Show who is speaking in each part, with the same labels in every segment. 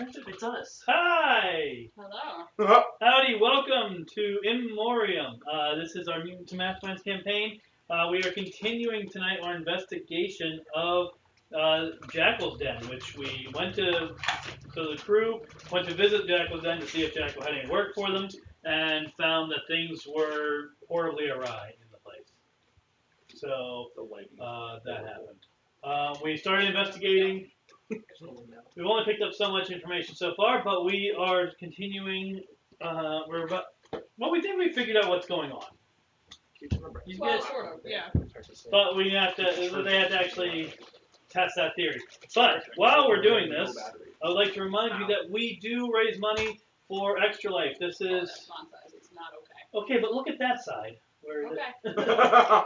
Speaker 1: It's us.
Speaker 2: Hi!
Speaker 3: Hello.
Speaker 2: Howdy, welcome to Memoriam. This is our Mutant to Masterminds campaign. We are continuing tonight our investigation of Jackal's den, which we went to, so the crew went to visit Jackal's den to see if Jackal had any work for them, and found that things were horribly awry in the place. So, that happened. We started investigating. We've only picked up so much information so far, but we are continuing. We think we figured out what's going on. You guys,
Speaker 1: sort of, yeah.
Speaker 2: but they have to actually test that theory. But while we're doing this, I would like to remind you that we do raise money for Extra Life. This is
Speaker 1: It's not okay.
Speaker 2: okay, but look at that side. Where is it?
Speaker 3: Okay.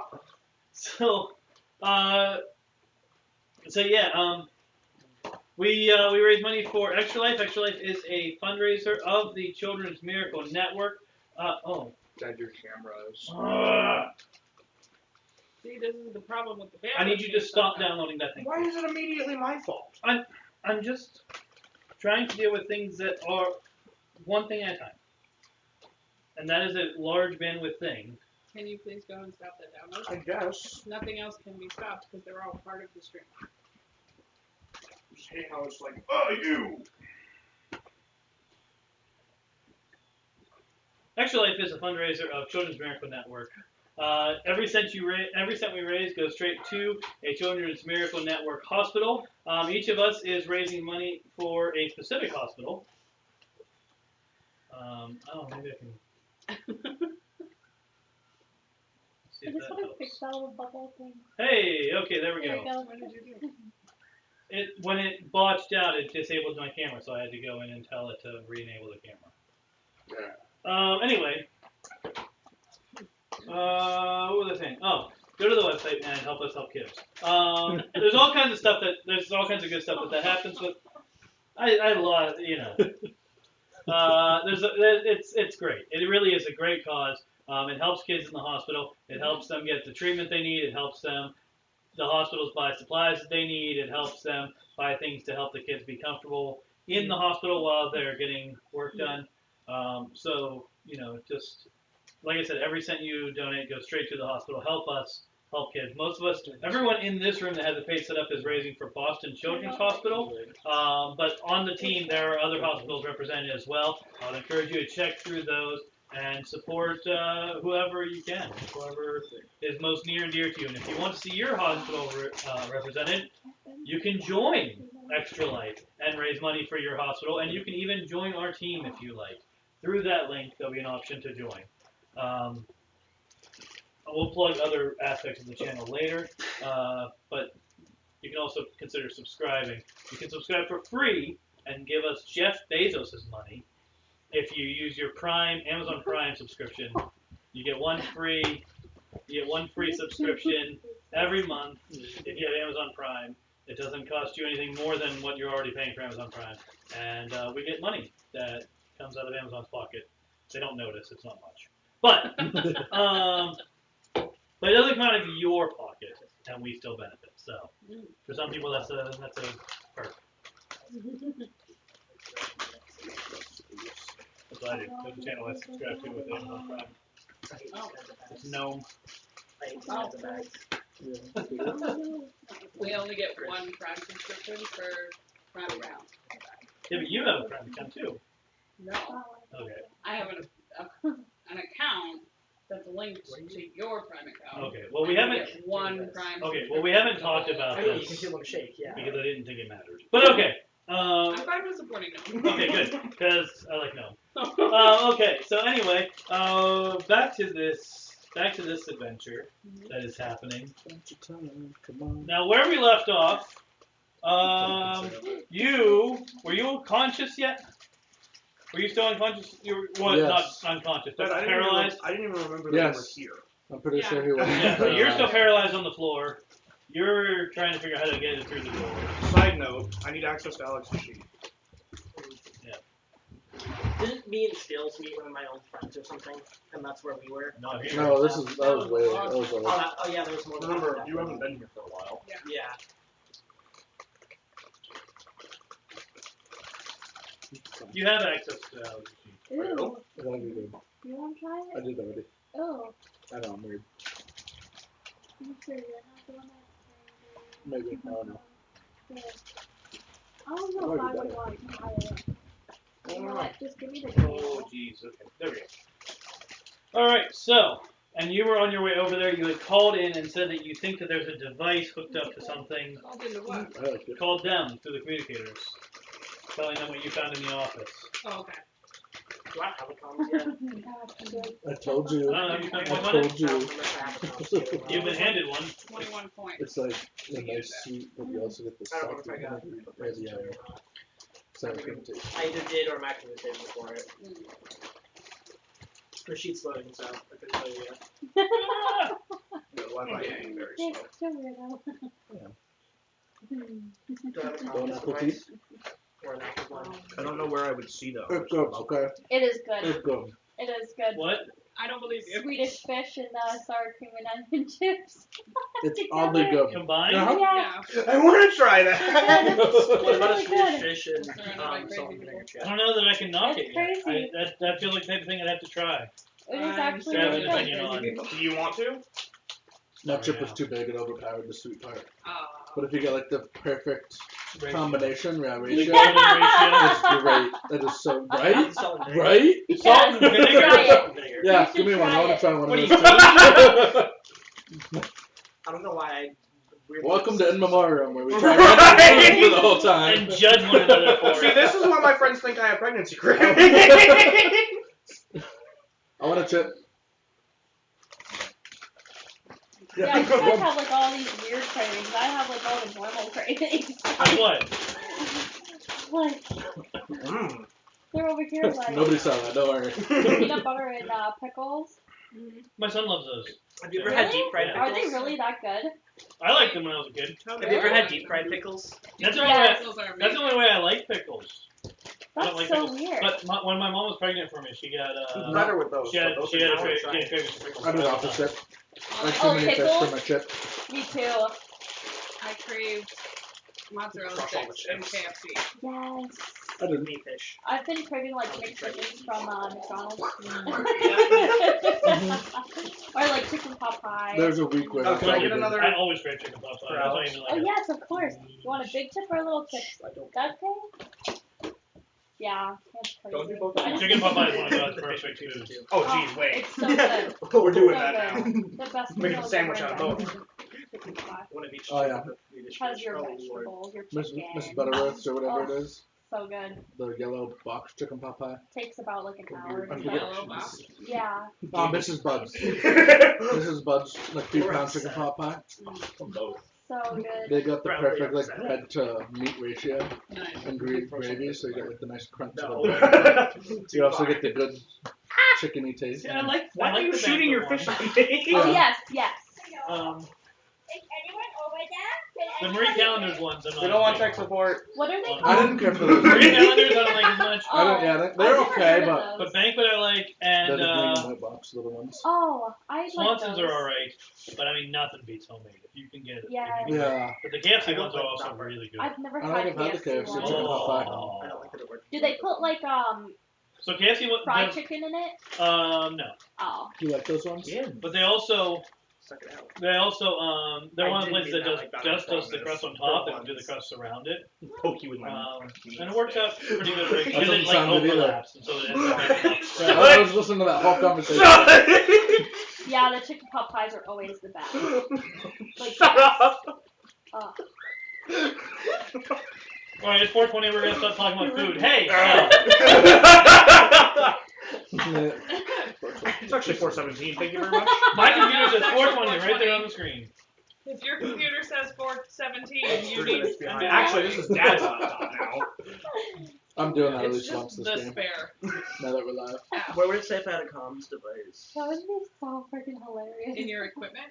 Speaker 2: So yeah, we raise money for Extra Life. Extra Life is a fundraiser of the Children's Miracle Network.
Speaker 3: Dead your cameras.
Speaker 1: See, this is the problem with the family.
Speaker 2: I need you to stop downloading that thing.
Speaker 3: Why is it immediately my fault?
Speaker 2: I'm just trying to deal with things that are one thing at a time. And that is a large bandwidth thing.
Speaker 1: Can you please go and stop that download?
Speaker 3: I guess.
Speaker 1: Nothing else can be stopped because they're all part of the stream.
Speaker 3: Just hate how it's like, oh, you!
Speaker 2: Extra Life is a fundraiser of Children's Miracle Network. Every cent we raise goes straight to a Children's Miracle Network hospital. Each of us is raising money for a specific hospital. Maybe I can. See if that helps. Hey, okay, there we go.
Speaker 1: What did you do?
Speaker 2: When it botched out, it disabled my camera, so I had to go in and tell it to re-enable the camera.
Speaker 3: Yeah.
Speaker 2: Anyway, what was I saying? Oh, go to the website and help us help kids. There's all kinds of stuff there's all kinds of good stuff that happens with. I love, it's great. It really is a great cause. It helps kids in the hospital. It helps them get the treatment they need. It helps the hospitals buy supplies that they need. It helps them buy things to help the kids be comfortable in the hospital while they're getting work done. Just like I said, every cent you donate goes straight to the hospital. Help us, help kids. Most of us, everyone in this room that has a page set up is raising for Boston Children's Hospital. But on the team, there are other hospitals represented as well. I would encourage you to check through those and support whoever you can, whoever is most near and dear to you. And if you want to see your hospital represented, you can join Extra Life and raise money for your hospital, and you can even join our team if you like. Through that link, there'll be an option to join. We'll plug other aspects of the channel later, but you can also consider subscribing. You can subscribe for free and give us Jeff Bezos' money. If you use your Amazon Prime subscription, you get one free subscription every month if you have Amazon Prime. It doesn't cost you anything more than what you're already paying for Amazon Prime, and we get money that comes out of Amazon's pocket. They don't notice; it's not much, but it doesn't come out of your pocket, and we still benefit. So, for some people, that's a perk. That's what I do. There's a channel I subscribe to with Amazon Prime. It's Gnome.
Speaker 1: We only get one Prime subscription for Prime account.
Speaker 2: Yeah, but you have a Prime account too.
Speaker 1: No.
Speaker 2: Okay.
Speaker 1: I have an account that's linked to your Prime account.
Speaker 2: Okay. Well, we haven't.
Speaker 1: Get one Prime.
Speaker 2: Okay. Well, we haven't talked about
Speaker 4: I know, you
Speaker 2: this
Speaker 4: can feel them shake, yeah.
Speaker 2: because I didn't think it mattered. But okay.
Speaker 1: I'm fine with supporting them.
Speaker 2: Okay, good, because I like Gnome. Okay, so anyway, back to this adventure that is happening. Now, where we left off, were you conscious yet? Were you still unconscious? You were
Speaker 5: Yes.
Speaker 2: not unconscious, but
Speaker 3: Dad,
Speaker 2: paralyzed.
Speaker 3: I didn't even remember that we were here.
Speaker 5: I'm pretty
Speaker 1: Yeah.
Speaker 5: sure he was.
Speaker 2: Yeah, so you're still paralyzed on the floor. You're trying to figure out how to get it through the door.
Speaker 3: Side note, I need access to Alex's sheet.
Speaker 4: Didn't me and Skills meet one of my old friends or something? And that's where we were?
Speaker 2: No,
Speaker 5: No, that was way. That was old.
Speaker 4: Oh, yeah, there was more.
Speaker 3: Remember, you haven't been here for a while.
Speaker 4: Yeah.
Speaker 2: You have access to that.
Speaker 1: Ew.
Speaker 5: I thought you did.
Speaker 1: You want to try
Speaker 5: I
Speaker 1: it?
Speaker 5: did already.
Speaker 1: Oh.
Speaker 5: I know, I'm weird.
Speaker 1: You sure you're not the one that's
Speaker 5: Maybe. I don't know.
Speaker 1: Good. I don't know
Speaker 5: I've
Speaker 1: if I
Speaker 5: already
Speaker 1: would
Speaker 5: done
Speaker 1: want to try it. You know what? Just give me the
Speaker 3: Oh,
Speaker 1: can.
Speaker 3: jeez. Okay. There we go.
Speaker 2: Alright, so, and you were on your way over there, you had called in and said that you think that there's a device hooked up to something.
Speaker 1: Called into what?
Speaker 5: I like it.
Speaker 2: Called them through the communicators, telling them what you found in the office.
Speaker 1: Oh, okay.
Speaker 4: Do I have a comms yet?
Speaker 1: Gosh, good.
Speaker 5: I told you.
Speaker 2: I don't know, have you found
Speaker 5: I
Speaker 2: one on it?
Speaker 5: told you.
Speaker 4: I don't remember if I have a comms yet.
Speaker 2: You've been handed one.
Speaker 1: 21 points.
Speaker 5: It's like a nice sweet, but you also get the
Speaker 4: I don't remember
Speaker 5: salty
Speaker 4: if I got
Speaker 5: vinegar
Speaker 4: a
Speaker 5: or the sour cream taste.
Speaker 4: I either did or Max did before it.
Speaker 1: Mm.
Speaker 4: The sheet's loading, so I couldn't tell you yet.
Speaker 3: The Wi-Fi getting very
Speaker 1: It's
Speaker 3: slow.
Speaker 1: so weirdo.
Speaker 4: Do I have a
Speaker 5: Don't
Speaker 4: comms
Speaker 5: apple
Speaker 4: device? Or an active one?
Speaker 3: I don't know where I would see those.
Speaker 5: It's good, okay?
Speaker 1: It is good.
Speaker 5: It's good.
Speaker 1: It is good.
Speaker 2: What?
Speaker 1: I don't believe you. Swedish fish and sour cream and onion chips.
Speaker 5: It's oddly good.
Speaker 2: Combined?
Speaker 5: Uh-huh.
Speaker 1: Yeah.
Speaker 3: I want to try that.
Speaker 4: What about a
Speaker 1: really
Speaker 4: Swedish
Speaker 1: good.
Speaker 4: fish and
Speaker 1: They're not like
Speaker 4: salt
Speaker 1: crazy
Speaker 4: and vinegar
Speaker 2: I
Speaker 4: chip?
Speaker 2: don't know that I can knock
Speaker 1: It's
Speaker 2: it yet.
Speaker 1: crazy.
Speaker 2: That feels like the type of thing I'd have to try.
Speaker 1: It is actually
Speaker 2: Yeah,
Speaker 1: really
Speaker 2: an opinion on
Speaker 1: good.
Speaker 2: it.
Speaker 3: Do you want to?
Speaker 5: That chip is too big, it overpowered the sweet part.
Speaker 1: Ah.
Speaker 5: But if you get like the perfect
Speaker 2: Ratio.
Speaker 5: combination, yeah,
Speaker 2: The
Speaker 5: ratio,
Speaker 2: golden ratio.
Speaker 5: it's great. That is so, right?
Speaker 4: Salt and vinegar.
Speaker 5: Right?
Speaker 2: Salt and vinegar?
Speaker 1: Try it.
Speaker 4: Salt and vinegar.
Speaker 5: Yeah,
Speaker 1: should
Speaker 5: give me one.
Speaker 1: try
Speaker 5: I want
Speaker 1: it.
Speaker 5: to try one
Speaker 3: What
Speaker 5: of
Speaker 3: do
Speaker 5: those too.
Speaker 4: I don't know why I...
Speaker 5: Welcome to In Memoriam, where we try random foods for the whole time.
Speaker 2: And judge one another for
Speaker 3: See,
Speaker 2: it.
Speaker 3: this is why my friends think I have pregnancy cravings.
Speaker 5: I want a chip.
Speaker 1: Yeah, you guys have like all these weird cravings. I have like all the normal cravings.
Speaker 2: Like what?
Speaker 1: Like,
Speaker 3: Mm.
Speaker 1: they're over here like
Speaker 5: Nobody saw that, don't worry.
Speaker 1: peanut butter and pickles.
Speaker 2: My son loves those.
Speaker 4: Have you ever had deep fried
Speaker 2: Yeah.
Speaker 4: pickles?
Speaker 1: Are they really that good?
Speaker 2: I liked them when I was a kid.
Speaker 4: Have you ever had deep fried pickles?
Speaker 2: That's the only way.
Speaker 1: Yes.
Speaker 2: That's the only way I like pickles. I don't
Speaker 1: That's
Speaker 2: like
Speaker 1: so
Speaker 2: pickles.
Speaker 1: weird.
Speaker 2: But when my mom was pregnant for me, she got
Speaker 3: Better with those.
Speaker 2: she had
Speaker 3: Those
Speaker 2: she
Speaker 3: are
Speaker 2: had a
Speaker 3: nice.
Speaker 2: craving for pickles.
Speaker 5: I do the opposite. Like too
Speaker 1: Oh,
Speaker 5: many fish
Speaker 1: pickles?
Speaker 5: for my chip.
Speaker 1: Me too. I craved mozzarella
Speaker 3: Crush all the
Speaker 1: sticks and
Speaker 3: chips.
Speaker 1: KFC.
Speaker 4: Yes.
Speaker 5: I didn't.
Speaker 4: Meat fish.
Speaker 1: I've been craving like McChickens from McDonald's. Or like chicken pot pie.
Speaker 5: There's a week where
Speaker 3: Oh,
Speaker 5: I
Speaker 3: can I
Speaker 5: probably
Speaker 3: get
Speaker 5: did.
Speaker 3: another?
Speaker 2: I always crave chicken pot pie. That's why I even like
Speaker 1: Oh
Speaker 2: it.
Speaker 1: yes, of course. You want a big chip or a little chip? Okay. Yeah, that's crazy.
Speaker 3: Don't do both at
Speaker 1: I
Speaker 3: once.
Speaker 2: Chicken pot pie is one of God's perfect foods.
Speaker 3: Oh, jeez, wait.
Speaker 1: It's so good.
Speaker 3: We're doing
Speaker 1: So
Speaker 3: that
Speaker 1: good.
Speaker 3: now.
Speaker 1: The best
Speaker 3: Making a
Speaker 1: meals
Speaker 3: sandwich
Speaker 1: ever
Speaker 3: out of
Speaker 1: invented.
Speaker 3: both.
Speaker 1: Chicken pie.
Speaker 4: One of each.
Speaker 5: Oh, yeah.
Speaker 4: Swedish
Speaker 1: Has
Speaker 4: fish.
Speaker 1: your
Speaker 4: Oh, Lord.
Speaker 1: vegetables, your
Speaker 5: Miss
Speaker 1: chicken.
Speaker 5: Butterworth's or whatever
Speaker 1: Oh.
Speaker 5: it is.
Speaker 1: So good.
Speaker 5: The yellow box chicken pot pie.
Speaker 1: Takes about like an hour to
Speaker 5: I
Speaker 1: make.
Speaker 5: forget.
Speaker 1: Yellow box. Yeah.
Speaker 5: Mrs. Bud's. Mrs. Bud's, like 3-pound chicken pot pie.
Speaker 3: Both.
Speaker 1: So good.
Speaker 5: They got the
Speaker 4: Probably
Speaker 5: perfect like
Speaker 4: upset.
Speaker 5: bread to meat ratio
Speaker 1: Nice.
Speaker 5: and gravy, so you get like the nice crunch
Speaker 4: No.
Speaker 5: of the bread. You also get the good chickeny taste.
Speaker 2: See, I like.
Speaker 3: Why
Speaker 2: I like
Speaker 3: are you
Speaker 2: the
Speaker 3: shooting your
Speaker 2: banquet
Speaker 3: fish
Speaker 2: one.
Speaker 3: at me?
Speaker 1: Oh
Speaker 5: Yeah.
Speaker 1: yes, yes.
Speaker 2: Um,
Speaker 6: Is anyone over there?
Speaker 2: the Marie Callender's ones. I'm not
Speaker 3: We don't want
Speaker 2: a big
Speaker 3: tech support.
Speaker 1: What are they
Speaker 2: I
Speaker 5: I
Speaker 1: called?
Speaker 5: didn't care for those.
Speaker 2: Marie
Speaker 5: I
Speaker 2: Callender's I don't like as much.
Speaker 5: don't. Yeah, they're
Speaker 1: I've never
Speaker 5: okay,
Speaker 1: heard of
Speaker 5: but
Speaker 1: those.
Speaker 2: But banquet I like,
Speaker 5: they're
Speaker 2: and
Speaker 5: the green and white box little ones.
Speaker 1: Oh, I like
Speaker 2: Swanson's
Speaker 1: those.
Speaker 2: are alright, but I mean nothing beats homemade if you can get it.
Speaker 1: Yeah.
Speaker 2: If you can get it.
Speaker 5: Yeah.
Speaker 2: But the KFC
Speaker 4: I don't
Speaker 2: ones are
Speaker 4: like
Speaker 2: also
Speaker 4: that.
Speaker 2: really good.
Speaker 1: I've never
Speaker 5: I
Speaker 1: had
Speaker 5: don't have the
Speaker 1: KFC
Speaker 5: KFC
Speaker 1: ones.
Speaker 5: chicken pot pie.
Speaker 4: I don't like that it works.
Speaker 1: Do they put like
Speaker 2: So KFC
Speaker 1: fried chicken in it?
Speaker 2: no.
Speaker 1: Oh.
Speaker 5: Do you like those ones?
Speaker 3: Yeah.
Speaker 2: But they also
Speaker 4: Suck it out.
Speaker 2: they're
Speaker 4: I
Speaker 2: one of the
Speaker 4: didn't
Speaker 2: places
Speaker 4: mean
Speaker 2: that
Speaker 4: that
Speaker 2: does
Speaker 4: like that,
Speaker 2: just
Speaker 4: I
Speaker 2: does the
Speaker 4: promise.
Speaker 2: crust on top, they
Speaker 4: For
Speaker 2: don't do the
Speaker 4: once.
Speaker 2: crust around it.
Speaker 3: Poke you with my
Speaker 2: And it works out pretty good right?
Speaker 5: That
Speaker 2: Because it
Speaker 5: doesn't
Speaker 2: like
Speaker 5: sound good either.
Speaker 2: overlaps and so it ends up making
Speaker 5: Yeah, I was listening to that whole conversation.
Speaker 1: Yeah, the chicken pot pies are always the best. Like,
Speaker 3: Shut up!
Speaker 1: oh.
Speaker 2: Alright, it's 4:20, we're gonna start talking about food. Hey!
Speaker 3: It's actually 4:17. Thank you very much.
Speaker 2: My computer says 4:20 right there on the screen.
Speaker 1: If your computer says 417, you need
Speaker 3: Behind. Actually, this is Dad's laptop now.
Speaker 5: I'm doing that at
Speaker 1: It's
Speaker 5: least once
Speaker 1: just
Speaker 5: this
Speaker 1: the
Speaker 5: game.
Speaker 1: spare.
Speaker 5: Now that we're live.
Speaker 4: What would it say if I had a comms device?
Speaker 1: That would be so freaking hilarious.
Speaker 7: In your equipment?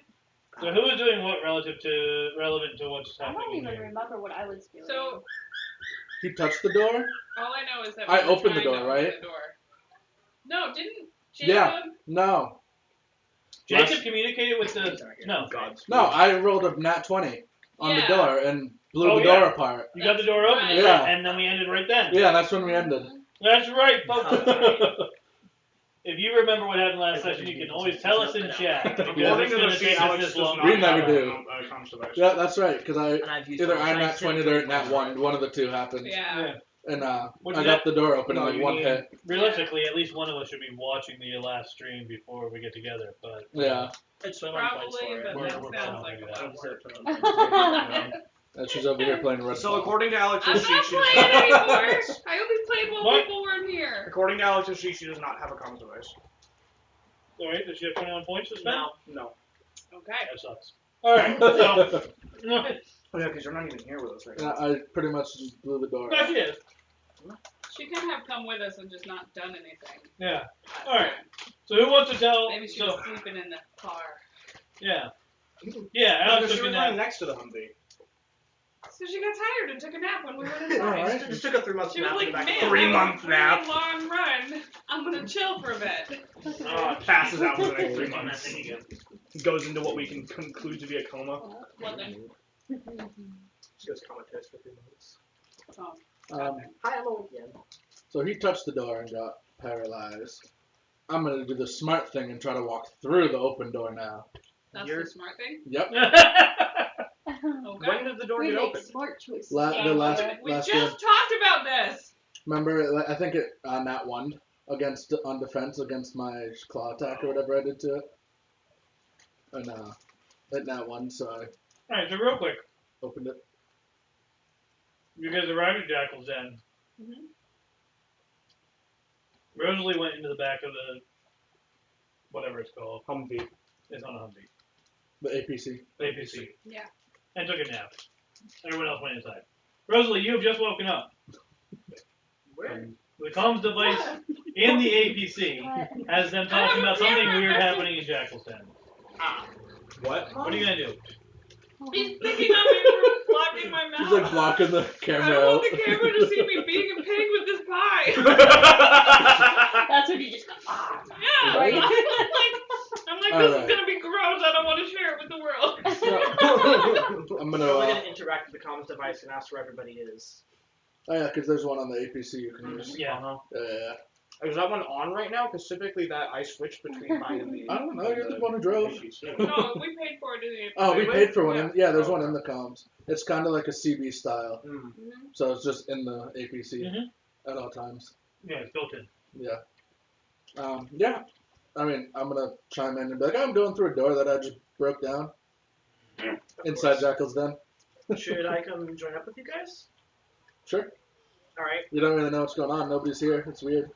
Speaker 2: So who is doing what relevant to what's
Speaker 1: I don't
Speaker 2: happening
Speaker 1: even
Speaker 2: here?
Speaker 1: remember what I was doing.
Speaker 7: So,
Speaker 5: He touched the door?
Speaker 7: all I know is that
Speaker 5: I
Speaker 7: we were
Speaker 5: opened the
Speaker 7: trying to
Speaker 5: door, right?
Speaker 7: open the door. No, didn't Jacob?
Speaker 5: Yeah. No.
Speaker 2: Jacob communicated with the no.
Speaker 5: No, I rolled a nat 20 on the
Speaker 7: Yeah.
Speaker 5: door and blew
Speaker 2: Oh,
Speaker 5: the door
Speaker 2: yeah.
Speaker 5: apart.
Speaker 2: You got the door open,
Speaker 7: Right.
Speaker 5: Yeah.
Speaker 2: and then we ended right then.
Speaker 5: Yeah, that's when we ended.
Speaker 2: That's right, folks.
Speaker 4: Concentrate.
Speaker 2: If you remember what happened last session, you can always tell us in chat.
Speaker 3: According
Speaker 2: Because
Speaker 3: to the
Speaker 2: it's
Speaker 3: sheet,
Speaker 2: gonna
Speaker 3: Alex
Speaker 2: take us
Speaker 3: does
Speaker 2: this long.
Speaker 3: not
Speaker 5: We
Speaker 3: have
Speaker 5: never
Speaker 3: a
Speaker 5: do.
Speaker 3: comms device.
Speaker 5: Yeah, that's right. Because
Speaker 4: And I've used
Speaker 5: either
Speaker 4: all
Speaker 5: I nat
Speaker 4: dice
Speaker 5: 20
Speaker 4: to
Speaker 5: or nat 1. One of the two happened.
Speaker 7: Yeah.
Speaker 5: And
Speaker 2: What'd
Speaker 5: I
Speaker 2: you
Speaker 5: got the door open
Speaker 3: No,
Speaker 5: in like
Speaker 3: you
Speaker 5: one
Speaker 3: need-
Speaker 5: hit.
Speaker 2: Realistically, at least one of us should be watching the last stream before we get together. But
Speaker 5: Yeah.
Speaker 4: I'd swim on points
Speaker 7: Probably,
Speaker 4: for it.
Speaker 7: but
Speaker 2: We're-
Speaker 7: that
Speaker 2: we're
Speaker 7: sounds
Speaker 2: probably
Speaker 7: like a
Speaker 2: gonna
Speaker 7: lot of work.
Speaker 5: And she's over here playing Red
Speaker 3: So
Speaker 5: Ball.
Speaker 3: according to
Speaker 7: I'm
Speaker 3: Alex's
Speaker 7: not
Speaker 3: sheet, she does
Speaker 7: playing
Speaker 3: not.
Speaker 7: anymore. I only played while
Speaker 2: What?
Speaker 7: people weren't here.
Speaker 3: According to Alex's sheet, she does not have a comms device.
Speaker 2: alright, does she have 21 points to spend?
Speaker 4: No.
Speaker 3: No.
Speaker 7: Okay.
Speaker 2: That sucks. Alright, so.
Speaker 3: Oh yeah, because you're not even here with us right
Speaker 5: Yeah,
Speaker 3: now.
Speaker 5: I pretty much just blew the door
Speaker 2: No,
Speaker 5: out.
Speaker 2: she is.
Speaker 7: She can have come with us and just not done anything.
Speaker 2: Yeah. Alright. So who wants to tell?
Speaker 7: Maybe she
Speaker 2: so,
Speaker 7: was sleeping in the car.
Speaker 2: yeah. Yeah, Alex
Speaker 3: Because she
Speaker 2: took a
Speaker 3: was
Speaker 2: nap.
Speaker 3: lying next to the Humvee.
Speaker 7: So she got tired and took a nap when we went
Speaker 5: Alright.
Speaker 7: inside.
Speaker 4: Just took a 3-month
Speaker 7: She was
Speaker 4: nap in
Speaker 7: like,
Speaker 4: the back
Speaker 7: man,
Speaker 4: of the
Speaker 3: Three
Speaker 7: that
Speaker 3: month
Speaker 7: was a
Speaker 3: nap.
Speaker 7: pretty long run. I'm gonna chill for a bit.
Speaker 3: Passes out for the next 3
Speaker 2: On that
Speaker 3: months.
Speaker 2: thing again.
Speaker 3: Goes into what we can conclude to be a coma.
Speaker 7: What then?
Speaker 4: She was comatose for 3 months.
Speaker 7: Oh.
Speaker 4: Hi, I'm old again.
Speaker 5: So he touched the door and got paralyzed. I'm gonna do the smart thing and try to walk through the open door now.
Speaker 7: That's
Speaker 4: You're-
Speaker 7: the smart thing.
Speaker 5: Yep.
Speaker 7: Okay.
Speaker 3: When did the door
Speaker 6: We
Speaker 3: get
Speaker 6: make
Speaker 3: open?
Speaker 6: smart choices.
Speaker 5: The last
Speaker 7: We
Speaker 5: last
Speaker 7: just
Speaker 5: game.
Speaker 7: talked about this.
Speaker 5: Remember, I think it nat 1 against on defense against my claw attack or whatever I did to it. And it nat 1, so I
Speaker 2: Alright, so real quick.
Speaker 5: opened it.
Speaker 2: You guys arrived at Jackal's Den.
Speaker 7: Mhm.
Speaker 2: Rosalie went into the back of the whatever it's called.
Speaker 3: Humvee.
Speaker 2: It's not a Humvee.
Speaker 5: The APC.
Speaker 2: APC.
Speaker 7: Yeah.
Speaker 2: And took a nap. Everyone else went inside. Rosalie, you have just woken up.
Speaker 4: Where?
Speaker 2: The comms device in the APC has them talking about something weird happening in Jackal's Den.
Speaker 3: What?
Speaker 2: What are you gonna do?
Speaker 7: He's picking on me for blocking my mouth.
Speaker 5: She's like blocking the
Speaker 7: I
Speaker 5: camera
Speaker 7: don't
Speaker 5: out.
Speaker 7: want the camera to see me being a pig with this pie.
Speaker 6: That's when you just go,
Speaker 7: Yeah.
Speaker 6: Right.
Speaker 7: I'm like, this
Speaker 5: Alright.
Speaker 7: is gonna be gross. I don't want to share it with the world.
Speaker 5: I'm
Speaker 4: We're
Speaker 5: gonna.
Speaker 4: only gonna interact with the comms device and ask where everybody is.
Speaker 5: Oh yeah, because there's one on the APC you can use.
Speaker 2: Yeah.
Speaker 5: Yeah.
Speaker 3: Is that one on right now? Because typically that I switched between mine and the.
Speaker 5: I don't know. You're the one who drove.
Speaker 7: No, we paid for it in the
Speaker 5: Oh, we
Speaker 3: Wait,
Speaker 5: paid for one.
Speaker 7: yeah.
Speaker 5: Yeah, there's one in the comms. It's kind of like a CB style,
Speaker 3: Mm.
Speaker 5: so it's just in the APC
Speaker 2: Mhm.
Speaker 5: at all times.
Speaker 2: Yeah, it's built in.
Speaker 5: Yeah. Yeah. I mean, I'm gonna chime in and be like, I'm going through a door that I just broke down inside Jackal's Den.
Speaker 4: Should I come join up with you guys?
Speaker 5: Sure.
Speaker 4: Alright.
Speaker 5: You don't really know what's going on. Nobody's here. It's weird.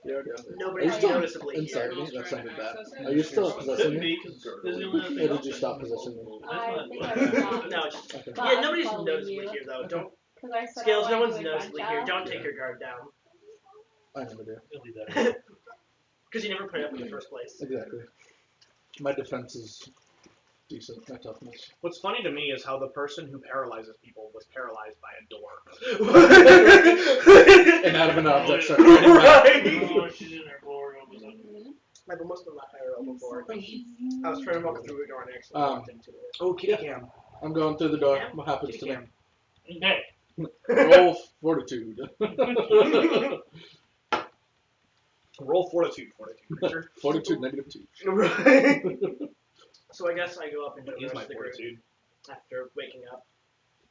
Speaker 5: You're okay.
Speaker 4: Nobody's
Speaker 5: Are you still
Speaker 4: noticeably
Speaker 5: inside
Speaker 4: here.
Speaker 5: me? That sounded bad.
Speaker 7: Access it.
Speaker 5: Are you still possessing
Speaker 2: Couldn't
Speaker 5: me?
Speaker 2: be, because this is the only other
Speaker 5: Or
Speaker 2: thing
Speaker 5: did you stop possessing me?
Speaker 6: I think I
Speaker 2: That's not.
Speaker 6: stopped.
Speaker 4: No, it's just,
Speaker 6: But
Speaker 4: yeah,
Speaker 6: I'm
Speaker 4: nobody's
Speaker 6: following
Speaker 4: noticeably
Speaker 6: you.
Speaker 4: here though. Don't
Speaker 6: Because I said
Speaker 4: Scales,
Speaker 6: I
Speaker 4: no
Speaker 6: like
Speaker 4: one's
Speaker 6: doing
Speaker 4: noticeably
Speaker 6: bunch
Speaker 4: here.
Speaker 6: up.
Speaker 4: Don't take your guard down.
Speaker 5: I never do.
Speaker 2: You'll leave that.
Speaker 4: Because you never put it up in the first place.
Speaker 5: Exactly. My defense is decent. My toughness.
Speaker 3: What's funny to me is how the person who paralyzes people was paralyzed by a door.
Speaker 5: Inanimate object started.
Speaker 3: Right.
Speaker 2: Oh, she's in her glory all of a sudden.
Speaker 4: Like, but most of them not higher level before. I was trying to walk through a door and actually
Speaker 5: Um,
Speaker 4: walked into it.
Speaker 3: Oh, kitty cam.
Speaker 5: I'm going through the door. What happens to me?
Speaker 2: Okay.
Speaker 5: Roll fortitude.
Speaker 3: Roll fortitude, creature.
Speaker 5: Fortitude -2.
Speaker 3: Right.
Speaker 4: So I guess I go up into the
Speaker 3: Use
Speaker 4: rest
Speaker 3: my
Speaker 4: of the group
Speaker 3: fortitude.
Speaker 4: after waking up.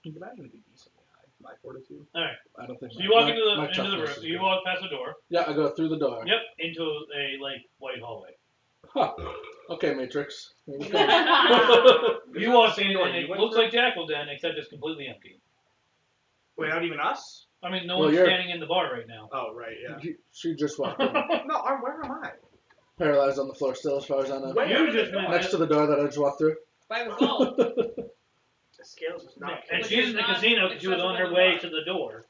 Speaker 3: Can you imagine it'd be decently high? My fortitude.
Speaker 2: Alright.
Speaker 5: I don't think.
Speaker 2: So you walk
Speaker 5: my-
Speaker 2: into the
Speaker 5: my
Speaker 2: into the
Speaker 5: toughness
Speaker 2: room.
Speaker 5: is
Speaker 2: You
Speaker 5: good.
Speaker 2: walk past the door.
Speaker 5: Yeah, I go through the door.
Speaker 2: Yep. Into a white hallway.
Speaker 5: Huh. Okay, Matrix. Here we go.
Speaker 2: You walk in
Speaker 3: door
Speaker 2: and
Speaker 3: you
Speaker 2: it
Speaker 3: went
Speaker 2: looks
Speaker 3: through?
Speaker 2: like Jackal Den, except it's completely empty.
Speaker 3: Wait, not even us?
Speaker 2: I mean, no
Speaker 5: Well,
Speaker 2: one's
Speaker 5: you're-
Speaker 2: standing in the bar right now.
Speaker 3: Oh, right, yeah.
Speaker 5: She just walked in.
Speaker 3: No, where am I?
Speaker 5: Paralyzed on the floor still, as far as I know.
Speaker 3: Where?
Speaker 2: You just went
Speaker 5: Next to the door that I just walked through.
Speaker 7: By the vault.
Speaker 4: The scales was not.
Speaker 2: and
Speaker 7: Which
Speaker 2: she's
Speaker 7: is
Speaker 2: in the
Speaker 7: not
Speaker 2: casino because she was on her
Speaker 7: accessible
Speaker 2: way
Speaker 7: to
Speaker 2: to the door.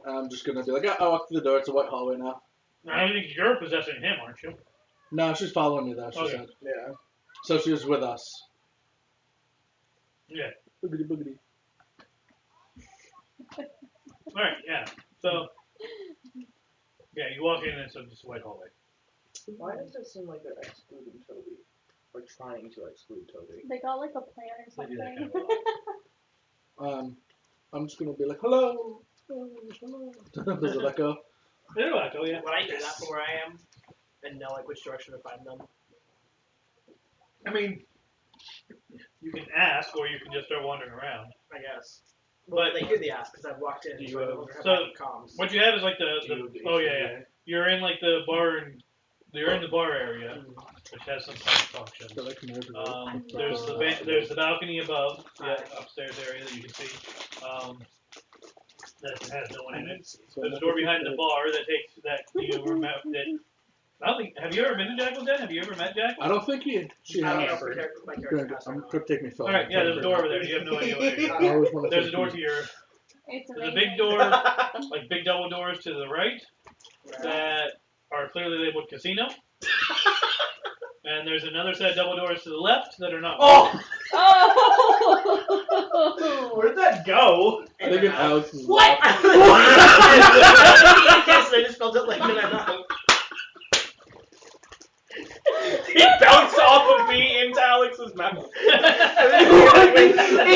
Speaker 5: I'm just gonna be like, yeah, I walked through the door. It's a white hallway now.
Speaker 2: I think you're possessing him, aren't you?
Speaker 5: No, she's following me though. She
Speaker 2: Okay.
Speaker 5: said.
Speaker 3: Yeah.
Speaker 5: So she was with us.
Speaker 2: Yeah.
Speaker 5: Boogity boogity.
Speaker 2: Alright, yeah. So, yeah, you walk in and it's just a white hallway.
Speaker 3: Why does it seem like they're excluding Toby? Or trying to exclude Toby?
Speaker 6: They got like a plan or
Speaker 2: They do that
Speaker 6: something.
Speaker 2: kind of a lot.
Speaker 5: I'm just gonna be like, hello. Does it echo?
Speaker 2: It'll echo, yeah.
Speaker 4: Would I hear that from where I am and know like which direction to find them?
Speaker 2: I mean, you can ask, or you can just start wandering around.
Speaker 4: I guess. Well,
Speaker 2: But
Speaker 4: they hear the ask because I've walked in, so I no longer have
Speaker 2: So,
Speaker 4: any comms.
Speaker 2: what you have is like the oh yeah. You're in like the bar, you're in the bar area, which has some type of function.
Speaker 5: They're like nerd rope.
Speaker 2: There's the balcony above, upstairs area that you can see. That has no one in it. There's a door behind the bar that takes that you remember that. I don't think. Have you ever been to Jackal Den? Have you ever met Jackal?
Speaker 5: I don't think she
Speaker 4: I don't know
Speaker 5: has.
Speaker 4: if my character has or
Speaker 5: I'm
Speaker 4: not.
Speaker 5: gonna take me
Speaker 2: All right, yeah. There's a door over there. You have no idea what it is.
Speaker 5: I always want to
Speaker 2: There's a door to your.
Speaker 1: It's
Speaker 2: There's a
Speaker 1: amazing.
Speaker 2: big door, like big double doors to the right that are clearly labeled casino. And there's another set of double doors to the left that are not.
Speaker 3: Oh!
Speaker 1: Oh!
Speaker 3: Where'd that go?
Speaker 5: I think it's Alex's
Speaker 1: What?
Speaker 5: mouth.
Speaker 4: Yes, I just felt it like in my mouth.
Speaker 3: It bounced off of me into Alex's mouth.
Speaker 4: It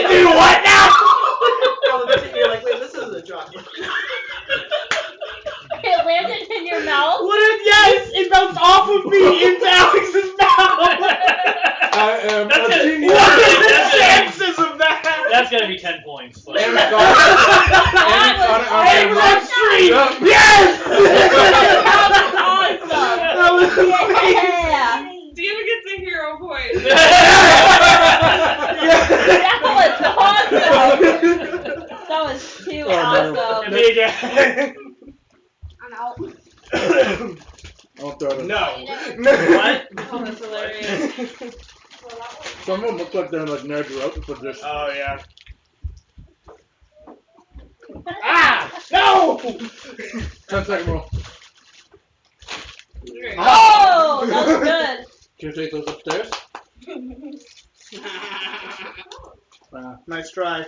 Speaker 3: did what now?
Speaker 4: You're like, wait, this isn't a jockey.
Speaker 1: It landed in your mouth?
Speaker 3: Yes! It bounced off of me into Alex's mouth!
Speaker 5: I am
Speaker 2: That's
Speaker 5: a
Speaker 2: it.
Speaker 5: genius.
Speaker 3: What are the chances of that?
Speaker 2: That's gotta be 10 points. Like,
Speaker 5: And it's on it.
Speaker 3: Aim that street!
Speaker 5: Yep.
Speaker 3: Yes!
Speaker 1: That was awesome! Yeah!
Speaker 7: Steven gets a hero point.
Speaker 1: That was awesome! That was too
Speaker 5: Oh, no.
Speaker 1: awesome.
Speaker 3: Me again.
Speaker 1: I'm out.
Speaker 5: I'll throw it.
Speaker 3: No.
Speaker 2: what?
Speaker 7: Oh, that's hilarious.
Speaker 5: Some of them look like they're like nerd rope, but just.
Speaker 3: Oh, yeah. Ah! No!
Speaker 5: 10-second rule.
Speaker 1: Oh! That was good.
Speaker 5: Can you take those upstairs?
Speaker 3: Nice try.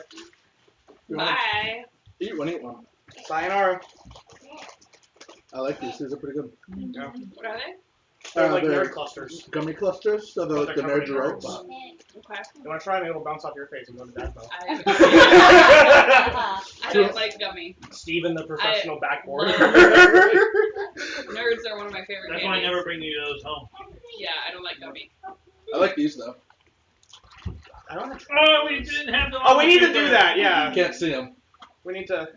Speaker 5: You want
Speaker 7: Bye.
Speaker 5: eat one, eat one.
Speaker 3: Sayonara.
Speaker 5: I like these. These are pretty good.
Speaker 7: What are they?
Speaker 3: They're like
Speaker 5: they're
Speaker 3: nerd clusters.
Speaker 5: gummy clusters, so they're
Speaker 3: But
Speaker 5: like the
Speaker 3: they're
Speaker 5: nerd
Speaker 3: covered in
Speaker 5: rope.
Speaker 3: nerds.
Speaker 5: But
Speaker 7: Okay.
Speaker 3: You want to try? Maybe it'll bounce off your face and go to that though.
Speaker 7: I don't like gummy.
Speaker 3: Steven, the professional backboard.
Speaker 7: Nerds are one of my favorite
Speaker 2: That's why I
Speaker 7: candies.
Speaker 2: never bring you those home.
Speaker 7: Yeah, I don't like gummy.
Speaker 5: I like these though.
Speaker 3: I don't have.
Speaker 2: Oh, we didn't have the.
Speaker 3: Oh, we need to do that. Yeah.
Speaker 5: Can't see them.
Speaker 3: We need to.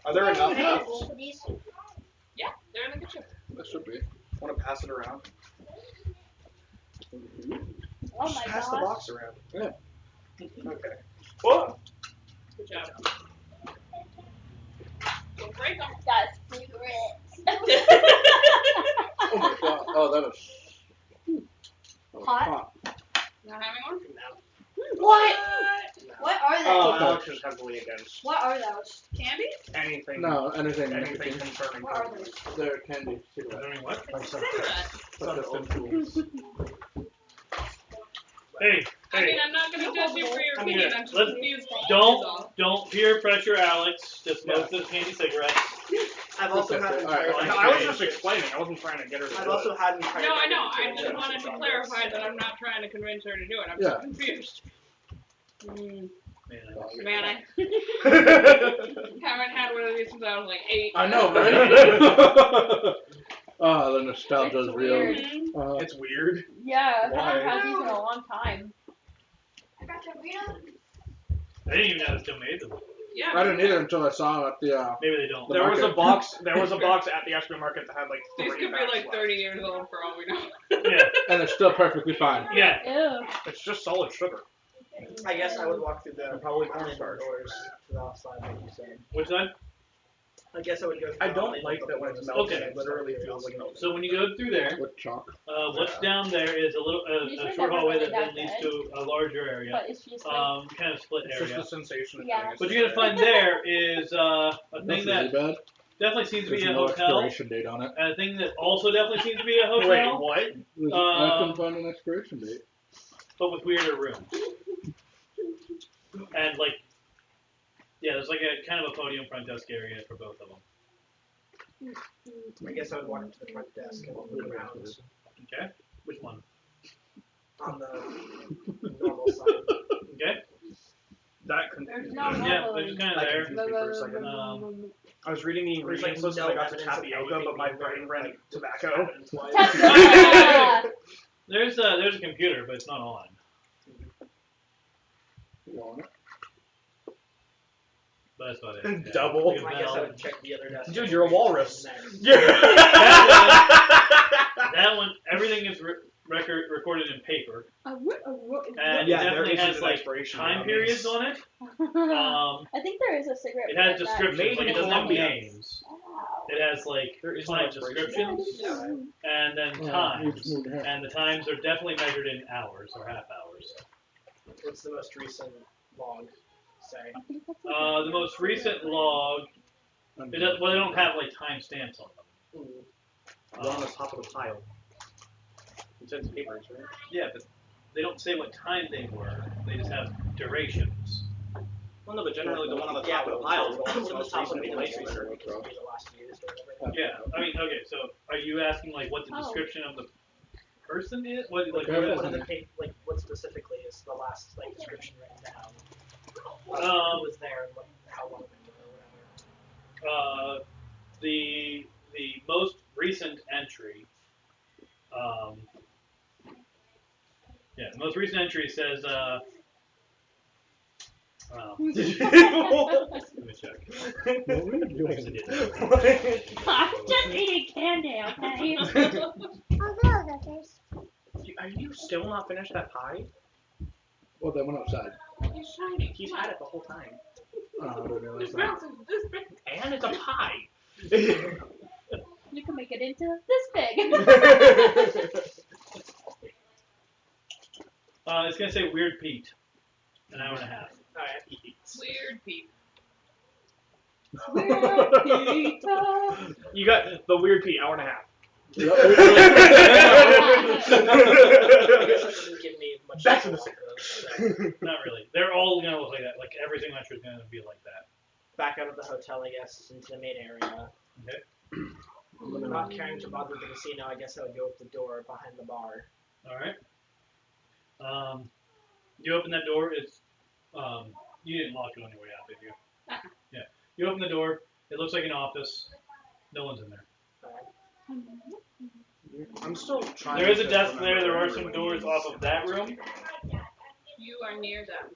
Speaker 3: Are there enough?
Speaker 7: Yeah, they're in the kitchen.
Speaker 5: That should be.
Speaker 3: Want to pass it around?
Speaker 1: Oh
Speaker 3: Just
Speaker 1: my
Speaker 3: pass the
Speaker 1: gosh.
Speaker 3: box around.
Speaker 5: Yeah.
Speaker 3: Okay. Whoa.
Speaker 7: Good job. Don't break them.
Speaker 1: Got secrets.
Speaker 5: Oh my god. Oh, that was.
Speaker 1: Hot?
Speaker 7: Not having one?
Speaker 1: What? What are
Speaker 3: Oh,
Speaker 1: they?
Speaker 3: Alex is heavily against
Speaker 1: What are those?
Speaker 7: Candy?
Speaker 3: anything.
Speaker 5: No, anything.
Speaker 3: Anything concerning.
Speaker 1: What are those?
Speaker 5: They're candy cigarettes.
Speaker 2: Doing what?
Speaker 7: Cigarette.
Speaker 5: But they're old tools.
Speaker 2: Hey,
Speaker 7: I mean,
Speaker 2: hey,
Speaker 7: I'm not going to judge you for your opinion. I'm just
Speaker 2: let's-
Speaker 7: confused.
Speaker 2: don't peer pressure Alex. Just smoke those candy cigarettes.
Speaker 4: I've also had an
Speaker 5: Alright,
Speaker 4: entire
Speaker 3: No, I was just explaining. I wasn't trying to get her to
Speaker 4: I've
Speaker 3: do
Speaker 4: also
Speaker 3: it.
Speaker 4: had an entire
Speaker 7: No, I know. I
Speaker 4: Yeah.
Speaker 7: just wanted to clarify that I'm not trying to convince her to do it. I'm
Speaker 5: Yeah.
Speaker 7: just confused. Man, I haven't had one of these since I was like 8.
Speaker 5: I know, right? Oh, the nostalgia is
Speaker 1: It's
Speaker 5: real.
Speaker 1: weird.
Speaker 3: It's weird.
Speaker 1: Yeah, I
Speaker 3: Why?
Speaker 1: haven't had these in a long time.
Speaker 2: I didn't even know they still made them.
Speaker 7: Yeah.
Speaker 5: I didn't either until I saw them at the.
Speaker 2: Maybe they don't.
Speaker 5: The
Speaker 3: There was a
Speaker 5: market.
Speaker 3: box. There was a box at the Ashby Market that had like
Speaker 7: These
Speaker 3: 3
Speaker 7: could be
Speaker 3: packs
Speaker 7: like
Speaker 3: left.
Speaker 7: 30 years old for all we know.
Speaker 2: Yeah,
Speaker 5: And they're still perfectly fine.
Speaker 2: yeah.
Speaker 1: Ew.
Speaker 3: It's just solid sugar.
Speaker 4: I guess I would walk through the
Speaker 3: Probably
Speaker 4: outlet
Speaker 3: cornstarch.
Speaker 4: doors to the outside, like you said.
Speaker 2: Which side?
Speaker 4: I guess I would go through
Speaker 3: I
Speaker 4: the
Speaker 3: don't
Speaker 4: outlet
Speaker 3: like
Speaker 4: door
Speaker 3: that when it's
Speaker 4: to the
Speaker 3: melted.
Speaker 2: Okay.
Speaker 3: It literally feels like milk.
Speaker 2: So when you go through there,
Speaker 5: With chalk.
Speaker 2: what's down there is a little
Speaker 1: These
Speaker 2: a
Speaker 1: were
Speaker 2: short
Speaker 1: never
Speaker 2: hallway
Speaker 1: really
Speaker 2: that then
Speaker 1: that
Speaker 2: leads
Speaker 1: good.
Speaker 2: to a larger area.
Speaker 1: But it's just like,
Speaker 2: Kind of split
Speaker 3: It's just
Speaker 2: area.
Speaker 3: the sensation of
Speaker 1: Yeah.
Speaker 3: doing it.
Speaker 2: What you're gonna find there is a
Speaker 5: That's
Speaker 2: thing
Speaker 5: really
Speaker 2: that
Speaker 5: bad.
Speaker 2: definitely seems to
Speaker 5: There's
Speaker 2: be a
Speaker 5: no
Speaker 2: hotel,
Speaker 5: expiration date on it.
Speaker 2: and a thing that also definitely seems to be a
Speaker 3: Wait,
Speaker 2: hotel,
Speaker 3: what?
Speaker 5: I couldn't find an expiration date.
Speaker 2: but with weirder rooms. And like, yeah, there's like a kind of a podium front desk area for both of them.
Speaker 4: I guess I would walk up to the front desk and look around
Speaker 2: Okay, which one?
Speaker 4: on the normal side.
Speaker 2: Okay.
Speaker 3: That con-
Speaker 1: There's no
Speaker 2: Yeah,
Speaker 1: level.
Speaker 2: they're just kind of
Speaker 3: That
Speaker 2: there.
Speaker 3: confused me for a second. I was reading the
Speaker 4: There's, like,
Speaker 3: ingredients list
Speaker 4: no
Speaker 3: and I got to
Speaker 4: evidence of
Speaker 3: tapioca,
Speaker 4: anything
Speaker 3: but my
Speaker 4: being
Speaker 3: brain ran
Speaker 4: like,
Speaker 3: tobacco.
Speaker 1: Ta-ta!
Speaker 2: There's a computer, but it's not on.
Speaker 5: You want it?
Speaker 2: But that's about it. Yeah.
Speaker 3: Double.
Speaker 2: Like a
Speaker 4: I guess I
Speaker 2: bell.
Speaker 4: would check the other desk.
Speaker 3: Dude, you're a walrus.
Speaker 4: Next.
Speaker 2: That one, everything is recorded in paper, and
Speaker 3: Yeah,
Speaker 2: it
Speaker 3: there
Speaker 2: definitely
Speaker 3: is
Speaker 2: has
Speaker 3: an
Speaker 2: like
Speaker 3: expiration
Speaker 2: time
Speaker 3: on
Speaker 2: periods
Speaker 3: these.
Speaker 2: on it.
Speaker 1: I think there is a cigarette.
Speaker 2: It has
Speaker 1: brand that-
Speaker 2: descriptions,
Speaker 3: Made
Speaker 2: like
Speaker 3: in
Speaker 2: it doesn't have
Speaker 3: Colombia.
Speaker 2: names.
Speaker 1: Wow.
Speaker 2: It has like
Speaker 3: There is no
Speaker 2: client
Speaker 3: expiration.
Speaker 2: descriptions and then
Speaker 5: Oh,
Speaker 2: times,
Speaker 5: moved ahead.
Speaker 2: and the times are definitely measured in hours or half hours.
Speaker 4: What's the most recent log say?
Speaker 1: I think that's like
Speaker 2: The most recent log, they don't have like timestamps on them.
Speaker 3: One on the top of the pile. It says papers, right?
Speaker 2: Yeah, but they don't say what time they were. They just have durations.
Speaker 3: Well, no, but generally the one on the
Speaker 4: Yeah,
Speaker 3: top of the
Speaker 4: but
Speaker 3: pile is the
Speaker 4: the
Speaker 3: one that's
Speaker 4: one on the
Speaker 3: most
Speaker 4: top would
Speaker 3: recent
Speaker 4: be the
Speaker 3: in
Speaker 4: most
Speaker 3: place.
Speaker 4: recent because it would be the last used or whatever.
Speaker 2: Yeah, I mean, okay, so are you asking like what the
Speaker 1: Oh.
Speaker 2: description of the person is? What like
Speaker 5: Okay.
Speaker 2: what
Speaker 4: What
Speaker 2: is
Speaker 4: in the like what specifically is the last like description written down? Who was there and what, how long they were or whatever.
Speaker 2: the most recent entry? Yeah, the most recent entry says let me check.
Speaker 5: What were you
Speaker 2: Actually,
Speaker 5: doing?
Speaker 2: didn't.
Speaker 1: I'm just eating candy, okay?
Speaker 3: Are you still not finished that pie?
Speaker 5: Well, they went outside.
Speaker 7: It's shiny.
Speaker 3: He's had it the whole time.
Speaker 5: Oh, I didn't realize
Speaker 7: This
Speaker 5: that.
Speaker 7: mouse is this big.
Speaker 3: And it's a pie.
Speaker 1: You can make it into this big.
Speaker 2: It's gonna say Weird Pete. An hour and a half.
Speaker 4: Alright.
Speaker 7: Weird people.
Speaker 3: You got the weird pea, hour and a half.
Speaker 4: I guess that doesn't give me much.
Speaker 3: Back to the
Speaker 4: info
Speaker 3: center.
Speaker 4: on those, so.
Speaker 2: Not really. They're all gonna look like that. Like every single entry is gonna be like that.
Speaker 4: Back out of the hotel, I guess, into the main area.
Speaker 2: Okay.
Speaker 4: Not caring to bother the casino, I guess I would go up the door behind the bar.
Speaker 2: All right. You open that door. It's you didn't lock it on your way out, did you?
Speaker 7: Uh-uh.
Speaker 2: Yeah. You open the door. It looks like an office. No one's in there.
Speaker 3: I'm still trying.
Speaker 2: There is a
Speaker 3: to
Speaker 2: desk there.
Speaker 3: remember
Speaker 2: There are
Speaker 3: where
Speaker 2: some
Speaker 3: we
Speaker 2: doors
Speaker 3: were
Speaker 2: off of that room.
Speaker 7: You are near them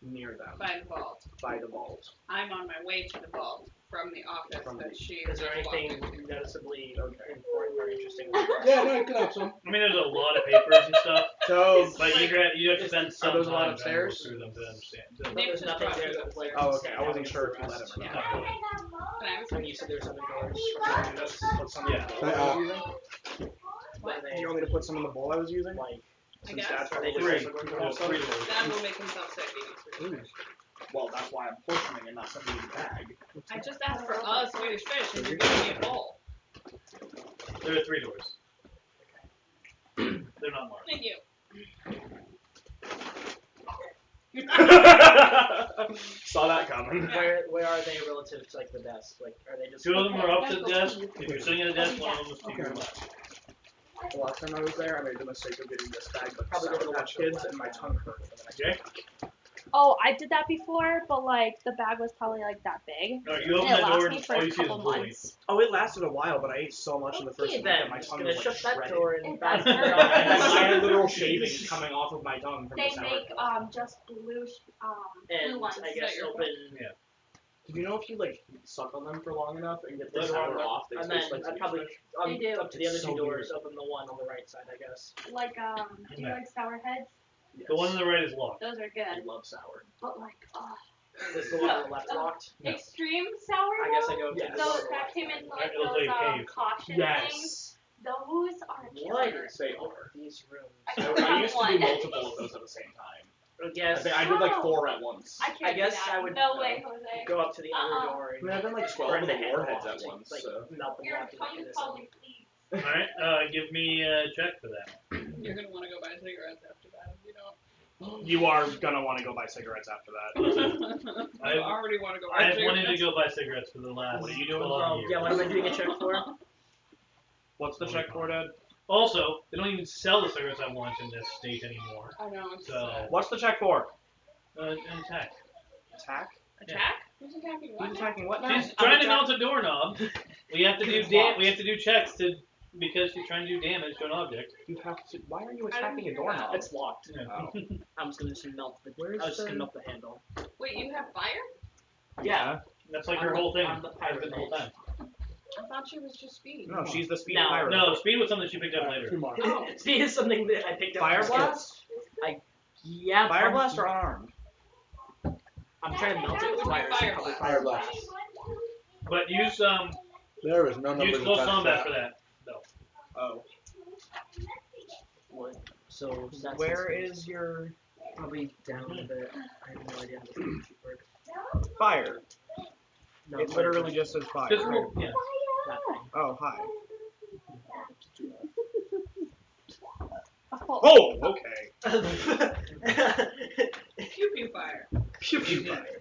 Speaker 3: near them
Speaker 7: by the vault.
Speaker 3: by the vault.
Speaker 7: I'm on my way to the vault from the office
Speaker 3: From
Speaker 7: that she
Speaker 4: Is there
Speaker 7: is
Speaker 4: anything
Speaker 7: walking.
Speaker 4: noticeably important or interesting? about that?
Speaker 5: Yeah, no, you can have some.
Speaker 2: I mean, there's a lot of papers and stuff,
Speaker 3: So,
Speaker 2: but you have to spend some
Speaker 3: those
Speaker 2: time
Speaker 3: allowed
Speaker 2: trying to work
Speaker 3: upstairs?
Speaker 2: through them to understand.
Speaker 4: But
Speaker 7: Nick
Speaker 4: there's
Speaker 7: just
Speaker 4: nothing
Speaker 7: dropped
Speaker 4: there
Speaker 7: it
Speaker 4: that's like.
Speaker 3: oh, okay.
Speaker 4: stand
Speaker 3: I wasn't
Speaker 4: out
Speaker 3: sure
Speaker 4: for
Speaker 3: if you let
Speaker 4: us.
Speaker 3: him or
Speaker 7: Yeah.
Speaker 3: not.
Speaker 2: Not really.
Speaker 7: And I was
Speaker 4: And you said there's other doors.
Speaker 3: You just put some in
Speaker 2: Yeah.
Speaker 3: the bowl I was using?
Speaker 4: What?
Speaker 3: Do you want me to put some in the bowl I was using?
Speaker 4: Like,
Speaker 7: I
Speaker 3: Since
Speaker 7: guess.
Speaker 3: that's
Speaker 4: Are they
Speaker 3: probably
Speaker 4: just-
Speaker 3: also going to
Speaker 2: There's
Speaker 3: help
Speaker 2: three
Speaker 3: us?
Speaker 2: doors.
Speaker 7: Dad will make himself sick eating three fish.
Speaker 3: Well, that's why I'm portioning and not something in the bag.
Speaker 7: I just asked for a Swedish fish and you're giving me a bowl.
Speaker 2: There are 3 doors. They're not marked.
Speaker 7: Thank you.
Speaker 3: Saw that coming.
Speaker 4: where are they relative to like the desk? Like, are they just?
Speaker 2: 2 of them are up to the desk. If you're sitting at a desk, one of them is to your left.
Speaker 3: The last time I was there, I made the mistake of getting this bag, but
Speaker 4: Probably
Speaker 3: Sour
Speaker 4: go to the
Speaker 3: Patch
Speaker 4: left.
Speaker 3: Kids, and my tongue hurt.
Speaker 2: Okay.
Speaker 1: Oh, I did that before, but like the bag was probably like that big.
Speaker 2: Alright, you
Speaker 1: And
Speaker 2: open
Speaker 1: it
Speaker 2: that door
Speaker 1: lasted
Speaker 2: and
Speaker 1: me for
Speaker 2: all
Speaker 1: a
Speaker 2: you see is
Speaker 1: couple
Speaker 2: void.
Speaker 1: months.
Speaker 3: Oh, it lasted a while, but I ate so much in the first
Speaker 4: Okay,
Speaker 3: week
Speaker 4: then.
Speaker 3: that my
Speaker 4: Just
Speaker 3: tongue
Speaker 4: gonna
Speaker 3: was like
Speaker 4: shut that
Speaker 3: shredded.
Speaker 4: door and
Speaker 1: It
Speaker 4: back
Speaker 1: does
Speaker 4: to
Speaker 1: hurt.
Speaker 3: I had literal shavings coming off of my tongue from
Speaker 1: They
Speaker 3: the sour
Speaker 1: make
Speaker 3: patch.
Speaker 1: just blue
Speaker 4: And
Speaker 1: blue ones.
Speaker 4: I guess
Speaker 7: your
Speaker 4: open.
Speaker 3: Did you know if you like suck on them for long enough and get the
Speaker 4: Those
Speaker 3: sour
Speaker 4: are
Speaker 3: off, they
Speaker 4: And
Speaker 3: taste
Speaker 4: then
Speaker 3: like
Speaker 4: I'd probably
Speaker 1: They do.
Speaker 4: up to the other
Speaker 3: It's
Speaker 4: two
Speaker 3: so
Speaker 4: doors. Open the one on the right side, I guess.
Speaker 1: Like do you like sour heads?
Speaker 3: Yes.
Speaker 2: The one on the right is locked.
Speaker 1: Those are
Speaker 3: I
Speaker 1: good.
Speaker 3: love sour.
Speaker 1: But like
Speaker 4: Is the one on the left locked?
Speaker 2: No.
Speaker 1: extreme sour.
Speaker 4: I guess I
Speaker 1: though?
Speaker 4: go to
Speaker 3: Yes.
Speaker 4: the door on
Speaker 1: Those
Speaker 4: the
Speaker 1: that
Speaker 4: left
Speaker 1: came
Speaker 4: side.
Speaker 1: in like
Speaker 2: It looks
Speaker 1: those
Speaker 2: like a cave.
Speaker 1: caution things.
Speaker 3: Yes.
Speaker 1: Those are
Speaker 4: What?
Speaker 1: killers.
Speaker 3: They are.
Speaker 4: These rooms.
Speaker 1: I
Speaker 3: I,
Speaker 1: only
Speaker 3: I
Speaker 1: have
Speaker 3: used to
Speaker 1: one.
Speaker 3: do multiple of those at the same time.
Speaker 4: I
Speaker 3: I
Speaker 4: guess
Speaker 3: think I did like
Speaker 1: Wow.
Speaker 3: 4 at once.
Speaker 1: I can't
Speaker 4: I guess
Speaker 1: do that.
Speaker 4: I would,
Speaker 1: No way, Jose.
Speaker 4: go up to the other
Speaker 1: Uh-uh.
Speaker 4: door
Speaker 3: I
Speaker 4: and
Speaker 3: mean, I've done like 12
Speaker 4: burn
Speaker 3: of
Speaker 4: the
Speaker 3: the
Speaker 4: handle
Speaker 3: warheads
Speaker 4: off
Speaker 3: at
Speaker 4: to,
Speaker 3: once,
Speaker 4: like,
Speaker 3: so.
Speaker 4: melt the
Speaker 1: Your
Speaker 4: locking
Speaker 1: tongue
Speaker 4: mechanism.
Speaker 1: probably bleeds.
Speaker 2: Alright, give me a check for that.
Speaker 7: You're gonna want to go buy cigarettes after that if you don't.
Speaker 3: You are gonna want to go buy cigarettes after that.
Speaker 7: I already want to go buy
Speaker 2: I've wanted
Speaker 7: cigarettes.
Speaker 2: to go buy cigarettes for the last
Speaker 3: What are you doing?
Speaker 2: 12 years.
Speaker 4: Yeah, what am I doing a check for?
Speaker 3: What's the check for, Dad?
Speaker 2: Also, they don't even sell the cigarettes I want in this state anymore.
Speaker 7: I know, it's
Speaker 2: So-
Speaker 7: sad.
Speaker 3: What's the check for?
Speaker 2: And tech.
Speaker 3: Attack?
Speaker 7: Attack? Who's attacking what?
Speaker 3: Who's attacking what?
Speaker 2: She's trying to mount a doorknob. We have to do we have to do checks because she's trying to do damage to an object.
Speaker 3: You have to. Why are you
Speaker 7: I
Speaker 3: attacking a
Speaker 7: didn't hear that.
Speaker 3: doorknob?
Speaker 4: It's locked.
Speaker 3: Oh.
Speaker 4: I was gonna just melt the.
Speaker 3: Where's
Speaker 4: I was just
Speaker 3: the-
Speaker 4: gonna melt the handle.
Speaker 7: Wait, you have fire?
Speaker 4: Yeah.
Speaker 2: That's like
Speaker 4: I'm
Speaker 2: her
Speaker 4: the-
Speaker 2: whole thing.
Speaker 4: I'm the
Speaker 2: Has been the whole time.
Speaker 7: I thought she was just speed.
Speaker 3: No, she's the speed
Speaker 4: No.
Speaker 3: pyro.
Speaker 2: No, speed was something she picked up later.
Speaker 5: 2 more.
Speaker 7: Oh.
Speaker 4: Speed is something that I picked up.
Speaker 3: Fire
Speaker 4: from skills.
Speaker 3: blast?
Speaker 4: Yeah.
Speaker 3: Fire
Speaker 4: probably-
Speaker 3: blast or unarmed?
Speaker 4: I'm trying to melt it with
Speaker 7: Fire
Speaker 4: fire.
Speaker 7: blast.
Speaker 5: Fire blast.
Speaker 2: But use
Speaker 5: There is no numbers
Speaker 2: use close
Speaker 5: attached to
Speaker 2: combat
Speaker 5: that.
Speaker 2: for that.
Speaker 3: Oh.
Speaker 4: What? So that's
Speaker 3: Where is your
Speaker 4: probably down a bit. I have no idea how this works.
Speaker 3: fire?
Speaker 4: No,
Speaker 3: It literally just says fire.
Speaker 2: Just yeah.
Speaker 4: that
Speaker 3: Oh, hi.
Speaker 1: Oh,
Speaker 3: Oh, okay.
Speaker 4: thing.
Speaker 7: Pew pew fire.
Speaker 3: Pew pew fire.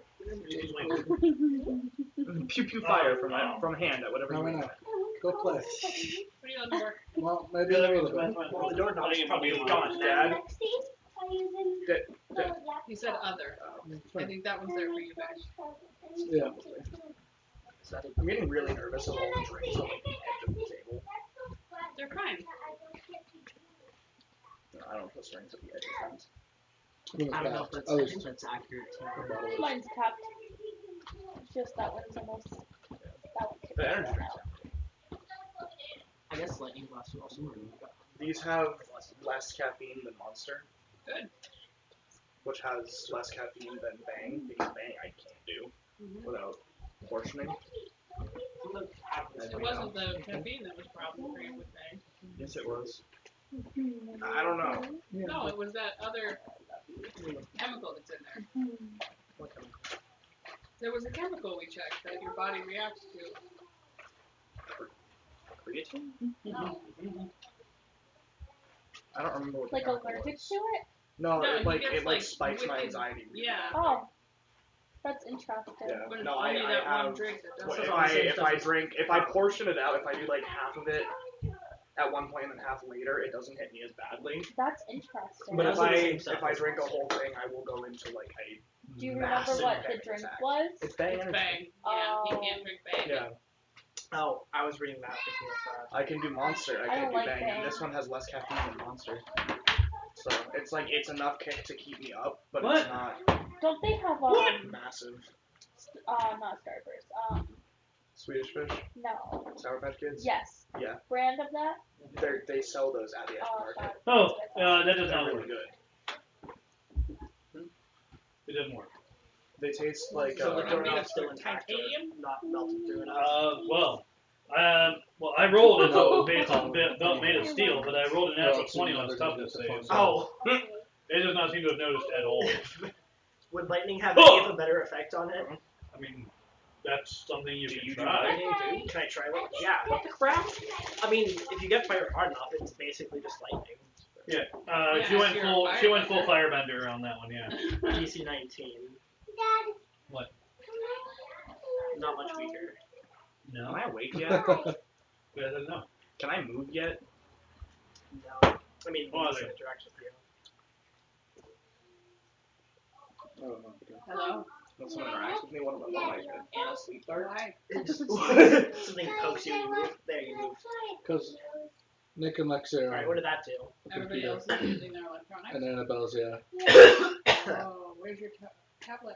Speaker 3: Pew pew fire from hand at whatever
Speaker 5: No,
Speaker 3: you
Speaker 5: no,
Speaker 3: want.
Speaker 5: no. Go play.
Speaker 7: What are you on for?
Speaker 5: Well, maybe a little bit.
Speaker 4: Well, the doorknob's probably
Speaker 2: Probably
Speaker 4: gone, Dad.
Speaker 7: He said other. I think that one's there for you guys.
Speaker 5: Yeah.
Speaker 3: I'm getting really nervous of all the drinks on like the edge of the table.
Speaker 7: They're fine.
Speaker 3: No, I don't put strings at the edge of things.
Speaker 4: I don't know if that's,
Speaker 5: Oh,
Speaker 4: I
Speaker 5: there's
Speaker 4: think that's accurate.
Speaker 5: two.
Speaker 1: mine's capped. Just that one's almost. That one could
Speaker 3: The
Speaker 1: be
Speaker 3: energy
Speaker 1: thrown
Speaker 3: drinks.
Speaker 1: out.
Speaker 4: I guess lightning blast would also work.
Speaker 3: These have less caffeine than Monster.
Speaker 7: Good.
Speaker 3: Which has less caffeine than Bang, because Bang I can't do without portioning.
Speaker 7: It wasn't the caffeine that was a problem for you with Bang.
Speaker 3: Yes, it was. I don't know.
Speaker 7: No, it was that other chemical that's in there.
Speaker 4: What chemical?
Speaker 7: There was a chemical we checked that your body reacts to.
Speaker 3: Creatine?
Speaker 7: No.
Speaker 3: I don't remember what the
Speaker 1: Like
Speaker 3: chemical
Speaker 1: allergic
Speaker 3: was.
Speaker 1: to it?
Speaker 3: No,
Speaker 7: No,
Speaker 3: it
Speaker 7: he
Speaker 3: like
Speaker 7: gets,
Speaker 3: it like
Speaker 7: like,
Speaker 3: spikes my
Speaker 7: wicked-
Speaker 3: anxiety. really
Speaker 7: Yeah.
Speaker 3: bad.
Speaker 1: Oh. That's interesting.
Speaker 3: Yeah.
Speaker 7: But it's
Speaker 3: No,
Speaker 7: only
Speaker 3: I
Speaker 7: that one
Speaker 3: have.
Speaker 7: drink that
Speaker 3: Well,
Speaker 7: does
Speaker 3: if I drink, if I portion it out, if I do like half of it at one point and then half later, it doesn't hit me as badly.
Speaker 1: That's interesting.
Speaker 3: But
Speaker 4: Also the same stuff
Speaker 3: if I
Speaker 4: as
Speaker 3: drink a
Speaker 4: Monster.
Speaker 3: whole thing, I will go into like a
Speaker 1: Do you remember
Speaker 3: massive
Speaker 1: what the
Speaker 3: panic
Speaker 1: drink
Speaker 3: attack.
Speaker 1: was?
Speaker 3: It's Bang
Speaker 7: It's
Speaker 3: energy.
Speaker 7: Bang. Yeah, he can't drink Bang.
Speaker 3: Yeah,
Speaker 4: Oh, I was reading that thinking of
Speaker 3: I can do Monster. I
Speaker 1: I
Speaker 3: can't
Speaker 1: don't
Speaker 3: do
Speaker 1: like
Speaker 3: Bang.
Speaker 1: Bang.
Speaker 3: And this one has less caffeine than Monster. So it's like it's enough kick to keep me up, but
Speaker 2: What?
Speaker 3: it's not
Speaker 1: Don't they have
Speaker 3: massive.
Speaker 1: not Starburst.
Speaker 3: Swedish Fish,
Speaker 1: No.
Speaker 3: Sour Patch Kids.
Speaker 1: Yes.
Speaker 3: Yeah.
Speaker 1: Brand of that?
Speaker 3: They sell those at the aftermarket.
Speaker 1: that-
Speaker 2: Oh,
Speaker 1: that's what I thought.
Speaker 2: that does
Speaker 3: They're
Speaker 2: not
Speaker 3: really
Speaker 2: work.
Speaker 3: good.
Speaker 2: It doesn't work.
Speaker 3: They taste like
Speaker 4: So the
Speaker 7: Made
Speaker 4: doorknob's
Speaker 7: of
Speaker 4: still intact, or
Speaker 7: titanium?
Speaker 4: not melted through enough.
Speaker 2: Well, I rolled a note based on belt made of steel, but I rolled a natural 20 on its toughness save. So
Speaker 4: Oh,
Speaker 2: it does not seem to have noticed at all.
Speaker 4: would lightning have any of a better effect on it?
Speaker 2: I mean, that's something you can
Speaker 3: do
Speaker 2: try.
Speaker 3: lightning too?
Speaker 4: Can I try it? Yeah. What the crap? I mean, if you get fire hard enough, it's basically just lightning.
Speaker 2: Yeah,
Speaker 7: Yeah,
Speaker 2: she went
Speaker 7: if you're
Speaker 2: full.
Speaker 7: a
Speaker 2: She went full
Speaker 7: firebender.
Speaker 2: firebender on that one. Yeah.
Speaker 4: DC 19.
Speaker 2: What?
Speaker 4: Not much weaker.
Speaker 3: Am
Speaker 2: No.
Speaker 3: I awake yet?
Speaker 2: Yeah, I don't know.
Speaker 3: Can I move yet?
Speaker 4: No. I mean,
Speaker 2: Oh,
Speaker 4: it's
Speaker 2: there.
Speaker 4: in interaction with you.
Speaker 5: Oh, no.
Speaker 7: Hello?
Speaker 3: When someone interacts with me, what am I like? Anna sleep dart?
Speaker 7: Why?
Speaker 4: Something pokes you and you move. There, you move.
Speaker 5: Because Nick and Lexi are
Speaker 4: Alright,
Speaker 5: on
Speaker 4: what did that do?
Speaker 5: the
Speaker 7: Everybody
Speaker 5: computer.
Speaker 7: else is using their electronics.
Speaker 5: And Annabelle's, yeah.
Speaker 7: Oh, where's your tablet?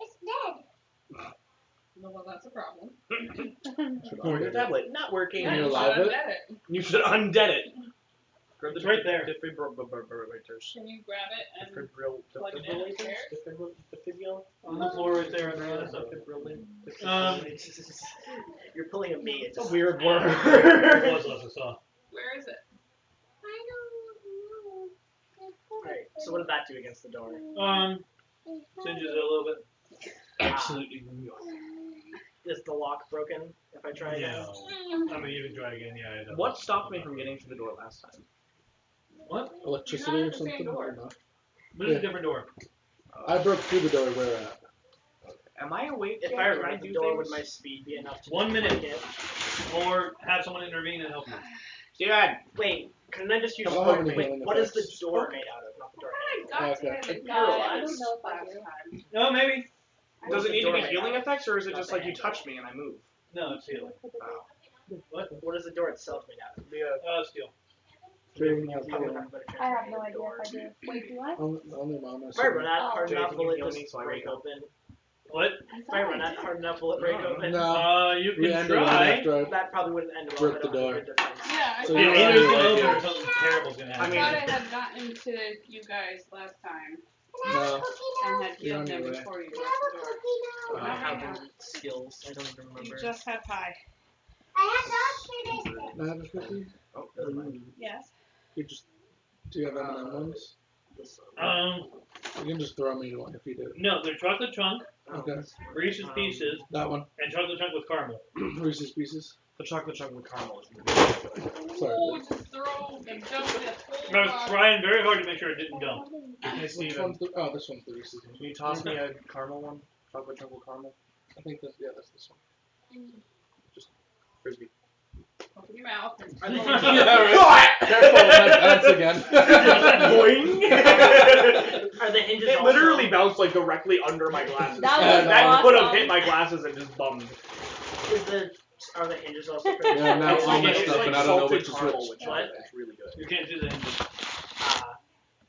Speaker 1: It's dead.
Speaker 7: No, well, that's a problem.
Speaker 3: Oh, your tablet not working.
Speaker 5: Can you
Speaker 7: should
Speaker 5: alive it?
Speaker 7: undead it.
Speaker 3: You should undead it. Grab
Speaker 2: It's right there.
Speaker 3: Defibrillators.
Speaker 7: Can you grab it and plug it in
Speaker 3: Defibrillators.
Speaker 7: upstairs?
Speaker 3: Defibrillators.
Speaker 2: On the floor right there.
Speaker 4: You're pulling a me.
Speaker 3: It's a weird word.
Speaker 2: It was less I saw.
Speaker 7: Where is it?
Speaker 4: Alright, so what did that do against the door?
Speaker 2: Singes it a little bit.
Speaker 3: Absolutely.
Speaker 4: Is the lock broken if I try again?
Speaker 2: No. I mean, you can try again. Yeah. it does.
Speaker 3: What stopped me from getting to the door last time?
Speaker 2: What?
Speaker 5: Electricity
Speaker 7: You're not
Speaker 5: or
Speaker 7: at the same
Speaker 5: something?
Speaker 7: door.
Speaker 5: I don't know.
Speaker 2: But it's a different door.
Speaker 5: I broke through the door we're at.
Speaker 3: Am I awake?
Speaker 4: If
Speaker 3: yet?
Speaker 4: I
Speaker 3: Can
Speaker 4: run the
Speaker 3: do
Speaker 4: door,
Speaker 3: things?
Speaker 4: would my speed be enough to
Speaker 2: 1
Speaker 4: just
Speaker 2: minute.
Speaker 4: break it?
Speaker 2: Or have someone intervene and help you.
Speaker 3: Steven!
Speaker 4: Wait, couldn't I just use
Speaker 5: I don't have any
Speaker 4: spark? Wait,
Speaker 5: healing
Speaker 4: what is the
Speaker 5: effects.
Speaker 4: door made out of? Not the door handle.
Speaker 7: God
Speaker 5: Okay.
Speaker 7: damn it.
Speaker 1: I don't
Speaker 3: Paralyzed.
Speaker 1: know if I
Speaker 7: Last
Speaker 1: do.
Speaker 7: time.
Speaker 2: No, maybe.
Speaker 3: Does it need to be
Speaker 4: Door
Speaker 3: healing
Speaker 4: made
Speaker 3: effects, or is it
Speaker 4: Not
Speaker 3: just
Speaker 4: the
Speaker 3: like you
Speaker 4: handle.
Speaker 3: touch me and I move?
Speaker 2: No, it's healing.
Speaker 3: Oh.
Speaker 2: What?
Speaker 4: What is the door itself made out of?
Speaker 2: Steel.
Speaker 5: Healing
Speaker 4: You
Speaker 5: has
Speaker 4: probably
Speaker 5: healing.
Speaker 4: have a better chance
Speaker 1: I
Speaker 4: of
Speaker 1: have
Speaker 4: getting
Speaker 1: no
Speaker 4: a
Speaker 1: idea
Speaker 4: door.
Speaker 1: if I do. Wait, do I?
Speaker 5: Only mom has
Speaker 4: If I run out
Speaker 1: Oh.
Speaker 4: hard
Speaker 3: Jay,
Speaker 4: enough,
Speaker 3: can
Speaker 4: will
Speaker 3: you
Speaker 4: it
Speaker 3: heal me
Speaker 4: just
Speaker 3: so I
Speaker 4: break
Speaker 3: wake up?
Speaker 4: open?
Speaker 2: What?
Speaker 4: If I run out hard enough, will it break open?
Speaker 5: No.
Speaker 2: You
Speaker 5: We
Speaker 2: can
Speaker 5: ended
Speaker 2: try.
Speaker 5: right after I
Speaker 4: That probably wouldn't end well.
Speaker 5: Rip
Speaker 4: if I
Speaker 5: the
Speaker 4: don't have
Speaker 5: door.
Speaker 4: a good defense.
Speaker 7: Yeah, I
Speaker 5: So
Speaker 7: thought
Speaker 5: you're
Speaker 2: Either it's
Speaker 5: already
Speaker 2: open
Speaker 5: like
Speaker 2: or something terrible's gonna
Speaker 7: I
Speaker 2: happen.
Speaker 7: thought I had gotten to you guys last time
Speaker 5: No.
Speaker 7: and had
Speaker 5: You're
Speaker 7: healed
Speaker 5: on your
Speaker 7: them
Speaker 5: way.
Speaker 7: before you locked the door.
Speaker 4: I
Speaker 7: No,
Speaker 4: have
Speaker 7: hang on.
Speaker 4: skills. I don't even
Speaker 7: You
Speaker 4: remember.
Speaker 7: just have high.
Speaker 5: Can I have a cookie?
Speaker 3: Oh, never mind.
Speaker 7: Yes.
Speaker 5: Do you have M&M ones?
Speaker 4: This
Speaker 5: You can just throw me one if you do.
Speaker 2: No, they're chocolate chunk,
Speaker 5: Okay.
Speaker 2: Reese's Pieces,
Speaker 5: That one.
Speaker 2: and chocolate chunk with caramel.
Speaker 5: Reese's Pieces.
Speaker 3: The chocolate chunk with caramel is really good.
Speaker 5: Sorry.
Speaker 7: Oh, just throw and dump it.
Speaker 2: I was trying very hard to make sure it didn't dump.
Speaker 3: Hey,
Speaker 5: Which
Speaker 3: Steven,
Speaker 5: one's the, oh, this one's the Reese's one.
Speaker 3: can you toss me a caramel one? Chocolate chunk with caramel?
Speaker 5: I think that's, yeah, that's this one.
Speaker 3: Frisbee.
Speaker 7: Open your mouth. And
Speaker 4: Are they
Speaker 5: Yeah, right. Careful when I bounce again.
Speaker 3: Boing!
Speaker 4: Are the hinges
Speaker 3: It
Speaker 4: also-
Speaker 3: literally bounced like directly under my glasses.
Speaker 1: That
Speaker 5: was
Speaker 3: that could have
Speaker 1: awesome.
Speaker 3: hit my glasses and just bummed.
Speaker 4: Are the hinges also pretty
Speaker 5: Yeah, now
Speaker 3: It's
Speaker 5: all
Speaker 3: like,
Speaker 5: messed
Speaker 3: it's
Speaker 5: up
Speaker 3: like
Speaker 5: and I don't know
Speaker 3: salted
Speaker 5: which is
Speaker 3: caramel
Speaker 5: which.
Speaker 3: with chocolate. It's really good.
Speaker 2: You can't do the hinges.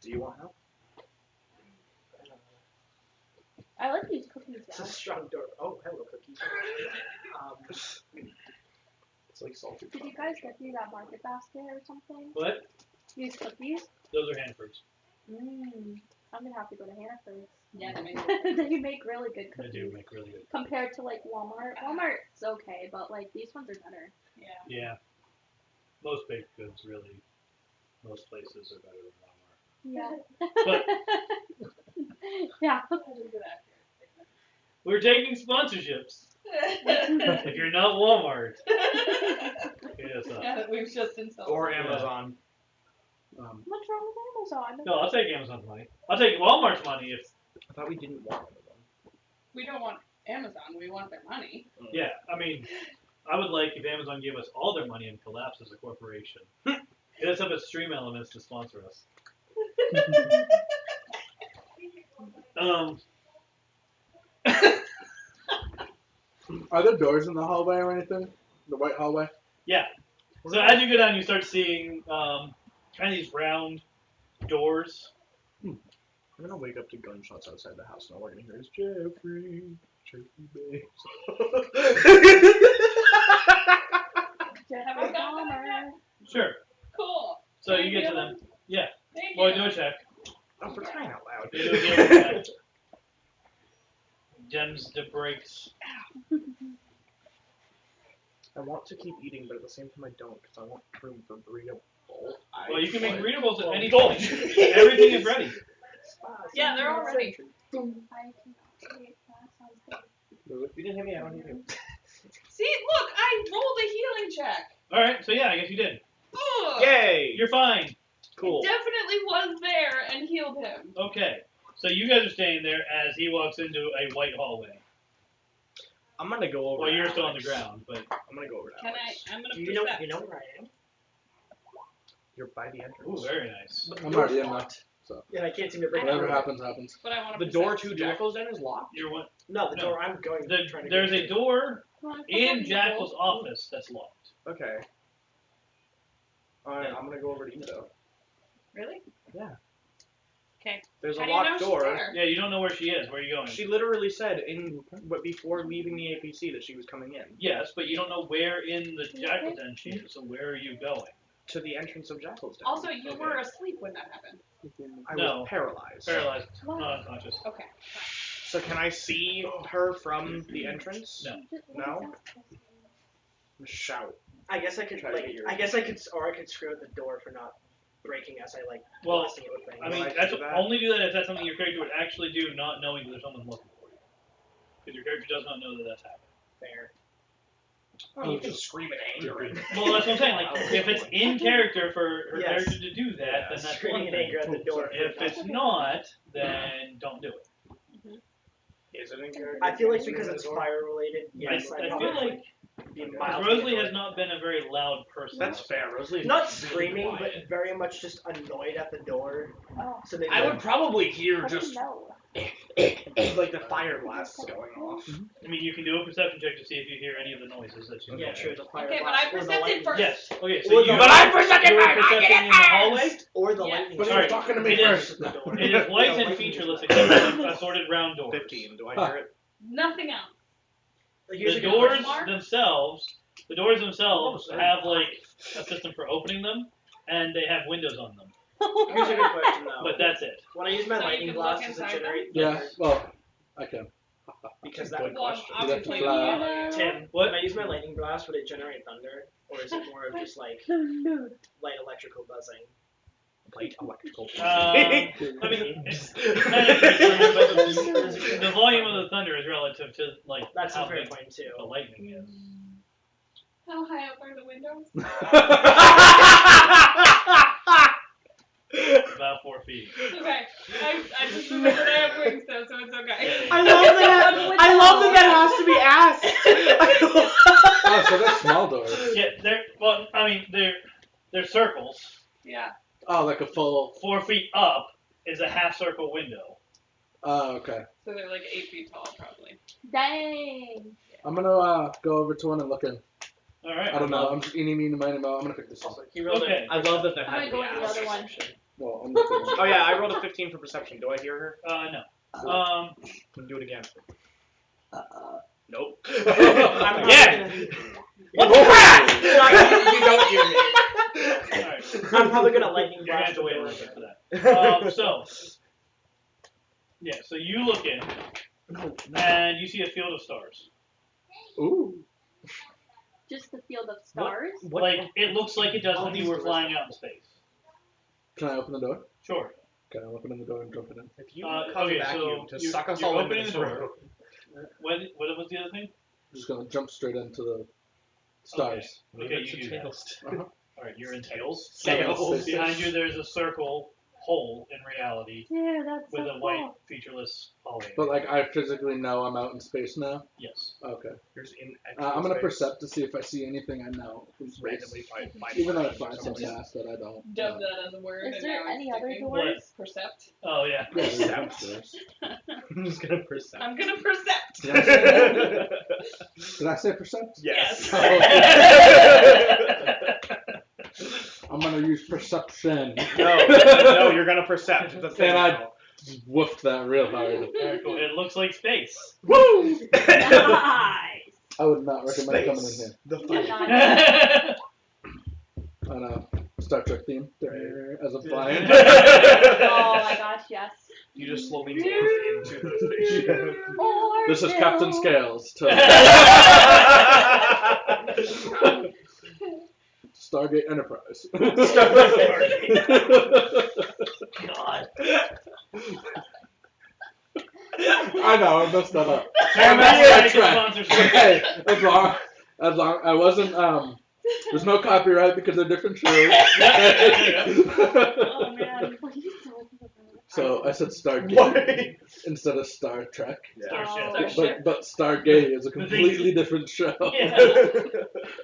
Speaker 3: Do you want help?
Speaker 1: I like these cookies
Speaker 4: It's a
Speaker 1: now.
Speaker 4: strong door. Oh, hello, cookies.
Speaker 3: It's like salted
Speaker 1: Did you
Speaker 3: caramel.
Speaker 1: guys get these at Market Basket or something?
Speaker 2: What?
Speaker 1: These cookies?
Speaker 2: Those are Hanfords.
Speaker 1: Mmm. I'm gonna have to go to Hannaford's.
Speaker 7: yeah, they make
Speaker 1: They make really good
Speaker 2: They
Speaker 1: cookies.
Speaker 2: do make really good.
Speaker 1: Compared to like Walmart. Walmart's okay, but like these ones are better.
Speaker 7: Yeah.
Speaker 2: Yeah. Most baked goods really, most places are better than Walmart.
Speaker 1: Yeah. Yeah.
Speaker 2: We're taking sponsorships. If you're not Walmart, hit us up.
Speaker 7: Yeah, we've just insulted.
Speaker 3: Or Amazon.
Speaker 1: What's wrong with Amazon?
Speaker 2: No, I'll take Amazon's money. I'll take Walmart's money if.
Speaker 3: I thought we didn't want Amazon.
Speaker 7: We don't want Amazon. We want their money.
Speaker 2: Yeah, I mean, I would like if Amazon gave us all their money and collapsed as a corporation. Hit us up at Stream Elements to sponsor us.
Speaker 5: Are there doors in the hallway or anything? The white hallway?
Speaker 2: Yeah. So as you go down, you start seeing kind of these round doors.
Speaker 3: I'm gonna wake up to gunshots outside the house, and all we're gonna hear is Jeffrey, Bates.
Speaker 1: Jeffrey Dahmer.
Speaker 2: Sure.
Speaker 7: Cool.
Speaker 2: So
Speaker 7: Can
Speaker 2: you
Speaker 7: I
Speaker 2: get to
Speaker 7: heal
Speaker 2: them.
Speaker 7: them?
Speaker 2: Yeah.
Speaker 7: Thank
Speaker 2: Well,
Speaker 7: you.
Speaker 2: do a check.
Speaker 3: Oh, for crying out loud.
Speaker 2: You do a healing check. Gems to breaks.
Speaker 3: I want to keep eating, but at the same time I don't, because I want room for burrito bowl.
Speaker 2: Well, you can make burrito bowls at any
Speaker 3: Gold.
Speaker 2: point. Everything is ready.
Speaker 7: Yeah, they're all ready.
Speaker 1: I cannot wait. That sounds good.
Speaker 3: You didn't hit me, I don't hit you.
Speaker 7: See, look, I rolled a healing check.
Speaker 2: All right. So yeah, I guess you did.
Speaker 7: Ugh.
Speaker 3: Yay!
Speaker 2: You're fine.
Speaker 3: Cool.
Speaker 7: It definitely was there and healed him.
Speaker 2: Okay. So you guys are staying there as he walks into a white hallway.
Speaker 3: I'm gonna go over
Speaker 2: Well,
Speaker 3: to
Speaker 2: you're still on the
Speaker 3: Alex.
Speaker 2: ground, but
Speaker 3: I'm gonna go over to
Speaker 7: Can
Speaker 3: Alex.
Speaker 7: I'm gonna
Speaker 4: Do you know
Speaker 7: percept.
Speaker 4: where I am?
Speaker 3: You're by the entrance.
Speaker 2: ooh, very nice.
Speaker 5: I'm already in there.
Speaker 4: Yeah, I can't seem to break
Speaker 5: Whatever
Speaker 4: it.
Speaker 5: happens, happens.
Speaker 7: But I want
Speaker 3: The
Speaker 7: to
Speaker 3: door to Jackal's Den is locked?
Speaker 2: You're one.
Speaker 4: No, the
Speaker 2: No.
Speaker 4: door I'm going. trying to
Speaker 2: There's
Speaker 4: go
Speaker 2: a
Speaker 4: to.
Speaker 2: door
Speaker 1: Wanna put
Speaker 2: in
Speaker 1: them the
Speaker 2: Jackal's
Speaker 1: bowl?
Speaker 2: office that's locked.
Speaker 3: Okay. Alright, I'm gonna go over to you though.
Speaker 7: Really?
Speaker 3: Yeah.
Speaker 7: Okay.
Speaker 3: There's
Speaker 7: How
Speaker 3: a
Speaker 7: do you know
Speaker 3: locked
Speaker 7: she's
Speaker 3: door.
Speaker 7: there?
Speaker 2: Yeah, you don't know where she is. Where are you going?
Speaker 3: She literally said but before leaving the APC that she was coming in.
Speaker 2: Yes, but you don't know where in the Jackal Den she is. So where are you going?
Speaker 3: To the entrance of Jackal's Den.
Speaker 7: Also, you
Speaker 2: Okay.
Speaker 7: were asleep when that happened.
Speaker 3: I
Speaker 2: No.
Speaker 3: was paralyzed.
Speaker 2: Paralyzed, not unconscious.
Speaker 7: Okay.
Speaker 3: So can I see her from the entrance?
Speaker 2: No.
Speaker 3: No? Shout.
Speaker 4: I guess I could
Speaker 3: Try to
Speaker 4: like.
Speaker 3: get your-
Speaker 4: I guess I could, or I could screw at the door for not breaking as I like
Speaker 2: Well,
Speaker 4: blasting it with things.
Speaker 2: I mean,
Speaker 3: Why do
Speaker 2: that's
Speaker 3: that?
Speaker 2: only do that if that's something your character would actually do, not knowing that there's someone looking for you. Because your character does not know that that's happening.
Speaker 4: fair.
Speaker 3: Oh, you can scream in anger.
Speaker 2: Well, that's what I'm saying. Like, if it's in character for her
Speaker 4: Yes.
Speaker 2: character to do that,
Speaker 3: Yeah,
Speaker 2: then that's
Speaker 4: Screaming
Speaker 2: one
Speaker 4: in
Speaker 2: thing.
Speaker 4: anger at the door.
Speaker 2: If it's not, then don't do it.
Speaker 3: Is it in character?
Speaker 4: I feel like because it's fire related.
Speaker 2: I,
Speaker 4: Yes,
Speaker 2: I
Speaker 4: probably
Speaker 2: feel like
Speaker 4: be
Speaker 2: because
Speaker 4: mildly
Speaker 2: Rosalie
Speaker 4: annoyed.
Speaker 2: has not been a very loud person.
Speaker 3: That's fair. Rosalie.
Speaker 4: Not screaming, but very much just annoyed at the door.
Speaker 1: Oh,
Speaker 4: So maybe
Speaker 3: I would probably hear
Speaker 1: how do you
Speaker 3: just
Speaker 1: know?
Speaker 3: like the fire blasts going off.
Speaker 2: I mean, you can do a perception check to see if you hear any of the noises that you
Speaker 4: Yeah,
Speaker 2: hear.
Speaker 4: true. The fire
Speaker 7: Okay, but
Speaker 4: blast
Speaker 7: I
Speaker 4: or the
Speaker 7: percepted
Speaker 4: lightning.
Speaker 7: first.
Speaker 2: Yes. Okay, so
Speaker 4: Or
Speaker 2: you
Speaker 4: the
Speaker 3: But I
Speaker 4: lightning.
Speaker 3: percepted
Speaker 2: you were
Speaker 3: first.
Speaker 2: percepting in the hallway.
Speaker 4: Or the
Speaker 7: Yeah.
Speaker 4: lightning.
Speaker 5: But he
Speaker 2: Sorry,
Speaker 5: was talking to me
Speaker 2: it is-
Speaker 5: first.
Speaker 4: The door.
Speaker 2: It is white
Speaker 4: Yeah,
Speaker 2: and
Speaker 4: lightning
Speaker 2: featureless
Speaker 4: is-
Speaker 2: except for assorted round doors.
Speaker 3: 15. Do I hear it?
Speaker 7: Nothing else.
Speaker 4: Here's
Speaker 2: The
Speaker 4: a good
Speaker 2: doors
Speaker 4: question.
Speaker 2: themselves have like a system for opening them, and they have windows on them.
Speaker 4: Here's a good question though.
Speaker 2: But that's it.
Speaker 4: When I use my
Speaker 7: So you
Speaker 4: lightning
Speaker 7: can
Speaker 4: blast,
Speaker 7: look
Speaker 4: does it
Speaker 7: inside
Speaker 4: generate
Speaker 5: Yeah,
Speaker 4: thunder?
Speaker 5: well, I can.
Speaker 4: Because
Speaker 3: Good
Speaker 4: that
Speaker 7: Well,
Speaker 3: question.
Speaker 5: You'd have to
Speaker 7: obviously,
Speaker 5: fly.
Speaker 4: Tim,
Speaker 2: What?
Speaker 4: when I use my lightning blast, would it generate thunder, or is it more of just like light electrical buzzing?
Speaker 3: Light electrical.
Speaker 2: I mean, it's kind of different, but the volume of the thunder is relative to like
Speaker 4: That's
Speaker 2: how
Speaker 4: a fair
Speaker 2: big
Speaker 4: point too.
Speaker 2: the lightning is.
Speaker 7: How high up are the windows?
Speaker 2: About 4 feet.
Speaker 7: Okay. I just remembered I have wings though, so it's okay.
Speaker 3: I love that has to be asked.
Speaker 5: Oh, so they're small doors.
Speaker 2: Yeah, they're circles.
Speaker 7: Yeah.
Speaker 5: Oh, like a full.
Speaker 2: 4 feet up is a half circle window.
Speaker 5: Oh, okay.
Speaker 7: So they're like 8 feet tall, probably.
Speaker 6: Dang.
Speaker 5: I'm gonna go over to one and look in.
Speaker 2: All right.
Speaker 5: I don't know. I'm just eeny, meeny, miny, mo. I'm gonna pick this up.
Speaker 4: He rolled
Speaker 2: Okay.
Speaker 3: I love that that
Speaker 6: I'm
Speaker 3: had
Speaker 6: gonna
Speaker 3: to
Speaker 6: go
Speaker 3: be
Speaker 6: with the
Speaker 3: asked.
Speaker 6: other one.
Speaker 5: Well, I'm looking.
Speaker 3: Oh yeah, I rolled a 15 for perception. Do I hear her?
Speaker 2: No.
Speaker 3: Can do it again.
Speaker 6: Uh-oh.
Speaker 3: Nope.
Speaker 4: I'm
Speaker 3: Yeah.
Speaker 4: probably
Speaker 3: What the crap?
Speaker 4: you don't hear me.
Speaker 2: All right.
Speaker 4: I'm probably gonna lightning
Speaker 2: You're gonna
Speaker 4: blast
Speaker 2: have to wait a
Speaker 4: the
Speaker 2: little
Speaker 4: door.
Speaker 2: bit for that. So you look in, and you see a field of stars.
Speaker 5: Ooh.
Speaker 6: Just the field of stars?
Speaker 2: Like it looks like it does when you were flying out in space.
Speaker 5: Can I open the door?
Speaker 2: Sure.
Speaker 5: Okay, I'll open the door and jump it in.
Speaker 3: If you
Speaker 2: Okay,
Speaker 3: cause a vacuum
Speaker 2: so
Speaker 3: to suck us all
Speaker 2: you're
Speaker 3: into
Speaker 2: opening
Speaker 3: this
Speaker 2: the door.
Speaker 3: room.
Speaker 2: What was the other thing?
Speaker 5: I'm just gonna jump straight into the stars.
Speaker 2: Okay, you do that.
Speaker 5: Uh-huh.
Speaker 2: All right, you're in tails.
Speaker 3: Tails.
Speaker 2: Behind you, there's a circle hole in reality
Speaker 6: Yeah, that's
Speaker 2: with
Speaker 6: so
Speaker 2: a white
Speaker 6: cool.
Speaker 2: featureless hallway.
Speaker 5: But like, I physically know I'm out in space now.
Speaker 2: Yes.
Speaker 5: Okay.
Speaker 3: Here's in
Speaker 5: I'm gonna
Speaker 3: space.
Speaker 5: percept to see if I see anything I know from space.
Speaker 3: Randomly find
Speaker 5: Even though I
Speaker 3: something
Speaker 5: find some
Speaker 3: somewhere.
Speaker 5: tasks that I don't.
Speaker 7: Dub that as a word.
Speaker 6: Is
Speaker 7: and
Speaker 6: there
Speaker 7: now it's
Speaker 6: any other
Speaker 7: sticking.
Speaker 6: doors?
Speaker 7: Percept.
Speaker 2: Oh yeah.
Speaker 5: Yeah, there's
Speaker 3: Percept.
Speaker 5: doors.
Speaker 3: I'm just gonna percept.
Speaker 7: I'm gonna percept.
Speaker 5: Did I say, did I say percept?
Speaker 3: Yes.
Speaker 5: I'm gonna use perception.
Speaker 3: No, you're gonna percept. That's the thing
Speaker 5: And I-
Speaker 3: now.
Speaker 5: Just woofed that real hard.
Speaker 2: Very cool. It looks like space.
Speaker 3: Woo!
Speaker 6: Nice.
Speaker 5: I would not recommend coming in here.
Speaker 3: The
Speaker 6: Yeah,
Speaker 3: fight.
Speaker 6: nice.
Speaker 5: On a Star Trek theme as I'm flying.
Speaker 6: Oh my gosh, yes.
Speaker 3: You just slowly morph into the spaceship.
Speaker 5: This is Captain Scales. Stargate Enterprise.
Speaker 2: God.
Speaker 5: I know, I messed that up.
Speaker 2: Damn,
Speaker 5: That's
Speaker 2: that's
Speaker 5: right.
Speaker 2: sponsorship.
Speaker 5: Hey, as long I wasn't there's no copyright because they're different shows.
Speaker 6: Oh man. What are you talking about?
Speaker 5: So I said Stargate
Speaker 3: What?
Speaker 5: instead of Star Trek.
Speaker 2: Starship.
Speaker 5: But Stargate is a completely different show.
Speaker 2: Yeah.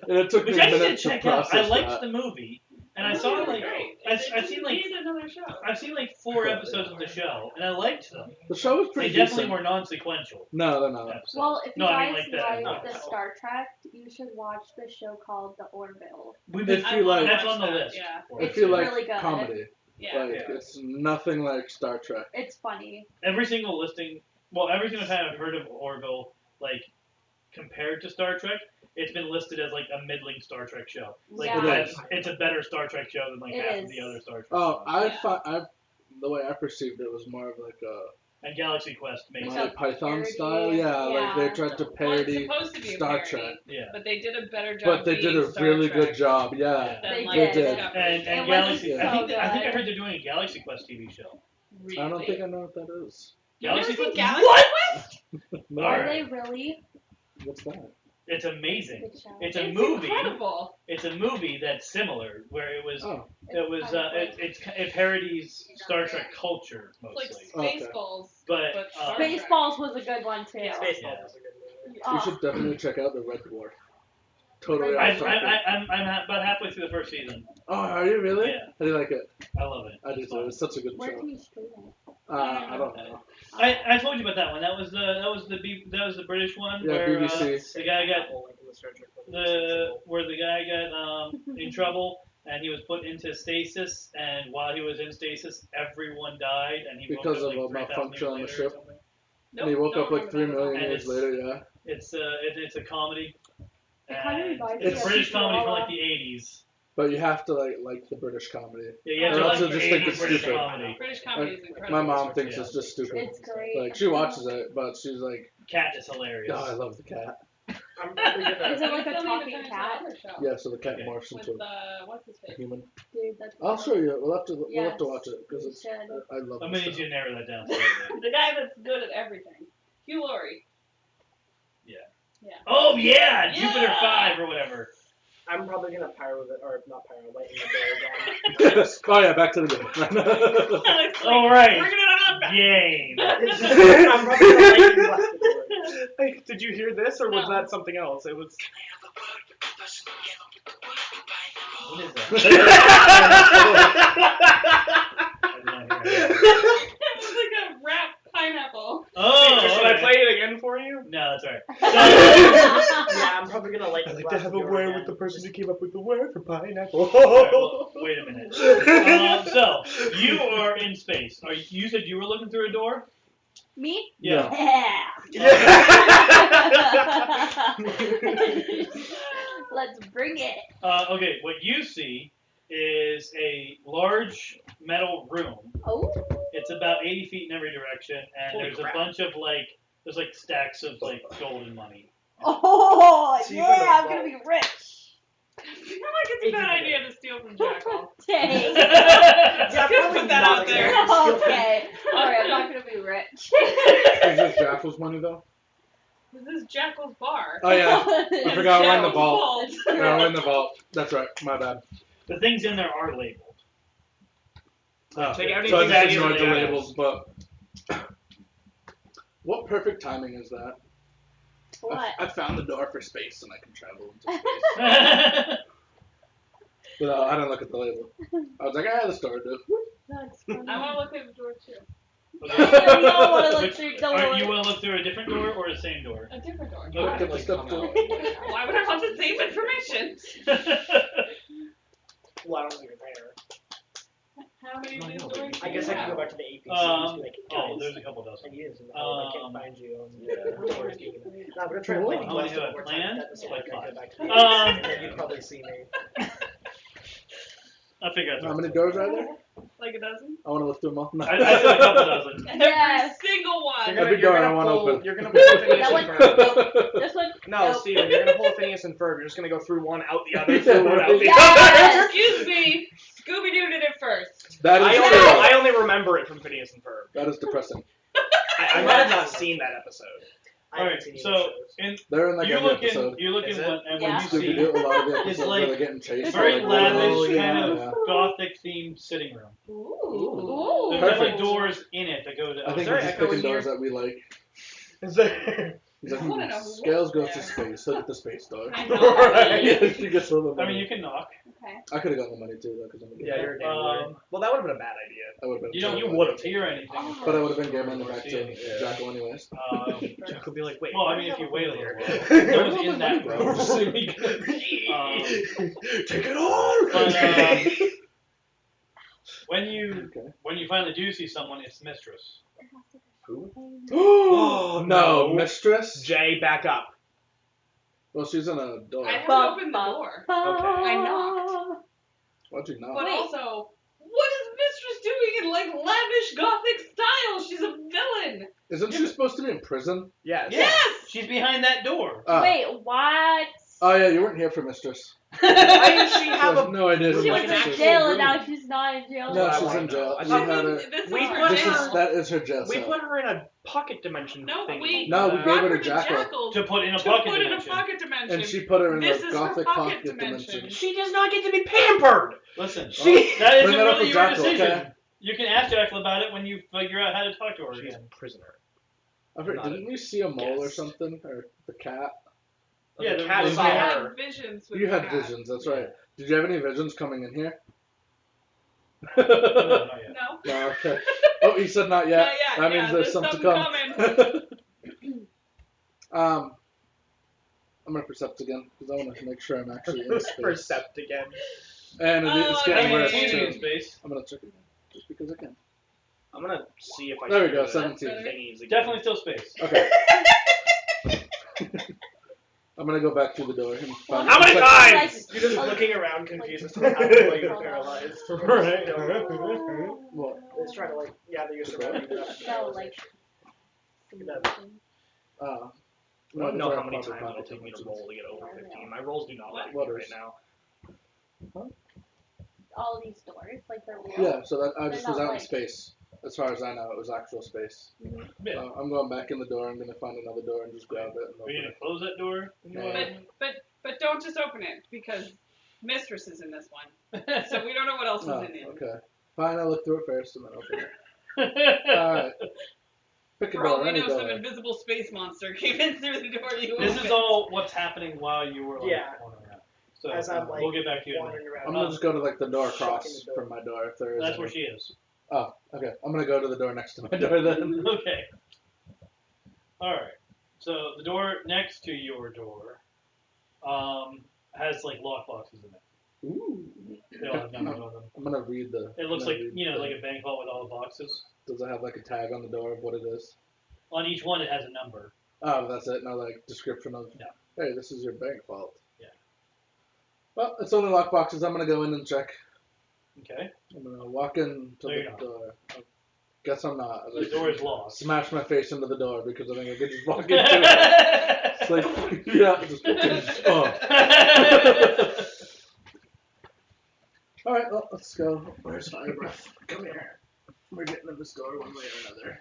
Speaker 5: And it took
Speaker 2: Which
Speaker 5: me
Speaker 2: I
Speaker 5: a
Speaker 2: need
Speaker 5: minute
Speaker 2: to
Speaker 5: to
Speaker 2: check out. I
Speaker 5: process
Speaker 2: liked
Speaker 5: that.
Speaker 2: the movie, and I saw like I've seen like
Speaker 7: need another show.
Speaker 2: I've seen like 4 episodes of the show, and I liked them.
Speaker 5: The show was
Speaker 2: They
Speaker 5: pretty
Speaker 2: definitely
Speaker 5: decent.
Speaker 2: were non-sequential.
Speaker 5: No, they're not.
Speaker 2: episodes.
Speaker 6: Well, if you
Speaker 2: No, I mean,
Speaker 6: guys
Speaker 2: like that,
Speaker 6: like
Speaker 2: not
Speaker 6: the
Speaker 2: that.
Speaker 6: Star Trek, you should watch the show called The Orville.
Speaker 2: We've
Speaker 5: If
Speaker 2: been,
Speaker 5: you like-
Speaker 2: that's on the list.
Speaker 7: Yeah.
Speaker 2: for
Speaker 5: If
Speaker 2: us.
Speaker 5: you like
Speaker 6: really good.
Speaker 5: comedy,
Speaker 7: Yeah.
Speaker 5: like it's nothing like Star Trek.
Speaker 6: It's funny.
Speaker 2: Every single listing, well, every single time I've heard of Orville, like compared to Star Trek, it's been listed as like a middling Star Trek show. Like
Speaker 6: Yeah.
Speaker 2: it's a better Star Trek show than like
Speaker 6: It
Speaker 2: half of
Speaker 6: is.
Speaker 2: the other Star Trek.
Speaker 5: Oh,
Speaker 2: shows.
Speaker 5: the way I perceived it was more of like a
Speaker 2: And Galaxy Quest makes
Speaker 6: Like
Speaker 5: Monty
Speaker 2: it.
Speaker 5: Python
Speaker 6: parody.
Speaker 5: style. Yeah, like they
Speaker 6: Yeah.
Speaker 5: tried to
Speaker 7: Well, it's
Speaker 5: parody
Speaker 7: supposed to be a
Speaker 5: Star
Speaker 7: parody,
Speaker 5: Trek.
Speaker 2: Yeah.
Speaker 7: but they did a better job.
Speaker 5: But they did
Speaker 7: being
Speaker 5: a
Speaker 7: Star
Speaker 5: really
Speaker 7: Trek
Speaker 5: good job. Yeah.
Speaker 7: than,
Speaker 6: They
Speaker 7: like,
Speaker 6: did.
Speaker 7: Discovery.
Speaker 2: And
Speaker 6: It
Speaker 2: Galaxy,
Speaker 6: wasn't
Speaker 2: I think
Speaker 6: so
Speaker 2: I
Speaker 6: good.
Speaker 2: heard they're doing a Galaxy Quest TV show.
Speaker 7: Really?
Speaker 5: I don't think I know what that is.
Speaker 7: You've never
Speaker 2: Galaxy
Speaker 7: seen
Speaker 2: Quest?
Speaker 7: Galaxy
Speaker 2: What?
Speaker 7: Quest?
Speaker 5: No.
Speaker 6: Are
Speaker 2: Alright.
Speaker 6: they really?
Speaker 5: What's that?
Speaker 2: It's amazing.
Speaker 6: Good show.
Speaker 2: It's a
Speaker 7: It's
Speaker 2: movie.
Speaker 7: incredible.
Speaker 2: It's a movie that's similar, where it was
Speaker 5: Oh,
Speaker 2: it parodies Star Trek culture
Speaker 7: It's
Speaker 2: mostly.
Speaker 7: like
Speaker 5: Okay.
Speaker 7: Spaceballs.
Speaker 2: But
Speaker 7: but Star Trek.
Speaker 6: Spaceballs was a good one too.
Speaker 7: Yeah.
Speaker 4: Spaceballs
Speaker 2: Yeah.
Speaker 4: is a good movie.
Speaker 5: you
Speaker 6: Oh,
Speaker 5: should definitely check out the Red Dwarf. Totally
Speaker 6: Red
Speaker 5: off
Speaker 6: Dwarf.
Speaker 5: topic.
Speaker 2: I'm about halfway through the first season.
Speaker 5: Oh, are you really?
Speaker 2: Yeah.
Speaker 5: How do you like it?
Speaker 2: I love it.
Speaker 5: I do
Speaker 2: It's
Speaker 5: too.
Speaker 2: fun.
Speaker 5: It's such a good
Speaker 6: where
Speaker 5: show.
Speaker 6: can you stream it?
Speaker 5: I don't know.
Speaker 2: I told you about that one. That was the British one
Speaker 5: Yeah,
Speaker 2: where
Speaker 5: BBC.
Speaker 2: the guy got
Speaker 4: Apple, like in the surgical
Speaker 2: where the guy got in trouble and he was put into stasis, and while he was in stasis, everyone died, and he
Speaker 5: Because
Speaker 2: woke
Speaker 5: of
Speaker 2: up
Speaker 5: a
Speaker 2: like 3,000
Speaker 5: malfunction
Speaker 2: years
Speaker 5: on the
Speaker 2: later or
Speaker 5: ship.
Speaker 2: something.
Speaker 7: Nope,
Speaker 5: And he woke
Speaker 7: don't
Speaker 5: up like 3
Speaker 7: remember that
Speaker 5: million
Speaker 7: at all.
Speaker 5: years later, yeah.
Speaker 2: It's a comedy.
Speaker 6: It kind of
Speaker 2: And
Speaker 6: reminds
Speaker 2: it's
Speaker 6: me of
Speaker 2: British comedy from like
Speaker 6: Futurama.
Speaker 2: the 80s.
Speaker 5: But you have to like the British comedy.
Speaker 2: Yeah, you have
Speaker 5: Or
Speaker 2: to
Speaker 5: else
Speaker 2: like
Speaker 5: you'll just think
Speaker 2: 80s
Speaker 5: it's
Speaker 2: British
Speaker 5: stupid.
Speaker 2: comedy.
Speaker 7: British comedy is
Speaker 5: My
Speaker 7: incredible.
Speaker 5: mom thinks
Speaker 2: Yeah.
Speaker 5: it's just stupid.
Speaker 6: It's great.
Speaker 5: Like she watches it, but she's like,
Speaker 2: Cat is hilarious.
Speaker 5: "Oh, I love the cat."
Speaker 4: I'm probably gonna.
Speaker 6: Is it like a
Speaker 7: Still need to
Speaker 6: talking
Speaker 7: finish
Speaker 6: cat?
Speaker 7: that other show.
Speaker 5: Yeah, so the cat
Speaker 2: Okay.
Speaker 5: morphs
Speaker 7: With
Speaker 5: into
Speaker 7: what's his
Speaker 5: a
Speaker 7: face?
Speaker 5: human.
Speaker 6: Dude, that's
Speaker 5: I'll show you. We'll have to
Speaker 6: Yes.
Speaker 5: watch it because
Speaker 6: You
Speaker 5: it's.
Speaker 6: should.
Speaker 5: I love
Speaker 2: I'm
Speaker 5: this
Speaker 2: gonna need
Speaker 5: stuff.
Speaker 2: you to narrow that down slightly.
Speaker 1: The guy that's good at everything.
Speaker 7: Hugh Laurie.
Speaker 2: Oh yeah,
Speaker 1: Yeah.
Speaker 2: Jupiter 5 or whatever.
Speaker 4: I'm probably gonna pyro the, or not pyro, lighten the door again.
Speaker 5: Oh yeah, back to the game.
Speaker 2: All right.
Speaker 7: Bringing it on back.
Speaker 2: Game.
Speaker 4: I'm probably gonna lighten blast the door.
Speaker 3: Hey, did you hear this, or was
Speaker 7: No.
Speaker 3: that something else? It was.
Speaker 2: What is that? I did not hear that.
Speaker 7: It was like a wrapped pineapple.
Speaker 2: Oh,
Speaker 3: Should I
Speaker 2: okay.
Speaker 3: play it again for you?
Speaker 2: No, that's alright.
Speaker 4: Yeah, I'm probably gonna lighten the blast the door again.
Speaker 3: who came up with the word for pineapple.
Speaker 2: Alright, well, wait a minute. So you are in space. You said you were looking through a door?
Speaker 6: Me?
Speaker 2: Yeah.
Speaker 6: Let's bring it.
Speaker 2: Okay, what you see is a large metal room.
Speaker 6: Oh.
Speaker 2: It's about 80 feet in every direction, and
Speaker 3: Holy
Speaker 2: there's
Speaker 3: crap.
Speaker 2: a bunch of there's stacks of golden money.
Speaker 6: Oh,
Speaker 4: So you
Speaker 6: yeah,
Speaker 4: got a
Speaker 6: I'm gonna be
Speaker 4: vault.
Speaker 6: rich.
Speaker 7: I feel like it's a bad idea to steal from Jackal.
Speaker 6: Dang.
Speaker 7: Just gonna put that out there.
Speaker 6: Okay. Alright, I'm not gonna be rich.
Speaker 5: Is this Jackal's money though?
Speaker 7: This is Jackal's bar.
Speaker 5: Oh yeah, I
Speaker 7: It's
Speaker 5: forgot we're in the
Speaker 7: Jackal's
Speaker 5: vault.
Speaker 7: vault.
Speaker 5: Yeah, we're in the vault. That's right. My bad.
Speaker 2: The things in there are labeled.
Speaker 5: Oh,
Speaker 3: Take
Speaker 5: so I
Speaker 3: everything
Speaker 5: just
Speaker 3: that
Speaker 5: ignored the
Speaker 3: is-
Speaker 5: labels, but what perfect timing is that?
Speaker 6: What?
Speaker 5: I found the door for space and I can travel into space. But I didn't look at the label. I was like, this door will do.
Speaker 6: That's funny.
Speaker 7: I want to look at the door too.
Speaker 6: Yeah, we all want to look
Speaker 2: Which-
Speaker 6: through the
Speaker 2: Are you
Speaker 6: door.
Speaker 2: want to look through a different door or the same door?
Speaker 7: A different door.
Speaker 2: Okay.
Speaker 5: Get the stuff too.
Speaker 7: Why would I want the same information?
Speaker 4: Well, I don't think you're there.
Speaker 7: How many of these doors
Speaker 4: I
Speaker 7: do
Speaker 4: guess
Speaker 7: you
Speaker 4: I can
Speaker 7: have?
Speaker 4: go back to the APC and be like,
Speaker 2: Oh,
Speaker 4: guys,
Speaker 2: there's a couple dozen.
Speaker 4: and he is, and I can't find you. No, I'm gonna try and
Speaker 5: Cool.
Speaker 4: lighten
Speaker 2: How many
Speaker 4: blast
Speaker 2: do I
Speaker 4: it more
Speaker 2: plan?
Speaker 4: time so I can
Speaker 2: Like
Speaker 4: get back to the
Speaker 2: five.
Speaker 4: and then you'd probably see me.
Speaker 2: I'll figure out.
Speaker 5: How many doors are there?
Speaker 7: Like a dozen?
Speaker 5: I want to look through them all.
Speaker 2: I said a couple dozen.
Speaker 6: Yes.
Speaker 7: Every single one.
Speaker 5: Every door I want open.
Speaker 3: You're gonna pull Phineas
Speaker 6: That
Speaker 3: and
Speaker 6: one?
Speaker 3: Ferb.
Speaker 6: Nope. This one?
Speaker 3: No,
Speaker 6: Nope.
Speaker 3: Steven, you're gonna pull Phineas and Ferb. You're just gonna go through one, out the other,
Speaker 5: Yeah,
Speaker 3: through one, out the other.
Speaker 6: Yes.
Speaker 7: Excuse me. Scooby-Doo did it first.
Speaker 5: That
Speaker 3: I
Speaker 5: is
Speaker 3: only,
Speaker 5: true.
Speaker 3: I only remember it from Phineas and Ferb.
Speaker 5: That is depressing.
Speaker 3: I might have not seen that episode.
Speaker 4: I haven't
Speaker 2: Alright,
Speaker 4: seen
Speaker 2: so
Speaker 4: either shows.
Speaker 2: in
Speaker 5: They're in like
Speaker 2: you're
Speaker 5: every
Speaker 2: looking,
Speaker 5: episode.
Speaker 2: you're looking
Speaker 3: Is it?
Speaker 2: when, and
Speaker 6: Yeah.
Speaker 2: when you
Speaker 5: Scooby
Speaker 2: see
Speaker 5: Doo, a lot of the
Speaker 2: It's
Speaker 5: episodes
Speaker 2: like
Speaker 5: where they're getting chased.
Speaker 2: very
Speaker 5: by,
Speaker 2: lavish
Speaker 3: Oh, yeah.
Speaker 2: kind of
Speaker 5: Yeah.
Speaker 2: gothic themed sitting room.
Speaker 6: Ooh.
Speaker 2: There's
Speaker 5: Perfect.
Speaker 2: definitely doors in it that go to.
Speaker 5: I think
Speaker 3: there
Speaker 5: he's just
Speaker 3: echo in
Speaker 5: picking doors
Speaker 3: here?
Speaker 5: that we like.
Speaker 3: Is there?
Speaker 5: He's like,
Speaker 7: I wanna know who
Speaker 5: Scales goes
Speaker 7: lives
Speaker 5: to
Speaker 7: there.
Speaker 5: space. Look at the space door.
Speaker 7: I know.
Speaker 3: Right.
Speaker 5: She gets all the
Speaker 2: I
Speaker 5: money.
Speaker 2: mean, you can knock.
Speaker 6: Okay.
Speaker 5: I could have gotten the money too, though, because I'm a
Speaker 3: Yeah, you're a damn lawyer. Well, that would have been a bad idea.
Speaker 5: I would have been.
Speaker 2: You don't.
Speaker 5: terrible.
Speaker 2: You would have hear anything.
Speaker 6: Oh.
Speaker 5: But I would have been giving it back
Speaker 2: See
Speaker 5: to
Speaker 2: anything.
Speaker 5: Jackal anyways.
Speaker 3: Jack would be like, wait.
Speaker 2: Well,
Speaker 3: why
Speaker 2: I mean,
Speaker 3: do
Speaker 2: if you
Speaker 3: have
Speaker 2: wait a
Speaker 3: a
Speaker 2: little
Speaker 3: lawyer?
Speaker 2: while. No one's in that
Speaker 5: Bro.
Speaker 2: room.
Speaker 3: Take it on!
Speaker 2: But, when
Speaker 5: Okay.
Speaker 2: you finally do see someone, it's Mistress.
Speaker 3: Who?
Speaker 5: Oh
Speaker 3: no.
Speaker 5: Mistress.
Speaker 3: Jay, back up.
Speaker 5: Well, she's in a door.
Speaker 7: I haven't
Speaker 6: Bum,
Speaker 7: opened the
Speaker 6: bum,
Speaker 7: door.
Speaker 6: I
Speaker 7: knocked.
Speaker 5: Why'd you knock?
Speaker 7: But
Speaker 6: Wait.
Speaker 7: also, what is Mistress doing in like lavish gothic style? She's a villain.
Speaker 5: Isn't she supposed to be in prison?
Speaker 3: Yes.
Speaker 7: Yes.
Speaker 2: She's behind that door.
Speaker 5: Oh.
Speaker 6: Wait, what?
Speaker 5: Oh yeah, you weren't here for Mistress.
Speaker 3: Why does she have
Speaker 5: There's
Speaker 3: a...
Speaker 5: no idea who
Speaker 6: She
Speaker 3: like
Speaker 6: was
Speaker 3: an
Speaker 5: Mistress
Speaker 6: in
Speaker 5: is.
Speaker 3: actual
Speaker 6: jail and
Speaker 3: room.
Speaker 6: now she's not in jail.
Speaker 5: No,
Speaker 3: I
Speaker 5: she's
Speaker 3: wanna
Speaker 5: in
Speaker 3: know.
Speaker 5: jail.
Speaker 3: I
Speaker 5: We
Speaker 3: thought
Speaker 5: had her.
Speaker 7: This
Speaker 3: We
Speaker 7: is
Speaker 3: put
Speaker 7: her
Speaker 5: This
Speaker 3: her-
Speaker 7: now.
Speaker 5: that is her jail
Speaker 3: We
Speaker 5: cell.
Speaker 3: put her in a pocket dimension
Speaker 7: No,
Speaker 3: thing.
Speaker 7: we
Speaker 5: No, we
Speaker 7: brought
Speaker 5: gave her to
Speaker 7: to
Speaker 5: Jackal.
Speaker 2: To put in a
Speaker 7: To
Speaker 2: pocket
Speaker 7: put in a
Speaker 2: dimension.
Speaker 7: pocket dimension.
Speaker 5: And she put her in
Speaker 7: This
Speaker 5: the
Speaker 7: is her
Speaker 5: gothic
Speaker 7: pocket
Speaker 5: pocket
Speaker 7: dimension.
Speaker 5: dimension.
Speaker 3: She does not get to be pampered!
Speaker 2: Listen,
Speaker 3: She...
Speaker 2: that isn't
Speaker 5: Bring that up
Speaker 2: really
Speaker 5: with
Speaker 2: your
Speaker 5: Jackal,
Speaker 2: decision.
Speaker 5: okay?
Speaker 2: You can ask Jackal about it when you figure out how to talk to her
Speaker 3: She's
Speaker 2: again.
Speaker 3: a prisoner.
Speaker 5: I forget,
Speaker 3: Not
Speaker 5: didn't we see a mole or
Speaker 3: guest.
Speaker 5: something? Or the cat?
Speaker 2: Yeah,
Speaker 3: the
Speaker 2: the
Speaker 3: cat
Speaker 2: was
Speaker 3: saw
Speaker 7: I
Speaker 2: there.
Speaker 3: her.
Speaker 7: had visions with
Speaker 5: You had
Speaker 7: that.
Speaker 5: visions, that's right. Did you have any visions coming in here?
Speaker 2: No, not yet.
Speaker 7: No.
Speaker 5: No, okay. Oh, you said not yet.
Speaker 7: Not yet,
Speaker 5: That means
Speaker 7: yeah,
Speaker 5: there's
Speaker 7: there's
Speaker 5: something
Speaker 7: something
Speaker 5: I'm gonna percept again because I want to make sure I'm actually in space.
Speaker 3: Percept again.
Speaker 5: And it's
Speaker 7: Oh,
Speaker 5: getting
Speaker 2: I
Speaker 5: worse
Speaker 2: mean,
Speaker 5: too.
Speaker 2: in space.
Speaker 5: I'm gonna check again just because I can.
Speaker 3: I'm gonna see if I
Speaker 5: There we
Speaker 3: can
Speaker 5: go,
Speaker 3: do
Speaker 5: 17.
Speaker 3: thingies again.
Speaker 2: Definitely still space.
Speaker 5: Okay. I'm gonna go back through the door. And find
Speaker 3: How many
Speaker 5: check-
Speaker 3: times?
Speaker 4: You're just
Speaker 6: Like-
Speaker 4: looking around confused as to
Speaker 6: like-
Speaker 4: what happened while you're
Speaker 6: Hold on.
Speaker 4: paralyzed.
Speaker 3: Right.
Speaker 5: What?
Speaker 4: It's trying to like gather your surroundings.
Speaker 6: No, like.
Speaker 5: Uh,
Speaker 3: I don't know how many
Speaker 5: probably
Speaker 3: times it'll
Speaker 5: pocket
Speaker 3: take me to
Speaker 5: dimensions.
Speaker 3: roll to get over 15. My rolls do not like me
Speaker 5: What
Speaker 3: right
Speaker 5: is?
Speaker 3: now.
Speaker 6: All these doors, like they're real.
Speaker 5: Yeah, so that I
Speaker 6: They're
Speaker 5: just was
Speaker 6: not
Speaker 5: out in
Speaker 6: like-
Speaker 5: space. As far as I know, it was actual space.
Speaker 2: Yeah.
Speaker 5: I'm going back in the door. I'm gonna find another door and just grab it and
Speaker 2: Are
Speaker 5: open
Speaker 2: you gonna
Speaker 5: it.
Speaker 2: close that door?
Speaker 7: But don't just open it because Mistress is in this one, so we don't know what else is
Speaker 5: Oh,
Speaker 7: in it.
Speaker 5: okay. Fine, I'll look through it first and then open it. Alright. Pick a
Speaker 7: For all
Speaker 5: door,
Speaker 7: we
Speaker 5: any
Speaker 7: know, some
Speaker 5: door.
Speaker 7: invisible space monster came in through the door you
Speaker 2: This
Speaker 7: opened.
Speaker 2: is all what's happening while you were like
Speaker 4: Yeah.
Speaker 2: wandering around. So
Speaker 4: As I'm like
Speaker 2: we'll get back to you in a
Speaker 4: wandering
Speaker 2: minute.
Speaker 4: around.
Speaker 5: I'm gonna just go to like the door
Speaker 4: Shocking
Speaker 5: across
Speaker 4: the door.
Speaker 5: from my door if there is
Speaker 2: That's
Speaker 5: any.
Speaker 2: where she is.
Speaker 5: Oh, okay. I'm gonna go to the door next to my door then.
Speaker 2: Okay. Alright. So the door next to your door has like lock boxes in it.
Speaker 5: Ooh.
Speaker 2: They all have numbers on them.
Speaker 5: I'm gonna read the.
Speaker 2: It looks
Speaker 5: I'm
Speaker 2: like,
Speaker 5: gonna read
Speaker 2: you know,
Speaker 5: the-
Speaker 2: like a bank vault with all the boxes.
Speaker 5: Does it have like a tag on the door of what it is?
Speaker 2: On each one, it has a number.
Speaker 5: Oh, that's it. No, like description of.
Speaker 2: No.
Speaker 5: Hey, this is your bank vault.
Speaker 2: Yeah.
Speaker 5: Well, it's only lock boxes. I'm gonna go in and check.
Speaker 2: Okay.
Speaker 5: I'm gonna walk in to
Speaker 2: No, you're
Speaker 5: the
Speaker 2: not.
Speaker 5: door. I guess I'm not. I
Speaker 2: The
Speaker 5: like,
Speaker 2: door is locked.
Speaker 5: smash my face into the door because I think I could just walk into it. It's like, yeah, just All right, well, let's go. Where's Fire Breath? Come here. We're getting in this door one way or another.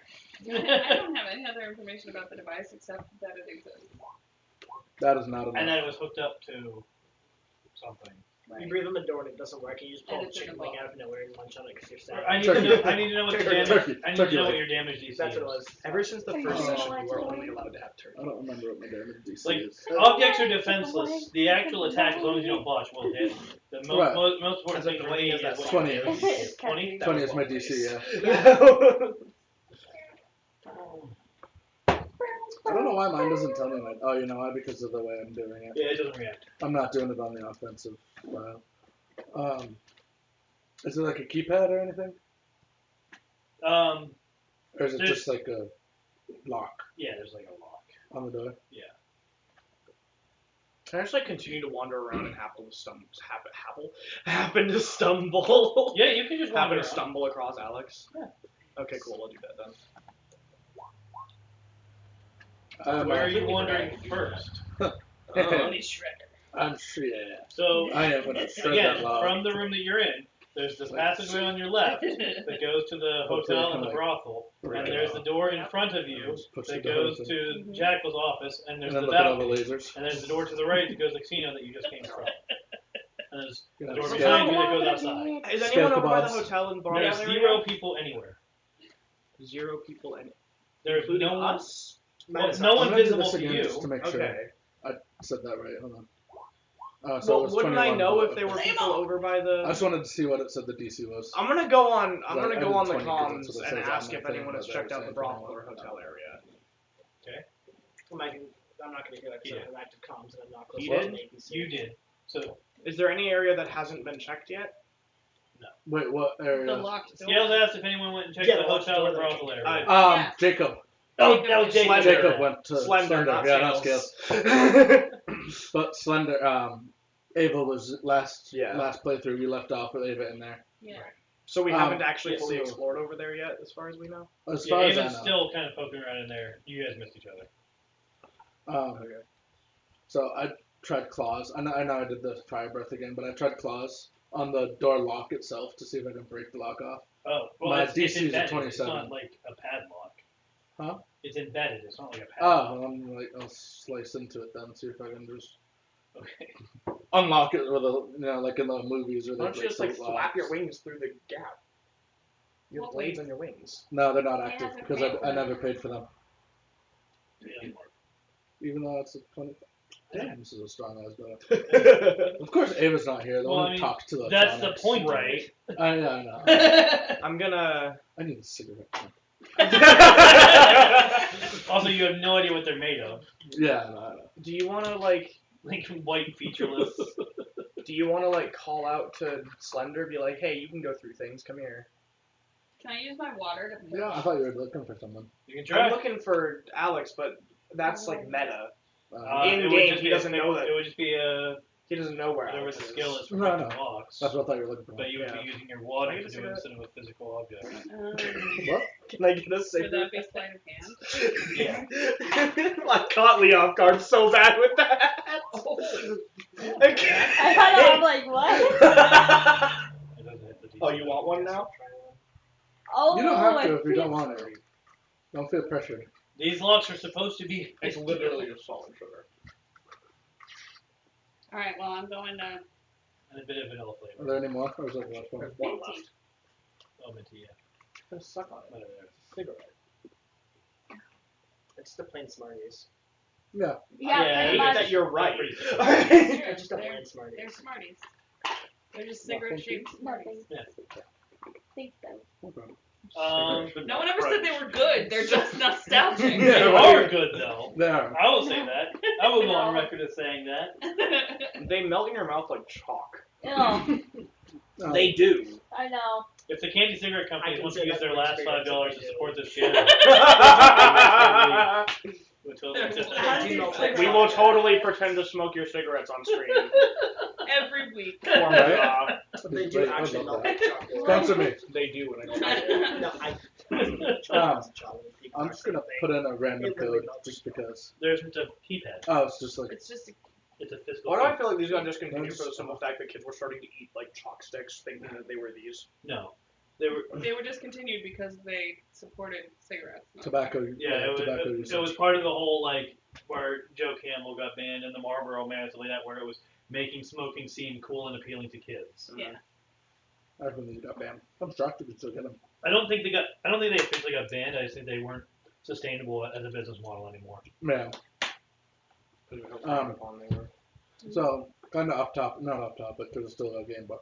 Speaker 7: I don't have any other information about the device except that it exists.
Speaker 5: That is not enough.
Speaker 2: And then it was hooked up to something.
Speaker 4: You breathe on the door and it doesn't work, and you just pull
Speaker 7: And
Speaker 4: a
Speaker 7: it's in
Speaker 4: chicken
Speaker 7: the
Speaker 4: wing
Speaker 7: box.
Speaker 4: out of nowhere and munch on it because you're sad.
Speaker 2: I need to know. I need to know what your damage.
Speaker 5: Turkey.
Speaker 2: I need
Speaker 5: Turkey
Speaker 2: to know
Speaker 5: leg.
Speaker 2: what your damage DC
Speaker 4: That's
Speaker 2: is.
Speaker 4: what it was.
Speaker 3: Ever since the first
Speaker 5: Oh.
Speaker 3: session, you were only allowed to have turkey.
Speaker 5: I don't remember what my damage DC
Speaker 2: Like
Speaker 5: is.
Speaker 2: objects are defenseless. The actual attack, as long as you don't botch, will hit. The
Speaker 5: Right.
Speaker 2: most important
Speaker 3: As in
Speaker 2: thing for
Speaker 3: 20
Speaker 2: me
Speaker 3: is
Speaker 2: is
Speaker 3: that
Speaker 2: what
Speaker 5: 20.
Speaker 2: your damage is. 20.
Speaker 5: 20 is my DC, yeah. I don't know why mine doesn't tell me. Oh, you know why? Because of the way I'm doing it.
Speaker 2: Yeah, it doesn't react.
Speaker 5: I'm not doing it on the offensive file. Is it like a keypad or anything? Or is it
Speaker 2: There's-
Speaker 5: just like a lock
Speaker 2: Yeah, there's like a lock.
Speaker 5: on the door?
Speaker 3: Can I just like continue to wander around and happen to stumble?
Speaker 2: Yeah, you can just
Speaker 3: Happen
Speaker 2: wander
Speaker 3: to
Speaker 2: around.
Speaker 3: stumble across Alex?
Speaker 2: Yeah.
Speaker 3: Okay, cool. I'll do that then.
Speaker 2: Where are you wandering first?
Speaker 7: Money shredder.
Speaker 5: I'm sure. Yeah.
Speaker 2: So
Speaker 5: I am gonna shred
Speaker 2: again,
Speaker 5: that log.
Speaker 2: from the room that you're in, there's this passageway on your left that goes to the hotel and the brothel, and there's the door in front of you
Speaker 5: Just push
Speaker 2: that
Speaker 5: the door
Speaker 2: goes
Speaker 5: open.
Speaker 2: to Jackal's office, and there's
Speaker 5: And then
Speaker 2: the
Speaker 5: look at all the
Speaker 2: balcony,
Speaker 5: lasers.
Speaker 2: and there's the door to the right that goes to the casino that you just came from. And there's
Speaker 5: You
Speaker 2: the
Speaker 5: know,
Speaker 2: door
Speaker 5: scale-
Speaker 2: behind you that goes outside.
Speaker 3: Is
Speaker 5: Scale
Speaker 3: anyone over by the
Speaker 5: kebabs.
Speaker 3: hotel in Bar
Speaker 2: There's
Speaker 3: area?
Speaker 2: 0 people anywhere.
Speaker 3: 0 people and
Speaker 2: There's
Speaker 3: including
Speaker 2: no one.
Speaker 3: us?
Speaker 2: Well,
Speaker 4: Minus
Speaker 2: no
Speaker 4: us.
Speaker 2: one
Speaker 5: I'm gonna do
Speaker 2: visible
Speaker 5: this
Speaker 2: to
Speaker 5: again
Speaker 2: you.
Speaker 5: just to make sure
Speaker 3: Okay.
Speaker 5: I said that right. Hold on. So it
Speaker 3: Well,
Speaker 5: was
Speaker 3: wouldn't I
Speaker 5: 21,
Speaker 3: know
Speaker 5: but
Speaker 3: if there were
Speaker 5: okay.
Speaker 3: people over by the?
Speaker 5: I just wanted to see what it said the DC was.
Speaker 3: I'm gonna go on. I'm
Speaker 5: Right,
Speaker 3: gonna
Speaker 5: I
Speaker 3: go
Speaker 5: did
Speaker 3: on the
Speaker 5: 20 'cause
Speaker 3: comms
Speaker 5: that's what it
Speaker 3: and
Speaker 5: says on
Speaker 3: ask
Speaker 5: my
Speaker 3: if
Speaker 5: thing,
Speaker 3: anyone has
Speaker 5: but
Speaker 3: checked
Speaker 5: that
Speaker 3: out
Speaker 5: was
Speaker 3: the
Speaker 5: saying
Speaker 3: brothel or
Speaker 5: 21.
Speaker 3: hotel area.
Speaker 4: I'm not going to hear that because I have active comms and I'm not close
Speaker 3: He
Speaker 4: to
Speaker 3: did?
Speaker 4: an APC.
Speaker 2: You did. So
Speaker 3: Is there any area that hasn't been checked yet?
Speaker 5: Wait, what
Speaker 7: The
Speaker 5: area?
Speaker 7: locked door.
Speaker 2: Scales asked if anyone went and checked
Speaker 4: Yeah,
Speaker 2: the
Speaker 4: the locked
Speaker 2: hotel
Speaker 4: door
Speaker 2: and
Speaker 4: that I
Speaker 2: brothel
Speaker 4: checked.
Speaker 2: area.
Speaker 7: Yes.
Speaker 5: Jacob.
Speaker 2: Oh, that was Jacob.
Speaker 3: Slender.
Speaker 5: Jacob went to
Speaker 3: Slender, not
Speaker 5: Yeah, not
Speaker 3: Scales.
Speaker 5: Scales. But Slender, Ava was last playthrough. We left off with Ava in there.
Speaker 7: Yeah.
Speaker 3: So we haven't actually
Speaker 2: yeah,
Speaker 3: fully
Speaker 5: so-
Speaker 3: explored over there yet, as far as we know.
Speaker 5: As
Speaker 2: Yeah,
Speaker 5: far as I
Speaker 2: Ava's
Speaker 5: know.
Speaker 2: still kind of poking around in there. You guys missed each other.
Speaker 3: Okay.
Speaker 5: So I tried claws. I know I did the fire breath again, but I tried claws on the door lock itself to see if I can break the lock off.
Speaker 2: Oh, well,
Speaker 5: My
Speaker 2: it's
Speaker 5: DC is a
Speaker 2: embedded.
Speaker 5: 27.
Speaker 2: It's not like a padlock.
Speaker 5: Huh?
Speaker 2: It's embedded. It's not like a
Speaker 5: Oh,
Speaker 2: padlock.
Speaker 5: well, I'll slice into it then, see if I can just
Speaker 2: Okay.
Speaker 5: unlock it with a, like in the movies or
Speaker 3: Why don't you just like
Speaker 5: the
Speaker 3: flap your
Speaker 5: locks.
Speaker 3: wings through the gap? You have
Speaker 7: What
Speaker 3: blades
Speaker 7: wings?
Speaker 3: on your wings.
Speaker 5: No, they're not
Speaker 6: He
Speaker 5: active
Speaker 6: hasn't
Speaker 5: because
Speaker 6: paid
Speaker 5: I
Speaker 6: for
Speaker 5: never
Speaker 6: them.
Speaker 5: paid for them.
Speaker 2: Yeah.
Speaker 5: Even though it's a 20. Damn, this is a strong ass dog. Of course, Ava's not here. The
Speaker 2: Well,
Speaker 5: one
Speaker 2: I
Speaker 5: who
Speaker 2: mean,
Speaker 5: talks to the
Speaker 2: That's the
Speaker 5: Sonics.
Speaker 2: point,
Speaker 3: Right.
Speaker 5: I know.
Speaker 3: I'm gonna.
Speaker 5: I need a cigarette.
Speaker 2: Also, you have no idea what they're made of.
Speaker 5: Yeah, I know.
Speaker 3: Do you want to like?
Speaker 2: Like white featureless.
Speaker 3: Do you want to like call out to Slender? Be like, hey, you can go through things. Come here.
Speaker 7: Can I use my water to
Speaker 5: Yeah, I thought you were looking for someone.
Speaker 2: You can try.
Speaker 3: I'm looking for Alex, but that's like meta.
Speaker 2: It would
Speaker 3: In-game,
Speaker 2: just
Speaker 3: he
Speaker 2: be a
Speaker 3: doesn't
Speaker 2: pick-
Speaker 3: know that.
Speaker 2: It would just be a
Speaker 3: He doesn't know where
Speaker 2: there
Speaker 3: Alex
Speaker 2: was a
Speaker 3: is.
Speaker 2: skill list for
Speaker 5: No,
Speaker 2: picking
Speaker 5: no.
Speaker 2: locks.
Speaker 5: That's what I thought you were looking for.
Speaker 2: But you would
Speaker 3: Yeah.
Speaker 2: be using your water
Speaker 3: Can I
Speaker 2: to
Speaker 3: get a
Speaker 2: do it
Speaker 3: cigarette?
Speaker 2: instead of a physical object.
Speaker 5: What?
Speaker 3: Can I get a
Speaker 7: Would
Speaker 3: cigarette?
Speaker 7: that be sleight of hand?
Speaker 2: Yeah.
Speaker 3: I caught Lee off guard so bad with that. Okay.
Speaker 6: I thought I'm like, what?
Speaker 2: It doesn't hit the DC.
Speaker 3: Oh, you want one now?
Speaker 6: Oh,
Speaker 5: You don't have
Speaker 6: I
Speaker 5: to if you don't
Speaker 6: feel
Speaker 5: want
Speaker 6: so.
Speaker 5: it. Don't feel pressured.
Speaker 2: These locks are supposed to be.
Speaker 3: It's literally just salt and sugar.
Speaker 7: Alright, well, I'm going to.
Speaker 2: And a bit of vanilla
Speaker 5: Are
Speaker 2: flavor.
Speaker 5: there any more? Or is that the last one?
Speaker 3: There's one left.
Speaker 2: Oh, minty, yeah.
Speaker 3: Just suck on it.
Speaker 2: Whatever there.
Speaker 3: Cigarette.
Speaker 4: It's the plain Smarties.
Speaker 5: Yeah.
Speaker 6: Yeah,
Speaker 2: Yeah,
Speaker 3: I
Speaker 6: pretty
Speaker 3: hate
Speaker 6: much.
Speaker 3: that you're right.
Speaker 4: I just got
Speaker 7: They're-
Speaker 4: plain Smarties.
Speaker 7: They're Smarties. They're just cigarette shaped Smarties.
Speaker 6: Nothing. Think so.
Speaker 5: Okay.
Speaker 2: But
Speaker 7: No one ever said they were good. They're just nostalgic.
Speaker 2: They are good though.
Speaker 5: There.
Speaker 2: I will say that. I will go on record as saying that.
Speaker 3: They melt in your mouth like chalk.
Speaker 6: Ew,
Speaker 3: They do.
Speaker 6: I know.
Speaker 2: If the candy cigarette
Speaker 4: I
Speaker 2: companies
Speaker 4: can
Speaker 2: want to
Speaker 4: say
Speaker 2: use
Speaker 4: that
Speaker 2: their
Speaker 4: from
Speaker 2: last
Speaker 4: experience
Speaker 2: $5
Speaker 4: if
Speaker 2: to
Speaker 4: they
Speaker 2: support
Speaker 4: do.
Speaker 2: this channel, we'll totally accept
Speaker 7: How
Speaker 2: that.
Speaker 7: do you
Speaker 3: We will totally pretend to smoke your cigarettes on stream.
Speaker 7: Every week.
Speaker 3: Formula.
Speaker 4: They do
Speaker 5: Great, I
Speaker 4: actually
Speaker 5: love
Speaker 4: melt
Speaker 5: that.
Speaker 4: like chocolate.
Speaker 5: Sponsor me.
Speaker 3: They do, and I tried it.
Speaker 4: No, I.
Speaker 5: I'm just gonna put in a random
Speaker 4: It really
Speaker 5: code
Speaker 4: melts.
Speaker 5: just because.
Speaker 2: There's a keypad.
Speaker 5: Oh, it's just like
Speaker 7: It's just
Speaker 2: It's a physical.
Speaker 3: Why do I
Speaker 2: key.
Speaker 3: feel like these got discontinued for the simple fact that kids were starting to eat like chalk sticks, thinking that they were these?
Speaker 2: No. They were.
Speaker 7: they were discontinued because they supported cigarettes.
Speaker 5: tobacco.
Speaker 2: Yeah,
Speaker 5: tobacco
Speaker 2: it
Speaker 5: usage.
Speaker 2: was part of the whole like where Joe Camel got banned and the Marlboro Man and stuff like that, where it was making smoking seem cool and appealing to kids.
Speaker 7: Yeah.
Speaker 5: I believe you got banned. I'm shocked you could still get them.
Speaker 2: I don't think they officially got banned. I just think they weren't sustainable as a business model anymore.
Speaker 5: Yeah. So kind of not off topic because it's still a game, but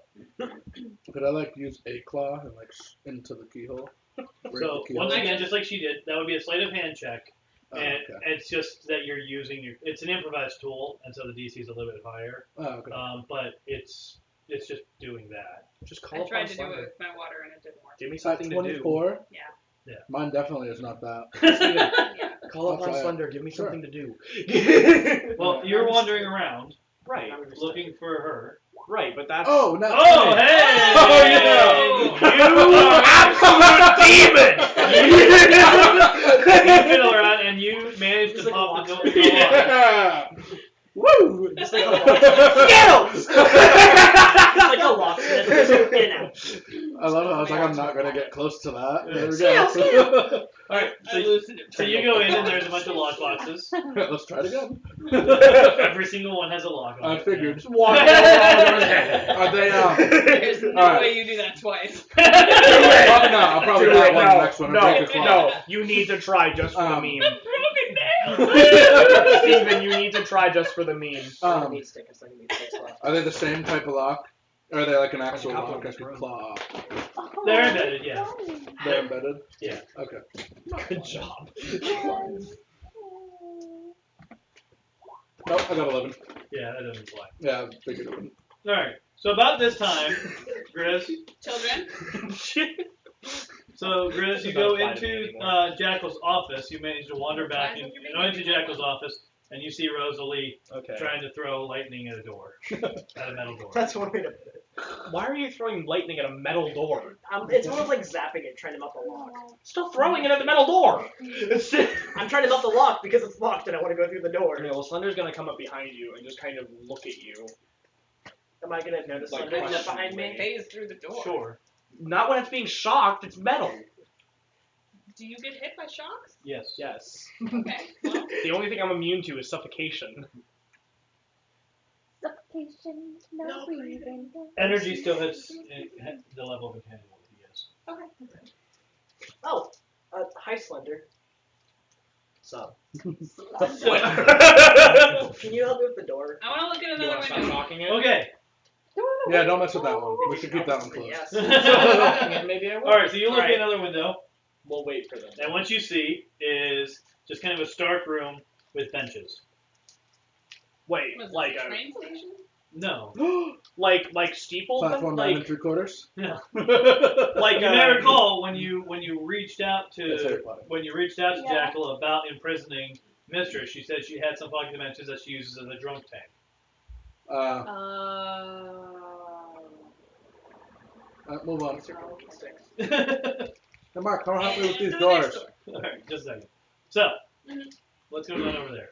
Speaker 5: could I like use a claw and like into the keyhole? Break
Speaker 2: So
Speaker 5: the keyhole?
Speaker 2: once again, just like she did, that would be a sleight of hand check,
Speaker 5: Oh,
Speaker 2: and
Speaker 5: okay.
Speaker 2: it's just that you're using your. It's an improvised tool, and so the DC is a little bit higher.
Speaker 5: Oh, okay.
Speaker 2: But it's just doing that.
Speaker 3: Just
Speaker 7: I
Speaker 3: call upon
Speaker 7: tried to do
Speaker 3: Slender.
Speaker 7: it with my water and it didn't work.
Speaker 3: Give me
Speaker 5: At
Speaker 3: something to do.
Speaker 5: 24.
Speaker 7: Yeah.
Speaker 2: Yeah.
Speaker 5: Mine definitely is not that.
Speaker 7: Yeah.
Speaker 3: Call
Speaker 5: I'll
Speaker 3: upon
Speaker 5: try it.
Speaker 3: Slender. Give me
Speaker 5: Sure.
Speaker 3: something to do.
Speaker 2: Well, you're wandering around
Speaker 3: right,
Speaker 2: looking for her.
Speaker 3: right, but that's.
Speaker 5: Oh, no.
Speaker 2: Oh, hey!
Speaker 3: Oh, yeah.
Speaker 2: You
Speaker 3: absolute demon!
Speaker 2: You fiddle around and you manage to
Speaker 4: It's like
Speaker 2: pop
Speaker 4: a
Speaker 2: the
Speaker 4: lock.
Speaker 2: door.
Speaker 5: Yeah. Woo!
Speaker 4: It's like a locksmith.
Speaker 3: Skittles!
Speaker 4: It's like a locksmith. There's an in and out.
Speaker 5: I love how I was like, I'm not gonna get close to that. There we
Speaker 3: Skittles,
Speaker 5: go.
Speaker 2: Alright, so you go in and there's a bunch of lock boxes.
Speaker 5: Let's try it again.
Speaker 2: Every single one has a lock on
Speaker 5: I
Speaker 2: it.
Speaker 5: figured.
Speaker 3: Walk all over
Speaker 5: Are they
Speaker 7: There's no
Speaker 5: Alright.
Speaker 7: way you do that twice.
Speaker 5: Probably not. I'll probably
Speaker 3: Do
Speaker 5: not
Speaker 3: it.
Speaker 5: one
Speaker 3: No,
Speaker 5: next one and break a claw.
Speaker 3: no, you need to try just for the meme.
Speaker 7: Broken nail.
Speaker 3: Steven, you need to try just for the meme.
Speaker 4: I need stickers. I need sticks left.
Speaker 5: Are they the same type of lock? Or are they like an actual
Speaker 3: couple
Speaker 5: lock
Speaker 3: in
Speaker 5: I
Speaker 3: this
Speaker 5: could
Speaker 3: room.
Speaker 5: claw off?
Speaker 6: Oh,
Speaker 2: They're embedded, yeah.
Speaker 5: They're embedded?
Speaker 2: Yeah.
Speaker 5: Okay.
Speaker 3: Good job.
Speaker 5: Nope, I got 11.
Speaker 2: Yeah, that doesn't fly.
Speaker 5: Yeah, I figured it wouldn't.
Speaker 2: Alright, so about this time, Grizz,
Speaker 7: Children.
Speaker 2: so Grizz, you
Speaker 3: Doesn't
Speaker 2: go
Speaker 3: apply to me
Speaker 2: into
Speaker 3: anymore.
Speaker 2: Jackal's office, you manage to wander back
Speaker 7: Why is
Speaker 2: in,
Speaker 7: it your
Speaker 2: go into Jackal's office, and you see Rosalie
Speaker 3: Okay.
Speaker 2: trying to throw lightning at a door. At a metal door.
Speaker 4: That's one way to put it.
Speaker 3: Why are you throwing lightning at a metal door?
Speaker 4: It's more of like zapping it, trying to melt the lock.
Speaker 3: Still throwing it at the metal door!
Speaker 4: I'm trying to melt the lock because it's locked and I want to go through the door.
Speaker 3: Okay, well, Slender's gonna come up behind you and just kind of look at you.
Speaker 4: Am I gonna notice
Speaker 3: Like
Speaker 4: something
Speaker 3: question
Speaker 4: behind me?
Speaker 7: Phase through the door.
Speaker 2: Sure.
Speaker 3: Not when it's being shocked, it's metal.
Speaker 7: Do you get hit by shocks?
Speaker 2: Yes.
Speaker 3: Yes.
Speaker 7: Okay. Well,
Speaker 3: The only thing I'm immune to is suffocation.
Speaker 6: Suffocation, no breathing.
Speaker 2: Energy still hits the level of intangibility, yes.
Speaker 7: okay.
Speaker 4: Oh, hi Slender.
Speaker 3: Sup?
Speaker 4: Can you help me with the door?
Speaker 7: I want to look at
Speaker 3: You
Speaker 7: another
Speaker 3: want to stop
Speaker 7: window.
Speaker 3: knocking it?
Speaker 2: Okay.
Speaker 5: Yeah, don't mess with that one. We should keep that one closed.
Speaker 4: Yes.
Speaker 3: Knocking it, maybe I will.
Speaker 2: Alright, so you look
Speaker 3: Alright.
Speaker 2: at another window,
Speaker 3: We'll wait for them.
Speaker 2: and what you see is just kind of a stark room with benches.
Speaker 3: Wait,
Speaker 7: Was it
Speaker 3: like
Speaker 7: a
Speaker 3: a
Speaker 7: train station?
Speaker 2: No.
Speaker 3: like steeple, but
Speaker 5: Platform 9
Speaker 3: like
Speaker 5: 3/4.
Speaker 2: No.
Speaker 3: like
Speaker 2: You may recall when you reached out
Speaker 5: Yes,
Speaker 2: to
Speaker 5: everybody.
Speaker 6: Yeah.
Speaker 2: Jackal about imprisoning Mistress, she said she had some pocket dimensions that she uses as a drunk tank.
Speaker 5: Move on.
Speaker 4: These are broken sticks.
Speaker 5: Hey, Mark, come help me with these
Speaker 7: To the next
Speaker 5: doors.
Speaker 7: door.
Speaker 2: Alright, just a second. So, let's go down over there.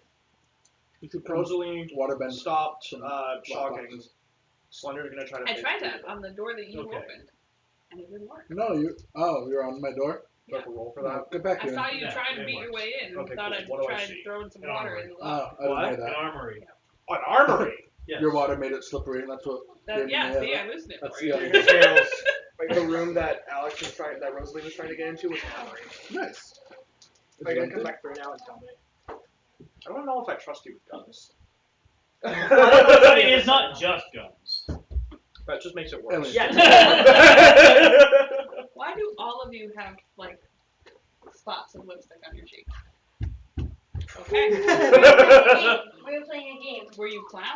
Speaker 5: You should
Speaker 3: Rosalie
Speaker 5: waterbend.
Speaker 3: stopped
Speaker 5: Lock
Speaker 3: shocking.
Speaker 5: boxes.
Speaker 3: Slender's gonna try to.
Speaker 7: I
Speaker 3: fix
Speaker 7: tried
Speaker 3: it.
Speaker 7: that on the door that you
Speaker 2: Okay.
Speaker 7: opened, and it didn't work.
Speaker 5: No, you're on my door.
Speaker 3: Do I have to roll for
Speaker 5: No,
Speaker 3: that?
Speaker 5: get back
Speaker 7: I
Speaker 5: here.
Speaker 7: saw you
Speaker 2: Yeah,
Speaker 7: try to
Speaker 2: it
Speaker 7: beat your
Speaker 2: works.
Speaker 7: way in, and
Speaker 3: Okay,
Speaker 7: thought
Speaker 3: cool.
Speaker 7: I'd
Speaker 3: What do I
Speaker 7: try
Speaker 3: see?
Speaker 7: throwing some
Speaker 2: An
Speaker 7: water
Speaker 2: armory.
Speaker 7: in the
Speaker 5: Oh,
Speaker 7: lock.
Speaker 5: I didn't
Speaker 3: What?
Speaker 5: hear
Speaker 2: An
Speaker 5: that.
Speaker 2: armory.
Speaker 3: An armory.
Speaker 2: Yes.
Speaker 5: Your water made it slippery, and that's what. gave
Speaker 7: Yeah,
Speaker 5: me
Speaker 7: see,
Speaker 5: the-
Speaker 7: I loosened it
Speaker 5: That's
Speaker 7: for
Speaker 5: the
Speaker 7: you.
Speaker 5: other
Speaker 3: Scales. Like the room that that Rosalie was trying to get into was an armory.
Speaker 5: Nice.
Speaker 4: Are you gonna come back through now and tell me?
Speaker 3: I don't know if I trust you with guns.
Speaker 2: But it is not just guns.
Speaker 3: That just makes it worse.
Speaker 4: Yeah.
Speaker 7: Why do all of you have, like, spots of lipstick on your cheek? Okay.
Speaker 6: We were playing a game.
Speaker 7: Were you clowns?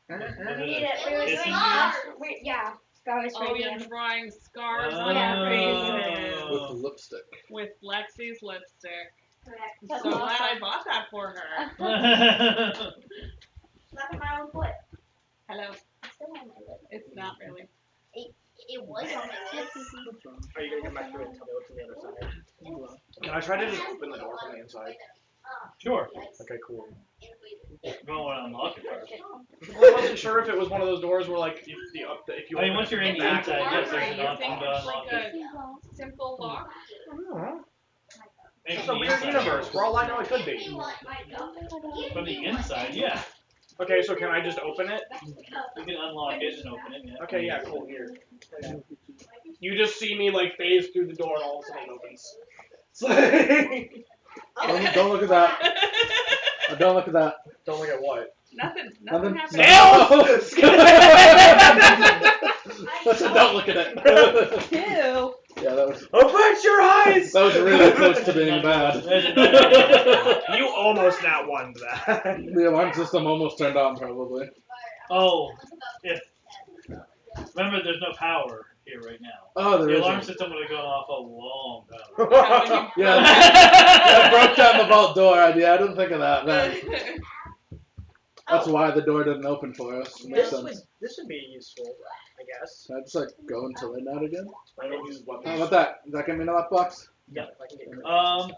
Speaker 6: We did it. We were
Speaker 2: It's
Speaker 6: doing
Speaker 2: in
Speaker 6: yeah. Scott was
Speaker 7: Oh,
Speaker 6: trying
Speaker 7: you're
Speaker 6: to
Speaker 7: drawing scars on
Speaker 6: Yeah,
Speaker 7: your faces.
Speaker 5: With the lipstick.
Speaker 7: With Lexi's lipstick.
Speaker 6: correct.
Speaker 7: I'm so glad I bought that for her.
Speaker 6: Slap on my own foot.
Speaker 7: Hello.
Speaker 6: It's still on my lip.
Speaker 7: It's not really.
Speaker 6: It was on my lip.
Speaker 4: Are you gonna come back through and tell me what's on the other side?
Speaker 3: Can I try to just open the door from the inside?
Speaker 2: Sure.
Speaker 3: Okay, cool.
Speaker 2: You don't want to unlock it first.
Speaker 3: Well, I wasn't sure if it was one of those doors where like if you
Speaker 2: I mean, once you're in the
Speaker 3: back,
Speaker 2: inside, yes, there's an
Speaker 7: You
Speaker 2: option
Speaker 7: think
Speaker 2: to
Speaker 7: it's
Speaker 2: unlock
Speaker 7: like
Speaker 2: it.
Speaker 7: a simple lock?
Speaker 2: Maybe
Speaker 3: It's a
Speaker 2: from the
Speaker 3: weird
Speaker 2: inside.
Speaker 3: universe. For all I know, it could be.
Speaker 2: From the inside, yeah.
Speaker 3: Okay, so can I just open it?
Speaker 2: You can unlock it and open it, yeah.
Speaker 3: Okay, yeah, cool. Here. You just see me like phase through the door, and all of a sudden it opens.
Speaker 5: Don't look at that. Don't look at that.
Speaker 3: Don't look at what?
Speaker 7: Nothing
Speaker 5: Nothing.
Speaker 7: happened.
Speaker 5: Listen, don't look at it.
Speaker 6: Ew.
Speaker 5: Yeah, that was
Speaker 3: Avert your eyes!
Speaker 5: really close to being bad.
Speaker 3: You almost not won that.
Speaker 5: The alarm system almost turned on, probably.
Speaker 2: Oh, remember, there's no power here right now.
Speaker 5: Oh, there
Speaker 2: The
Speaker 5: is.
Speaker 2: alarm system would have gone off a long time.
Speaker 5: Yeah, I broke down the vault door. I didn't think of that. Man. That's why the door didn't open for us. Makes sense.
Speaker 4: This would be useful, I guess.
Speaker 5: Can I just go until they're not again?
Speaker 3: I don't use weapons.
Speaker 5: How about that? Does that get me in the lockbox?
Speaker 4: Yeah, if I can get your
Speaker 3: I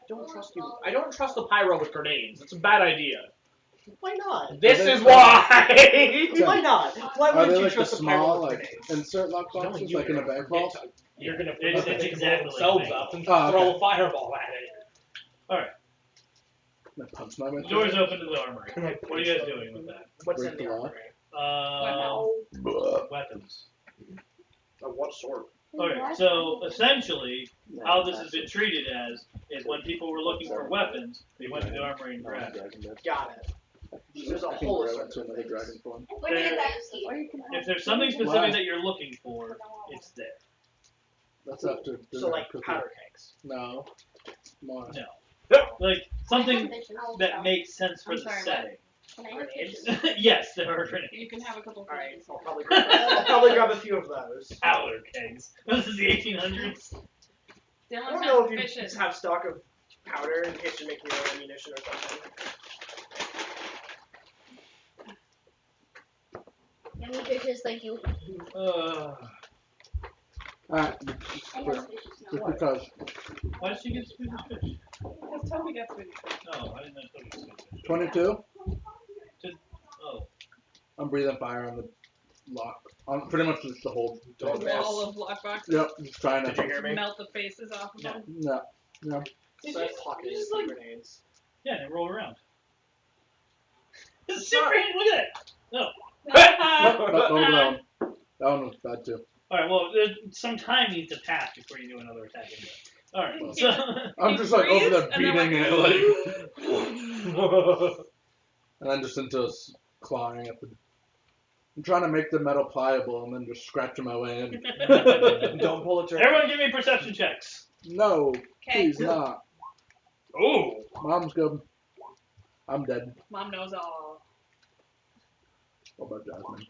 Speaker 3: don't trust you. I don't trust the pyro with grenades. It's a bad idea.
Speaker 4: Why not?
Speaker 3: This
Speaker 5: Are they-
Speaker 3: is why.
Speaker 4: Why not? Why
Speaker 5: Are
Speaker 4: would
Speaker 5: they
Speaker 4: you
Speaker 5: like the
Speaker 4: trust the pyro
Speaker 5: small,
Speaker 4: with
Speaker 5: like
Speaker 4: grenades?
Speaker 5: insert
Speaker 3: No,
Speaker 5: lockboxes,
Speaker 3: you
Speaker 5: like in a
Speaker 3: are
Speaker 5: bank
Speaker 3: forget
Speaker 5: vault?
Speaker 3: to- You're gonna
Speaker 2: It's
Speaker 3: forget to
Speaker 2: exactly
Speaker 3: blow
Speaker 2: like
Speaker 3: themselves
Speaker 2: that.
Speaker 3: up and
Speaker 5: Oh,
Speaker 3: throw
Speaker 5: okay.
Speaker 3: a fireball at it.
Speaker 5: I punch my way
Speaker 2: The
Speaker 5: through
Speaker 2: door's
Speaker 5: it?
Speaker 2: open to the armory. What are you guys doing with that?
Speaker 4: What's
Speaker 5: Break
Speaker 4: in
Speaker 5: the
Speaker 4: the
Speaker 5: lock.
Speaker 4: armory?
Speaker 2: Weapons.
Speaker 3: Of what sort?
Speaker 2: Okay, so essentially, how this has been treated as is when people were looking for weapons, they went to the armory and grabbed it.
Speaker 4: Got it. There's a
Speaker 5: I can
Speaker 4: whole
Speaker 5: grow
Speaker 4: assortment
Speaker 5: into
Speaker 4: of
Speaker 5: another
Speaker 4: things.
Speaker 5: dragon form.
Speaker 6: When you get back to sleep. Or you can
Speaker 2: If there's something
Speaker 5: Why?
Speaker 2: specific that you're looking for, it's there.
Speaker 5: That's after dinner.
Speaker 4: So like
Speaker 5: cookie.
Speaker 4: powder kegs.
Speaker 5: No. More.
Speaker 2: No. Like something that makes sense for
Speaker 7: I'm
Speaker 2: the
Speaker 7: sorry, what?
Speaker 2: setting.
Speaker 6: Can I have
Speaker 4: Grenades?
Speaker 6: fishes?
Speaker 2: Yes, there are grenades.
Speaker 7: You can have a couple
Speaker 4: Alright,
Speaker 7: things.
Speaker 4: I'll probably grab a few of those.
Speaker 2: Powder kegs. This is the 1800s.
Speaker 4: I
Speaker 7: Dylan
Speaker 4: don't know if
Speaker 7: has
Speaker 4: you
Speaker 7: fishes.
Speaker 4: just have stock of powder in case you're making your own ammunition or something.
Speaker 6: Yummy fishes, thank you.
Speaker 5: Alright,
Speaker 6: I have fishes
Speaker 5: just
Speaker 6: now.
Speaker 5: because.
Speaker 2: Why did she get Swedish fish?
Speaker 7: Because Toby got Swedish fish.
Speaker 2: Oh, I didn't know Toby got Swedish fish.
Speaker 5: 22?
Speaker 2: Oh.
Speaker 5: I'm breathing fire on the lock. On pretty much just the whole
Speaker 7: A
Speaker 3: Don't miss.
Speaker 7: wall of lockboxes.
Speaker 5: Yep, just trying
Speaker 3: Did you
Speaker 5: to.
Speaker 3: hear me?
Speaker 7: Melt the faces off of
Speaker 2: No.
Speaker 7: them.
Speaker 5: No. No.
Speaker 7: Did
Speaker 4: So I
Speaker 7: you?
Speaker 4: pocket
Speaker 7: You just
Speaker 4: some
Speaker 7: like
Speaker 4: grenades.
Speaker 2: Yeah, they roll around. It's
Speaker 4: It's
Speaker 2: super
Speaker 4: not-
Speaker 2: handy. Look at that. No.
Speaker 5: Nope, nope, over that one. That one was bad too.
Speaker 2: Alright, well, some time needs to pass before you do another attack anyway. Alright, so.
Speaker 5: I'm just like over there beating it, like. And then just into clawing at the. I'm trying to make the metal pliable and then just scratching my way in.
Speaker 3: Don't pull a trigger.
Speaker 2: Everyone give me perception checks.
Speaker 5: No,
Speaker 7: Okay.
Speaker 5: please not.
Speaker 2: Oh.
Speaker 5: Mom's good. I'm dead.
Speaker 7: Mom knows all.
Speaker 5: What about Jasmine?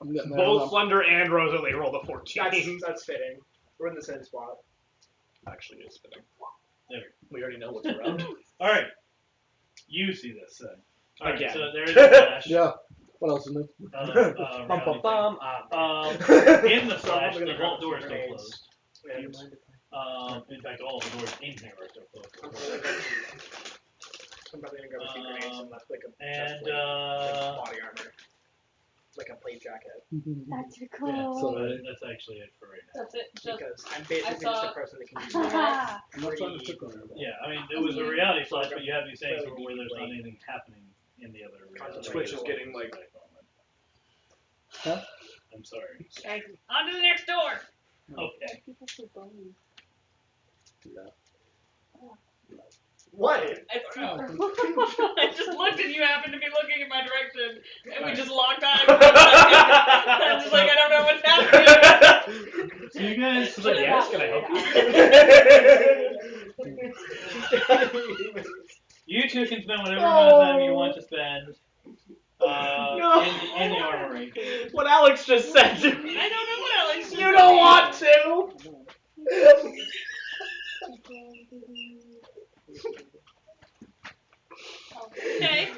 Speaker 5: I'm getting there.
Speaker 3: Both
Speaker 5: Hold
Speaker 3: Slender and Rosalie rolled a 14.
Speaker 4: That's fitting. We're in the same spot.
Speaker 3: Actually, it's fitting.
Speaker 2: There.
Speaker 3: We already know what's around.
Speaker 2: Alright. You see this then. Alright,
Speaker 3: Again.
Speaker 2: so there is a flash.
Speaker 5: Yeah. What else is new?
Speaker 2: Reality thing. In the flash, the vault door is still closed. In fact, all the doors in here are still closed.
Speaker 4: I'm probably gonna go with 2 grenades and left like a
Speaker 2: And,
Speaker 4: chest plate, like body armor, like a plate jacket.
Speaker 6: That's your
Speaker 2: Yeah,
Speaker 6: call.
Speaker 2: so
Speaker 5: Sorry.
Speaker 2: that's actually it for right now.
Speaker 7: That's it. Just
Speaker 4: Because I'm basically
Speaker 7: saw-
Speaker 4: just a person that can use
Speaker 6: Ah.
Speaker 5: I'm not trying to tickle her.
Speaker 2: Yeah, I mean, it was a reality flash, but you have these things where there's not anything happening in the other reality.
Speaker 3: Twitch is getting, like-
Speaker 5: Huh?
Speaker 2: I'm sorry.
Speaker 7: okay. On to the next door.
Speaker 2: Okay.
Speaker 6: People say bones.
Speaker 5: Yeah.
Speaker 4: What?
Speaker 7: I don't know. I just looked and you happened to be looking in my direction, and we just locked eyes. I'm just like, I don't know what's happening.
Speaker 2: So you guys,
Speaker 3: She's like, yes, can I help you?
Speaker 2: you two can spend whatever amount of time you want to spend in the armory.
Speaker 3: What Alex just said to
Speaker 7: I don't know what Alex.
Speaker 3: You don't want to!
Speaker 7: Okay.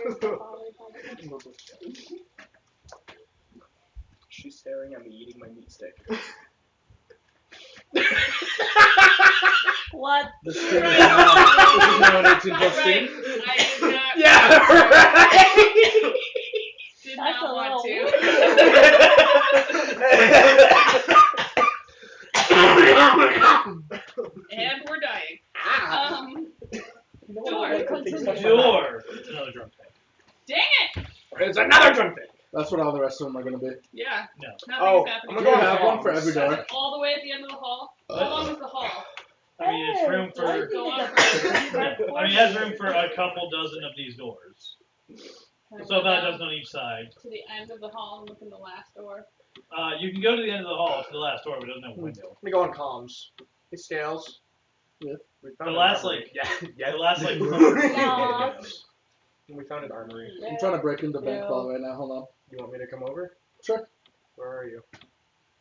Speaker 3: She's staring at me eating my meat stick.
Speaker 6: What?
Speaker 5: This game is now an 18 plus
Speaker 7: Right.
Speaker 5: scene.
Speaker 7: I did not.
Speaker 3: Yeah, right!
Speaker 7: Did
Speaker 6: That's
Speaker 7: not
Speaker 6: a
Speaker 7: want
Speaker 6: little
Speaker 7: to. And we're dying. Door.
Speaker 2: Door. It's another drum thing.
Speaker 7: Dang it!
Speaker 3: It's another drum thing!
Speaker 5: That's what all the rest of them are gonna be.
Speaker 7: Yeah.
Speaker 2: No.
Speaker 7: Nothing's
Speaker 3: Oh,
Speaker 7: happening.
Speaker 3: I'm
Speaker 5: You
Speaker 3: gonna
Speaker 5: have one for every
Speaker 7: Is
Speaker 5: door.
Speaker 7: it all the way at the end of the hall? How long is the hall?
Speaker 2: I mean, it's room for.
Speaker 7: Go on for
Speaker 2: I mean, it has room for a couple dozen of these doors. So about a dozen on each side.
Speaker 7: to the end of the hall and look in the last door.
Speaker 2: You can go to the end of the hall to the last door, but it doesn't have a window.
Speaker 3: Let me go on comms. Hey, Scales.
Speaker 5: Yeah.
Speaker 3: We
Speaker 2: The
Speaker 3: found
Speaker 2: last,
Speaker 3: an armory.
Speaker 2: The last like.
Speaker 6: Aw.
Speaker 3: We found an armory.
Speaker 5: I'm trying to break into bank vault right now. Hold on.
Speaker 3: You want me to come over?
Speaker 5: Sure.
Speaker 3: Where are you?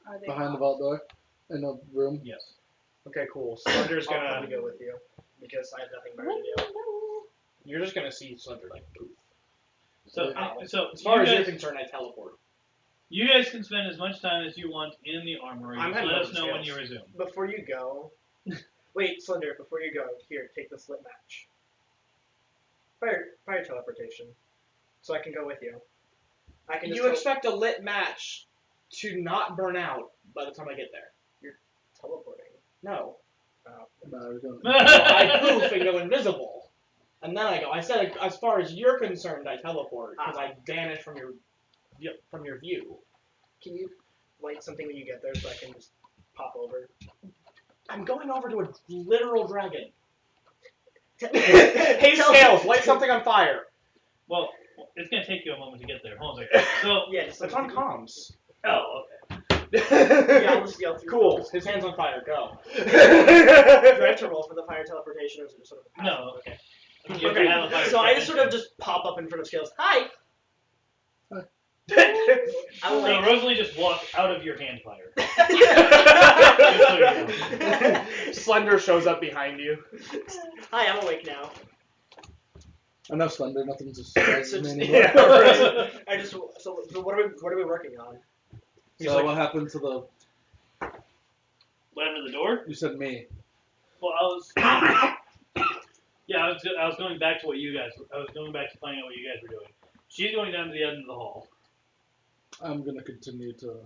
Speaker 7: Are they
Speaker 5: Behind the vault door. In the room.
Speaker 2: Yes.
Speaker 3: Okay, cool. Slender's
Speaker 4: I'll
Speaker 3: gonna.
Speaker 4: probably go with you because I have nothing better to do.
Speaker 3: You're just gonna see Slender like poof.
Speaker 2: So,
Speaker 3: As far
Speaker 2: you
Speaker 3: as you're
Speaker 2: guys,
Speaker 3: concerned, I teleport.
Speaker 2: you guys can spend as much time as you want in the armory.
Speaker 3: I'm
Speaker 2: Let
Speaker 3: heading
Speaker 2: us
Speaker 3: over
Speaker 2: know when
Speaker 3: Scales.
Speaker 2: you resume.
Speaker 4: Before you go, wait, Slender. Before you go, here, take the slip match. Fire teleportation, so I can go with you. I can. Just
Speaker 3: You expect a lit match to not burn out by the time I get there?
Speaker 4: teleporting.
Speaker 3: No.
Speaker 5: No, we don't.
Speaker 3: I poof and go invisible. And then I go. I said, as far as you're concerned, I teleport because I vanish from your view.
Speaker 4: Can you light something when you get there so I can just pop over?
Speaker 3: I'm going over to a literal dragon. Hey, Scales, light something on fire.
Speaker 2: Well, it's gonna take you a moment to get there. Hold on a second. So,
Speaker 4: Yeah, just
Speaker 3: It's on comms.
Speaker 2: oh, okay.
Speaker 4: Yeah, I'll just yell through.
Speaker 3: Cool. His hand's on fire. Go.
Speaker 4: Do I have to roll for the fire teleportation, or is it just sort of a passive?
Speaker 2: No, okay. You
Speaker 4: Okay,
Speaker 2: have a fire
Speaker 4: so I just sort of
Speaker 2: extinguisher.
Speaker 4: just pop up in front of Scales. Hi.
Speaker 5: Hi.
Speaker 4: I
Speaker 2: So
Speaker 4: like.
Speaker 2: Rosalie just walked out of your hand fire.
Speaker 3: Slender shows up behind you.
Speaker 4: Hi, I'm awake now.
Speaker 5: I know Slender. Nothing just surprises
Speaker 4: So
Speaker 5: me
Speaker 4: just-
Speaker 5: anymore.
Speaker 3: Yeah, right.
Speaker 4: So what are we working on?
Speaker 3: He's
Speaker 5: So
Speaker 3: like,
Speaker 5: what happened to the?
Speaker 2: What happened to the door?
Speaker 5: You said me.
Speaker 2: Well, yeah, I was going back to what you guys. I was going back to finding out what you guys were doing. She's going down to the end of the hall.
Speaker 5: I'm gonna continue to.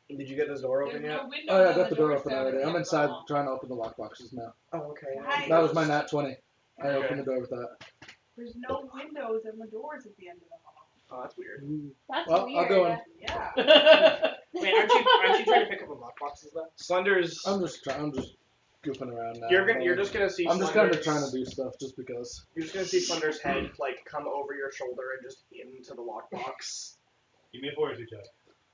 Speaker 3: Did you get this door open
Speaker 7: There's
Speaker 3: yet?
Speaker 7: no windows
Speaker 5: Oh yeah, I
Speaker 7: on
Speaker 5: got the door
Speaker 7: doors
Speaker 5: open
Speaker 7: down
Speaker 5: already.
Speaker 7: at
Speaker 5: I'm
Speaker 7: the
Speaker 5: inside
Speaker 7: hall.
Speaker 5: trying to open the lock boxes now.
Speaker 3: Oh, okay.
Speaker 7: Hi.
Speaker 5: That was my nat 20. I
Speaker 3: Okay.
Speaker 5: opened the door with that.
Speaker 7: There's no windows in the doors at the end of the hall.
Speaker 3: Oh, that's weird.
Speaker 6: That's
Speaker 5: Well,
Speaker 6: weird.
Speaker 5: I'll go in.
Speaker 7: Yeah.
Speaker 4: Wait, aren't you trying to pick up lockboxes though?
Speaker 3: Slender's.
Speaker 5: I'm just goofing around now.
Speaker 3: You're just gonna see.
Speaker 5: I'm just kind of
Speaker 3: Slender's-
Speaker 5: trying to do stuff just because.
Speaker 3: You're just gonna see Slender's head like come over your shoulder and just into the lockbox.
Speaker 2: Give me a fortitude check.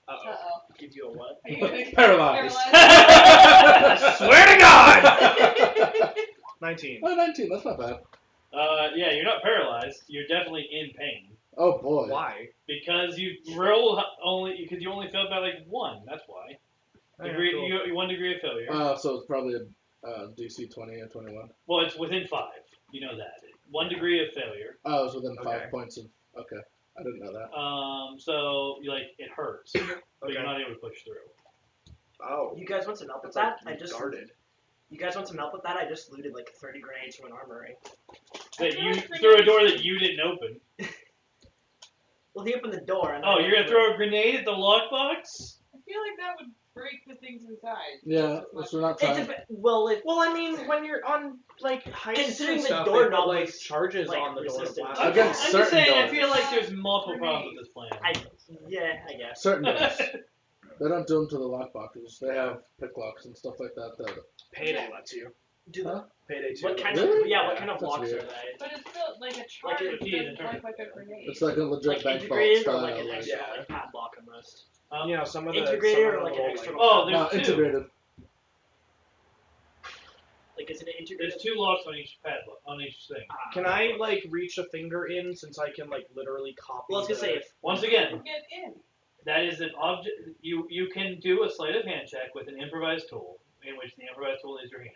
Speaker 3: Uh-oh.
Speaker 7: Uh-oh.
Speaker 4: Give you a what?
Speaker 7: Are you gonna
Speaker 5: Paralyzed.
Speaker 3: I swear to God! 19.
Speaker 5: Oh, 19. That's not bad.
Speaker 2: Yeah, you're not paralyzed. You're definitely in pain
Speaker 5: Oh boy.
Speaker 3: Why?
Speaker 2: because you roll because you only failed by like 1. That's why. Degree,
Speaker 3: cool.
Speaker 2: you 1 degree of failure.
Speaker 5: So it's probably a DC 20 or 21.
Speaker 2: Well, it's within 5. You know that. 1 degree of failure.
Speaker 5: Oh, it's within 5
Speaker 3: Okay.
Speaker 5: points of. Okay, I didn't know that.
Speaker 2: So it hurts, but
Speaker 3: Okay.
Speaker 2: you're not able to push through.
Speaker 3: Oh.
Speaker 4: You guys want some help with
Speaker 3: That's
Speaker 4: that?
Speaker 3: like guarded.
Speaker 4: You guys want some help with that? I just looted like 30 grenades from an armory.
Speaker 2: That you threw a door that you didn't open.
Speaker 4: Well, he opened the door. And
Speaker 2: Oh, you're gonna throw a grenade at the lockbox?
Speaker 7: I feel like that would break the things inside.
Speaker 5: Yeah,
Speaker 7: just as much.
Speaker 5: so we're not
Speaker 4: It
Speaker 5: trying.
Speaker 4: well, if
Speaker 3: Well, I mean, when you're on like heights
Speaker 4: Considering
Speaker 3: and
Speaker 4: the
Speaker 3: stuff,
Speaker 4: door
Speaker 3: they put,
Speaker 4: knob
Speaker 3: like
Speaker 4: was,
Speaker 3: charges
Speaker 4: like,
Speaker 3: on the door.
Speaker 4: resistant.
Speaker 3: blast.
Speaker 2: I'm
Speaker 5: Against
Speaker 2: just
Speaker 5: certain
Speaker 2: saying, I
Speaker 5: doors.
Speaker 2: feel like there's multiple problems with this plan.
Speaker 4: I guess.
Speaker 5: Certain doors. They don't do them to the lockboxes. They have pick locks and stuff like that.
Speaker 3: Payday lets you.
Speaker 4: Do
Speaker 5: Huh?
Speaker 3: Payday 2.
Speaker 4: what kind
Speaker 5: Really?
Speaker 4: of what kind of
Speaker 5: That's
Speaker 4: locks
Speaker 5: weird.
Speaker 4: are they?
Speaker 7: But it's still like a charge.
Speaker 2: Like a key in
Speaker 7: doesn't
Speaker 2: a
Speaker 7: look like a grenade.
Speaker 5: It's like a legit
Speaker 4: Like
Speaker 5: bank vault
Speaker 4: integrated or
Speaker 5: style.
Speaker 4: like an
Speaker 5: Like,
Speaker 4: extra
Speaker 3: yeah.
Speaker 4: like padlock almost?
Speaker 3: You know, some of the
Speaker 4: Integrated
Speaker 3: some
Speaker 4: or
Speaker 3: of the
Speaker 4: like an
Speaker 3: little,
Speaker 4: external?
Speaker 2: Oh,
Speaker 5: no,
Speaker 2: there's 2.
Speaker 5: integrated.
Speaker 4: Like is it an integrated?
Speaker 2: There's 2 locks on each padlock, on each thing.
Speaker 3: Can I like reach a finger in since I can like literally copy?
Speaker 4: Well, I was gonna
Speaker 3: the-
Speaker 4: say if
Speaker 2: Once again,
Speaker 7: Get in.
Speaker 2: that is an object. You can do a sleight of hand check with an improvised tool, in which the improvised tool is your hand.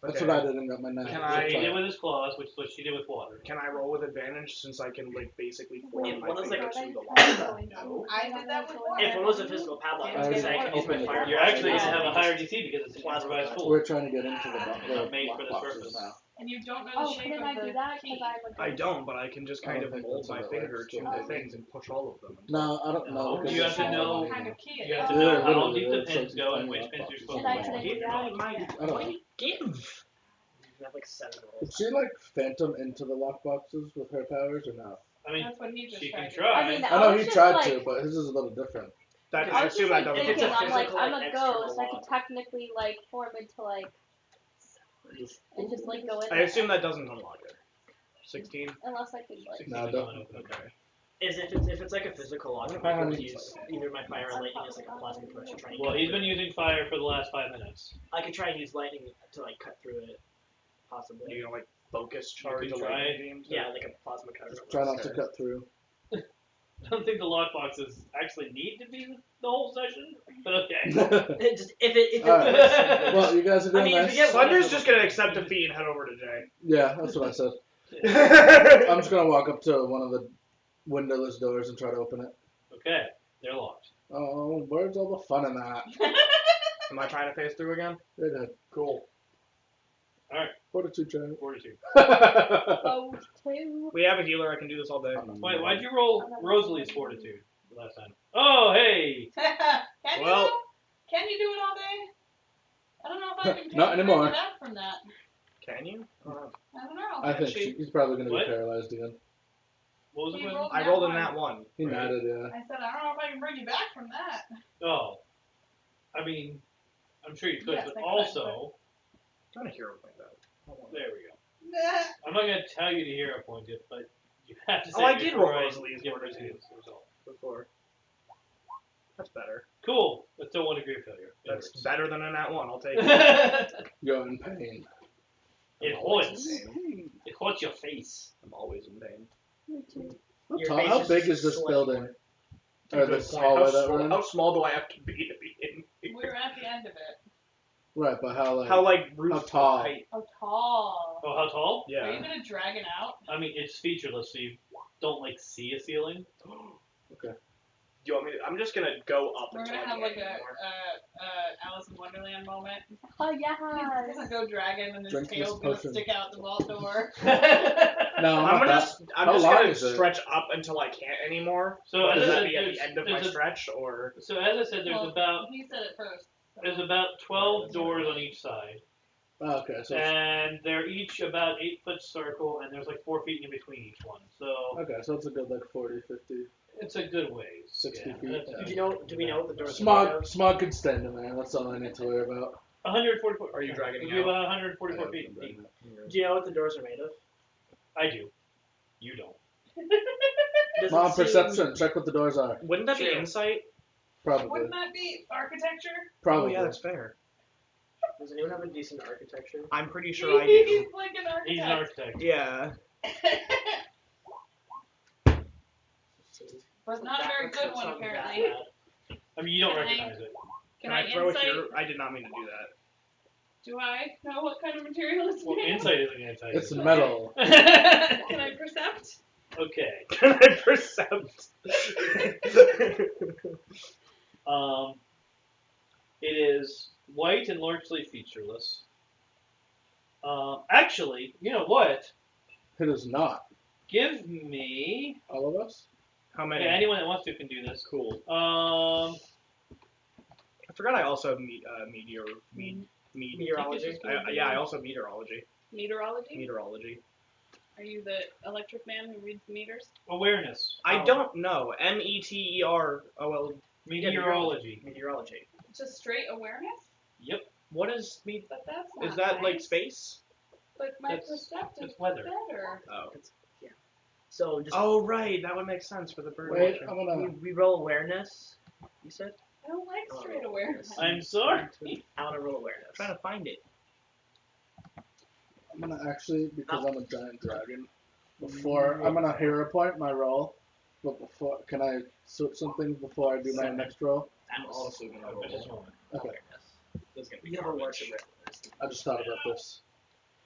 Speaker 5: That's
Speaker 3: Okay.
Speaker 5: what I did and got my knife.
Speaker 3: Can
Speaker 2: What
Speaker 3: I-
Speaker 2: he did with his claws, which is what she did with water.
Speaker 3: Can I roll with advantage since I can like basically form
Speaker 4: If
Speaker 3: my
Speaker 4: one was, like,
Speaker 3: finger
Speaker 4: a
Speaker 3: to the
Speaker 6: I
Speaker 3: lock?
Speaker 7: I did that with one.
Speaker 4: if one was a physical padlock, I was gonna say I can use my
Speaker 5: Open it.
Speaker 4: fire.
Speaker 2: You're actually
Speaker 4: blast
Speaker 2: gonna have a
Speaker 4: and
Speaker 2: higher
Speaker 4: just-
Speaker 2: DC because it's an
Speaker 4: Plasma
Speaker 2: improvised
Speaker 4: cut.
Speaker 2: tool.
Speaker 5: We're trying to get into the
Speaker 2: Not made for this
Speaker 5: lockboxes
Speaker 2: purpose.
Speaker 5: now.
Speaker 7: And you don't know the
Speaker 6: Oh,
Speaker 7: shape
Speaker 6: couldn't
Speaker 7: of
Speaker 6: I
Speaker 7: the
Speaker 6: do that?
Speaker 7: key.
Speaker 6: Because I'm a
Speaker 3: I don't, but I can just
Speaker 5: I
Speaker 3: kind
Speaker 5: don't
Speaker 3: of
Speaker 5: think
Speaker 3: mold
Speaker 5: that's
Speaker 3: my
Speaker 5: the right
Speaker 3: finger to
Speaker 5: story.
Speaker 3: the things and push all of them.
Speaker 5: No, I don't know.
Speaker 2: No,
Speaker 5: because
Speaker 2: you
Speaker 5: it's
Speaker 2: have to
Speaker 5: small
Speaker 2: know
Speaker 5: and
Speaker 7: What kind
Speaker 5: everything.
Speaker 7: of key
Speaker 2: You
Speaker 7: it
Speaker 2: have
Speaker 7: is.
Speaker 2: to
Speaker 5: Yeah,
Speaker 2: know how
Speaker 5: literally,
Speaker 2: deep the
Speaker 5: it's
Speaker 2: pins
Speaker 5: like
Speaker 2: go and
Speaker 5: tiny
Speaker 2: which pins
Speaker 5: lockboxes.
Speaker 2: you're supposed
Speaker 6: And I
Speaker 2: to
Speaker 6: couldn't
Speaker 2: roll.
Speaker 6: do that.
Speaker 3: my
Speaker 6: Yeah.
Speaker 5: I don't know.
Speaker 4: Give. You have like 7
Speaker 5: Could
Speaker 4: rolls.
Speaker 5: she like phantom into the lockboxes with her powers or no?
Speaker 2: I mean,
Speaker 7: That's what he just
Speaker 2: she
Speaker 7: tried
Speaker 2: can
Speaker 7: to
Speaker 2: try.
Speaker 6: I mean,
Speaker 5: I know
Speaker 6: was
Speaker 5: he
Speaker 6: just,
Speaker 5: tried
Speaker 6: like,
Speaker 5: to, but his is a little different.
Speaker 3: That,
Speaker 6: I
Speaker 3: I
Speaker 6: was
Speaker 3: assume
Speaker 6: just
Speaker 3: that
Speaker 6: like
Speaker 3: doesn't.
Speaker 4: If it's a
Speaker 6: thinking, I'm like,
Speaker 4: physical,
Speaker 6: I'm
Speaker 4: like,
Speaker 6: a
Speaker 4: external
Speaker 6: ghost. I
Speaker 4: lock.
Speaker 6: could technically like form into like and just like go in.
Speaker 3: I
Speaker 6: there.
Speaker 3: assume that doesn't unlock it. 16.
Speaker 6: Unless I could like.
Speaker 5: No, don't.
Speaker 3: Okay.
Speaker 4: Is if it's like a physical lock,
Speaker 5: I
Speaker 4: I
Speaker 5: don't
Speaker 4: can
Speaker 5: think
Speaker 4: use either my fire or lightning as like a plasma torch to try and
Speaker 2: Well,
Speaker 4: cut
Speaker 2: he's
Speaker 4: through
Speaker 2: been
Speaker 4: it.
Speaker 2: using fire for the last 5 minutes.
Speaker 4: I could try and use lightning to like cut through it, possibly.
Speaker 3: You know, like focus charge
Speaker 2: can
Speaker 3: a
Speaker 2: try
Speaker 3: lightning
Speaker 2: it.
Speaker 3: beam. to-
Speaker 4: Yeah, like a plasma cutter.
Speaker 5: Try not to cut through.
Speaker 2: I don't think the lockboxes actually need to be the whole session, but okay.
Speaker 4: It just if it
Speaker 5: Alright.
Speaker 4: works.
Speaker 5: Well, you guys are doing
Speaker 4: I mean, if
Speaker 5: nice.
Speaker 4: you get
Speaker 3: Slender's just gonna accept defeat and head over to Jay.
Speaker 5: Yeah, that's what I said. I'm just gonna walk up to one of the windowless doors and try to open it.
Speaker 2: Okay, they're locked.
Speaker 5: Oh, where's all the fun in that?
Speaker 3: Am I trying to phase through again?
Speaker 5: They did.
Speaker 3: Cool.
Speaker 5: Fortitude check.
Speaker 2: 42.
Speaker 6: Oh, two.
Speaker 3: We have a healer. I can do this all day.
Speaker 2: Wait, why'd you roll Rosalie's fortitude last time? Oh, hey!
Speaker 7: Can
Speaker 3: Well-
Speaker 7: you? Can you do it all day? I don't know if I can take
Speaker 5: Not
Speaker 7: the
Speaker 5: anymore.
Speaker 7: credit out from that.
Speaker 3: Can you? I don't know.
Speaker 7: I don't know.
Speaker 5: I think he's probably gonna
Speaker 2: What?
Speaker 5: be paralyzed again.
Speaker 2: What was the
Speaker 7: He
Speaker 2: question?
Speaker 7: rolled
Speaker 3: I rolled in that one.
Speaker 5: He
Speaker 3: right?
Speaker 5: nodded, yeah.
Speaker 7: I said I don't know if I can bring you back from that.
Speaker 2: Oh. I mean, I'm sure you could,
Speaker 7: Yes,
Speaker 2: but
Speaker 7: I could,
Speaker 2: also,
Speaker 3: I'm trying to hero point that. Hold on.
Speaker 2: there we go.
Speaker 7: Nah.
Speaker 2: I'm not going to tell you to hero point it, but you have to say
Speaker 3: Oh, I
Speaker 2: it
Speaker 3: did
Speaker 2: before
Speaker 3: roll
Speaker 2: I
Speaker 3: Rosalie's
Speaker 2: give
Speaker 3: fortitude.
Speaker 2: Rosalie's result.
Speaker 3: Before. That's better.
Speaker 2: Cool. That's still 1 degree of failure. It
Speaker 3: That's
Speaker 2: hurts.
Speaker 3: better than a nat one. I'll take it.
Speaker 2: It
Speaker 5: You're in pain.
Speaker 2: hurts. It hurts your face.
Speaker 3: I'm always in pain.
Speaker 6: Me too.
Speaker 5: How,
Speaker 4: Your
Speaker 5: tall,
Speaker 4: face
Speaker 5: how
Speaker 4: is
Speaker 5: big is this
Speaker 4: slightly
Speaker 5: building?
Speaker 4: more.
Speaker 5: Or
Speaker 3: Good
Speaker 5: this
Speaker 3: point.
Speaker 5: hallway that we're in?
Speaker 3: How small do I have to be in?
Speaker 7: We're at the end of it.
Speaker 5: Right, but how like?
Speaker 3: How like roof
Speaker 5: tall?
Speaker 3: height?
Speaker 7: Oh, tall.
Speaker 2: Oh, how tall?
Speaker 7: Are you
Speaker 3: Yeah.
Speaker 7: gonna drag it out?
Speaker 2: I mean, it's featureless, so you don't, like, see a ceiling.
Speaker 3: Do you want me to, I'm just gonna go up
Speaker 7: We're
Speaker 3: until
Speaker 7: gonna
Speaker 3: I
Speaker 7: have
Speaker 3: can't
Speaker 7: like a
Speaker 3: anymore.
Speaker 7: Alice in Wonderland moment.
Speaker 6: Oh
Speaker 7: He's
Speaker 6: yes.
Speaker 7: gonna go dragon and his
Speaker 5: Drink this
Speaker 7: tail's gonna
Speaker 5: potion.
Speaker 7: stick out the vault door.
Speaker 5: No,
Speaker 3: I'm
Speaker 5: not
Speaker 3: gonna.
Speaker 5: that.
Speaker 3: I'm
Speaker 5: How
Speaker 3: just
Speaker 5: long
Speaker 3: gonna
Speaker 5: is it?
Speaker 3: stretch up until I can't anymore.
Speaker 2: So
Speaker 3: Does
Speaker 2: as I
Speaker 3: that
Speaker 2: said,
Speaker 3: be at
Speaker 2: there's,
Speaker 3: the end of my
Speaker 2: there's a,
Speaker 3: stretch, or
Speaker 2: so as I said,
Speaker 7: Well, he said it first. so-
Speaker 2: there's about 12 doors on each side,
Speaker 5: Oh, okay, so it's,
Speaker 2: and they're each about 8-foot circle, and there's like 4 feet in between each one. So
Speaker 5: okay, so it's a good like 40, 50.
Speaker 2: It's a good ways.
Speaker 5: 60
Speaker 2: yeah,
Speaker 5: feet.
Speaker 2: that's-
Speaker 5: Yeah.
Speaker 4: Do we know what the doors are made of?
Speaker 5: Smog can stand in there. That's all I need to worry about.
Speaker 2: 144.
Speaker 3: Are you dragging
Speaker 2: It'd
Speaker 3: me
Speaker 2: be
Speaker 3: out?
Speaker 2: about 144 feet deep.
Speaker 4: Do you know what the doors are made of?
Speaker 2: I do. You don't.
Speaker 4: Does
Speaker 5: Mom,
Speaker 4: it seem-
Speaker 5: perception. Check what the doors are.
Speaker 3: Wouldn't that be
Speaker 4: True.
Speaker 3: insight?
Speaker 5: Probably.
Speaker 7: Wouldn't that be architecture?
Speaker 5: Probably.
Speaker 3: Oh yeah, that's fair.
Speaker 4: Does anyone have a decent architecture?
Speaker 3: I'm pretty sure I do.
Speaker 7: He's like an architect.
Speaker 2: He's an architect.
Speaker 3: Yeah.
Speaker 7: But not a very good one, apparently.
Speaker 2: I mean, you don't
Speaker 7: Can I-
Speaker 2: recognize it.
Speaker 7: Can
Speaker 3: I
Speaker 7: I
Speaker 3: throw
Speaker 7: insight?
Speaker 3: it here? I did not mean to do that.
Speaker 7: Do I know what kind of material it's
Speaker 2: Well,
Speaker 7: made?
Speaker 2: insight isn't going to tell you.
Speaker 5: It's metal.
Speaker 7: Can I percept?
Speaker 2: Okay.
Speaker 3: Can I percept?
Speaker 2: It is white and largely featureless. Actually, you know what?
Speaker 5: It is not.
Speaker 2: Give me.
Speaker 5: All of us?
Speaker 3: How many?
Speaker 2: Yeah, anyone that wants to can do this.
Speaker 3: Cool.
Speaker 2: Um,
Speaker 3: I forgot I also have
Speaker 4: Meteorology?
Speaker 3: I also have meteorology.
Speaker 7: Meteorology?
Speaker 3: Meteorology.
Speaker 7: Are you the electric man who reads meters?
Speaker 2: awareness.
Speaker 3: I don't know. METEROL.
Speaker 2: Meteorology.
Speaker 4: Meteorology.
Speaker 7: Just straight awareness?
Speaker 2: Yep.
Speaker 3: What is me?
Speaker 7: But that's not
Speaker 3: Is that like
Speaker 7: nice.
Speaker 3: space?
Speaker 7: But my
Speaker 2: That's-
Speaker 7: percept is
Speaker 2: it's weather.
Speaker 7: better.
Speaker 3: Oh.
Speaker 4: So just
Speaker 3: Oh right, that would make sense for the bird.
Speaker 5: Wait,
Speaker 3: watcher.
Speaker 5: I'm gonna.
Speaker 4: we roll awareness. You said?
Speaker 7: I don't like
Speaker 4: Oh,
Speaker 7: straight awareness.
Speaker 2: I'm sorry.
Speaker 4: I want to roll awareness.
Speaker 3: I'm trying to find it.
Speaker 5: I'm gonna actually, because I'm a giant dragon, I'm gonna hero point my roll. But before, can I switch something before I do my next roll?
Speaker 3: I'm also gonna roll.
Speaker 2: Just a moment.
Speaker 5: Okay.
Speaker 3: This is gonna be
Speaker 4: You have a
Speaker 3: garbage.
Speaker 4: worship awareness.
Speaker 5: I just thought about this.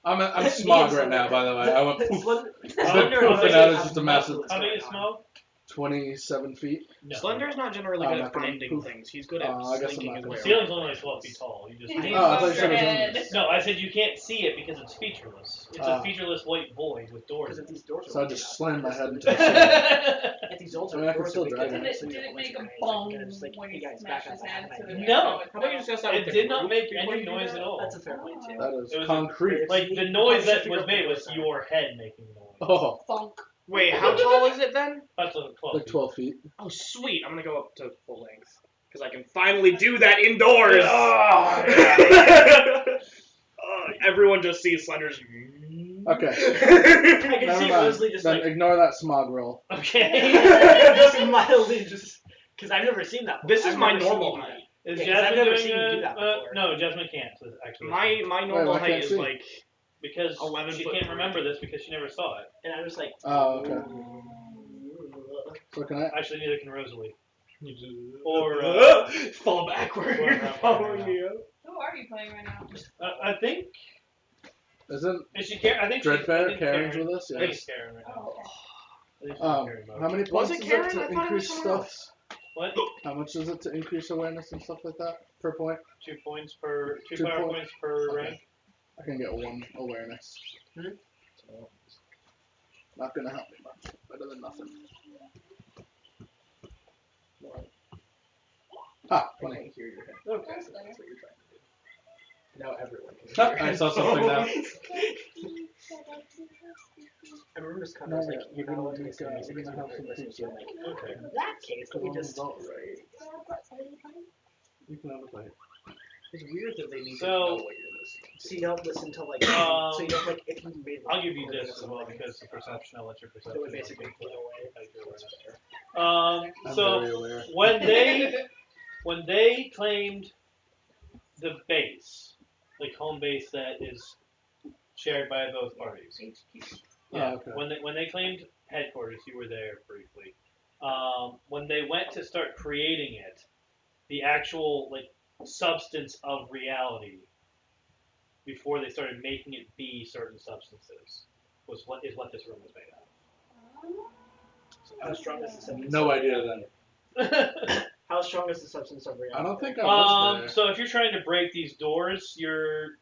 Speaker 5: I'm smog right now, by the way. I went poof.
Speaker 4: Slender
Speaker 5: Poof, and now it's just a massive.
Speaker 2: How big is smoke?
Speaker 5: 27 feet.
Speaker 2: No.
Speaker 3: Slender's not generally
Speaker 5: Oh,
Speaker 3: good
Speaker 5: I'm
Speaker 3: at
Speaker 5: not gonna
Speaker 3: finding
Speaker 5: poof.
Speaker 3: things. He's good at
Speaker 5: I guess I'm
Speaker 3: slinking
Speaker 5: not
Speaker 3: his
Speaker 5: gonna
Speaker 3: way
Speaker 2: The
Speaker 3: around.
Speaker 2: ceiling's only like 12 feet tall. You just.
Speaker 7: He's
Speaker 5: Oh, I thought you
Speaker 7: above
Speaker 5: said
Speaker 7: your
Speaker 5: it was
Speaker 7: head.
Speaker 5: only-
Speaker 2: No, I said you can't see it because it's featureless. It's a featureless white void with doors.
Speaker 4: Because if these doors are
Speaker 5: So I
Speaker 4: big
Speaker 5: just
Speaker 4: enough,
Speaker 5: slammed my
Speaker 4: just-
Speaker 5: head into the ceiling.
Speaker 4: If these doors
Speaker 5: I mean, I can
Speaker 4: doors
Speaker 5: still
Speaker 4: are big
Speaker 5: drag
Speaker 4: enough,
Speaker 5: it.
Speaker 4: so
Speaker 7: Did
Speaker 4: you
Speaker 7: it
Speaker 4: have a
Speaker 7: make
Speaker 4: bunch
Speaker 7: a
Speaker 4: of
Speaker 7: bong
Speaker 4: grenades, just like,
Speaker 7: when
Speaker 4: hey
Speaker 7: you
Speaker 4: guys,
Speaker 7: smash
Speaker 4: back
Speaker 7: his
Speaker 4: up,
Speaker 7: head
Speaker 4: back
Speaker 7: so
Speaker 4: up,
Speaker 7: that
Speaker 4: back
Speaker 7: you
Speaker 2: No.
Speaker 7: know it's
Speaker 3: How about you
Speaker 7: on?
Speaker 3: just guys have
Speaker 2: It did not make any noise at all.
Speaker 4: That's a fair point too.
Speaker 5: That is
Speaker 2: It was a-
Speaker 5: concrete.
Speaker 2: Like the noise that was made was your head making the noise.
Speaker 5: Oh,
Speaker 7: Funk.
Speaker 3: Wait, how tall is it then?
Speaker 2: That's a 12.
Speaker 5: like 12 feet.
Speaker 3: Oh sweet, I'm gonna go up to full length. Because I can finally do that indoors! Everyone just sees Slender's.
Speaker 5: Okay.
Speaker 4: I can
Speaker 5: Never
Speaker 4: see
Speaker 5: mind.
Speaker 4: Rosalie just
Speaker 5: Then
Speaker 4: like
Speaker 5: ignore that smog roll.
Speaker 2: Okay.
Speaker 4: just mildly just because I've never seen that.
Speaker 3: This
Speaker 4: before.
Speaker 3: is
Speaker 4: I've
Speaker 3: my
Speaker 4: never seen
Speaker 3: normal
Speaker 4: you do
Speaker 3: height.
Speaker 4: that.
Speaker 2: Is
Speaker 4: Yeah, 'cause I've
Speaker 2: Jasmine
Speaker 4: never
Speaker 2: doing
Speaker 4: seen you do that before.
Speaker 2: no, Jasmine can't actually.
Speaker 3: My
Speaker 5: Wait,
Speaker 3: normal
Speaker 5: why
Speaker 3: height
Speaker 5: can't
Speaker 3: is
Speaker 5: she?
Speaker 3: like
Speaker 2: Because
Speaker 3: 11
Speaker 2: she
Speaker 3: foot
Speaker 2: can't
Speaker 3: three.
Speaker 2: remember this because she never saw it.
Speaker 4: And I'm just like,
Speaker 5: Oh, okay. So can I?
Speaker 2: Actually, neither can Rosalie.
Speaker 3: or
Speaker 2: Or
Speaker 3: fall backward.
Speaker 2: Or
Speaker 3: You're following me up.
Speaker 7: Who are you playing right now?
Speaker 2: I think
Speaker 5: Isn't
Speaker 2: is she Karen? I think she- I
Speaker 5: Dreadbear
Speaker 2: think
Speaker 5: Karen's
Speaker 2: Karen-
Speaker 5: with us?
Speaker 2: I think
Speaker 5: Yes.
Speaker 2: it's Karen right now.
Speaker 7: Oh, okay.
Speaker 2: I think she's in Karen mode.
Speaker 5: How many
Speaker 3: Was
Speaker 5: points
Speaker 3: it
Speaker 5: is
Speaker 3: Karen?
Speaker 5: it to
Speaker 3: I thought it was
Speaker 5: increase
Speaker 3: someone
Speaker 5: stuff?
Speaker 3: else.
Speaker 2: What?
Speaker 5: How much is it to increase awareness and stuff like that per point?
Speaker 2: 2 points per 2
Speaker 5: 2
Speaker 2: power
Speaker 5: point-
Speaker 2: points per
Speaker 5: okay.
Speaker 2: rank.
Speaker 5: I can get 1 awareness.
Speaker 4: Hmm?
Speaker 5: So, not gonna help me much. Better than nothing. Ah,
Speaker 3: I
Speaker 5: 20.
Speaker 3: can't hear your head.
Speaker 2: Okay.
Speaker 7: That's better.
Speaker 3: That's what you're trying to do. Now everyone can
Speaker 5: Ah,
Speaker 3: hear
Speaker 5: I
Speaker 3: your
Speaker 5: saw something now.
Speaker 4: I remember just kind
Speaker 5: No,
Speaker 4: of like,
Speaker 5: yeah,
Speaker 4: you're
Speaker 5: we're
Speaker 4: not
Speaker 5: gonna
Speaker 4: allowed to
Speaker 5: make,
Speaker 4: listen to music
Speaker 5: we're
Speaker 4: because
Speaker 5: gonna
Speaker 4: you're
Speaker 5: have some
Speaker 4: listening
Speaker 5: pizza.
Speaker 4: to like,
Speaker 2: Okay.
Speaker 4: in that case, let me just.
Speaker 5: You can have a bite.
Speaker 3: It's weird that they need
Speaker 2: So-
Speaker 3: to know what you're listening to.
Speaker 4: So you don't listen to like,
Speaker 2: Um,
Speaker 4: so you don't like if you made.
Speaker 2: I'll give you this as well because the perception. I'll let your perception.
Speaker 4: It would basically
Speaker 2: take
Speaker 4: put away.
Speaker 2: your awareness.
Speaker 5: I'm
Speaker 2: So
Speaker 5: very aware.
Speaker 2: when they claimed the base, like home base that is shared by both parties. Yeah.
Speaker 5: Oh, okay.
Speaker 2: When they claimed headquarters, you were there briefly. When they went to start creating it, the actual like substance of reality, before they started making it be certain substances, was what this room was made
Speaker 4: How strong is the substance?
Speaker 5: No idea then.
Speaker 2: of.
Speaker 4: How strong is the substance of reality?
Speaker 5: I don't think I was there.
Speaker 2: So if you're trying to break these doors, you're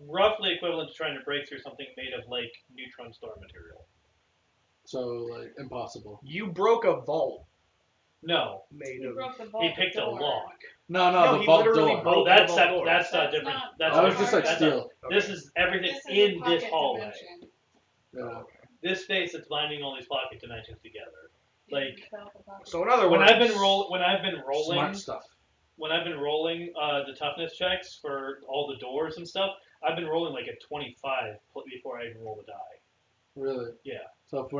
Speaker 2: roughly equivalent to trying to break through something made of like neutron star material.
Speaker 5: So, like, impossible.
Speaker 3: You broke a vault
Speaker 2: No,
Speaker 3: made
Speaker 7: You
Speaker 3: of.
Speaker 7: broke the vault
Speaker 2: he picked a
Speaker 7: door.
Speaker 2: lock.
Speaker 5: No,
Speaker 3: No,
Speaker 5: the
Speaker 3: he
Speaker 5: vault
Speaker 3: literally
Speaker 5: door.
Speaker 3: broke-
Speaker 2: Oh, that's
Speaker 3: the vault door.
Speaker 2: that's
Speaker 7: That's
Speaker 2: different.
Speaker 7: not-
Speaker 2: That's
Speaker 5: That was
Speaker 2: different.
Speaker 5: just like
Speaker 2: That's
Speaker 5: steel.
Speaker 2: This is everything
Speaker 7: This is
Speaker 2: in
Speaker 7: a
Speaker 2: this
Speaker 7: pocket
Speaker 2: hallway.
Speaker 7: dimension.
Speaker 5: Yeah.
Speaker 2: This space that's binding all these pocket dimensions together. Like
Speaker 3: So in other
Speaker 2: when
Speaker 3: words,
Speaker 2: I've been rolling,
Speaker 5: Smart stuff.
Speaker 2: the toughness checks for all the doors and stuff, I've been rolling like a 25 before I even roll the die.
Speaker 5: Really?
Speaker 2: Yeah.
Speaker 5: So if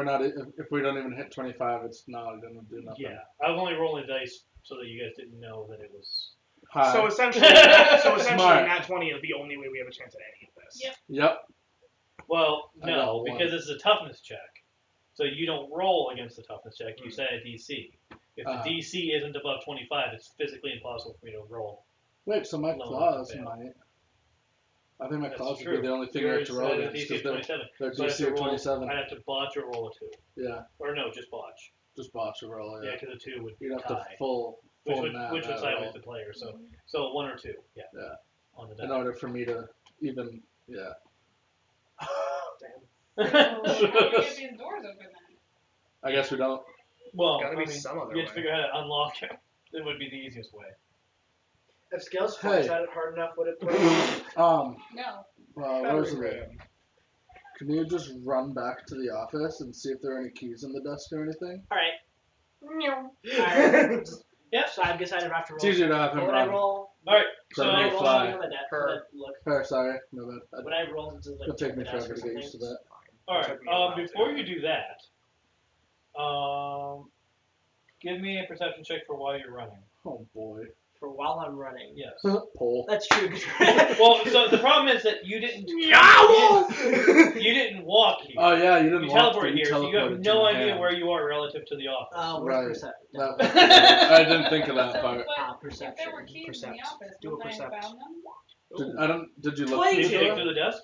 Speaker 5: we don't even hit 25, it's not gonna do nothing.
Speaker 2: Yeah, I was only rolling dice so that you guys didn't know that it was.
Speaker 5: High.
Speaker 3: So essentially,
Speaker 5: Smart.
Speaker 3: Nat 20 is the only way we have a chance at any of this.
Speaker 1: Yep.
Speaker 5: Yep.
Speaker 2: Well,
Speaker 5: I
Speaker 2: no,
Speaker 5: got one.
Speaker 2: because it's a toughness check. So you don't roll against the toughness check. You set a DC. If the DC isn't above 25, it's physically impossible for me to roll.
Speaker 5: Wait, so my
Speaker 2: Lower
Speaker 5: claws
Speaker 2: to fail.
Speaker 5: might. I think my
Speaker 2: That's
Speaker 5: claws
Speaker 2: true.
Speaker 5: would be the only thing I have to roll against
Speaker 2: DC is
Speaker 5: because
Speaker 2: 27.
Speaker 5: they're
Speaker 2: So I'd have
Speaker 5: DC
Speaker 2: to
Speaker 5: of
Speaker 2: roll-
Speaker 5: 27.
Speaker 2: I'd have to botch or roll a 2.
Speaker 5: Yeah,
Speaker 2: Or no, just botch.
Speaker 5: just botch a roll.
Speaker 2: Yeah,
Speaker 5: Yeah,
Speaker 2: because a 2 would
Speaker 5: you'd have
Speaker 2: tie.
Speaker 5: to full
Speaker 2: Which
Speaker 5: nat
Speaker 2: would
Speaker 5: that
Speaker 2: sideways
Speaker 5: roll
Speaker 2: the player. So 1 or 2. Yeah.
Speaker 5: Yeah.
Speaker 2: On the die.
Speaker 5: in order for me to even. Yeah.
Speaker 7: So, how do we get these doors open then?
Speaker 5: I guess we don't.
Speaker 2: Well,
Speaker 3: Gotta be
Speaker 2: I mean,
Speaker 3: some other
Speaker 2: you have to
Speaker 3: way.
Speaker 2: figure out how to unlock it. It would be the easiest way.
Speaker 4: If scales
Speaker 5: Hey.
Speaker 4: flies at it hard enough, would it work?
Speaker 7: No.
Speaker 5: Rosalie, can you just run back to the office and see if there are any keys in the desk or anything?
Speaker 4: Alright. Alright.
Speaker 2: Yeah.
Speaker 4: So I've decided I have to roll.
Speaker 5: It's easier to have him
Speaker 4: What would I
Speaker 5: run.
Speaker 4: roll?
Speaker 2: Alright,
Speaker 5: So
Speaker 4: When I
Speaker 5: you
Speaker 4: roll
Speaker 5: fly.
Speaker 4: something on the deck,
Speaker 3: Her.
Speaker 4: would I look?
Speaker 5: Oh, sorry, no bad.
Speaker 4: When I roll to like
Speaker 5: It'll take me
Speaker 4: the desk
Speaker 5: forever
Speaker 4: or
Speaker 5: to get
Speaker 4: something?
Speaker 5: used to that.
Speaker 2: alright. Before you do that, give me a perception check for while you're running.
Speaker 5: Oh boy.
Speaker 4: For while I'm running.
Speaker 2: Yes.
Speaker 5: Pole.
Speaker 4: That's true.
Speaker 2: Well, so the problem is that you didn't walk here.
Speaker 5: Oh yeah, you didn't
Speaker 2: You
Speaker 5: walk
Speaker 2: teleported
Speaker 5: through,
Speaker 2: here, so you have
Speaker 5: teleported
Speaker 2: no
Speaker 5: to my
Speaker 2: idea
Speaker 5: hand.
Speaker 2: where you are relative to the office.
Speaker 4: Where's
Speaker 5: Right.
Speaker 4: perception?
Speaker 5: That- I didn't think of that
Speaker 7: So,
Speaker 5: part.
Speaker 7: but
Speaker 4: Perception.
Speaker 7: if there were keys in the
Speaker 3: Percept.
Speaker 7: office,
Speaker 3: Do a
Speaker 7: wouldn't I have
Speaker 3: percept.
Speaker 7: found them?
Speaker 5: Did you look
Speaker 4: 22.
Speaker 2: Did you
Speaker 5: through
Speaker 2: dig
Speaker 5: the
Speaker 2: through
Speaker 5: door?
Speaker 2: the desk?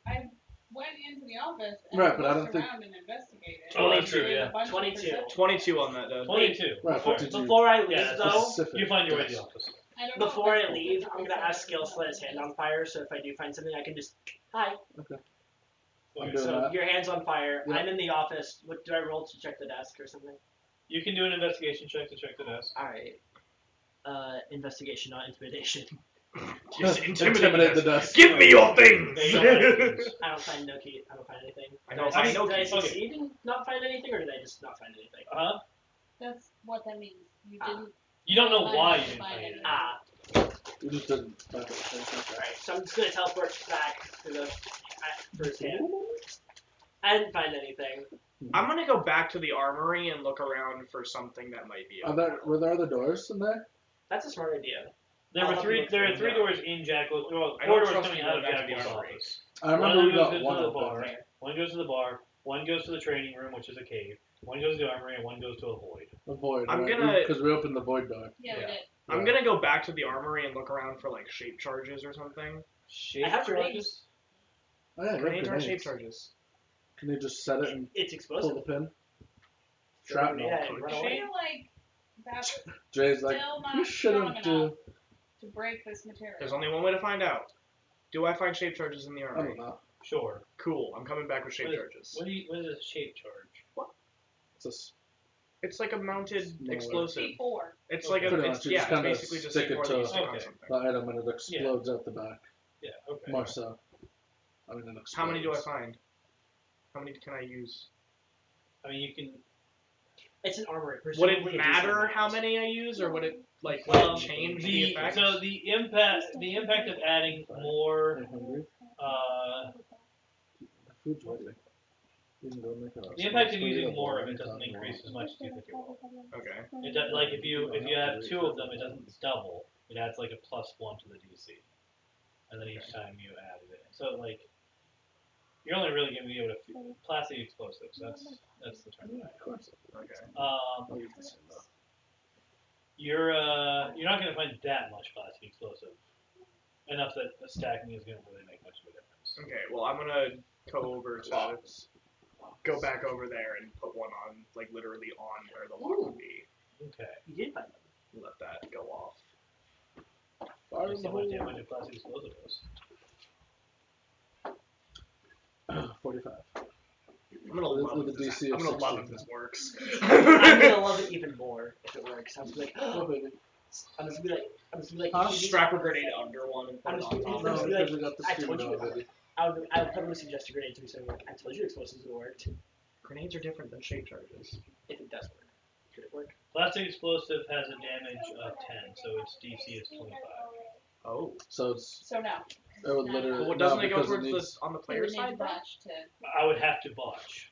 Speaker 7: I went into the office and
Speaker 5: Right, but I
Speaker 7: looked
Speaker 5: don't think-
Speaker 7: around and investigated.
Speaker 2: Oh, that's
Speaker 7: And
Speaker 2: true,
Speaker 7: did a
Speaker 2: yeah.
Speaker 7: bunch of
Speaker 4: 22.
Speaker 7: perception.
Speaker 3: 22 on that, does.
Speaker 2: 22.
Speaker 5: Right,
Speaker 2: Alright.
Speaker 5: did you-
Speaker 4: Before I leave,
Speaker 2: Yeah,
Speaker 4: though,
Speaker 5: Specific
Speaker 2: You find your way to
Speaker 5: desk.
Speaker 2: the office.
Speaker 7: I don't know
Speaker 4: before
Speaker 7: if
Speaker 4: I leave, I'm gonna ask Skills to let his hand on fire. So if I do find something, I can just hi.
Speaker 5: I'm doing
Speaker 4: So
Speaker 5: that.
Speaker 4: your hand's on fire.
Speaker 5: Yeah.
Speaker 4: I'm in the office. What do I roll to check the desk or something?
Speaker 2: You can do an investigation check to check the desk.
Speaker 4: All right. Investigation, not intimidation.
Speaker 3: Just
Speaker 5: Intimidate the desk.
Speaker 3: Give me your things!
Speaker 2: They don't have keys.
Speaker 4: I don't find no key. I don't find anything.
Speaker 3: I don't
Speaker 4: Did I
Speaker 3: find no
Speaker 4: did I
Speaker 3: keys.
Speaker 4: succeed in not find anything, or did I just not find anything?
Speaker 2: Uh-huh.
Speaker 6: That's what that means. You
Speaker 4: Ah.
Speaker 6: didn't.
Speaker 2: You don't know
Speaker 6: Well, I
Speaker 2: why you
Speaker 6: didn't
Speaker 2: didn't
Speaker 6: find
Speaker 2: find
Speaker 6: it.
Speaker 2: it.
Speaker 4: Ah.
Speaker 5: You just didn't find it.
Speaker 4: Alright, so I'm just gonna teleport back to the first hand. I didn't find anything.
Speaker 3: I'm gonna go back to the armory and look around for something that might be open.
Speaker 5: Were there other doors in there?
Speaker 4: That's a smart idea.
Speaker 2: There
Speaker 4: I'll
Speaker 2: were
Speaker 4: help you
Speaker 2: three.
Speaker 4: look
Speaker 2: There
Speaker 4: for
Speaker 2: are three
Speaker 3: them.
Speaker 2: doors in Jackal. Well,
Speaker 3: I
Speaker 2: four
Speaker 3: don't
Speaker 2: doors
Speaker 3: trust
Speaker 2: coming
Speaker 3: you
Speaker 2: out of
Speaker 3: going back to the
Speaker 2: Jackal's
Speaker 3: armory.
Speaker 2: office.
Speaker 5: I remember we got
Speaker 2: goes
Speaker 5: one
Speaker 2: to the
Speaker 5: open.
Speaker 2: bar.
Speaker 4: Okay.
Speaker 2: One goes to the bar. One goes to the training room, which is a cave. One goes to the armory, and one goes to a void.
Speaker 5: The void.
Speaker 3: I'm
Speaker 5: right?
Speaker 3: gonna-
Speaker 5: Because we opened the void door.
Speaker 6: Yeah, we
Speaker 2: Yeah.
Speaker 6: did.
Speaker 3: I'm gonna go back to the armory and look around for like shape charges or something.
Speaker 2: Shape
Speaker 4: I have
Speaker 2: charges?
Speaker 4: grenades.
Speaker 5: Oh yeah,
Speaker 3: Grenades are
Speaker 5: grenades.
Speaker 3: shape charges.
Speaker 5: Can you just set it and
Speaker 4: It's
Speaker 5: pull
Speaker 4: explosive.
Speaker 5: the pin?
Speaker 4: Throw a
Speaker 5: Shrapnel.
Speaker 4: grenade at it and run
Speaker 7: I
Speaker 4: away.
Speaker 7: feel like that's
Speaker 5: Jay's like,
Speaker 7: still
Speaker 5: you
Speaker 7: not strong
Speaker 5: shouldn't do.
Speaker 7: enough to break this material.
Speaker 3: There's only one way to find out. Do I find shape charges in the
Speaker 5: I
Speaker 3: armory?
Speaker 5: don't know.
Speaker 2: Sure.
Speaker 3: Cool. I'm coming back with shape
Speaker 2: What is-
Speaker 3: charges.
Speaker 2: What is a shape charge?
Speaker 5: It's just
Speaker 3: It's like a mounted
Speaker 5: Smaller.
Speaker 3: explosive.
Speaker 7: C4.
Speaker 3: It's
Speaker 2: Okay.
Speaker 3: like a,
Speaker 5: Pretty
Speaker 3: it's,
Speaker 5: much, you
Speaker 3: yeah,
Speaker 5: just
Speaker 3: it's
Speaker 5: kinda
Speaker 3: basically just
Speaker 5: stick it
Speaker 3: C4 that you
Speaker 5: to-
Speaker 3: stick on
Speaker 2: Okay.
Speaker 3: something.
Speaker 5: the item and it explodes out the back.
Speaker 2: Yeah. Okay.
Speaker 5: More so. I mean, it explodes.
Speaker 3: How many do I find? How many can I use?
Speaker 2: I mean, you can.
Speaker 4: It's an armory.
Speaker 3: Would
Speaker 4: Presumably
Speaker 3: it
Speaker 4: a decent
Speaker 3: matter
Speaker 4: amount.
Speaker 3: how many I use, or would it like would it change the effect?
Speaker 2: So the impact of adding more.
Speaker 5: Are you hungry? The food's ready. You can go make a
Speaker 2: The impact of
Speaker 5: small
Speaker 2: using
Speaker 5: burrito
Speaker 2: more
Speaker 5: bowl
Speaker 2: of it doesn't
Speaker 5: anytime you
Speaker 2: increase
Speaker 5: want.
Speaker 2: as much as you think it will.
Speaker 3: Okay.
Speaker 2: It does, like if you have two of them, it doesn't double. It adds like a +1 to the DC, and then each time you added it. So like, you're only really going to be able to plastic explosives. That's the term.
Speaker 5: Yeah, of course.
Speaker 3: Okay.
Speaker 5: I'll use the same though.
Speaker 2: You're not going to find that much plastic explosive. Enough that the stacking is going to really make much of a difference.
Speaker 3: Okay. Well, I'm gonna go over to go back over there and put one on, like literally on where the lock would be.
Speaker 2: Okay.
Speaker 4: You did find them.
Speaker 3: Let that go off.
Speaker 5: Fire
Speaker 2: Let's
Speaker 5: in
Speaker 2: see
Speaker 5: the
Speaker 2: what
Speaker 5: hole.
Speaker 2: damage a plastic explosive does.
Speaker 5: 45.
Speaker 3: I'm gonna love
Speaker 5: With a
Speaker 3: if this,
Speaker 5: DC
Speaker 3: I'm
Speaker 5: of
Speaker 3: gonna love
Speaker 5: 16.
Speaker 3: if this works.
Speaker 4: I'm gonna love it even more if it works. I'm just like,
Speaker 5: Oh, baby.
Speaker 4: I'm just gonna be like,
Speaker 3: I'll
Speaker 4: if you just-
Speaker 3: strap a grenade under one and put
Speaker 4: I'm
Speaker 3: it
Speaker 4: just
Speaker 3: on
Speaker 4: gonna-
Speaker 3: top.
Speaker 5: No,
Speaker 4: It's
Speaker 3: of
Speaker 5: because
Speaker 3: it.
Speaker 5: we got the
Speaker 4: I
Speaker 5: steam
Speaker 4: told you.
Speaker 5: already.
Speaker 4: I would probably suggest a grenade to me, so I'm like, I told you explosives would work.
Speaker 3: Grenades are different than shape charges.
Speaker 4: If it does work. Could it work?
Speaker 2: Plastic explosive has a damage of 10, so its DC is 25.
Speaker 3: Oh.
Speaker 5: So it's
Speaker 1: So no.
Speaker 5: it would literally.
Speaker 3: Well, doesn't
Speaker 5: no,
Speaker 3: it go
Speaker 5: because
Speaker 3: towards
Speaker 5: needs,
Speaker 3: the on the
Speaker 1: You
Speaker 3: player
Speaker 1: would need
Speaker 3: side?
Speaker 1: to
Speaker 3: Though?
Speaker 1: botch to.
Speaker 2: I would have to botch.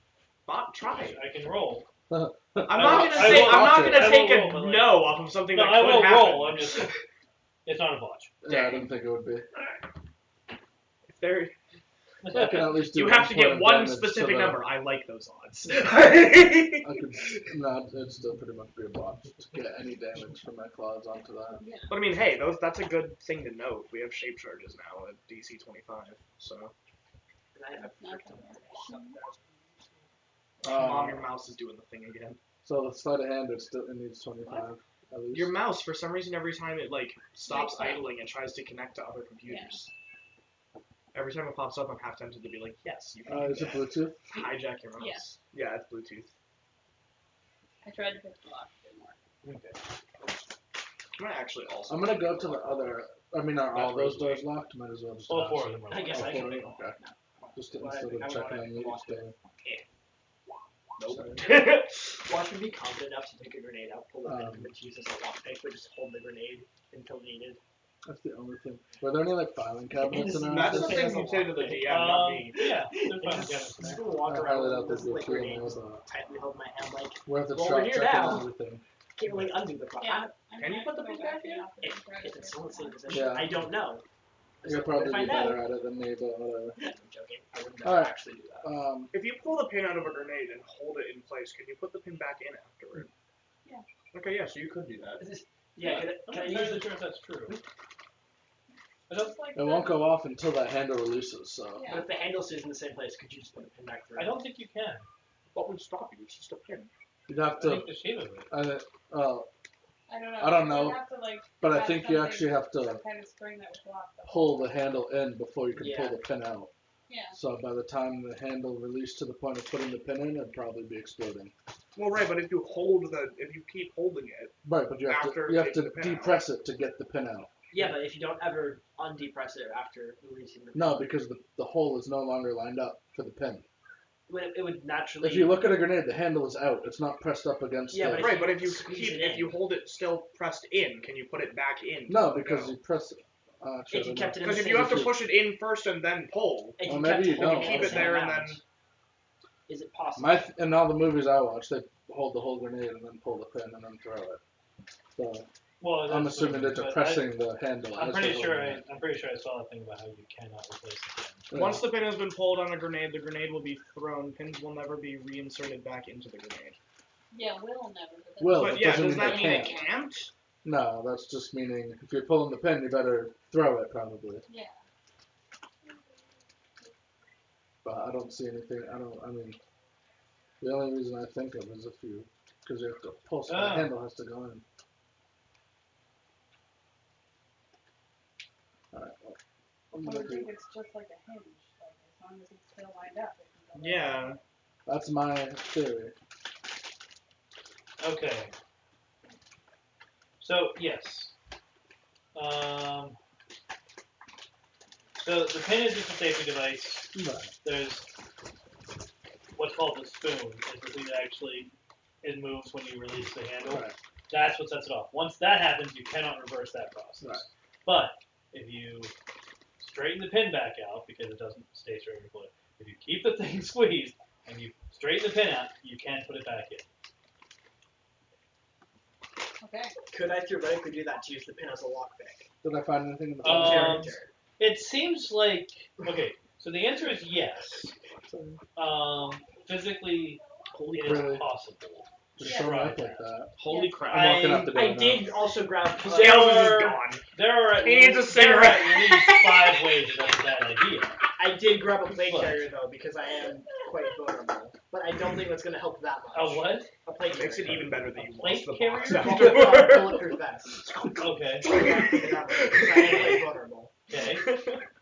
Speaker 3: Try.
Speaker 2: I can roll.
Speaker 3: I'm
Speaker 2: will-
Speaker 3: not gonna
Speaker 2: I
Speaker 3: say.
Speaker 2: will
Speaker 3: I'm not
Speaker 5: botch it.
Speaker 3: gonna
Speaker 2: I
Speaker 3: take
Speaker 2: will
Speaker 3: a
Speaker 2: roll, but, like-
Speaker 3: no off of something
Speaker 2: No,
Speaker 3: that
Speaker 2: I
Speaker 3: could
Speaker 2: will
Speaker 3: happen.
Speaker 2: roll. I'm just. It's not a botch.
Speaker 5: yeah, I didn't think it would be.
Speaker 3: If there,
Speaker 5: I can at least do
Speaker 3: you have to
Speaker 5: point
Speaker 3: get
Speaker 5: of
Speaker 3: one
Speaker 5: damage to
Speaker 3: specific
Speaker 5: the-
Speaker 3: number. I like those odds.
Speaker 5: I could not. It'd still pretty much be a botch to get any damage from my claws onto that.
Speaker 3: But I mean, hey, that's a good thing to note. We have shape charges now at DC 25. So
Speaker 4: And I have
Speaker 1: Not
Speaker 3: Mom, your mouse is doing the thing again.
Speaker 5: So the sleight of hand, it needs 25 at least.
Speaker 3: Your mouse, for some reason, every time it like stops
Speaker 1: Wakes up.
Speaker 3: idling, it tries to connect to other computers. Every time it pops up, I'm half tempted to be like, yes, you can do
Speaker 5: Is it
Speaker 3: that.
Speaker 5: Bluetooth?
Speaker 3: Hijack your mouse. Yeah, it's Bluetooth.
Speaker 1: I tried to pick the lock, it didn't work.
Speaker 2: Okay.
Speaker 3: Can I actually also?
Speaker 5: I'm gonna go to the other. I mean, are all
Speaker 3: That's
Speaker 5: those doors locked? Might as well just.
Speaker 2: All
Speaker 5: ask.
Speaker 2: 4 of them are.
Speaker 4: I guess
Speaker 5: All
Speaker 4: I
Speaker 5: four
Speaker 4: can
Speaker 5: of
Speaker 4: make
Speaker 5: them?
Speaker 4: one.
Speaker 5: Okay. Just
Speaker 4: Well,
Speaker 5: instead
Speaker 4: I
Speaker 5: of checking
Speaker 4: wanna
Speaker 5: on you,
Speaker 4: block
Speaker 5: just
Speaker 3: Nope.
Speaker 4: Well, I can be confident enough to take a grenade out, pull the pin,
Speaker 5: Um,
Speaker 4: and then use as a lockpick, but just hold the grenade until needed.
Speaker 5: That's the only thing. Were there any like filing cabinets in our
Speaker 3: That's the
Speaker 5: office?
Speaker 3: thing you say to the DM, not me.
Speaker 2: Yeah, they're
Speaker 4: And
Speaker 2: fine.
Speaker 4: just,
Speaker 2: Yeah.
Speaker 4: just walk
Speaker 5: I
Speaker 4: around
Speaker 5: highly
Speaker 4: with
Speaker 5: doubt
Speaker 4: this
Speaker 5: there'd be a
Speaker 4: like
Speaker 5: few in
Speaker 4: grenade,
Speaker 5: there,
Speaker 4: just
Speaker 5: but
Speaker 4: tightly hold my hand like,
Speaker 5: worth a
Speaker 4: Well,
Speaker 5: shot
Speaker 4: when you're
Speaker 5: checking
Speaker 4: down-
Speaker 5: everything.
Speaker 4: can't really undo the clock.
Speaker 1: Yeah.
Speaker 3: Can you put the pin back in?
Speaker 4: If it's still in the same position,
Speaker 5: Yeah.
Speaker 4: I don't know.
Speaker 5: You'll
Speaker 4: But
Speaker 5: probably
Speaker 4: if I
Speaker 5: be
Speaker 4: know,
Speaker 5: better at it than me, but whatever.
Speaker 4: I'm joking. I would never
Speaker 5: Alright.
Speaker 4: actually do that.
Speaker 3: If you pull the pin out of a grenade and hold it in place, can you put the pin back in afterward?
Speaker 1: Yeah.
Speaker 3: Okay, yeah, so you could do that.
Speaker 4: Is this, yeah, can
Speaker 2: I'm
Speaker 4: I
Speaker 2: not
Speaker 4: use
Speaker 2: entirely
Speaker 4: the
Speaker 2: sure if that's true. I don't,
Speaker 1: Like
Speaker 5: It won't go off until that handle releases, so.
Speaker 4: But
Speaker 1: Yeah.
Speaker 4: if the handle stays in the same place, could you just put the pin back through?
Speaker 2: I don't think you can.
Speaker 3: What would stop you? It's just a pin.
Speaker 5: You'd have
Speaker 2: I
Speaker 5: to.
Speaker 2: think the shape of it.
Speaker 1: I don't know.
Speaker 5: I don't
Speaker 1: You'd
Speaker 5: know,
Speaker 1: have to, like,
Speaker 5: But I
Speaker 1: have
Speaker 5: think you
Speaker 1: something-
Speaker 5: actually have to
Speaker 1: some kind of spring that would lock the
Speaker 5: pull the handle in before you can
Speaker 4: Yeah.
Speaker 5: pull the pin out.
Speaker 1: Yeah.
Speaker 5: So by the time the handle released to the point of putting the pin in, it'd probably be exploding.
Speaker 3: Well, right, but if you keep holding it,
Speaker 5: Right, but you have
Speaker 3: After
Speaker 5: to
Speaker 3: taking the pin out.
Speaker 5: depress it to get the pin out.
Speaker 4: Yeah, but if you don't ever undepress it after releasing the pin,
Speaker 5: No, because the hole is no longer lined up for the pin.
Speaker 4: it would naturally.
Speaker 5: If you look at a grenade, the handle is out. It's not pressed up against
Speaker 4: Yeah,
Speaker 5: the...
Speaker 4: but
Speaker 3: right, but if you
Speaker 4: squeeze it
Speaker 3: if
Speaker 4: in.
Speaker 3: you hold it still pressed in, can you put it back in?
Speaker 5: No, because you press it.
Speaker 4: If you kept it in
Speaker 3: Because
Speaker 4: the
Speaker 3: if
Speaker 4: same
Speaker 3: you have to
Speaker 5: if you-
Speaker 3: push it in first and then pull,
Speaker 4: if
Speaker 5: Well,
Speaker 4: you
Speaker 5: maybe
Speaker 4: kept
Speaker 5: you
Speaker 4: holding
Speaker 5: don't.
Speaker 4: it
Speaker 3: keep
Speaker 4: the
Speaker 3: it
Speaker 4: same
Speaker 3: there and
Speaker 4: amount,
Speaker 3: then.
Speaker 4: is it possible?
Speaker 5: In all the movies I watch, they hold the whole grenade and then pull the pin and then throw it. So
Speaker 2: Well,
Speaker 5: I'm
Speaker 2: that's
Speaker 5: assuming
Speaker 2: what-
Speaker 5: they're
Speaker 2: but
Speaker 5: depressing the handle.
Speaker 2: I'm
Speaker 5: as
Speaker 2: pretty
Speaker 5: they're
Speaker 2: sure.
Speaker 5: holding it.
Speaker 2: I'm pretty sure I saw a thing about how you cannot replace the pin.
Speaker 3: Once the pin has been pulled on a grenade, the grenade will be thrown. Pins will never be reinserted back into the grenade.
Speaker 1: Yeah, will never. But
Speaker 5: Will,
Speaker 3: But
Speaker 5: that
Speaker 3: yeah,
Speaker 5: doesn't
Speaker 3: does
Speaker 5: mean
Speaker 3: that
Speaker 5: they
Speaker 3: mean it
Speaker 5: can't.
Speaker 3: can't?
Speaker 5: No, that's just meaning if you're pulling the pin, you better throw it probably.
Speaker 1: Yeah.
Speaker 5: But I don't see anything. I mean, the only reason I think of is because you have to pull, so the
Speaker 2: Ah.
Speaker 5: handle has to go in. Alright, well, I'm
Speaker 1: I
Speaker 5: gonna
Speaker 1: would think
Speaker 5: do.
Speaker 1: it's just like a hinge. Like, as long as it's still lined up, it can go
Speaker 3: Yeah.
Speaker 5: That's my theory.
Speaker 2: Okay. So yes. So the pin is just a safety device.
Speaker 5: Right.
Speaker 2: There's what's called the spoon. Is the thing that actually it moves when you release the handle.
Speaker 5: Right.
Speaker 2: That's what sets it off. Once that happens, you cannot reverse that process.
Speaker 5: Right.
Speaker 2: But if you straighten the pin back out because it doesn't stay straight when you pull it, if you keep the thing squeezed and you straighten the pin out, you can put it back in.
Speaker 1: Okay.
Speaker 4: Could I theoretically do that to use the pin as a lockpick?
Speaker 5: Did I find anything in the
Speaker 2: Um, It seems like okay. So the answer is yes. Physically,
Speaker 3: Holy
Speaker 2: it is
Speaker 5: Really?
Speaker 2: possible.
Speaker 5: Just
Speaker 1: Yeah.
Speaker 5: show me
Speaker 2: Try
Speaker 5: up like
Speaker 2: that.
Speaker 5: that.
Speaker 3: Holy
Speaker 1: Yeah.
Speaker 3: crap.
Speaker 5: I'm walking up the door
Speaker 4: I
Speaker 5: now.
Speaker 4: did also grab.
Speaker 3: Scales
Speaker 2: There-
Speaker 3: is gone.
Speaker 2: There are at
Speaker 3: He needs a
Speaker 2: least, there are
Speaker 3: cigarette.
Speaker 2: at least 5 ways that that's a bad idea.
Speaker 4: I did grab a plate carrier though because I am quite vulnerable, but I don't think that's going to help that much.
Speaker 2: A what?
Speaker 4: A plate
Speaker 3: It makes it
Speaker 4: carrier.
Speaker 3: even better that you
Speaker 2: plate
Speaker 3: lost the
Speaker 2: carrier?
Speaker 3: box.
Speaker 4: No, bulletproof vest.
Speaker 2: Okay.
Speaker 4: Because I am quite vulnerable.
Speaker 2: Okay.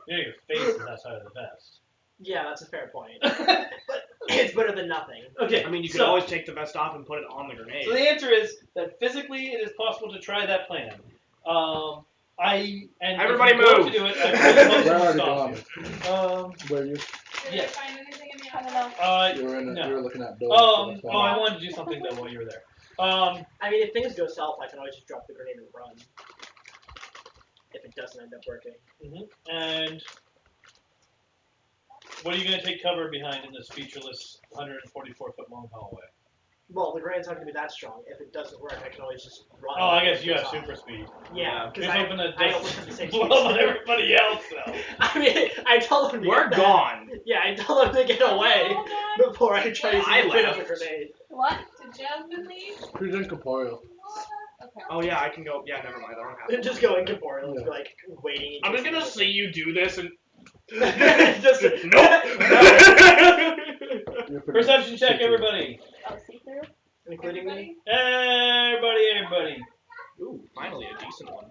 Speaker 2: You know your face is outside of the vest.
Speaker 4: Yeah, that's a fair point. But it's better than nothing.
Speaker 2: Okay.
Speaker 3: I mean, you can
Speaker 2: so,
Speaker 3: always take the vest off and put it on the grenade.
Speaker 2: So the answer is that physically it is possible to try that plan.
Speaker 3: Everybody
Speaker 2: if you go
Speaker 3: move.
Speaker 2: to do it, I really
Speaker 5: We're
Speaker 2: want
Speaker 5: already
Speaker 2: to stop you.
Speaker 5: Where you?
Speaker 1: Did
Speaker 2: Yes.
Speaker 1: I find anything in the
Speaker 6: I don't know.
Speaker 5: You were
Speaker 2: no.
Speaker 5: You were looking at doors.
Speaker 2: Oh, I wanted to do something though while you were there.
Speaker 4: I mean, if things go south, I can always just drop the grenade and run. If it doesn't end up working.
Speaker 2: And what are you gonna take cover behind in this featureless 144-foot long hallway?
Speaker 4: Well, the grenade's not going to be that strong. If it doesn't work, I can always just run.
Speaker 2: Oh, I guess you have super speed.
Speaker 4: Yeah, because
Speaker 2: You're hoping that
Speaker 4: I
Speaker 2: doesn't
Speaker 4: almost have the same
Speaker 2: blow
Speaker 4: speed.
Speaker 2: on everybody else though.
Speaker 4: I mean, I told them to
Speaker 3: We're
Speaker 4: get that.
Speaker 3: gone.
Speaker 4: Yeah, I told them to get away before I try to
Speaker 3: I
Speaker 4: put up a
Speaker 3: left.
Speaker 4: grenade.
Speaker 6: What?
Speaker 7: Did Jasmine leave?
Speaker 5: Who's incorporeal?
Speaker 6: Okay.
Speaker 3: Oh yeah, I can go. Yeah, never mind. I don't have to.
Speaker 4: Just go incorporeal,
Speaker 5: Yeah.
Speaker 4: like waiting.
Speaker 3: I'm just gonna see you do this and.
Speaker 4: just
Speaker 3: Nope.
Speaker 5: You're pretty
Speaker 2: Perception check,
Speaker 5: secret.
Speaker 2: everybody.
Speaker 6: Oh, see through?
Speaker 4: including me.
Speaker 2: Everybody.
Speaker 3: Ooh, finally a decent one.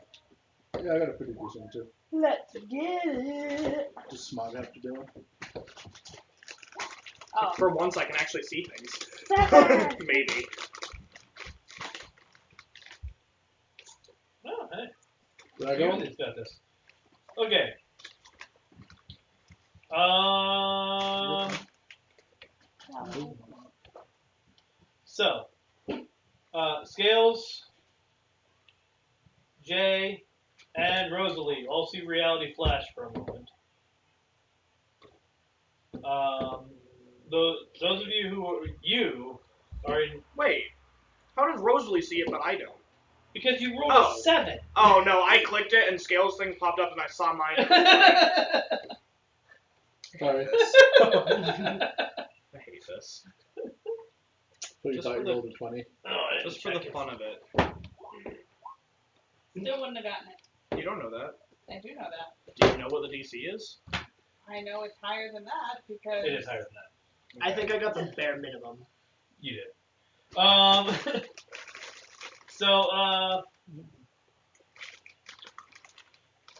Speaker 5: Yeah, I got a pretty decent one too.
Speaker 6: Let's get it.
Speaker 5: Does Smog have to do it?
Speaker 6: Oh.
Speaker 3: For once, I can actually see things. Maybe.
Speaker 2: Oh, hey.
Speaker 5: Did I go?
Speaker 2: He's got this. Okay. So, Scales, Jay, and Rosalie all see reality flash for a moment. Those of you who are in
Speaker 3: Wait, how does Rosalie see it but I don't?
Speaker 2: because you rolled
Speaker 3: Oh.
Speaker 2: a 7.
Speaker 3: Oh no, I clicked it and Scales thing popped up and I saw mine.
Speaker 5: Sorry.
Speaker 3: I hate this.
Speaker 5: So you
Speaker 3: Just
Speaker 5: thought
Speaker 3: for
Speaker 5: you
Speaker 3: the-
Speaker 5: rolled a 20?
Speaker 3: Just for the fun of it.
Speaker 7: Still wouldn't have gotten it.
Speaker 3: You don't know that.
Speaker 7: I do know that.
Speaker 3: Do you know what the DC is?
Speaker 7: I know it's higher than that because
Speaker 2: It is higher than that.
Speaker 4: I think I got the bare minimum.
Speaker 2: You did.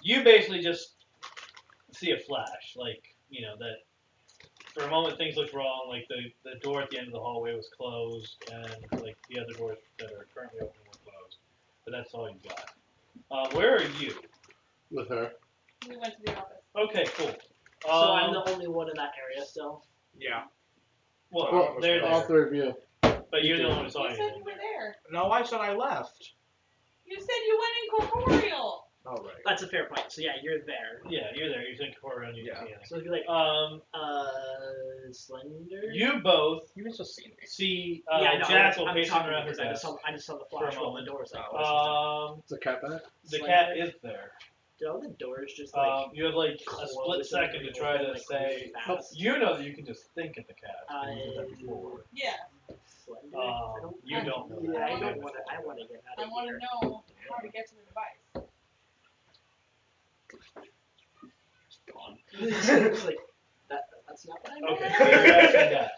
Speaker 2: You basically just see a flash, like, you know, that for a moment things looked wrong, like the door at the end of the hallway was closed, and like the other doors that are currently open were closed. But that's all you got. Where are you?
Speaker 5: With her.
Speaker 7: we went to the office.
Speaker 2: Okay, cool.
Speaker 4: So I'm the only one in that area still.
Speaker 3: Yeah.
Speaker 2: Well, they're
Speaker 5: all
Speaker 2: there,
Speaker 5: three of you.
Speaker 2: but you're the only one who saw
Speaker 7: You said
Speaker 2: anything.
Speaker 7: you were there.
Speaker 3: No, I said I left.
Speaker 7: You said you went incorporeal.
Speaker 3: Oh right.
Speaker 4: That's a fair point. So yeah, you're there.
Speaker 2: Yeah, you're there. You're thinking for around. You
Speaker 3: Yeah.
Speaker 2: can see anything.
Speaker 4: So it'd be like, Slender.
Speaker 2: You both
Speaker 3: You must have seen me.
Speaker 2: see
Speaker 4: yeah, no,
Speaker 2: Jackal
Speaker 4: I'm
Speaker 2: pacing
Speaker 4: talking
Speaker 2: around her
Speaker 4: because I
Speaker 2: desk.
Speaker 4: just saw the
Speaker 2: for a
Speaker 4: flash on the
Speaker 2: moment.
Speaker 4: doors. Like,
Speaker 5: It's a cat back?
Speaker 2: The
Speaker 4: Slender.
Speaker 2: cat is there.
Speaker 4: Did all the doors just like
Speaker 2: You have like a
Speaker 4: close
Speaker 2: split
Speaker 4: and
Speaker 2: second to try to
Speaker 4: like,
Speaker 2: say.
Speaker 4: fast?
Speaker 2: You know that you can just think of the cat. because you did that before.
Speaker 7: Yeah.
Speaker 4: Slender?
Speaker 2: You don't know
Speaker 4: Yeah,
Speaker 2: that.
Speaker 4: I
Speaker 2: You
Speaker 4: don't
Speaker 2: know
Speaker 4: want to.
Speaker 2: that.
Speaker 4: I want to get out
Speaker 7: I
Speaker 4: of
Speaker 7: want
Speaker 4: here.
Speaker 7: to know how to get to the device.
Speaker 4: It's like that's not what I meant.
Speaker 2: Okay, so you're asking that.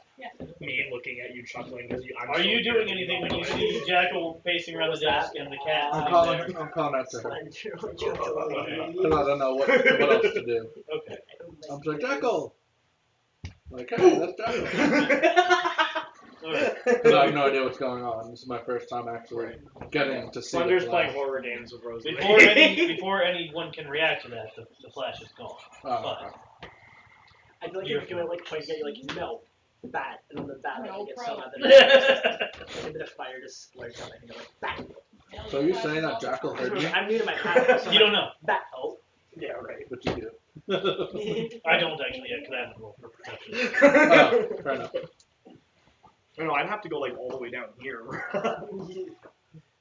Speaker 3: Me looking at you chuckling because you.
Speaker 2: Are you doing anything when you see Jackal pacing around the desk and the cat
Speaker 5: I'm
Speaker 2: sitting
Speaker 5: calling,
Speaker 2: there?
Speaker 5: I'm calling out to her.
Speaker 4: Slender, would you
Speaker 5: Because
Speaker 4: believe?
Speaker 5: I don't know what else to do.
Speaker 2: Okay.
Speaker 4: I don't
Speaker 5: I'm
Speaker 4: like
Speaker 5: like,
Speaker 4: this.
Speaker 5: Jackal! Like, hey, that's Jackal.
Speaker 2: Alright.
Speaker 5: Because I have no idea what's going on. This is my first time actually getting to see
Speaker 3: Slender's
Speaker 5: the
Speaker 3: playing
Speaker 5: flash.
Speaker 3: horror games with Rosalie.
Speaker 2: Before anyone can react to that, the flash is gone.
Speaker 5: Oh,
Speaker 2: But
Speaker 5: okay.
Speaker 4: I feel like
Speaker 2: You're
Speaker 4: if you're like trying to get you like no bat and then the bat
Speaker 7: No,
Speaker 4: like, gets
Speaker 7: pro.
Speaker 4: so mad that a bit of fire just splurts up and you're like bat.
Speaker 5: So you're saying that Jackal heard you?
Speaker 4: I'm new to my power. So
Speaker 2: you don't know.
Speaker 4: bat. Oh.
Speaker 3: Yeah, right.
Speaker 5: But you do.
Speaker 2: I don't actually yet because I haven't rolled for perception.
Speaker 5: Oh, fair enough.
Speaker 3: No, I'd have to go like all the way down here.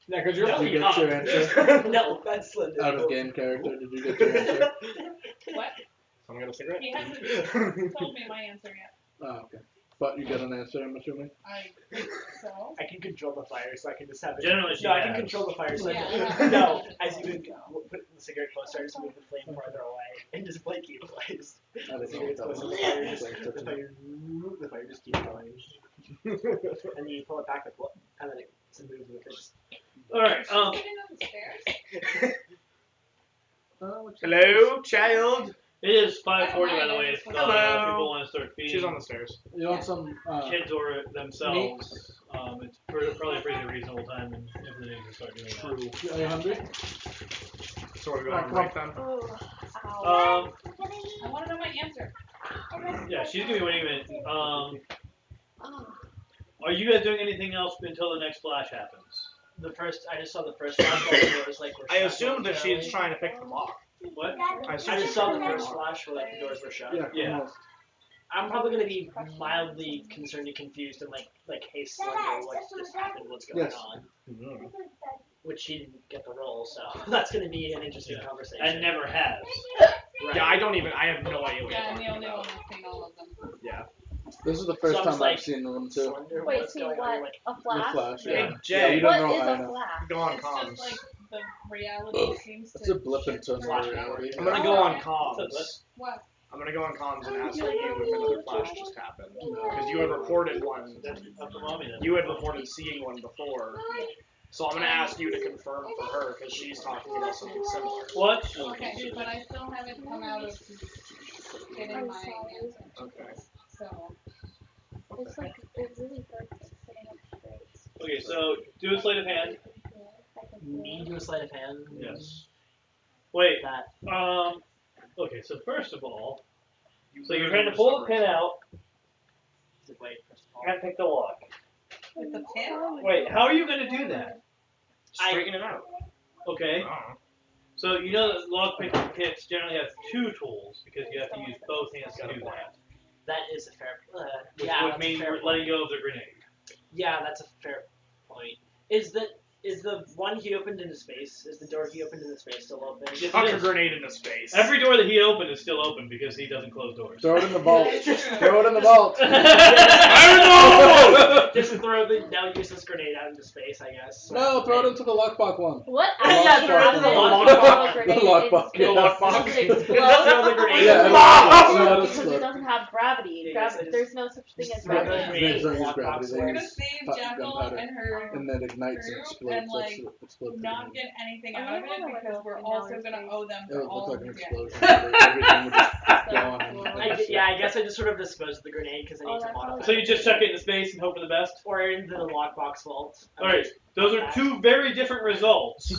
Speaker 5: Yeah, because you're
Speaker 3: No.
Speaker 5: Did you get your answer?
Speaker 4: No, that's Slender.
Speaker 5: Out of game character, did you get your answer?
Speaker 7: What?
Speaker 3: Someone got a cigarette?
Speaker 7: He hasn't told me my answer yet.
Speaker 5: Oh, okay. But you got an answer, I'm assuming?
Speaker 7: I think so.
Speaker 4: I can control the fire, so I can just have it.
Speaker 2: Generally, she
Speaker 4: no, I can
Speaker 2: has.
Speaker 4: control the fire, so I
Speaker 7: Yeah,
Speaker 4: can,
Speaker 7: I
Speaker 4: no. As you put the cigarette closer, I just move the flame farther away and just like keep place.
Speaker 5: I
Speaker 4: The
Speaker 5: didn't know
Speaker 4: cigarette's
Speaker 5: what
Speaker 4: closer,
Speaker 5: that
Speaker 4: the fire just keeps going, and then you pull it back with what, and then it's a move with it. Just,
Speaker 2: Alright,
Speaker 7: She's getting on the stairs.
Speaker 3: Hello, child.
Speaker 2: it is 5:40 by the way if
Speaker 3: Hello.
Speaker 2: people want to start feeding
Speaker 3: She's on the stairs.
Speaker 5: You want some,
Speaker 2: kids or themselves. It's probably a pretty reasonable time and everything to start doing that.
Speaker 5: are you hungry?
Speaker 3: So we're
Speaker 5: Alright,
Speaker 3: going
Speaker 5: come
Speaker 3: right then.
Speaker 6: Ooh. Ow.
Speaker 2: Um,
Speaker 7: I want to know my answer.
Speaker 2: Yeah, she's gonna be waiting a minute. Are you guys doing anything else until the next flash happens?
Speaker 4: I just saw the first flash where the doors like were
Speaker 3: I
Speaker 4: shut
Speaker 3: assumed that
Speaker 4: momentarily.
Speaker 3: she's trying to pick them off.
Speaker 2: What?
Speaker 3: I
Speaker 4: I
Speaker 3: assumed
Speaker 4: just
Speaker 3: she's
Speaker 4: saw
Speaker 3: trying
Speaker 4: the
Speaker 3: to pick
Speaker 4: first
Speaker 3: them off.
Speaker 4: flash where like the doors were shut.
Speaker 2: Yeah.
Speaker 5: almost.
Speaker 4: I'm probably gonna be mildly concerned and confused and like, hey Slender, what just happened? What's going
Speaker 5: Yes.
Speaker 4: on?
Speaker 3: Mhm.
Speaker 4: Which she didn't get the role, so that's gonna be an interesting conversation.
Speaker 2: And never has.
Speaker 4: Right.
Speaker 3: Yeah, I have no idea what
Speaker 7: Yeah,
Speaker 3: you're
Speaker 7: I'm the
Speaker 3: talking
Speaker 7: only one
Speaker 3: about.
Speaker 7: who's seen all of them.
Speaker 3: Yeah.
Speaker 5: This is the first
Speaker 4: So I'm
Speaker 5: time
Speaker 4: just like,
Speaker 5: I've seen one too.
Speaker 4: Slender,
Speaker 6: Wait,
Speaker 4: what's
Speaker 6: see
Speaker 4: going on?
Speaker 6: what?
Speaker 4: You're like,
Speaker 6: A
Speaker 5: The
Speaker 6: flash?
Speaker 5: Flash.
Speaker 3: Hey,
Speaker 5: Yeah.
Speaker 3: Jay.
Speaker 5: you
Speaker 6: What
Speaker 5: don't know.
Speaker 6: is
Speaker 5: I
Speaker 6: a
Speaker 5: know.
Speaker 6: flash?
Speaker 3: Go on
Speaker 7: It's
Speaker 3: comms.
Speaker 7: just like the reality seems to
Speaker 5: It's a blip
Speaker 7: shift
Speaker 5: into
Speaker 7: for
Speaker 5: another
Speaker 7: everyone.
Speaker 5: reality.
Speaker 3: I'm gonna go on
Speaker 2: What's
Speaker 3: comms.
Speaker 7: What?
Speaker 3: I'm gonna go on comms and ask you if another flash just happened. Because you had reported one.
Speaker 2: That's up to mommy then.
Speaker 3: You had reported seeing one before. So I'm gonna ask you to confirm for her because she's talking about something similar.
Speaker 2: What?
Speaker 7: Okay, but I still haven't come out of getting my answer.
Speaker 3: Okay.
Speaker 7: So,
Speaker 6: It's like, it really hurts sitting up straight.
Speaker 2: Okay, so do a sleight of hand.
Speaker 4: me do a sleight of hand.
Speaker 2: Yes. Wait.
Speaker 4: That
Speaker 2: Okay, so first of all, so
Speaker 3: literally
Speaker 2: you're trying to
Speaker 3: just
Speaker 2: pull the
Speaker 3: over-
Speaker 2: pin out
Speaker 4: wait, first of all.
Speaker 2: and pick the lock.
Speaker 7: with the pin?
Speaker 2: Wait, how are you gonna do that?
Speaker 3: Straighten it out.
Speaker 2: Okay.
Speaker 3: Oh.
Speaker 2: So you know that lock picking kits generally have two tools because you have to use both hands to do that.
Speaker 4: That is a fair.
Speaker 2: Which
Speaker 4: Yeah,
Speaker 2: would
Speaker 4: that's
Speaker 2: mean
Speaker 4: a fair
Speaker 2: we're letting go of the grenade.
Speaker 4: Yeah, that's a fair point. Is the one he opened into space? Is the door he opened into space still open?
Speaker 2: Yes,
Speaker 3: Chuck
Speaker 2: it
Speaker 3: a
Speaker 2: is.
Speaker 3: grenade into space.
Speaker 2: Every door that he opened is still open because he doesn't close doors.
Speaker 5: Throw it in the vault. Throw it in the vault.
Speaker 4: Just throw the now useless grenade out into space, I guess.
Speaker 5: No, throw it into the lockbox one.
Speaker 6: What?
Speaker 4: Yeah, throw it into the
Speaker 3: lockbox.
Speaker 5: The lockbox.
Speaker 3: The lockbox.
Speaker 6: Does it
Speaker 4: Just
Speaker 6: explode?
Speaker 4: throw the grenade.
Speaker 5: Yeah,
Speaker 4: in.
Speaker 6: Because it doesn't have gravity.
Speaker 4: Yeah, so
Speaker 6: There's no such thing as
Speaker 4: just throw the
Speaker 6: gravity.
Speaker 4: grenade in
Speaker 5: Don't
Speaker 4: the
Speaker 5: use gravity,
Speaker 4: lockbox.
Speaker 5: they
Speaker 7: We're
Speaker 4: door.
Speaker 7: gonna
Speaker 5: use
Speaker 7: save
Speaker 5: hot
Speaker 7: Jackal
Speaker 5: gunpowder.
Speaker 7: and her
Speaker 5: And then ignites and
Speaker 7: group
Speaker 5: explodes.
Speaker 7: and, like,
Speaker 5: Explodes the
Speaker 7: not
Speaker 5: grenade.
Speaker 7: get anything
Speaker 6: I
Speaker 7: out of
Speaker 6: wonder
Speaker 7: it
Speaker 6: how
Speaker 7: because
Speaker 6: it
Speaker 7: we're
Speaker 6: would
Speaker 7: also
Speaker 6: now
Speaker 7: gonna
Speaker 6: in
Speaker 7: owe them
Speaker 5: It
Speaker 7: for
Speaker 5: would
Speaker 7: all
Speaker 5: look
Speaker 7: of
Speaker 5: like an
Speaker 7: the
Speaker 5: explosion. Everything would just go on.
Speaker 4: Yeah, I guess I just sort of dispose of the grenade because I need to modify.
Speaker 2: So you just chuck it into space and hope for the best?
Speaker 4: or into the lockbox vault.
Speaker 2: Alright, those are two very different results. You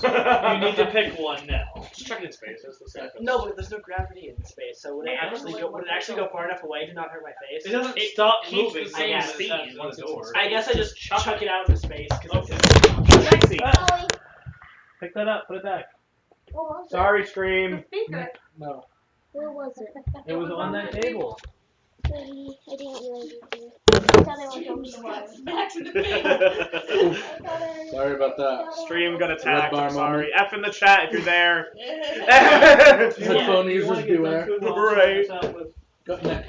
Speaker 2: need to pick one now.
Speaker 3: Just chuck it in space. That's the safest.
Speaker 4: No, but there's no gravity in space, so would it actually go far enough away to not hurt my face?
Speaker 2: It doesn't stop
Speaker 3: keeps
Speaker 2: moving
Speaker 3: the same
Speaker 2: once
Speaker 3: speed
Speaker 2: it's
Speaker 3: once
Speaker 2: the
Speaker 3: it's
Speaker 2: door.
Speaker 4: I guess I just chuck it out into space because
Speaker 2: Okay.
Speaker 6: Ollie,
Speaker 2: Pick that up, put it back.
Speaker 6: what was it?
Speaker 3: Sorry, Scream.
Speaker 7: speaker.
Speaker 5: No.
Speaker 6: Where was it?
Speaker 2: It was on that table.
Speaker 6: Baby, I didn't realize it was here. I thought I was on
Speaker 7: Back to the table.
Speaker 5: Sorry about that.
Speaker 3: Stream got
Speaker 5: Red
Speaker 3: attacked.
Speaker 5: bar
Speaker 3: I'm sorry.
Speaker 5: moment.
Speaker 3: F in the chat if you're there.
Speaker 5: Headphone users beware.
Speaker 3: Right.
Speaker 5: Go neck.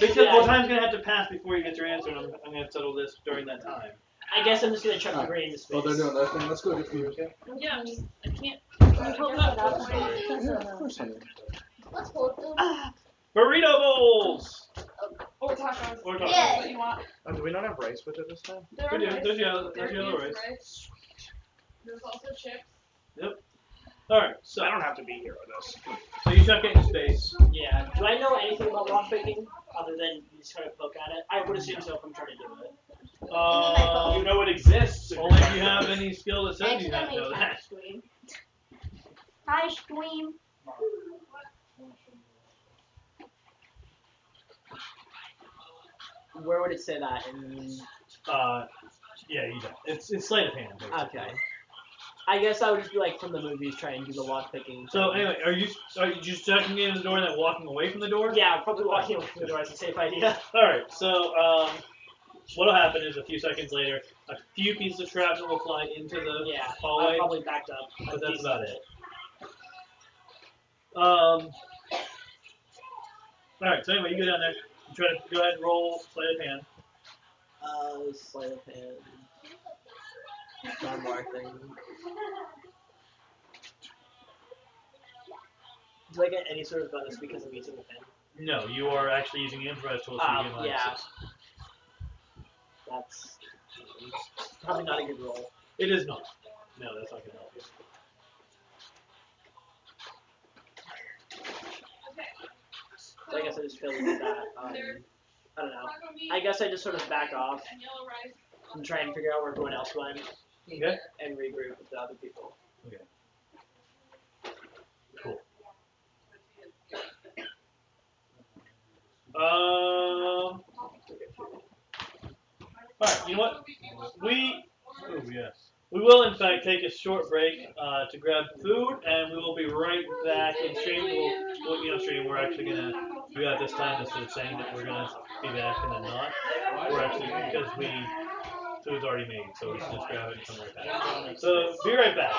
Speaker 2: Because well, time's gonna have to pass before you get your answer, and I'm gonna settle this during that time.
Speaker 4: I guess I'm just gonna chuck the grenade into space.
Speaker 5: While they're doing their thing, let's go get food, okay?
Speaker 7: Yeah, I can't.
Speaker 6: I'm hoping that up.
Speaker 5: Yeah, of course I do.
Speaker 6: Let's hold them.
Speaker 2: Burrito bowls!
Speaker 7: Or tacos.
Speaker 2: Or tacos.
Speaker 6: Yeah.
Speaker 7: What you want.
Speaker 3: Oh, do we not have rice with it this time?
Speaker 7: There
Speaker 2: We do.
Speaker 7: are rice.
Speaker 2: There's yellow
Speaker 7: There is
Speaker 2: rice.
Speaker 7: There's also chips.
Speaker 2: Alright, so
Speaker 3: I don't have to be here for this.
Speaker 2: so you chuck it into space.
Speaker 4: Yeah. Do I know anything about lockpicking other than you just kind of poke at it? I would assume so if I'm trying to do it.
Speaker 2: You know it exists. Only if you have any skill that says you have to know that.
Speaker 6: Stream. Hi, stream.
Speaker 4: Where would it say that? In...
Speaker 2: Yeah, you don't. It's sleight of hand. Basically.
Speaker 4: Okay. I guess I would just be like from the movies trying to do the lockpicking.
Speaker 2: So anyway, are you just checking in the door and then walking away from the door?
Speaker 4: Yeah, probably walking away from the door is a safe idea.
Speaker 2: Alright, so what'll happen is a few seconds later, a few pieces of shrapnel will fly into the
Speaker 4: Yeah,
Speaker 2: hallway,
Speaker 4: I'm probably backed up.
Speaker 2: but that's about it. Alright, so anyway, you go down there, you try to go ahead and roll sleight of hand.
Speaker 4: Sleight of hand. One more thing. Do I get any sort of bonus because I'm using the pen?
Speaker 2: No, you are actually using the improvised tool, so you get
Speaker 4: Yeah.
Speaker 2: minuses.
Speaker 4: That's probably not a good roll.
Speaker 2: It is not. No, that's not going to help you.
Speaker 4: So I guess I just feel like that. I don't know. I guess I just sort of back off
Speaker 7: And yellow rice.
Speaker 4: and try and figure out where everyone else went
Speaker 2: Okay.
Speaker 4: and regroup with the other people.
Speaker 2: Cool. what we will in fact take a short break to grab food, and we will be right back in stream. Stream. We're actually gonna do that this time instead of saying that we're gonna be back and then not. We're actually because food's already made, so we can just grab it and come right back. So be right back.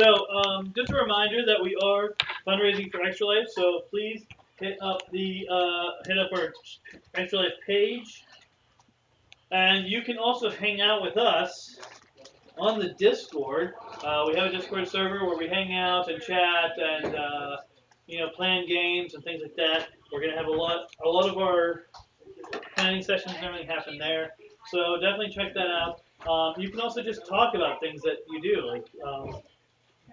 Speaker 2: So, just a reminder that we are fundraising for Extra Life. So please hit up our Extra Life page, and you can also hang out with us on the Discord. We have a Discord server where we hang out and chat and plan games and things like that. We're gonna have a lot of our planning sessions and everything happen there. So definitely check that out. You can also just talk about things that you do, like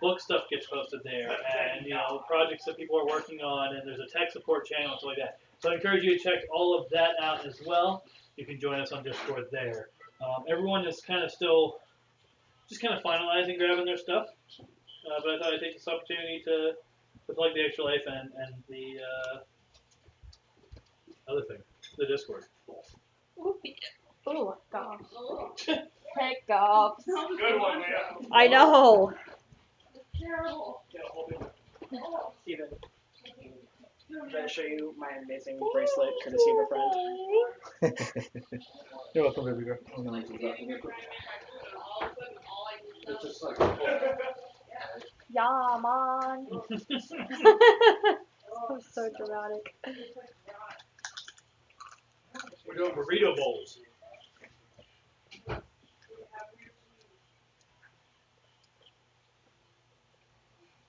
Speaker 2: book stuff gets posted there, and projects that people are working on, and there's a tech support channel and stuff like that. So I encourage you to check all of that out as well. You can join us on Discord there. Everyone is still finalizing, grabbing their stuff, but I thought I'd take this opportunity to plug the Extra Life and the other thing, the Discord.
Speaker 6: Ooh, gosh. Hiccups.
Speaker 4: Good one, man.
Speaker 6: I know.
Speaker 1: Terrible.
Speaker 4: Steven, did I show you my amazing bracelet courtesy of a friend?
Speaker 5: You're welcome, baby girl. It's just like.
Speaker 6: Yeah, man. So dramatic.
Speaker 2: We're doing burrito bowls.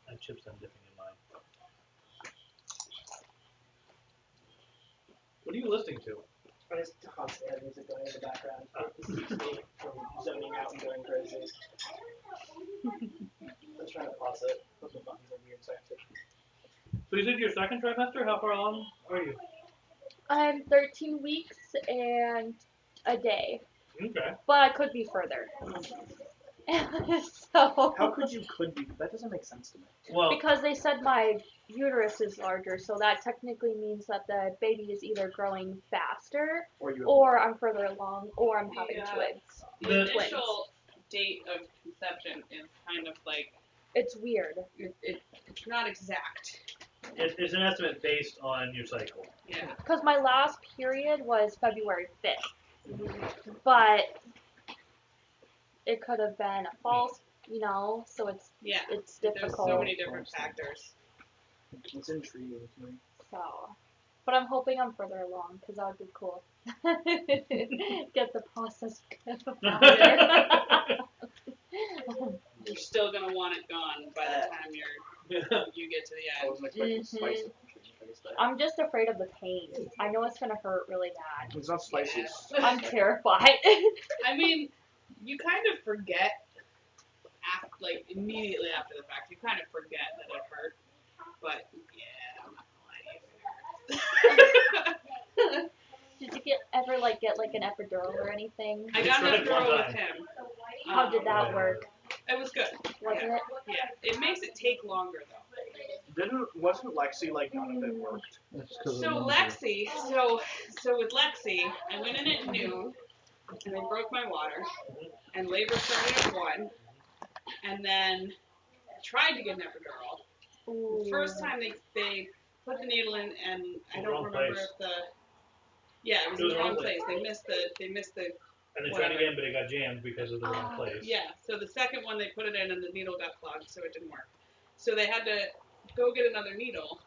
Speaker 2: And chips I'm dipping in mine. What are you listening to?
Speaker 4: I just constantly have music going in the background. It keeps me from zoning out and going crazy. I was trying to pause it, but the buttons are weird, so I have to.
Speaker 2: So you said your second trimester? How far along are you?
Speaker 6: I'm 13 weeks and a day,
Speaker 2: Okay.
Speaker 6: but I could be further. So.
Speaker 4: How could you be? That doesn't make sense to me.
Speaker 2: Well,
Speaker 6: Because they said my uterus is larger, so that technically means that the baby is either growing faster, or I'm further along, or I'm having twins.
Speaker 7: The initial date of conception is kind of like
Speaker 6: It's weird.
Speaker 7: it's not exact.
Speaker 2: it's an estimate based on your cycle.
Speaker 7: Yeah.
Speaker 6: Because my last period was February 5th, but it could have been a false, so it's
Speaker 7: There's
Speaker 6: difficult.
Speaker 7: so many different factors.
Speaker 4: It's intriguing to me.
Speaker 6: So, but I'm hoping I'm further along because that would be cool. Get the process faster.
Speaker 7: You're still gonna want it gone by the time you get to the
Speaker 4: I
Speaker 7: end.
Speaker 4: wasn't expecting spicy.
Speaker 6: I'm just afraid of the pain. I know it's gonna hurt really bad.
Speaker 4: It's not spicy.
Speaker 7: Yeah.
Speaker 6: I'm terrified.
Speaker 7: I mean, you kind of forget, immediately after the fact, you kind of forget that it hurt. But yeah, I'm not gonna lie to you.
Speaker 6: Did you ever get an epidural or anything?
Speaker 7: I got an
Speaker 2: It's really
Speaker 7: epidural
Speaker 2: one
Speaker 7: with him.
Speaker 6: How did that work?
Speaker 7: It was good.
Speaker 6: Was
Speaker 7: yeah.
Speaker 6: it?
Speaker 7: Yeah. It makes it take longer though.
Speaker 4: Wasn't Lexi none of it worked?
Speaker 7: So Lexi, so with Lexi, I went in at noon, and they broke my water, and labor started at 1, and then I tried to get an epidural.
Speaker 6: Ooh.
Speaker 7: The first time they put the needle in, and I don't remember if it was in the wrong place. They missed the.
Speaker 2: And they tried again, but it got jammed because of the wrong place.
Speaker 7: Yeah. So the second one they put it in, and the needle got clogged, so it didn't work. So they had to go get another needle,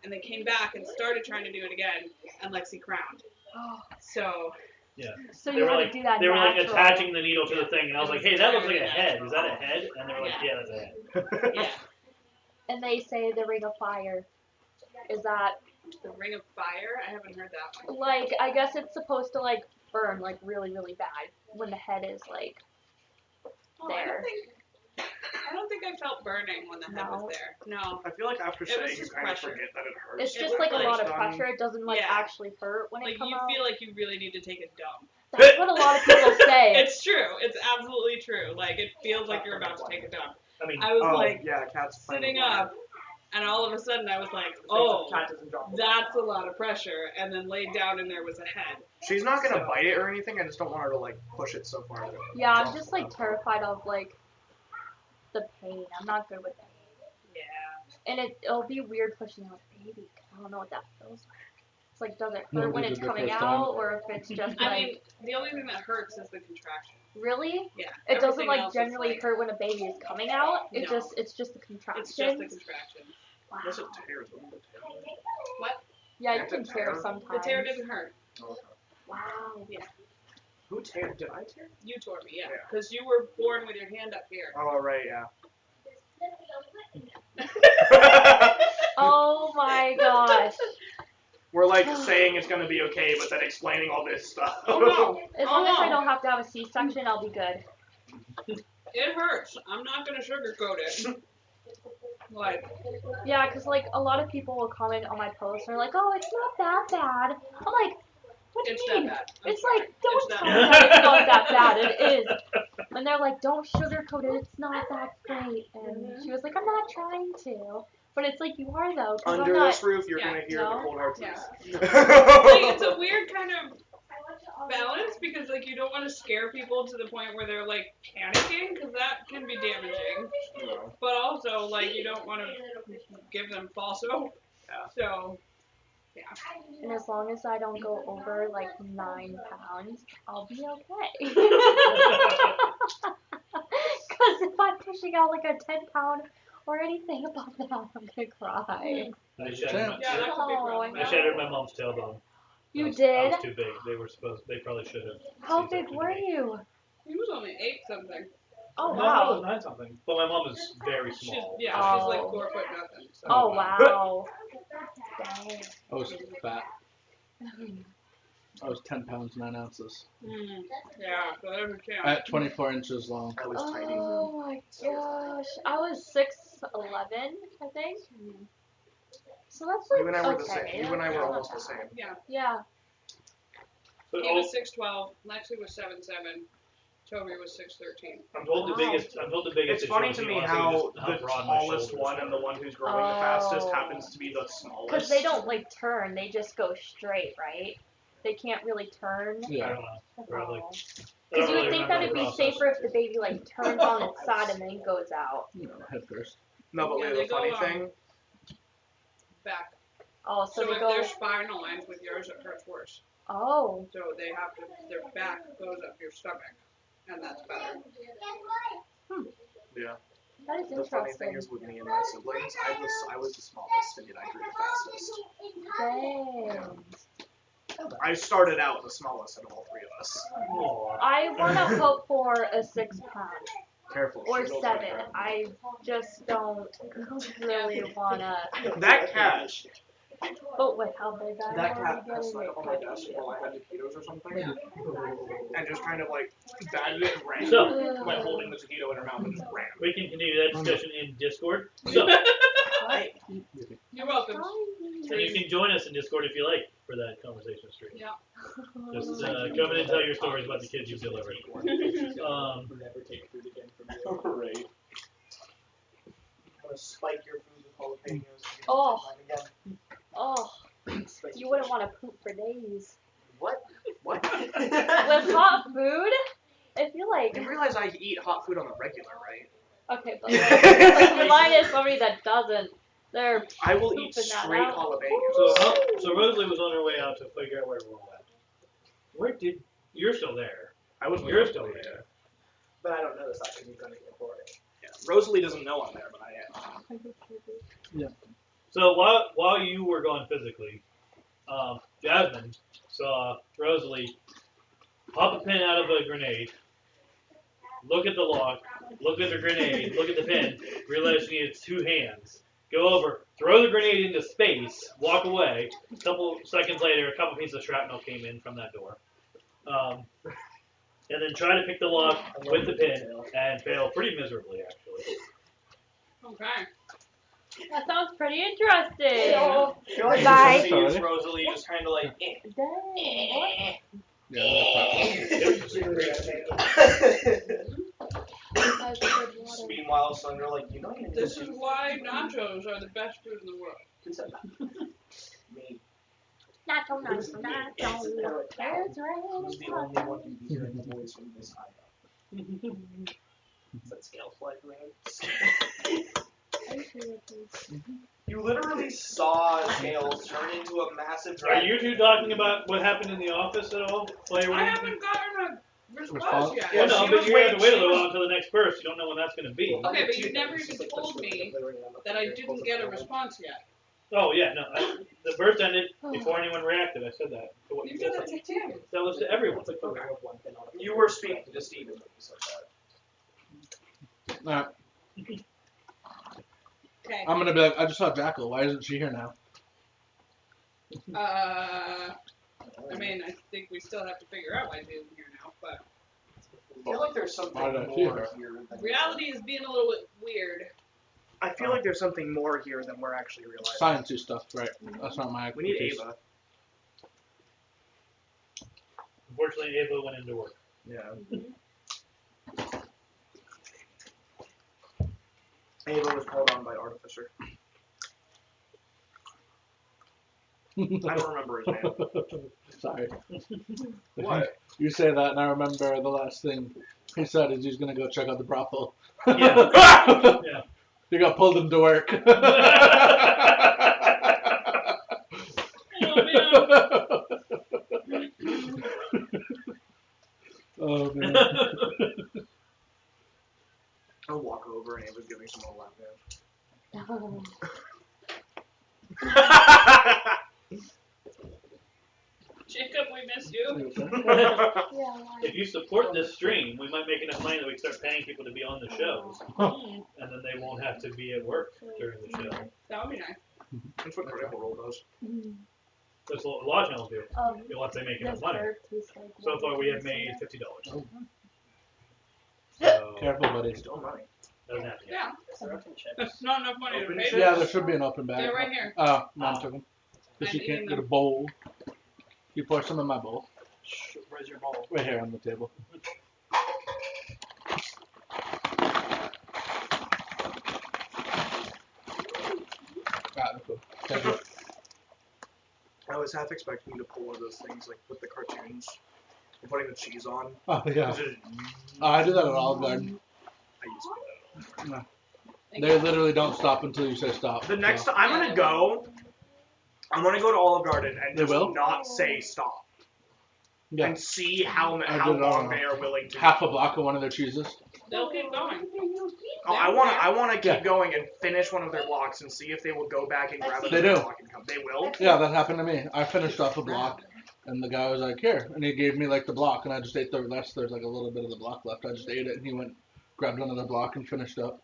Speaker 7: and they came back and started trying to do it again, and Lexi crowned.
Speaker 6: Oh.
Speaker 7: So.
Speaker 2: Yeah.
Speaker 6: So you had to do that.
Speaker 2: They were
Speaker 6: natural.
Speaker 2: attaching the needle to the thing, and I was like, "Hey, that looks like a head. Is that a head?" And they were like, "Yeah, that's a head."
Speaker 7: Yeah.
Speaker 6: And they say the ring of fire. Is that
Speaker 7: The Ring of Fire? I haven't heard that one.
Speaker 6: I guess it's supposed to burn really really bad when the head is there.
Speaker 7: I don't think I felt burning when the head was there. No.
Speaker 4: I feel like after
Speaker 7: It was
Speaker 4: saying you
Speaker 7: just
Speaker 4: kind of
Speaker 7: pressure.
Speaker 4: forget that it hurts.
Speaker 6: It's
Speaker 7: It
Speaker 6: just
Speaker 7: was
Speaker 6: a lot of
Speaker 4: done.
Speaker 6: pressure. It doesn't
Speaker 7: Yeah.
Speaker 6: actually hurt when it
Speaker 7: Like
Speaker 6: comes
Speaker 7: you
Speaker 6: out.
Speaker 7: feel like you really need to take a dump.
Speaker 6: That's what a lot of people say.
Speaker 7: It's true. It's absolutely true. Like it feels like you're about to take a dump.
Speaker 2: I mean,
Speaker 7: I was
Speaker 4: Cat's
Speaker 7: sitting up, and all of a sudden I was like, oh,
Speaker 4: Cat doesn't drop the
Speaker 7: that's a lot of pressure. And then laid down, and there was a head.
Speaker 4: She's not gonna bite it or anything. I just don't want her to push it so far.
Speaker 6: Yeah, I'm just terrified of the pain. I'm not good with pain.
Speaker 7: Yeah.
Speaker 6: And it'll be weird pushing out a baby. I don't know what that feels like. It's like, does it
Speaker 5: No,
Speaker 6: hurt when
Speaker 5: they
Speaker 6: it's
Speaker 5: did their
Speaker 6: coming
Speaker 5: first
Speaker 6: out,
Speaker 5: time.
Speaker 6: or if it's just
Speaker 7: I
Speaker 6: like,
Speaker 7: mean, the only thing that hurts is the contraction.
Speaker 6: really?
Speaker 7: Yeah.
Speaker 6: It doesn't
Speaker 7: everything
Speaker 6: like
Speaker 7: else is,
Speaker 6: generally
Speaker 7: like,
Speaker 6: hurt when a baby is coming out.
Speaker 7: No.
Speaker 6: It's just the contraction.
Speaker 7: It's just the contraction.
Speaker 6: Wow.
Speaker 3: Unless it tears, wouldn't it tear?
Speaker 7: What?
Speaker 6: Yeah, you
Speaker 3: Can't
Speaker 6: can
Speaker 3: it
Speaker 6: tear
Speaker 3: tear?
Speaker 6: sometimes.
Speaker 7: The tear didn't hurt.
Speaker 6: Wow.
Speaker 7: Yeah.
Speaker 3: Who tear? Did I tear?
Speaker 7: You tore me, yeah.
Speaker 3: Yeah.
Speaker 7: Because you were born with your hand up here.
Speaker 3: Oh, right, yeah.
Speaker 6: Oh my gosh.
Speaker 3: We're like saying it's gonna be okay, but then explaining all this stuff.
Speaker 7: Oh no.
Speaker 6: As long as I don't have to have a C-section, I'll be good.
Speaker 7: It hurts. I'm not gonna sugarcoat it. Like,
Speaker 6: Yeah, because like a lot of people will comment on my posts and they're like, oh, it's not that bad. I'm like, what do
Speaker 7: it's
Speaker 6: you
Speaker 7: that
Speaker 6: mean?
Speaker 7: bad. I'm
Speaker 6: It's
Speaker 7: sorry.
Speaker 6: like, don't
Speaker 7: It's
Speaker 6: tell
Speaker 7: that
Speaker 6: me
Speaker 7: bad.
Speaker 6: that it's not that bad. It is. And they're like, don't sugarcoat it. It's not that great. And she was like, I'm not trying to. But it's like, you are though. 'Cause
Speaker 3: Under
Speaker 6: I'm not,
Speaker 3: this roof, you're
Speaker 7: Yeah,
Speaker 3: gonna hear
Speaker 6: no.
Speaker 3: the cold hard
Speaker 7: Yeah.
Speaker 3: truth.
Speaker 7: Like, it's a weird kind of balance because like you don't want to scare people to the point where they're like panicking because that can be damaging.
Speaker 3: No.
Speaker 7: But also like you don't want to give them false hope.
Speaker 3: Yeah.
Speaker 7: So yeah.
Speaker 6: and as long as I don't go over like 9 pounds, I'll be okay. Because if I'm pushing out like a 10-pound or anything above that, I'm gonna cry.
Speaker 2: I
Speaker 5: Chance.
Speaker 2: shattered,
Speaker 7: Yeah, that could be a problem.
Speaker 2: I shattered my mom's tailbone.
Speaker 6: You
Speaker 2: I
Speaker 6: did?
Speaker 2: was too big. They probably should have.
Speaker 6: How big
Speaker 2: C-sectioned
Speaker 6: were
Speaker 2: me.
Speaker 6: you?
Speaker 7: He was only 8 something.
Speaker 6: Oh
Speaker 2: No, I was
Speaker 6: wow.
Speaker 2: 9 something. But my mom is very
Speaker 7: She's
Speaker 2: small.
Speaker 7: she's
Speaker 6: Oh.
Speaker 7: like 4 foot nothing. So.
Speaker 6: Oh wow. Dang.
Speaker 5: I was fat. I was 10 pounds 9 ounces.
Speaker 7: Mm, yeah, so there's a chance.
Speaker 5: At 24 inches long.
Speaker 3: I was tiny.
Speaker 6: Oh my gosh. I was 6'11", I think. So that's like
Speaker 3: You and I were
Speaker 6: okay.
Speaker 3: the same. You and I were almost the same.
Speaker 7: Yeah.
Speaker 6: Yeah.
Speaker 2: But
Speaker 7: He was 6'12", Lexi was 7'7", Toby was 6'13".
Speaker 2: I'm told the
Speaker 6: Wow.
Speaker 2: biggest. I'm told the biggest.
Speaker 3: It's funny
Speaker 2: issue
Speaker 3: to
Speaker 2: is
Speaker 3: me
Speaker 2: honestly
Speaker 3: how
Speaker 2: just
Speaker 3: the
Speaker 2: broad my
Speaker 3: tallest
Speaker 2: shoulders
Speaker 3: one
Speaker 2: are.
Speaker 3: and the one who's growing the fastest
Speaker 6: Oh.
Speaker 3: happens to be the smallest.
Speaker 6: Because they don't like turn, they just go straight, right? They can't really turn.
Speaker 2: I
Speaker 5: Yeah.
Speaker 2: don't know. Probably.
Speaker 6: Oh.
Speaker 2: I
Speaker 6: Because
Speaker 2: don't
Speaker 6: you would
Speaker 2: really
Speaker 6: think that
Speaker 2: remember
Speaker 6: it'd be
Speaker 2: the process.
Speaker 6: safer if the baby like turns on its side and then goes out.
Speaker 5: You know, head first.
Speaker 3: No, but
Speaker 7: Yeah,
Speaker 3: Leah,
Speaker 7: they
Speaker 3: the funny
Speaker 7: go,
Speaker 3: thing,
Speaker 7: Back.
Speaker 6: Oh, so
Speaker 7: So
Speaker 6: they
Speaker 7: if
Speaker 6: go.
Speaker 7: their spine aligns with yours, it hurts worse.
Speaker 6: Oh.
Speaker 7: So they have to, their back goes up your stomach, and that's better.
Speaker 3: yeah.
Speaker 6: That is
Speaker 3: The funny
Speaker 6: interesting.
Speaker 3: thing is with me and my siblings, I was the smallest and yet I grew the fastest.
Speaker 6: Dang.
Speaker 3: I started out the smallest out of all 3 of us.
Speaker 2: Aw.
Speaker 6: I want to hope for a 6 pound
Speaker 3: Careful.
Speaker 6: or
Speaker 3: she goes
Speaker 6: 7.
Speaker 3: like that.
Speaker 6: I just don't really wanna.
Speaker 3: That cat.
Speaker 6: But with how big I
Speaker 3: That
Speaker 6: am
Speaker 3: cat
Speaker 6: already
Speaker 3: has
Speaker 6: getting
Speaker 3: snuck
Speaker 6: it
Speaker 3: up on my
Speaker 6: could
Speaker 3: desk
Speaker 6: be.
Speaker 3: while I had taquitos or something, and just kind of like batted it and ran.
Speaker 2: So
Speaker 3: Like holding the taquito in her mouth and just ran.
Speaker 2: we can continue that discussion in Discord. So
Speaker 7: You're welcome.
Speaker 2: and you can join us in Discord if you like for that conversation stream.
Speaker 7: Yeah.
Speaker 2: Just come in and tell your stories about the kids you've delivered.
Speaker 3: Never take food again from you. Right. I'm gonna spike your food with jalapenos.
Speaker 6: Oh.
Speaker 3: Again.
Speaker 6: Oh, you wouldn't want to poop for days.
Speaker 3: What? What?
Speaker 6: With hot food, I feel like.
Speaker 3: You realize I eat hot food on the regular, right?
Speaker 6: Okay, but like, remind us somebody that doesn't. They're
Speaker 3: I will eat
Speaker 6: pooping that
Speaker 3: straight
Speaker 6: out.
Speaker 3: jalapenos.
Speaker 2: So Rosalie was on her way out to figure out where everyone went. Where did you're still there?
Speaker 3: I was
Speaker 2: You're still there.
Speaker 8: But I don't notice that because you couldn't record it.
Speaker 3: Yeah. Rosalie doesn't know I'm there, but I am.
Speaker 2: So while you were gone physically, Jasmine saw Rosalie pop a pin out of a grenade, look at the lock, look at the grenade, look at the pin, realize she needed 2 hands, go over, throw the grenade into space, walk away. A couple seconds later, a couple pieces of shrapnel came in from that door. And then try to pick the lock with the pin and fail pretty miserably, actually.
Speaker 7: Okay.
Speaker 6: That sounds pretty interesting.
Speaker 3: Bye.
Speaker 6: Bye.
Speaker 3: Rosalie just kind of like,
Speaker 6: Dang. What?
Speaker 3: Meanwhile, Sandra like, you know you need
Speaker 7: This
Speaker 3: to
Speaker 7: is why nachos are the best food in the world.
Speaker 3: Who said that? Me.
Speaker 6: Nacho, nacho, nacho. It's
Speaker 3: Who's the only one who be hearing the voice from this high up?
Speaker 8: Is that scale flag around? You literally saw Scales turn into a massive
Speaker 2: Are
Speaker 8: dragon.
Speaker 2: you two talking about what happened in the office at all? While you were
Speaker 7: I
Speaker 2: eating?
Speaker 7: haven't gotten a response
Speaker 5: Response?
Speaker 7: yet.
Speaker 8: Yeah,
Speaker 2: Well, no,
Speaker 8: she
Speaker 2: but
Speaker 8: was
Speaker 2: you have to
Speaker 8: waiting-
Speaker 2: wait a
Speaker 8: she
Speaker 2: little
Speaker 8: was-
Speaker 2: while until the next burst. You don't know when that's going to be.
Speaker 7: Okay, but you've never even told me that I didn't get a response yet.
Speaker 2: Oh, yeah, no. The burst ended before anyone reacted. I said that. To what
Speaker 7: You
Speaker 2: you
Speaker 7: said
Speaker 2: said.
Speaker 7: that to Tim.
Speaker 2: That was to everyone.
Speaker 8: You were speaking to Steven when you said that.
Speaker 5: Alright,
Speaker 7: Okay.
Speaker 5: I'm gonna be like, I just saw Jackal. Why isn't she here now?
Speaker 7: I mean, I think we still have to figure out why Dave's here now, but
Speaker 8: I feel like there's something
Speaker 5: Why did I feel
Speaker 8: more
Speaker 5: her?
Speaker 8: here than
Speaker 7: reality is being a little bit weird.
Speaker 3: I feel like there's something more here than we're actually realizing.
Speaker 5: Sciencey stuff, right? That's not my
Speaker 3: We need
Speaker 5: expertise.
Speaker 3: Ava.
Speaker 2: Unfortunately, Ava went into work.
Speaker 3: Yeah. Ava was called on by Artificer. I don't remember his name.
Speaker 5: Sorry.
Speaker 3: What?
Speaker 5: You say that, and I remember the last thing he said is he's gonna go check out the brothel.
Speaker 2: Yeah. Yeah.
Speaker 5: He got pulled into work. Oh man.
Speaker 3: I'll walk over and Ava's giving someone a lap dance.
Speaker 7: Jacob, we miss you.
Speaker 2: If you support this stream, we might make enough money that we can start paying people to be on the shows. And then they won't have to be at work during the show.
Speaker 7: That would be nice.
Speaker 3: That's what Critical Role does.
Speaker 2: That's what a lot of channels do. Once they make enough money. So far, we have made $50. So,
Speaker 5: Careful, buddy.
Speaker 3: Still money.
Speaker 2: doesn't have to.
Speaker 7: Yeah. That's not enough money to
Speaker 3: Open
Speaker 7: pay
Speaker 3: chips?
Speaker 7: for
Speaker 5: Yeah,
Speaker 7: this.
Speaker 5: there should be an open bag.
Speaker 7: They're right here.
Speaker 5: Mom took them. But
Speaker 7: I'm
Speaker 5: you can't
Speaker 7: eating
Speaker 5: get a
Speaker 7: them.
Speaker 5: bowl. You pour some in my bowl.
Speaker 3: Where's your ball?
Speaker 5: Right here on the table. Cool. Thank you.
Speaker 3: I was half expecting you to pull one of those things like with the cartoons. You're putting the cheese on.
Speaker 5: Oh, yeah.
Speaker 3: It's just-
Speaker 5: I do that at Olive Garden.
Speaker 3: I used to do that.
Speaker 5: They literally don't stop until you say stop.
Speaker 3: The next
Speaker 5: so.
Speaker 3: time I'm gonna go to Olive Garden and
Speaker 5: They
Speaker 3: just
Speaker 5: will?
Speaker 3: not say stop
Speaker 5: Yeah.
Speaker 3: and see how
Speaker 5: I
Speaker 3: how
Speaker 5: did,
Speaker 3: long they are willing to.
Speaker 5: Half a block of one of their cheeses.
Speaker 7: They'll keep going.
Speaker 3: Oh, I wanna keep
Speaker 5: Yeah.
Speaker 3: going and finish one of their blocks and see if they will go back and grab
Speaker 5: They
Speaker 3: another
Speaker 5: do.
Speaker 3: block and come. They will.
Speaker 5: Yeah, that happened to me. I finished off a block, and the guy was like, "Here," and he gave me like the block, and I just ate the rest. There's like a little bit of the block left. I just ate it, and he went, grabbed another block, and finished up.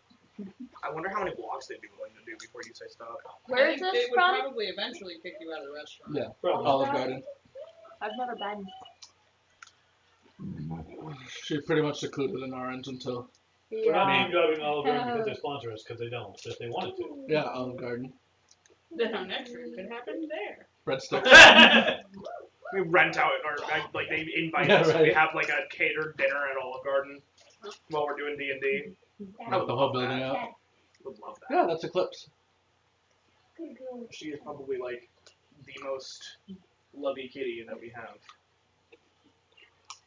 Speaker 3: I wonder how many blocks they'd be willing to do before you say stop.
Speaker 6: Where
Speaker 7: I
Speaker 6: is
Speaker 7: think
Speaker 6: this
Speaker 7: they would
Speaker 6: from?
Speaker 7: probably eventually kick you out of the restaurant.
Speaker 5: Yeah,
Speaker 2: Probably.
Speaker 5: Olive Garden.
Speaker 6: I've never been.
Speaker 5: She's pretty much secluded in orange until
Speaker 2: We're not
Speaker 6: Yeah.
Speaker 2: name dropping Olive Garden because they sponsor us, because they don't. If they wanted to.
Speaker 5: Olive Garden.
Speaker 7: Then our next trip could happen there.
Speaker 5: Breadsticks.
Speaker 3: We rent out or like they invite
Speaker 5: Yeah,
Speaker 3: us. And we
Speaker 5: right.
Speaker 3: have like a catered dinner at Olive Garden while we're doing D&D.
Speaker 5: With the whole building out.
Speaker 3: Would love that.
Speaker 5: Yeah, that's Eclipse.
Speaker 3: She is probably like the most lovey kitty that we have.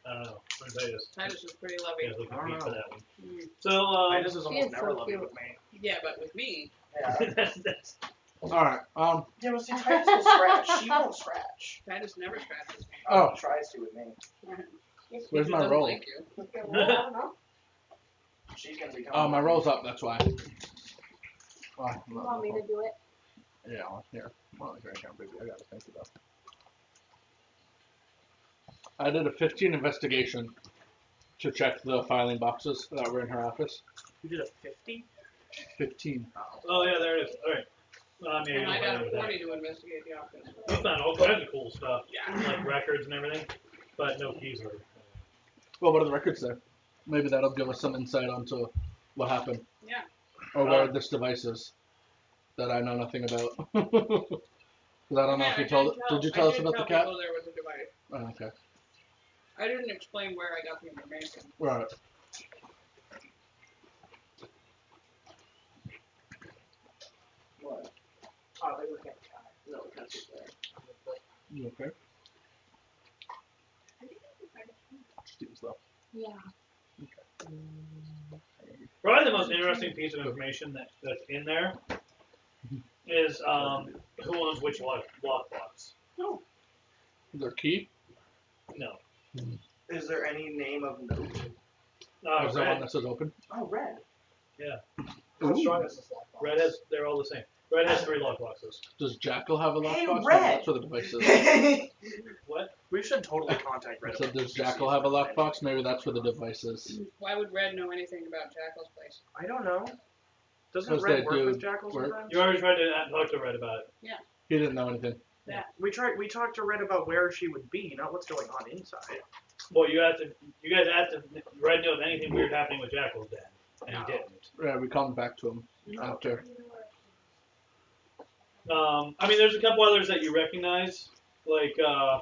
Speaker 2: I don't know. I'm Titus.
Speaker 7: Titus is pretty
Speaker 2: You
Speaker 7: loving.
Speaker 2: guys look
Speaker 3: I don't
Speaker 2: compete for
Speaker 3: know.
Speaker 2: that one.
Speaker 7: Mm.
Speaker 2: So,
Speaker 3: Titus is
Speaker 6: She
Speaker 3: almost
Speaker 6: is
Speaker 3: never
Speaker 6: so
Speaker 3: lovey
Speaker 6: cute.
Speaker 3: with me.
Speaker 7: Yeah, but with me,
Speaker 8: Yeah.
Speaker 2: that's
Speaker 5: All right.
Speaker 8: Yeah, but see, Titus will scratch. She won't scratch.
Speaker 7: Titus never scratches me.
Speaker 5: Oh.
Speaker 8: She tries to with me.
Speaker 5: Where's
Speaker 7: He
Speaker 5: my
Speaker 7: doesn't
Speaker 5: roll?
Speaker 7: like you.
Speaker 8: She's gonna become.
Speaker 5: Oh, my roll's up. That's why. Oh,
Speaker 6: You want me to do it?
Speaker 5: Yeah, here. Well, here I can, baby. I gotta think about it. I did a 15 investigation to check the filing boxes that were in her office.
Speaker 3: You did a 50?
Speaker 5: 15.
Speaker 2: Oh, yeah, there it is. All right. Yeah,
Speaker 7: And I
Speaker 2: you
Speaker 7: got
Speaker 2: don't
Speaker 7: a
Speaker 2: with that.
Speaker 7: 40 to investigate the office.
Speaker 2: We found all kinds of cool stuff,
Speaker 7: Yeah.
Speaker 2: like records and everything, but no keys or.
Speaker 5: Well, what are the records there? Maybe that'll give us some insight onto what happened.
Speaker 7: Yeah.
Speaker 5: Or where this device is that I know nothing about. Because I don't know
Speaker 7: Yeah,
Speaker 5: if you
Speaker 7: I
Speaker 5: told.
Speaker 7: did tell-
Speaker 5: Did you tell
Speaker 7: I
Speaker 5: us
Speaker 7: did
Speaker 5: about the
Speaker 7: tell
Speaker 5: cat?
Speaker 7: people there was a device.
Speaker 5: Oh, okay.
Speaker 7: I didn't explain where I got the information.
Speaker 5: Right.
Speaker 8: What? Oh, they were getting tired. No, that's there.
Speaker 5: You okay? Seems low.
Speaker 6: Yeah.
Speaker 2: Probably the most interesting piece of information that's in there is who owns which lockbox.
Speaker 5: Their key?
Speaker 2: No.
Speaker 8: Is there any name of note?
Speaker 5: Is that one
Speaker 2: Red.
Speaker 5: that says open?
Speaker 8: Oh, red.
Speaker 4: How
Speaker 5: Ooh.
Speaker 4: strong is this lockbox?
Speaker 2: Red has. They're all the same. Red has 3 lockboxes.
Speaker 5: Does Jackal have a
Speaker 8: Hey,
Speaker 5: lockbox?
Speaker 8: Red!
Speaker 5: That's where the device is.
Speaker 2: What?
Speaker 8: We should totally contact
Speaker 5: I
Speaker 8: Red.
Speaker 5: said, does Jackal have a lockbox? Maybe that's where the device is.
Speaker 7: Why would Red know anything about Jackal's place?
Speaker 8: I don't know. Doesn't
Speaker 5: Because
Speaker 8: Red
Speaker 5: they
Speaker 8: work
Speaker 5: do
Speaker 8: with Jackals
Speaker 5: work.
Speaker 8: sometimes?
Speaker 2: You already tried to talk to Red about it.
Speaker 5: He didn't know anything.
Speaker 8: We talked to Red about where she would be, not what's going on inside.
Speaker 2: Well, you guys asked if Red knew of anything weird happening with Jackal's den, and he didn't.
Speaker 5: Yeah, we come back to him after.
Speaker 2: I mean, there's a couple others that you recognize, like the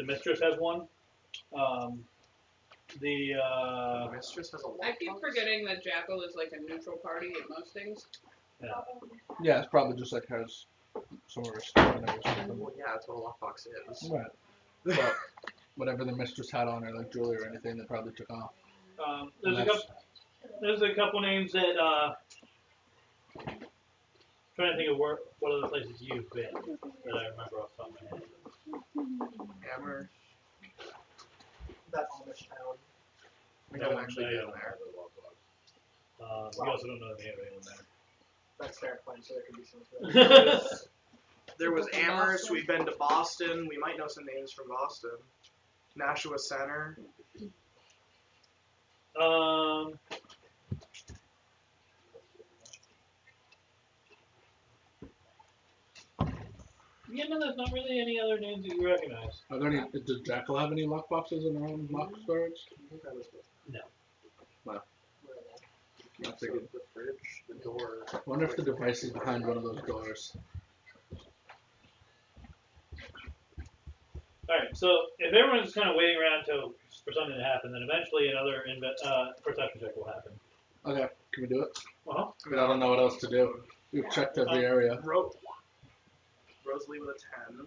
Speaker 2: Mistress has one. The
Speaker 8: Mistress has a
Speaker 7: I keep
Speaker 8: lockbox?
Speaker 7: forgetting that Jackal is like a neutral party at most things.
Speaker 5: Yeah, it's probably just like has somewhere to store it or something.
Speaker 8: Well, yeah, that's what a lockbox is.
Speaker 5: Right. But whatever the mistress had on her, like jewelry or anything, they probably took off.
Speaker 2: there's a couple names that trying to think of what other places you've been that I remember off the top of my head.
Speaker 8: Hammer.
Speaker 4: That Amish town.
Speaker 8: We haven't actually been there.
Speaker 2: You also don't know the name of anyone there.
Speaker 4: That's fair point, so there could be some.
Speaker 8: There was
Speaker 7: People from
Speaker 8: Amherst,
Speaker 7: Boston?
Speaker 8: we've been to Boston, we might know some names from Boston. Nashua Center.
Speaker 2: Yeah, no, there's not really any other names that you recognize.
Speaker 5: Are there any? Does Jackal have any lockboxes in her own lock storage?
Speaker 2: No.
Speaker 5: I figured.
Speaker 8: The fridge, the door.
Speaker 5: I wonder if the device is behind one of those doors.
Speaker 2: Alright, so if everyone's kind of waiting around for something to happen, then eventually another perception check will happen.
Speaker 5: Okay, can we do it?
Speaker 2: Uh-huh.
Speaker 5: I don't know what else to do. We've checked every area.
Speaker 8: Rosalie with a 10.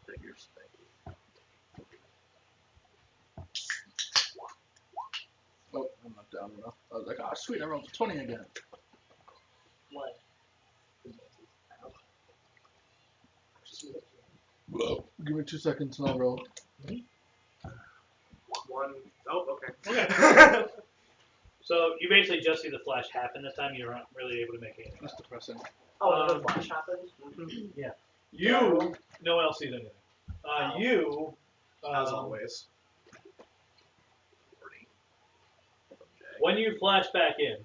Speaker 8: Figure space.
Speaker 5: Oh, I'm not down enough. I was like, oh sweet, I rolled a 20 again.
Speaker 4: What?
Speaker 5: Whoa. Give me 2 seconds and I'll roll.
Speaker 8: One. Oh, okay.
Speaker 2: Okay. So you basically just see the flash happen this time. You're not really able to make anything.
Speaker 5: That's depressing.
Speaker 4: Oh, the flash happened?
Speaker 2: You, no one else sees anything. You,
Speaker 8: As always.
Speaker 2: when you flash back in,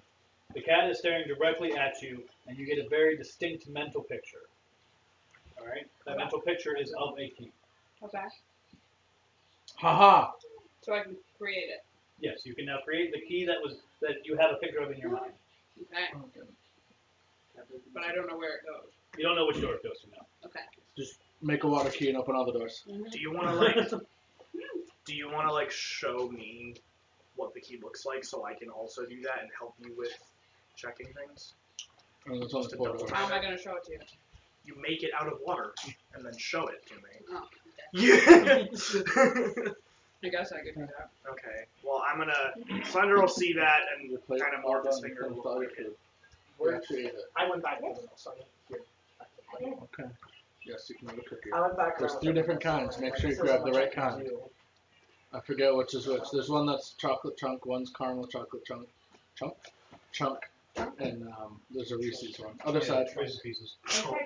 Speaker 2: the cat is staring directly at you, and you get a very distinct mental picture. All right, that mental picture is of a key.
Speaker 7: Okay.
Speaker 5: Haha!
Speaker 7: So I can create it.
Speaker 2: Yes, you can now create the key that you have a picture of in your mind.
Speaker 7: Okay. But I don't know where it goes.
Speaker 2: You don't know which door it goes to now.
Speaker 7: Okay.
Speaker 5: Just make a water key and open all the doors.
Speaker 7: Mm-hmm.
Speaker 8: Do you want to like show me what the key looks like so I can also do that and help you with checking things?
Speaker 5: And there's only
Speaker 8: Just a
Speaker 5: 4
Speaker 8: double
Speaker 5: doors.
Speaker 7: How am I going to show it to you?
Speaker 8: You make it out of water and then show it to me.
Speaker 7: Oh, okay.
Speaker 8: Yeah.
Speaker 7: I guess I could do that.
Speaker 8: Okay. Well, I'm gonna. Slender will see that and
Speaker 5: Your plate
Speaker 8: kind of
Speaker 5: all
Speaker 8: mark his
Speaker 5: done,
Speaker 8: finger.
Speaker 5: finished all your food.
Speaker 4: Where-
Speaker 5: You actually ate it.
Speaker 4: I went back to the so I didn't hear.
Speaker 5: Okay. Yes, you can have a cookie.
Speaker 4: I went back
Speaker 5: There's
Speaker 4: around
Speaker 5: 3
Speaker 4: with
Speaker 5: different
Speaker 4: everyone,
Speaker 5: kinds.
Speaker 4: so
Speaker 5: Make
Speaker 4: I
Speaker 5: sure you
Speaker 4: guess
Speaker 5: grab
Speaker 4: there's
Speaker 5: the
Speaker 4: so
Speaker 5: right
Speaker 4: much I
Speaker 5: kind.
Speaker 4: can do.
Speaker 5: I forget which is which. There's one that's chocolate chunk, one's caramel chocolate chunk, and there's a Reese's one. Other side.
Speaker 2: Reese's Pieces.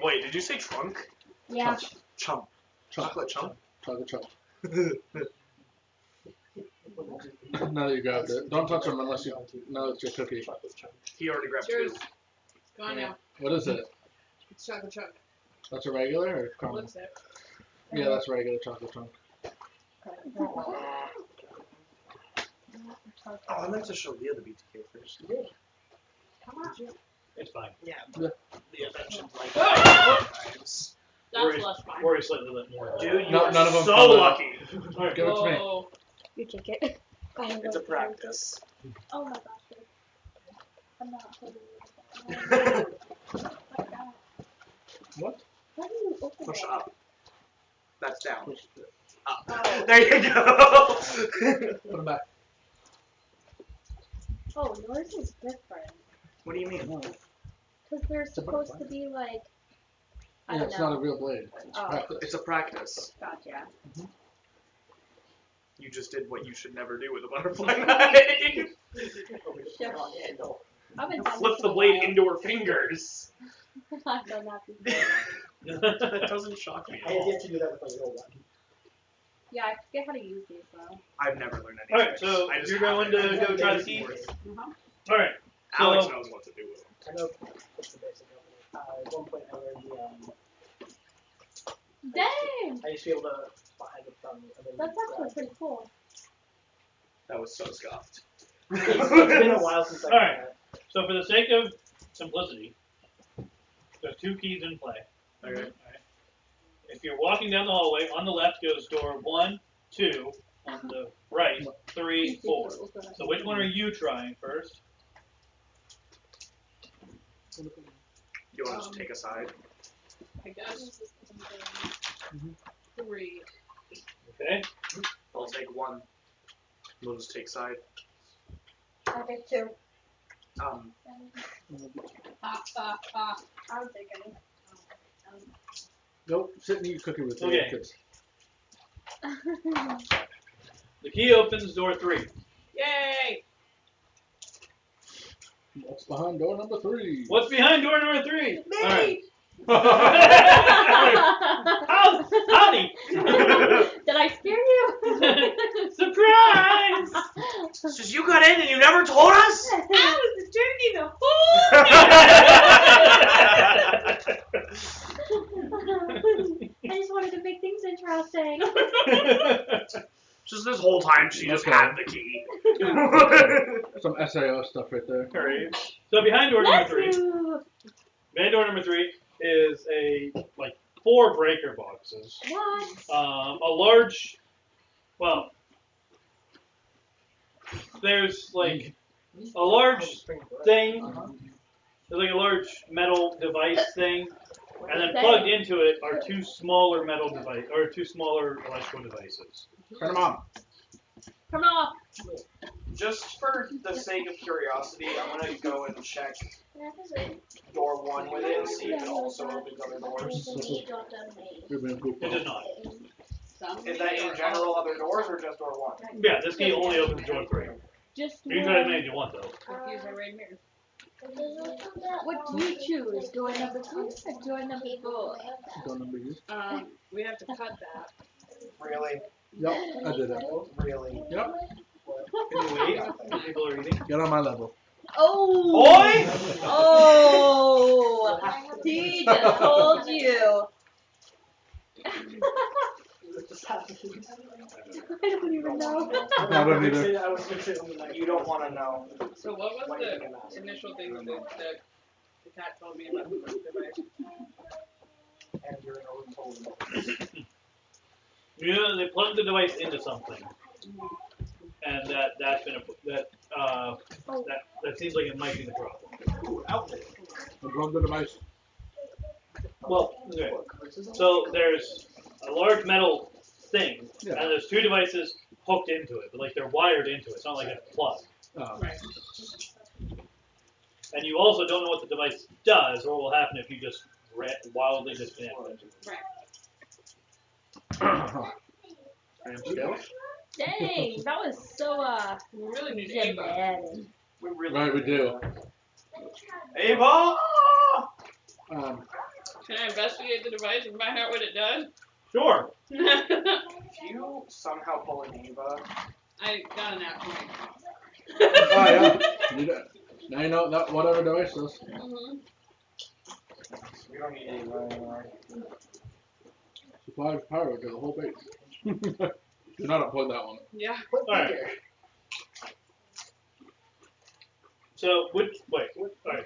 Speaker 8: Wait, did you say trunk?
Speaker 6: Yeah.
Speaker 8: Chump. Chocolate chump.
Speaker 5: Chocolate chunk. Now that you grabbed it, don't touch them unless you know it's your cookie.
Speaker 8: He already grabbed
Speaker 7: Cheers.
Speaker 8: two.
Speaker 7: It's gone now.
Speaker 5: What is it?
Speaker 7: It's chocolate chunk.
Speaker 5: That's a regular or caramel?
Speaker 7: What's that?
Speaker 5: Yeah, that's regular chocolate chunk.
Speaker 8: Oh, I meant to show Leah the BTK first.
Speaker 2: It's fine.
Speaker 8: Yeah.
Speaker 5: Yeah.
Speaker 8: Leah mentioned like
Speaker 7: That's less fine.
Speaker 2: Worry slightly more.
Speaker 8: Dude, you
Speaker 5: No,
Speaker 8: are
Speaker 5: none of them
Speaker 8: so
Speaker 5: fell out.
Speaker 8: lucky.
Speaker 2: Alright.
Speaker 5: Give it to me.
Speaker 7: Whoa.
Speaker 6: You take it.
Speaker 8: It's a practice.
Speaker 6: Oh my gosh. I'm not holding it.
Speaker 5: What?
Speaker 6: How do you open
Speaker 8: Push
Speaker 6: it?
Speaker 8: up. That's down.
Speaker 5: Push it.
Speaker 8: up.
Speaker 1: Oh.
Speaker 8: There you go.
Speaker 5: Put them back.
Speaker 6: Oh, yours is different.
Speaker 8: What do you mean?
Speaker 6: Because they're supposed to be like. I
Speaker 5: Yeah,
Speaker 6: don't
Speaker 5: it's
Speaker 6: know.
Speaker 5: not a real blade. It's
Speaker 6: Oh.
Speaker 5: practice.
Speaker 8: It's a practice.
Speaker 6: Gotcha.
Speaker 8: You just did what you should never do with a butterfly knife.
Speaker 6: I've been
Speaker 8: Flip the blade into her fingers.
Speaker 6: I've done that before.
Speaker 8: That doesn't shock me
Speaker 3: I
Speaker 8: at
Speaker 3: have
Speaker 8: all.
Speaker 3: yet to do that with a real one.
Speaker 6: Yeah, I forget how to use these though.
Speaker 8: I've never learned any
Speaker 2: Alright,
Speaker 8: tricks.
Speaker 2: so
Speaker 8: I just
Speaker 2: you're
Speaker 8: have
Speaker 2: going
Speaker 8: it.
Speaker 2: to go try the key? Alright.
Speaker 8: Alex
Speaker 2: So-
Speaker 8: knows what to do with them.
Speaker 4: I know what's the basic opening. At one point I learned the
Speaker 6: Dang!
Speaker 4: I used to be able to behind the thumb and then
Speaker 6: That's actually
Speaker 4: grab.
Speaker 6: pretty cool.
Speaker 8: That was so scuffed.
Speaker 4: It's been a while since I did
Speaker 2: Alright.
Speaker 4: that.
Speaker 2: So for the sake of simplicity, there's 2 keys in play.
Speaker 8: Okay.
Speaker 2: Alright. If you're walking down the hallway, on the left goes door 1, 2, on the right, 3, 4. So which one are you trying first?
Speaker 8: You want to just take a side?
Speaker 7: I guess. 3.
Speaker 2: Okay.
Speaker 8: I'll take one. We'll just take side.
Speaker 6: I think two.
Speaker 8: Um,
Speaker 6: I'm thinking.
Speaker 5: Nope. Sit and eat a cookie with the
Speaker 2: Okay.
Speaker 5: kids.
Speaker 2: The key opens door 3.
Speaker 7: Yay!
Speaker 5: What's behind door number 3?
Speaker 2: What's behind door number 3?
Speaker 6: Me!
Speaker 2: Alright. Howdy!
Speaker 6: Did I scare you?
Speaker 2: Surprise!
Speaker 8: it's just you got in and you never told us?
Speaker 7: I was the turkey the
Speaker 6: I just wanted to make things interesting.
Speaker 8: Just this whole time she just
Speaker 5: Okay.
Speaker 8: had the key.
Speaker 5: Some SAO stuff right there.
Speaker 2: Alright. So behind door number
Speaker 6: Let's
Speaker 2: 3.
Speaker 6: do.
Speaker 2: Behind door number 3 is a 4 breaker boxes.
Speaker 6: What?
Speaker 2: A large, well, there's a large thing, there's a large metal device thing, and then plugged into it are 2 smaller metal device, or 2 smaller electrical devices.
Speaker 5: Turn them on.
Speaker 6: Come on.
Speaker 3: Just for the sake of curiosity, I'm gonna go and check door 1 with it and see if it also opens other doors.
Speaker 5: You're being goofed
Speaker 2: It does
Speaker 5: off.
Speaker 2: not.
Speaker 3: Is that in general other doors or just door 1?
Speaker 2: Yeah, this key only opens door 3.
Speaker 6: Just
Speaker 2: You can try as many as you want though.
Speaker 7: Use it right here.
Speaker 6: What do you choose? Door number 2 or door number 4?
Speaker 5: Door number you.
Speaker 7: We have to cut that.
Speaker 3: Really?
Speaker 5: Yep, I did it.
Speaker 3: Really?
Speaker 5: Yep.
Speaker 2: Can you wait? People are eating.
Speaker 5: Get on my level.
Speaker 6: Oh!
Speaker 2: Boy!
Speaker 6: Oh! He just told you. I don't even know.
Speaker 5: I don't either.
Speaker 3: I was fixing on the night. You don't want to know.
Speaker 7: So what was the initial thing that the cat told me about the device?
Speaker 3: And you're in a room full of
Speaker 2: You know, they plug the device into something, and that seems like it might be the problem.
Speaker 5: Unplug the device.
Speaker 2: Well, okay. So there's a large metal thing,
Speaker 5: Yeah.
Speaker 2: and there's 2 devices hooked into it, but they're wired into it. It's not like it's plugged.
Speaker 7: Right.
Speaker 2: And you also don't know what the device does, or what will happen if you just wildly disconnect it.
Speaker 6: Dang, that was so,
Speaker 7: We really need Ava.
Speaker 6: dramatic.
Speaker 8: We really
Speaker 5: Right, we do.
Speaker 8: Ava!
Speaker 7: Can I investigate the device and find out what it does?
Speaker 2: Sure.
Speaker 3: If you somehow pull an Ava,
Speaker 7: I got an app point.
Speaker 5: Oh yeah. You do. Now you know that whatever device does.
Speaker 3: we don't need Ava anymore.
Speaker 5: Supplies power to the whole base. Do not unplug that one.
Speaker 7: Yeah.
Speaker 2: Alright. So, alright,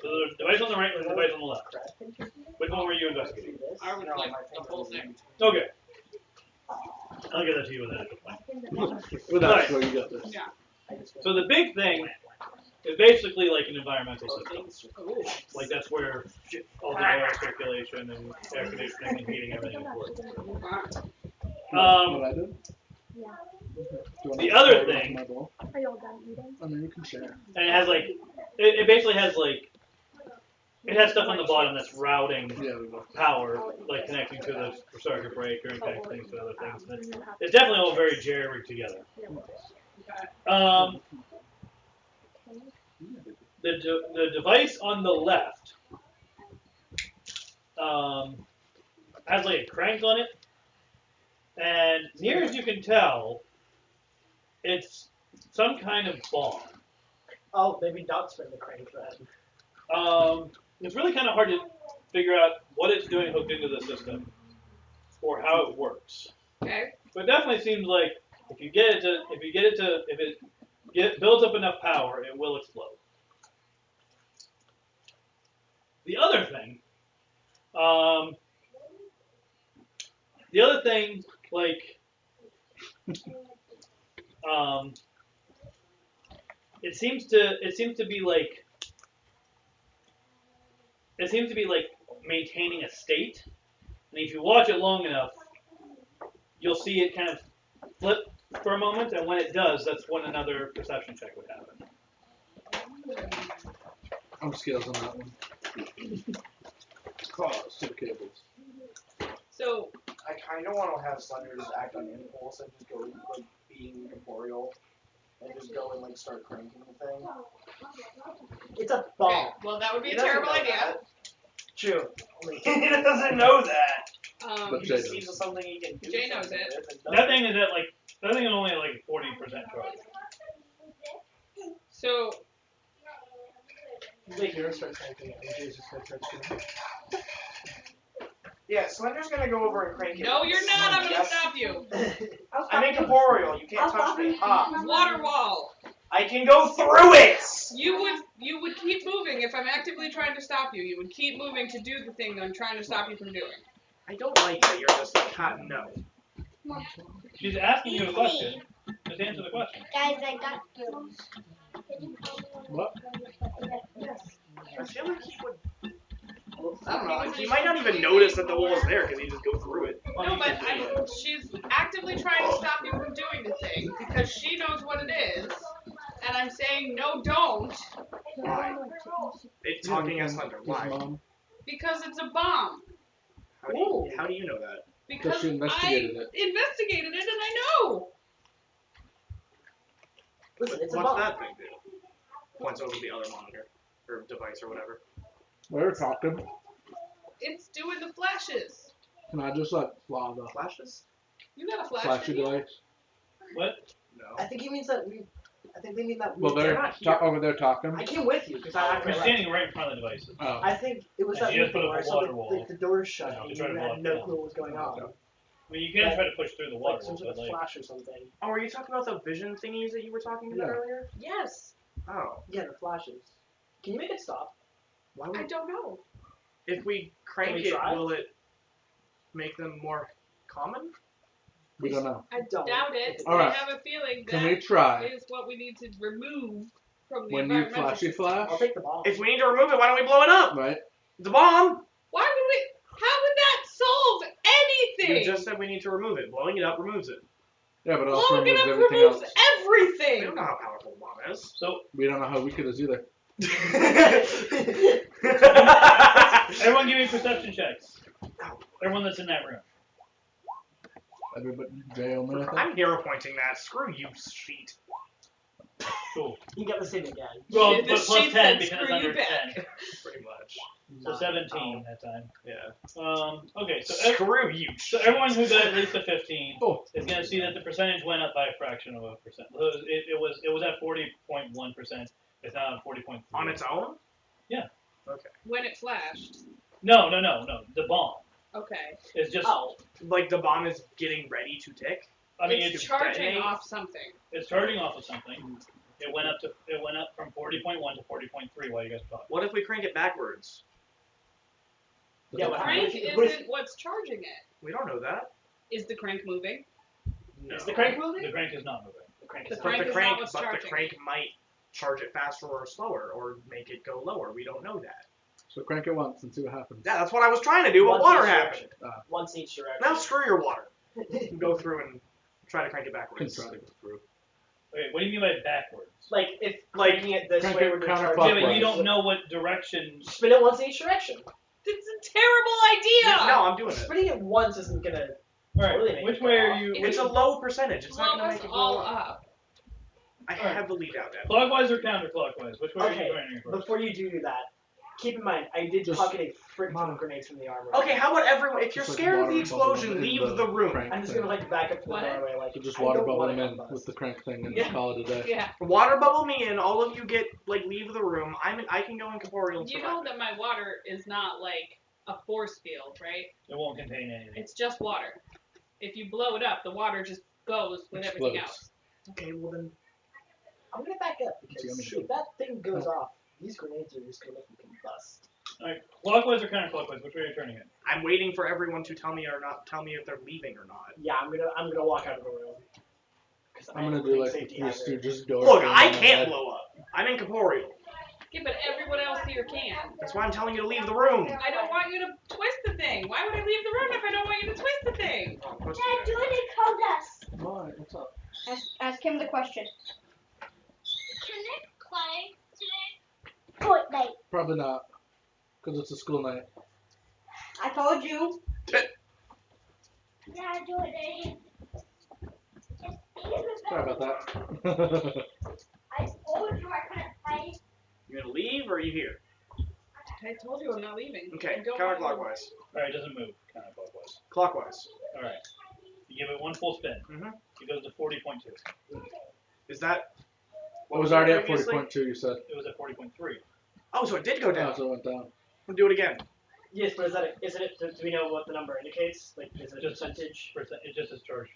Speaker 2: so the device on the right and the device on the left. Which one were you investigating?
Speaker 7: I would
Speaker 3: No,
Speaker 7: like
Speaker 3: my
Speaker 7: the whole thing.
Speaker 2: Okay. I'll get that to you with that.
Speaker 5: With that, so you got this.
Speaker 7: Yeah.
Speaker 2: So the big thing is basically like an environmental system.
Speaker 7: Ooh.
Speaker 2: Like that's where all the air circulation and air conditioning and heating everything is working.
Speaker 5: What I did?
Speaker 6: Yeah.
Speaker 5: Do you want
Speaker 2: The
Speaker 5: me to
Speaker 2: other
Speaker 5: pour it into
Speaker 2: thing-
Speaker 5: my bowl?
Speaker 6: Are you all done eating?
Speaker 5: I mean, you can share.
Speaker 2: And it has like, it basically has like, it has stuff on the bottom that's routing
Speaker 5: Yeah, we will.
Speaker 2: power, like connecting to the circuit breaker and connecting things to other things. And it's definitely all very jerry-rigged together. The device on the left has like a crank on it, and near as you can tell, it's some kind of bomb.
Speaker 4: Oh, maybe not spin the crank then.
Speaker 2: It's really kind of hard to figure out what it's doing hooked into the system or how it works.
Speaker 7: Okay.
Speaker 2: But it definitely seems like if it builds up enough power, it will explode. The other thing, like, it seems to be like maintaining a state, and if you watch it long enough, you'll see it kind of flip for a moment, and when it does, that's when another perception check would happen.
Speaker 5: I'm skills on that one. Close to the cables.
Speaker 7: So
Speaker 3: I kind of want to have Slender just act on impulse and just go like being corporeal and just go and like start cranking the thing.
Speaker 4: It's a
Speaker 7: okay,
Speaker 4: bomb.
Speaker 7: well that would be
Speaker 3: He
Speaker 7: a
Speaker 3: doesn't
Speaker 7: terrible
Speaker 3: know
Speaker 7: idea.
Speaker 3: that. True. He doesn't know that.
Speaker 5: But Jay
Speaker 3: He sees
Speaker 5: does.
Speaker 3: something he can do.
Speaker 7: Jay knows
Speaker 3: something
Speaker 7: it.
Speaker 3: with and does
Speaker 2: That
Speaker 3: it.
Speaker 2: thing is only at like 40% charge.
Speaker 7: So
Speaker 4: Wait, you're gonna start cranking it, and Jay's just gonna start shooting.
Speaker 3: Yeah, Slender's gonna go over and crank it.
Speaker 7: no, you're not. I'm gonna
Speaker 3: Yes.
Speaker 7: stop you.
Speaker 3: I'm incorporeal. You can't touch me. Ah,
Speaker 7: Water wall.
Speaker 3: I can go through it.
Speaker 7: You would keep moving if I'm actively trying to stop you. You would keep moving to do the thing that I'm trying to stop you from doing.
Speaker 3: I don't like that you're just like, no.
Speaker 2: She's asking you a question. Just answer the question.
Speaker 9: Guys, I got you.
Speaker 5: What?
Speaker 3: I feel like he would. I don't know. He might not even notice that the wall is there because he just go through it.
Speaker 7: No, but she's actively trying to stop you from doing the thing because she knows what it is, and I'm saying no, don't,
Speaker 3: Why? It's talking as Slender.
Speaker 5: His
Speaker 3: Why?
Speaker 5: mom.
Speaker 7: because it's a bomb.
Speaker 3: How do you know that?
Speaker 7: Because
Speaker 5: she investigated
Speaker 7: I
Speaker 5: it.
Speaker 7: investigated it and I know.
Speaker 4: Listen, it's a
Speaker 3: What's
Speaker 4: bomb.
Speaker 3: that thing do? Points over the other monitor or device or whatever.
Speaker 5: We're talking.
Speaker 7: It's doing the flashes.
Speaker 5: Can I just like fly the
Speaker 3: Flashes?
Speaker 7: You got a flash.
Speaker 5: flashy
Speaker 7: didn't you?
Speaker 5: device?
Speaker 2: What?
Speaker 3: No.
Speaker 4: I think he means that we. I think they mean that we.
Speaker 5: Well, they're
Speaker 3: not here.
Speaker 5: over there talking.
Speaker 4: I came with you because I
Speaker 2: You're standing right in front of the devices.
Speaker 5: Oh.
Speaker 4: I think it was
Speaker 2: And
Speaker 4: that
Speaker 2: you just
Speaker 4: weird
Speaker 2: put
Speaker 4: thing
Speaker 2: up
Speaker 4: where I
Speaker 2: a
Speaker 4: saw
Speaker 2: water wall.
Speaker 4: the doors shut
Speaker 2: Yeah,
Speaker 4: and
Speaker 2: to
Speaker 4: you
Speaker 2: try to
Speaker 4: had
Speaker 2: block
Speaker 4: no
Speaker 2: it.
Speaker 4: clue what was going on.
Speaker 5: Okay.
Speaker 2: I mean, you can try to push through the water
Speaker 4: Like some
Speaker 2: wall,
Speaker 4: sort
Speaker 2: but
Speaker 4: of
Speaker 2: like,
Speaker 4: flash or something.
Speaker 3: Oh, are you talking about the vision thingies that you were talking about
Speaker 5: Yeah.
Speaker 3: earlier?
Speaker 7: Yes.
Speaker 3: Oh.
Speaker 4: Yeah, the flashes. Can you make it stop?
Speaker 3: Why
Speaker 7: I
Speaker 3: would
Speaker 7: don't know.
Speaker 3: if we crank
Speaker 4: Can we
Speaker 3: it,
Speaker 4: try?
Speaker 3: will it make them more common?
Speaker 5: We don't know.
Speaker 7: I
Speaker 4: Don't.
Speaker 7: doubt it.
Speaker 5: All
Speaker 7: I
Speaker 5: right.
Speaker 7: have a feeling
Speaker 5: Can
Speaker 7: that
Speaker 5: we try?
Speaker 7: is what we need to remove from the
Speaker 5: When you
Speaker 7: environmental
Speaker 5: flashy
Speaker 7: system.
Speaker 5: flash,
Speaker 4: I'll take the bomb.
Speaker 3: If we need to remove it, why don't we blow it up?
Speaker 5: right?
Speaker 3: It's a bomb!
Speaker 7: Why would we? How would that solve anything?
Speaker 3: You just said we need to remove it. Blowing it up removes it.
Speaker 5: Yeah, but it also
Speaker 7: Blowing it
Speaker 5: removes
Speaker 7: up
Speaker 5: everything
Speaker 7: removes
Speaker 5: else.
Speaker 3: We
Speaker 7: everything.
Speaker 3: don't know how powerful the bomb is.
Speaker 2: so
Speaker 5: We don't know how weak it is either.
Speaker 2: everyone give me perception checks. Everyone that's in that room.
Speaker 5: Everybody, Jay only, I think.
Speaker 3: I'm hero pointing that. Screw you, sheet.
Speaker 2: Cool.
Speaker 4: You got the same again.
Speaker 2: Well,
Speaker 7: The
Speaker 2: but plus
Speaker 7: sheet
Speaker 2: 10
Speaker 7: said,
Speaker 2: because
Speaker 7: "Screw
Speaker 2: it's
Speaker 7: you
Speaker 2: under
Speaker 7: back."
Speaker 2: 10.
Speaker 3: Pretty much.
Speaker 2: So 17 that time.
Speaker 3: Yeah.
Speaker 2: Okay, so
Speaker 3: Screw you.
Speaker 2: so everyone who got at least a 15
Speaker 5: Oh.
Speaker 2: is going to see that the percentage went up by a fraction of a percent. It was at 40.1%. It's now at 40.3.
Speaker 3: On its own?
Speaker 2: Yeah.
Speaker 3: Okay.
Speaker 7: When it flashed.
Speaker 2: No. The bomb
Speaker 7: Okay.
Speaker 2: is just.
Speaker 4: Oh,
Speaker 3: Like the bomb is getting ready to tick?
Speaker 2: I mean,
Speaker 7: it's
Speaker 2: it's
Speaker 7: charging
Speaker 3: detonate.
Speaker 7: off something.
Speaker 2: it's charging off of something. It went up from 40.1 to 40.3 while you guys were talking.
Speaker 3: What if we crank it backwards?
Speaker 4: Yeah, what
Speaker 7: Crank
Speaker 4: happened?
Speaker 7: isn't what's charging it.
Speaker 3: We don't know that.
Speaker 7: Is the crank moving?
Speaker 3: No.
Speaker 4: Is the crank moving?
Speaker 2: The crank is not moving. The crank
Speaker 7: The
Speaker 2: is
Speaker 7: crank
Speaker 3: But the
Speaker 7: is
Speaker 3: crank,
Speaker 7: not what's
Speaker 3: but the
Speaker 7: charging
Speaker 3: crank might charge it faster or slower, or make it go lower. We don't know that.
Speaker 5: So crank it once and see what happens.
Speaker 3: Yeah, that's what I was trying to do, but
Speaker 4: Once
Speaker 3: water
Speaker 4: each
Speaker 3: happened.
Speaker 4: direction. Once each direction.
Speaker 3: Now screw your water.
Speaker 8: Go through and try to crank it
Speaker 5: Can
Speaker 8: backwards.
Speaker 5: try to go through.
Speaker 2: Okay, what do you mean by backwards?
Speaker 4: Like if cranking it this
Speaker 5: Crank
Speaker 4: way
Speaker 5: it
Speaker 4: we're doing
Speaker 5: counterclockwise.
Speaker 2: Yeah,
Speaker 4: charge.
Speaker 2: but you don't know what direction.
Speaker 4: Spin it once in each direction.
Speaker 7: It's a terrible idea.
Speaker 8: No, I'm doing it.
Speaker 4: Spinning it once isn't gonna.
Speaker 2: Alright,
Speaker 4: Totally make
Speaker 2: which
Speaker 4: it
Speaker 2: way
Speaker 4: go
Speaker 2: are
Speaker 4: off.
Speaker 2: you?
Speaker 8: It's a low percentage. It's not
Speaker 7: Blow
Speaker 8: gonna
Speaker 7: us
Speaker 8: make it
Speaker 7: all
Speaker 8: blow up.
Speaker 7: up.
Speaker 8: I heavily doubt that.
Speaker 2: Clockwise or counterclockwise? Which way are
Speaker 4: Okay,
Speaker 2: you going first?
Speaker 4: before you do that, keep in mind I did
Speaker 5: Just-
Speaker 4: pocket a frick ton of grenades from the armory.
Speaker 8: Okay, how about everyone? If you're
Speaker 5: Just like
Speaker 8: scared of the
Speaker 5: water bubble
Speaker 8: explosion,
Speaker 5: in
Speaker 8: leave the room.
Speaker 5: crank
Speaker 4: I'm just
Speaker 5: thing.
Speaker 4: gonna like back up to the
Speaker 7: What?
Speaker 4: doorway, like
Speaker 5: So just
Speaker 4: I
Speaker 5: water
Speaker 4: don't
Speaker 5: bubble
Speaker 4: wanna
Speaker 5: him in
Speaker 4: combust.
Speaker 5: with the crank thing and
Speaker 7: Yeah.
Speaker 5: call it a day.
Speaker 7: Yeah.
Speaker 8: Water bubble me in. All of you get leave the room. I can go in corporeal. and
Speaker 7: You
Speaker 8: survive
Speaker 7: know
Speaker 8: it.
Speaker 7: that my water is not like a force field, right?
Speaker 2: It won't contain anything.
Speaker 7: It's just water. If you blow it up, the water just goes with everything
Speaker 5: Explodes.
Speaker 7: else.
Speaker 8: Okay, well then.
Speaker 4: I'm gonna back up because
Speaker 5: Yummy.
Speaker 4: if that thing goes off, these grenades are just gonna make me combust.
Speaker 2: Alright, clockwise or counterclockwise? Which way are you turning it?
Speaker 8: I'm waiting for everyone to tell me if they're leaving or not.
Speaker 4: Yeah, I'm gonna walk out of the room. 'Cause
Speaker 5: I'm
Speaker 4: I
Speaker 5: gonna
Speaker 4: am
Speaker 5: do
Speaker 4: a
Speaker 5: like the
Speaker 4: safety
Speaker 5: Three
Speaker 4: hazard.
Speaker 5: Stooges door.
Speaker 8: Look,
Speaker 5: thing
Speaker 8: I
Speaker 5: in my
Speaker 8: can't
Speaker 5: head.
Speaker 8: blow up. I'm in corporeal.
Speaker 7: Yeah, but everyone else here can.
Speaker 8: That's why I'm telling you to leave the room.
Speaker 7: I don't want you to twist the thing. Why would I leave the room if I don't want you to twist the thing?
Speaker 8: Oh, of course
Speaker 1: Dad, do
Speaker 8: you
Speaker 1: it in Codas.
Speaker 5: Why? What's up?
Speaker 1: Ask him the question. Can it play today? Fortnite.
Speaker 5: Probably not. Because it's a school night.
Speaker 1: I told you.
Speaker 8: Tit.
Speaker 1: Dad, do it.
Speaker 5: Sorry about that.
Speaker 1: I told you I couldn't play.
Speaker 8: You gonna leave or are you here?
Speaker 7: I told you I'm not leaving.
Speaker 8: Okay,
Speaker 7: I don't
Speaker 8: counterclockwise.
Speaker 7: want
Speaker 2: Alright, it doesn't move. Counterclockwise.
Speaker 8: Clockwise.
Speaker 2: Alright. You give it one full spin.
Speaker 8: Mhm.
Speaker 2: It goes to 40.2.
Speaker 8: Is that?
Speaker 5: It was already at
Speaker 8: previously?
Speaker 5: 40.2, you said.
Speaker 2: It was at 40.3.
Speaker 8: Oh, so it did go
Speaker 5: Oh,
Speaker 8: down.
Speaker 5: so it went down.
Speaker 8: We'll do it again.
Speaker 4: Yes, but isn't it? Do we know what the number indicates? Like, is it a
Speaker 2: Just
Speaker 4: percentage?
Speaker 2: It just is charged.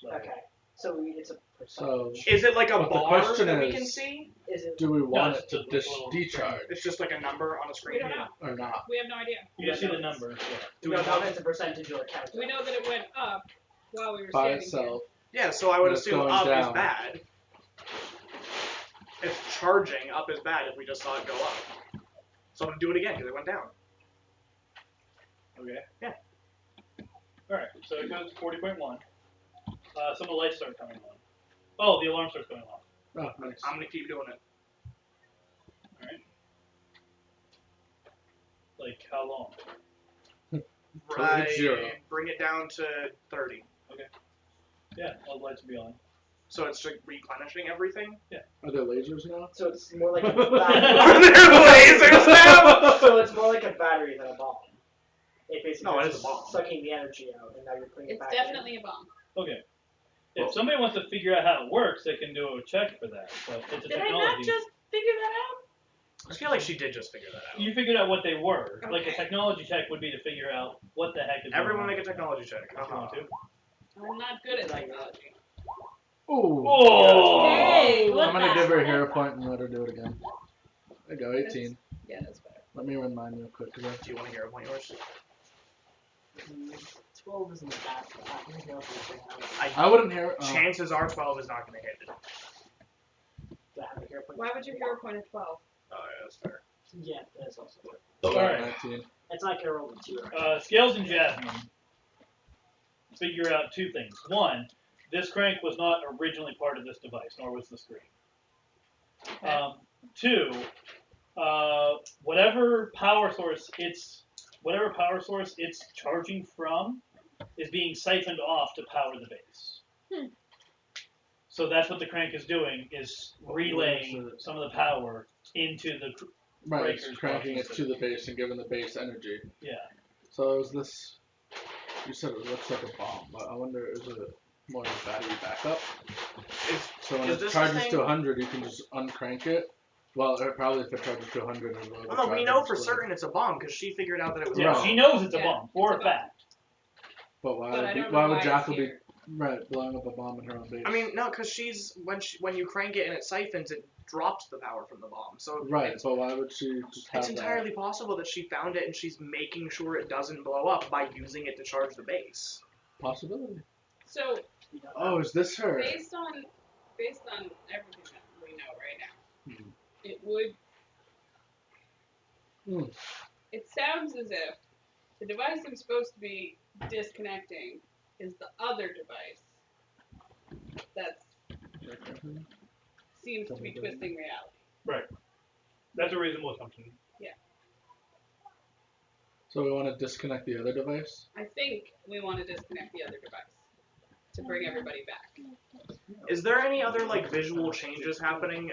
Speaker 2: level.
Speaker 4: Okay, so it's a
Speaker 5: So,
Speaker 4: percentage.
Speaker 8: Is it like a
Speaker 5: But the
Speaker 8: bar
Speaker 5: question
Speaker 8: that we
Speaker 5: is-
Speaker 8: can see?
Speaker 4: Is it?
Speaker 5: do we want
Speaker 2: it's
Speaker 5: it to
Speaker 2: just like a little
Speaker 5: decharge
Speaker 8: It's just like a number on a
Speaker 7: We
Speaker 8: screen.
Speaker 7: don't know.
Speaker 5: or not?
Speaker 7: We have no idea.
Speaker 2: You just see the number. Yeah.
Speaker 4: Do we know if it's a percentage or a count?
Speaker 7: We know that it went up while we were
Speaker 5: By
Speaker 7: standing
Speaker 5: itself.
Speaker 8: Yeah, so I would
Speaker 5: But it's
Speaker 8: assume
Speaker 5: going
Speaker 8: up is
Speaker 5: down.
Speaker 8: bad. If charging up is bad, if we just saw it go up. So I'm gonna do it again because it went down.
Speaker 2: Okay.
Speaker 8: Yeah.
Speaker 2: Alright, so it goes to 40.1. Some of the lights start coming on. Oh, the alarm starts going off.
Speaker 5: Oh, nice.
Speaker 8: I'm gonna keep doing it.
Speaker 2: Alright. Like, how long?
Speaker 5: Till it's zero.
Speaker 8: Bring it down to 30.
Speaker 2: Yeah, all the lights will be on.
Speaker 8: So it's like replenishing everything.
Speaker 5: Are there lasers now?
Speaker 4: So it's more like a
Speaker 8: Are
Speaker 4: battery.
Speaker 8: there lasers now?
Speaker 4: So it's more like a battery than a bomb. It basically
Speaker 8: No, it
Speaker 4: is
Speaker 8: is a bomb.
Speaker 4: sucking the energy out, and now you're putting it
Speaker 7: It's
Speaker 4: back
Speaker 7: definitely a bomb.
Speaker 2: Okay. If
Speaker 5: Well-
Speaker 2: somebody wants to figure out how it works, they can do a check for that. But it's a
Speaker 7: Did I
Speaker 2: technology.
Speaker 7: not just figure that out?
Speaker 8: I feel like she did just figure that out.
Speaker 2: You figured out what they were. Like a
Speaker 7: Okay.
Speaker 2: technology check would be to figure out what the heck is going
Speaker 8: Everyone
Speaker 2: on.
Speaker 8: make a technology check.
Speaker 2: If you want to.
Speaker 7: I'm not good at technology.
Speaker 5: Ooh.
Speaker 2: Oh!
Speaker 7: Hey,
Speaker 5: I'm
Speaker 7: look
Speaker 5: gonna
Speaker 7: that.
Speaker 5: give her a hero point and let her do it again. There you go, 18.
Speaker 7: Yeah, that's better.
Speaker 5: Let me run mine real quick. 'Cause
Speaker 8: Do you want to hear one yours?
Speaker 4: in. 12 isn't that bad. Anything else you
Speaker 5: I wouldn't hear.
Speaker 8: Chances are 12 is not going to hit it.
Speaker 4: Do I have a hero point?
Speaker 7: Why would you hero point at 12?
Speaker 8: Oh, yeah, that's fair.
Speaker 4: Yeah, that's also good.
Speaker 2: Alright.
Speaker 5: 19.
Speaker 4: It's not gonna roll the 2, right?
Speaker 2: Scales and Jasmine figure out two things. One, this crank was not originally part of this device, nor was the screen. Two, whatever power source it's charging from is being siphoned off to power the base. So that's what the crank is doing, is relaying some of the power into the
Speaker 5: Right, it's
Speaker 2: breakers
Speaker 5: cranking it
Speaker 2: processing.
Speaker 5: to the base and giving the base energy.
Speaker 2: Yeah.
Speaker 5: So is this? You said it looks like a bomb, but I wonder is it more of a battery backup? So when
Speaker 8: is
Speaker 5: it
Speaker 8: this
Speaker 5: charges
Speaker 8: the thing-
Speaker 5: to 100, you can just uncrank it. Well, probably if it charges to 100, it will.
Speaker 8: Well, no, we know for certain it's a bomb because she figured out that it was
Speaker 2: Yeah,
Speaker 8: a bomb.
Speaker 2: she knows it's a
Speaker 7: Yeah,
Speaker 2: bomb, for
Speaker 7: it's
Speaker 2: a
Speaker 7: a bomb.
Speaker 2: fact.
Speaker 5: But why?
Speaker 7: But I
Speaker 5: Would,
Speaker 7: don't
Speaker 5: why
Speaker 7: know
Speaker 5: would
Speaker 7: why
Speaker 5: Jackal
Speaker 7: it's
Speaker 5: be
Speaker 7: here.
Speaker 5: blowing up a bomb in her own base?
Speaker 8: I mean, no, because she's when you crank it and it siphons, it drops the power from the bomb. So
Speaker 5: right,
Speaker 8: it's,
Speaker 5: but why would she just have
Speaker 8: it's
Speaker 5: that?
Speaker 8: entirely possible that she found it and she's making sure it doesn't blow up by using it to charge the base.
Speaker 5: Possibility.
Speaker 7: So,
Speaker 5: Oh, is this her?
Speaker 7: based on everything that we know right now,
Speaker 5: Mhm.
Speaker 7: it would.
Speaker 5: Mm.
Speaker 7: It sounds as if the device I'm supposed to be disconnecting is the other device that seems to be twisting reality.
Speaker 2: Right. That's a reasonable assumption.
Speaker 5: So we want to disconnect the other device?
Speaker 7: I think we want to disconnect the other device to bring everybody back.
Speaker 8: Is there any other like visual changes happening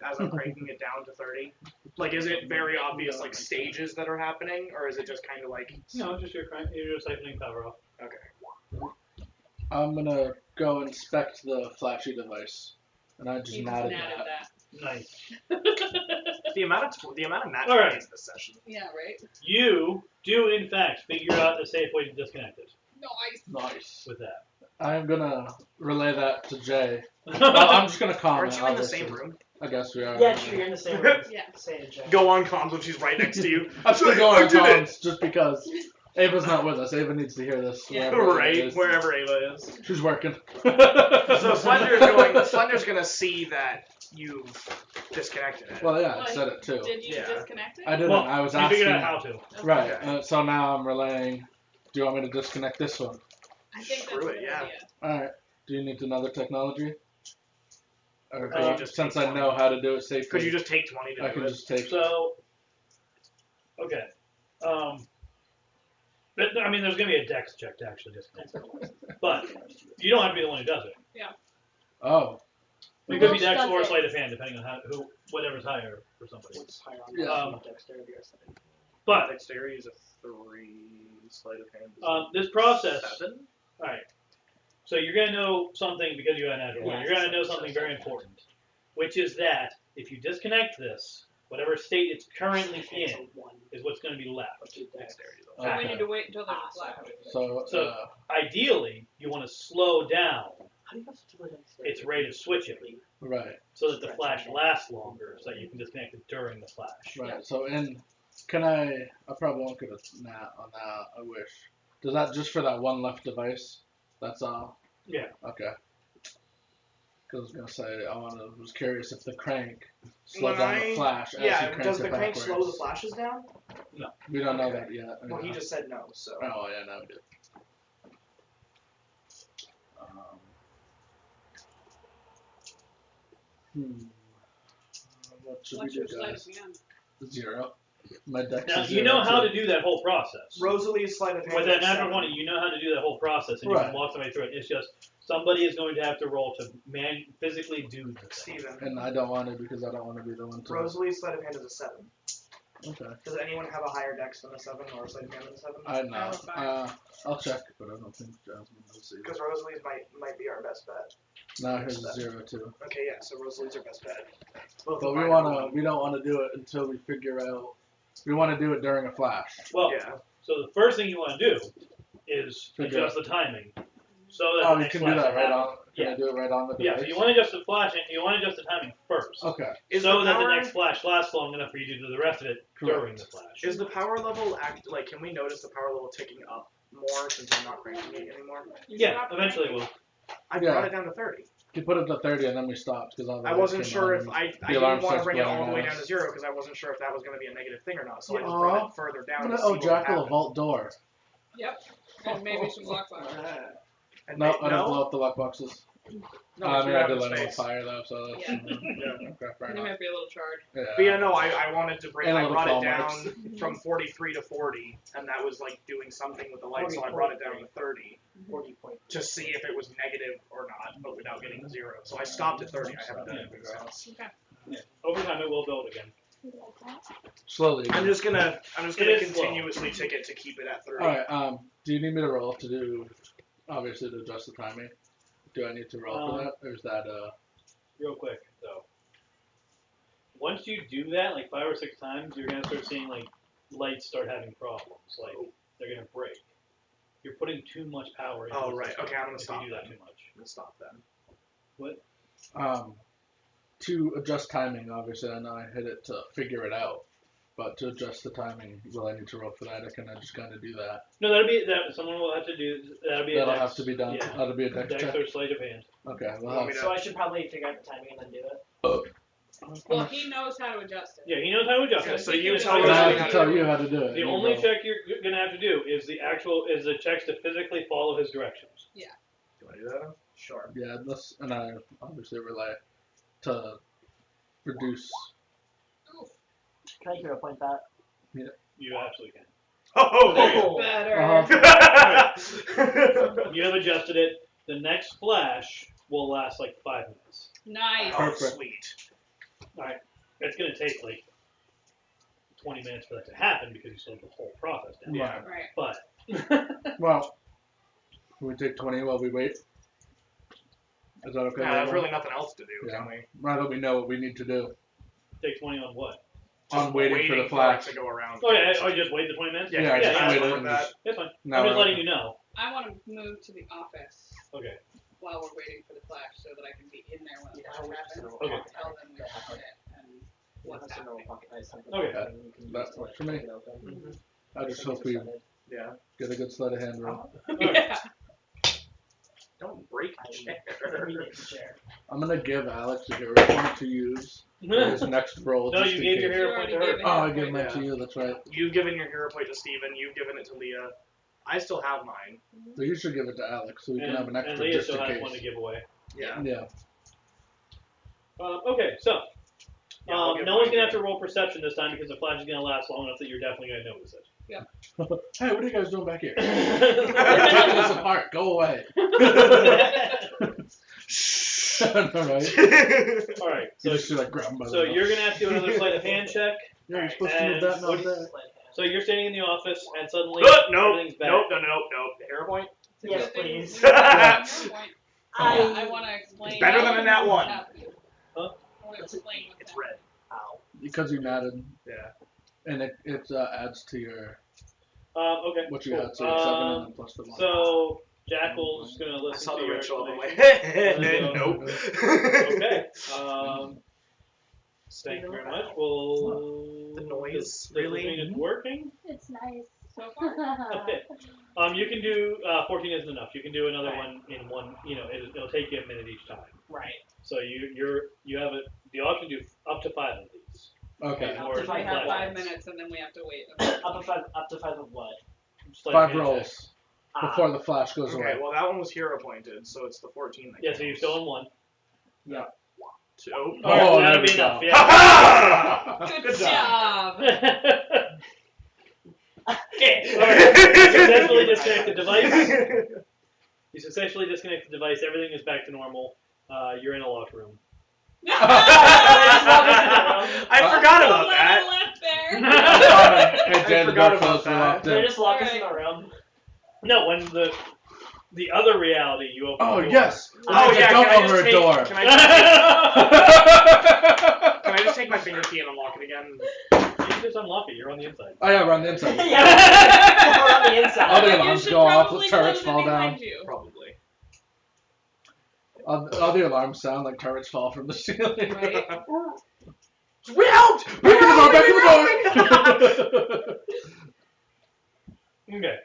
Speaker 8: as I'm cranking it down to 30? Like, is it very obvious like stages that are happening, or is it just kind of like?
Speaker 2: No, just you're siphoning power off.
Speaker 8: Okay.
Speaker 5: I'm gonna go inspect the flashy device, and I just
Speaker 7: You
Speaker 5: nodded
Speaker 7: just added
Speaker 5: that.
Speaker 2: Nice.
Speaker 8: The amount of match
Speaker 2: All right.
Speaker 8: plays this session.
Speaker 7: Yeah, right?
Speaker 2: You do, in fact, figure out a safe way to disconnect it
Speaker 7: Nice.
Speaker 5: Nice.
Speaker 2: with that.
Speaker 5: I'm gonna relay that to Jay. I'm just gonna comment.
Speaker 8: Aren't you in the
Speaker 5: obviously.
Speaker 8: same room?
Speaker 5: I guess we are.
Speaker 3: Yeah, true. You're in the same room.
Speaker 7: Yeah.
Speaker 3: Say it, Jack.
Speaker 8: Go on comms when she's right next to you.
Speaker 5: I'm still
Speaker 8: I
Speaker 5: going on
Speaker 8: did it!
Speaker 5: comms just because Ava's not with us. Ava needs to hear this.
Speaker 3: Yeah.
Speaker 5: wherever it
Speaker 8: Right,
Speaker 5: is.
Speaker 8: wherever Ava is.
Speaker 5: She's working.
Speaker 8: So Slender's gonna see that you've disconnected it.
Speaker 5: Well, yeah, I
Speaker 7: Well,
Speaker 5: said it too.
Speaker 7: Did you
Speaker 8: Yeah.
Speaker 7: disconnect it?
Speaker 5: I didn't.
Speaker 2: Well,
Speaker 5: I was
Speaker 2: you
Speaker 5: asking.
Speaker 2: figured out how to.
Speaker 5: Right.
Speaker 8: Okay.
Speaker 5: So now I'm relaying. Do you want me to disconnect this one?
Speaker 7: I think that's
Speaker 8: Screw
Speaker 7: a
Speaker 8: it,
Speaker 7: good
Speaker 8: yeah.
Speaker 7: idea.
Speaker 5: All right. Do you need another technology? Or
Speaker 8: Could you just
Speaker 5: since
Speaker 8: take
Speaker 5: I know how to do it safely,
Speaker 8: Could you just take 20 to
Speaker 5: I
Speaker 8: do
Speaker 5: can
Speaker 8: it?
Speaker 5: just take.
Speaker 2: So, okay. But, I mean, there's going to be a dex check to actually disconnect it. But you don't have to be the one who does it.
Speaker 5: Oh.
Speaker 2: It could be
Speaker 6: Who
Speaker 2: dex
Speaker 6: does
Speaker 2: or
Speaker 6: it?
Speaker 2: sleight of hand, depending on whatever's higher for somebody.
Speaker 3: What's higher on
Speaker 5: Yeah.
Speaker 3: dexterity or something?
Speaker 2: But
Speaker 8: Dexterity is a 3, sleight of hand is
Speaker 2: this process,
Speaker 8: 7.
Speaker 2: all right. So you're going to know something because you got a natural one.
Speaker 3: Yeah,
Speaker 2: You're going to know
Speaker 3: so-
Speaker 2: something
Speaker 3: so-
Speaker 2: very important, which is that if you disconnect this, whatever state it's currently in is what's going to be left.
Speaker 8: Dexterity though.
Speaker 7: So we
Speaker 5: Okay.
Speaker 7: need to wait until there's a flash.
Speaker 5: So,
Speaker 2: Ideally, you want to slow down
Speaker 3: How do you have such a low dexterity?
Speaker 2: its rate of switching
Speaker 5: right,
Speaker 2: so that the flash lasts longer, so that you can disconnect it during the flash.
Speaker 5: right. So can I probably won't get a nat on that. I wish. Does that just for that one left device? That's all.
Speaker 2: Yeah.
Speaker 5: Okay. Because I was gonna say was curious if the crank
Speaker 8: When
Speaker 5: slowed down
Speaker 8: I-
Speaker 5: the flash as
Speaker 8: Yeah,
Speaker 5: you crank
Speaker 8: does
Speaker 5: it
Speaker 8: the crank
Speaker 5: backwards.
Speaker 8: slow the flashes down?
Speaker 5: We don't know
Speaker 8: Okay.
Speaker 5: that yet.
Speaker 8: Well, he just said no, so.
Speaker 5: Oh yeah, no, we did. What should
Speaker 7: What's
Speaker 5: we
Speaker 7: your
Speaker 5: do,
Speaker 7: sleight
Speaker 5: guys?
Speaker 7: of hand?
Speaker 5: 0. My dex
Speaker 2: Now,
Speaker 5: is
Speaker 2: you
Speaker 5: 0
Speaker 2: know how
Speaker 5: too.
Speaker 2: to do that whole process.
Speaker 8: Rosalie's sleight of hand
Speaker 2: With that
Speaker 8: is
Speaker 2: natural
Speaker 8: 7.
Speaker 2: 20, you know how to do that whole process, and you
Speaker 5: Right.
Speaker 2: can walk somebody through it. It's just somebody is going to have to roll to physically do the thing.
Speaker 8: Steven.
Speaker 5: And I don't want to because I don't want to be the one to.
Speaker 8: Rosalie's sleight of hand is a 7.
Speaker 5: Okay.
Speaker 8: Does anyone have a higher dex than a 7 or a sleight of hand than a 7?
Speaker 5: I know.
Speaker 7: I have a 5.
Speaker 5: I'll check, but I don't think Jasmine will see.
Speaker 8: Because Rosalie's might be our best bet.
Speaker 5: No, hers is 0 too.
Speaker 8: Okay, yeah, so Rosalie's our best bet. Both
Speaker 5: But
Speaker 8: of
Speaker 5: we
Speaker 8: mine are
Speaker 5: wanna.
Speaker 8: 1.
Speaker 5: We don't want to do it until we figure out. We want to do it during a flash.
Speaker 2: Well,
Speaker 8: Yeah.
Speaker 2: so the first thing you want to do is
Speaker 5: Figure
Speaker 2: adjust the timing so that
Speaker 5: Oh,
Speaker 2: the
Speaker 5: you
Speaker 2: next
Speaker 5: can do
Speaker 2: flash
Speaker 5: that right
Speaker 2: happens.
Speaker 5: on. Can I do it right on the
Speaker 2: Yeah,
Speaker 5: device?
Speaker 2: so you want to adjust the flash, you want to adjust the timing first,
Speaker 5: Okay.
Speaker 8: Is
Speaker 2: so
Speaker 8: the
Speaker 2: that the
Speaker 8: power-
Speaker 2: next flash lasts long enough for you to do the rest of it during
Speaker 5: Correct.
Speaker 2: the flash.
Speaker 8: Is the power level can we notice the power level ticking up more since I'm not cranking it anymore?
Speaker 2: Yeah, eventually it will.
Speaker 8: I
Speaker 5: Yeah.
Speaker 8: brought it down to 30.
Speaker 5: You put it to 30 and then we stopped because
Speaker 8: I wasn't sure if I
Speaker 5: the
Speaker 8: didn't
Speaker 5: alarm
Speaker 8: want to
Speaker 5: starts
Speaker 8: bring it all
Speaker 5: blaring
Speaker 8: the way
Speaker 5: at
Speaker 8: down to
Speaker 5: us.
Speaker 8: 0 because I wasn't sure if that was going to be a negative thing or not. So I just
Speaker 5: Aw.
Speaker 8: brought it further down to see what
Speaker 5: Jackal, a
Speaker 8: happened.
Speaker 5: vault door.
Speaker 7: Yep. And maybe some lockbox.
Speaker 8: And
Speaker 5: No,
Speaker 8: they-
Speaker 5: I don't blow up the lock boxes.
Speaker 8: No,
Speaker 5: I
Speaker 8: but
Speaker 5: mean,
Speaker 8: you
Speaker 5: I
Speaker 8: have
Speaker 5: did
Speaker 8: the
Speaker 5: let it on
Speaker 8: space.
Speaker 5: fire though, so that's.
Speaker 7: Yeah.
Speaker 5: Yeah, okay, fair
Speaker 7: There
Speaker 5: enough.
Speaker 7: might be a little charge.
Speaker 5: Yeah.
Speaker 8: But yeah, no, I wanted to bring.
Speaker 5: And a
Speaker 8: I
Speaker 5: little
Speaker 8: brought it
Speaker 5: claw
Speaker 8: down
Speaker 5: marks.
Speaker 8: from 43 to 40, and that was like doing something with the light, so I brought it down to 30 to see if it was negative or not, but without getting to 0. So I stopped at 30. I haven't done anything since.
Speaker 2: Yeah. Over time, it will build again.
Speaker 5: Slowly.
Speaker 8: I'm just gonna
Speaker 2: It is slow.
Speaker 8: continuously tick it to keep it at 30.
Speaker 5: Alright, do you need me to roll to do, obviously, to adjust the timing? Do I need to roll for that? Or is that,
Speaker 2: Real quick, though. Once you do that, like 5 or 6 times, you're going to start seeing, like, lights start having problems. Like, they're going to break. You're putting too much power into
Speaker 8: Oh,
Speaker 2: the
Speaker 8: right.
Speaker 2: system
Speaker 8: Okay, I'm gonna
Speaker 2: if
Speaker 8: stop
Speaker 2: you do that
Speaker 8: then.
Speaker 2: too much.
Speaker 8: I'm gonna stop then.
Speaker 5: to adjust timing, obviously, I know I hit it to figure it out. But to adjust the timing, will I need to roll for that, or can I just kind of do that?
Speaker 2: No, that'll be that. Someone will have to do. That'll be.
Speaker 5: That'll
Speaker 2: a dex,
Speaker 5: have to be done.
Speaker 2: Yeah.
Speaker 5: That'll be a dex
Speaker 2: Dex
Speaker 5: check.
Speaker 2: or sleight of hand.
Speaker 5: Okay,
Speaker 8: Want me
Speaker 5: well,
Speaker 8: to-
Speaker 3: So I should probably figure out the timing and then do it.
Speaker 7: Well, he knows how to adjust it.
Speaker 2: Yeah, he knows how to adjust
Speaker 8: Yeah,
Speaker 2: it.
Speaker 8: so
Speaker 7: he
Speaker 8: you
Speaker 7: can
Speaker 8: tell
Speaker 7: do
Speaker 8: me
Speaker 7: it.
Speaker 5: I
Speaker 8: how
Speaker 5: have to tell you how to do it.
Speaker 2: The
Speaker 5: You
Speaker 2: only
Speaker 5: roll.
Speaker 2: check you're gonna have to do is the checks to physically follow his directions.
Speaker 8: Do I do that?
Speaker 3: Sure.
Speaker 5: Yeah, and I obviously rely to reduce.
Speaker 4: Can I hero point that?
Speaker 2: You absolutely can.
Speaker 8: Oh, there you go.
Speaker 7: Better.
Speaker 2: You have adjusted it. The next flash will last like 5 minutes.
Speaker 7: Nice.
Speaker 8: Oh,
Speaker 5: Perfect.
Speaker 8: sweet.
Speaker 2: Alright. It's gonna take like 20 minutes for that to happen because you slowed the whole process down.
Speaker 5: Yeah.
Speaker 7: Right.
Speaker 2: But
Speaker 5: Well, we take 20 while we wait. Is that okay?
Speaker 8: Yeah, there's
Speaker 5: everyone?
Speaker 8: really nothing else to do,
Speaker 5: Yeah.
Speaker 8: can we?
Speaker 5: Now that we know what we need to do.
Speaker 2: take 20 on what?
Speaker 5: On waiting for the
Speaker 8: it
Speaker 5: flash.
Speaker 8: to go around.
Speaker 2: Oh yeah, I just wait the 20 minutes?
Speaker 8: Yeah,
Speaker 5: Yeah,
Speaker 8: just
Speaker 2: yeah,
Speaker 5: wait
Speaker 8: wait
Speaker 5: and
Speaker 8: that.
Speaker 5: just-
Speaker 2: That's fine.
Speaker 5: Now
Speaker 2: I'm just
Speaker 5: we're-
Speaker 2: letting you know.
Speaker 7: I want to move to the office
Speaker 2: Okay.
Speaker 7: while we're waiting for the flash so that I can be in there when the
Speaker 4: Yeah,
Speaker 7: flash
Speaker 4: I wish
Speaker 7: happens
Speaker 4: so.
Speaker 2: Okay.
Speaker 7: and tell them we have it and what's happening.
Speaker 2: Okay.
Speaker 5: That works for me.
Speaker 4: Mm-hmm.
Speaker 5: I just hope we
Speaker 8: Yeah.
Speaker 5: get a good sleight of hand roll.
Speaker 7: Yeah.
Speaker 8: Don't break the chair.
Speaker 5: I'm gonna give Alex a hero point to use for his next roll.
Speaker 2: No,
Speaker 5: just
Speaker 2: you
Speaker 5: in
Speaker 2: gave your
Speaker 5: case.
Speaker 2: hero
Speaker 7: You
Speaker 2: point to
Speaker 7: already
Speaker 2: her.
Speaker 7: gave
Speaker 5: Oh, I
Speaker 7: hero
Speaker 5: gave
Speaker 7: point
Speaker 5: mine
Speaker 7: to
Speaker 5: to you, that's right.
Speaker 8: You've given your hero point to Steven, you've given it to Leah. I still have mine.
Speaker 5: So you should give it to Alex so we can have an
Speaker 2: And
Speaker 5: extra
Speaker 2: Leah
Speaker 5: just
Speaker 2: still
Speaker 5: in
Speaker 2: has
Speaker 5: case.
Speaker 2: one to give away.
Speaker 8: Yeah.
Speaker 5: Yeah.
Speaker 2: Okay, so
Speaker 8: Yeah, I'll give
Speaker 2: no one's
Speaker 8: mine
Speaker 2: gonna have
Speaker 8: to-
Speaker 2: to roll perception this time because the flash is gonna last long enough that you're definitely gonna notice it.
Speaker 5: Hey, what are you guys doing back here? We're taking this apart. Go away. Alright.
Speaker 2: All right,
Speaker 5: You
Speaker 2: so
Speaker 5: just like grab him by the
Speaker 2: so
Speaker 5: nose.
Speaker 2: you're gonna have to do another sleight of hand check.
Speaker 5: Yeah, you're supposed to
Speaker 2: And
Speaker 5: move that,
Speaker 2: what
Speaker 5: not
Speaker 2: do you-
Speaker 5: that.
Speaker 2: So you're standing in the office and suddenly
Speaker 8: Nope,
Speaker 2: everything's back.
Speaker 8: nope. The hero point?
Speaker 7: It's a
Speaker 4: Yes,
Speaker 7: good thing
Speaker 4: please.
Speaker 7: we have a hero point.
Speaker 4: I-
Speaker 7: I want to explain.
Speaker 8: It's better than a nat
Speaker 7: what's
Speaker 8: one.
Speaker 7: happening.
Speaker 2: Huh?
Speaker 7: I want to explain what's
Speaker 8: It's
Speaker 7: happening.
Speaker 8: red.
Speaker 4: Ow.
Speaker 5: Because you matted,
Speaker 8: Yeah.
Speaker 5: and it adds to your
Speaker 2: Okay.
Speaker 5: what you
Speaker 2: cool.
Speaker 5: had, so you're 7 and then plus the 1.
Speaker 2: So Jackal's gonna
Speaker 8: I
Speaker 2: listen
Speaker 8: saw
Speaker 2: to
Speaker 8: the
Speaker 2: your
Speaker 8: red show up. I'm
Speaker 2: explanation.
Speaker 8: like, nope.
Speaker 2: Okay. Thank you very much. Well,
Speaker 8: The noise,
Speaker 2: does
Speaker 8: really?
Speaker 2: it mean it's working?
Speaker 1: It's nice.
Speaker 7: So far.
Speaker 2: Okay. You can do 14 isn't enough. You can do another one in one. You know, it'll take you a minute each time.
Speaker 4: Right.
Speaker 2: So you have the option to do up to 5 of these.
Speaker 5: Okay.
Speaker 2: Or
Speaker 7: We have 5
Speaker 2: flash.
Speaker 7: minutes and then we have to wait.
Speaker 4: Up to 5 of what?
Speaker 2: Sleight of
Speaker 5: 5
Speaker 2: hand
Speaker 5: rolls
Speaker 2: check.
Speaker 5: before the flash goes
Speaker 8: Okay,
Speaker 5: away.
Speaker 8: well that one was hero pointed, so it's the 14 that
Speaker 2: Yeah, so you're
Speaker 8: counts.
Speaker 2: still in one.
Speaker 8: Two.
Speaker 5: Oh,
Speaker 2: Alright, that'll
Speaker 5: there
Speaker 2: be
Speaker 5: we go.
Speaker 2: enough. Yeah.
Speaker 8: Ha-ha!
Speaker 7: Good job.
Speaker 2: Successfully disconnect the device. You successfully disconnect the device. Everything is back to normal. You're in a locked room.
Speaker 8: I forgot about that.
Speaker 7: Left there.
Speaker 5: Hey, Dan, the
Speaker 8: forgot
Speaker 5: door
Speaker 8: about
Speaker 5: closed, we're
Speaker 8: that.
Speaker 5: locked
Speaker 4: They
Speaker 5: in.
Speaker 4: just lock us in the room.
Speaker 2: No, when the other reality you open.
Speaker 5: Oh,
Speaker 2: the door.
Speaker 5: yes!
Speaker 8: Oh yeah,
Speaker 5: Don't
Speaker 8: can I
Speaker 5: over
Speaker 8: just
Speaker 5: a
Speaker 8: take,
Speaker 5: door.
Speaker 8: Can I just take my finger key and unlock it again?
Speaker 2: You can just unlock it. You're on the inside.
Speaker 5: Oh, yeah, we're on the inside.
Speaker 4: Yeah, we're on the inside.
Speaker 5: All the
Speaker 7: You
Speaker 5: alarms
Speaker 7: should
Speaker 5: go off,
Speaker 7: probably
Speaker 5: the turrets
Speaker 7: close it
Speaker 5: fall down.
Speaker 7: behind you.
Speaker 8: Probably.
Speaker 5: All the alarms sound like turrets fall from the ceiling.
Speaker 7: Right.
Speaker 8: We out!
Speaker 5: Back in the door! Back in the door!
Speaker 2: Okay.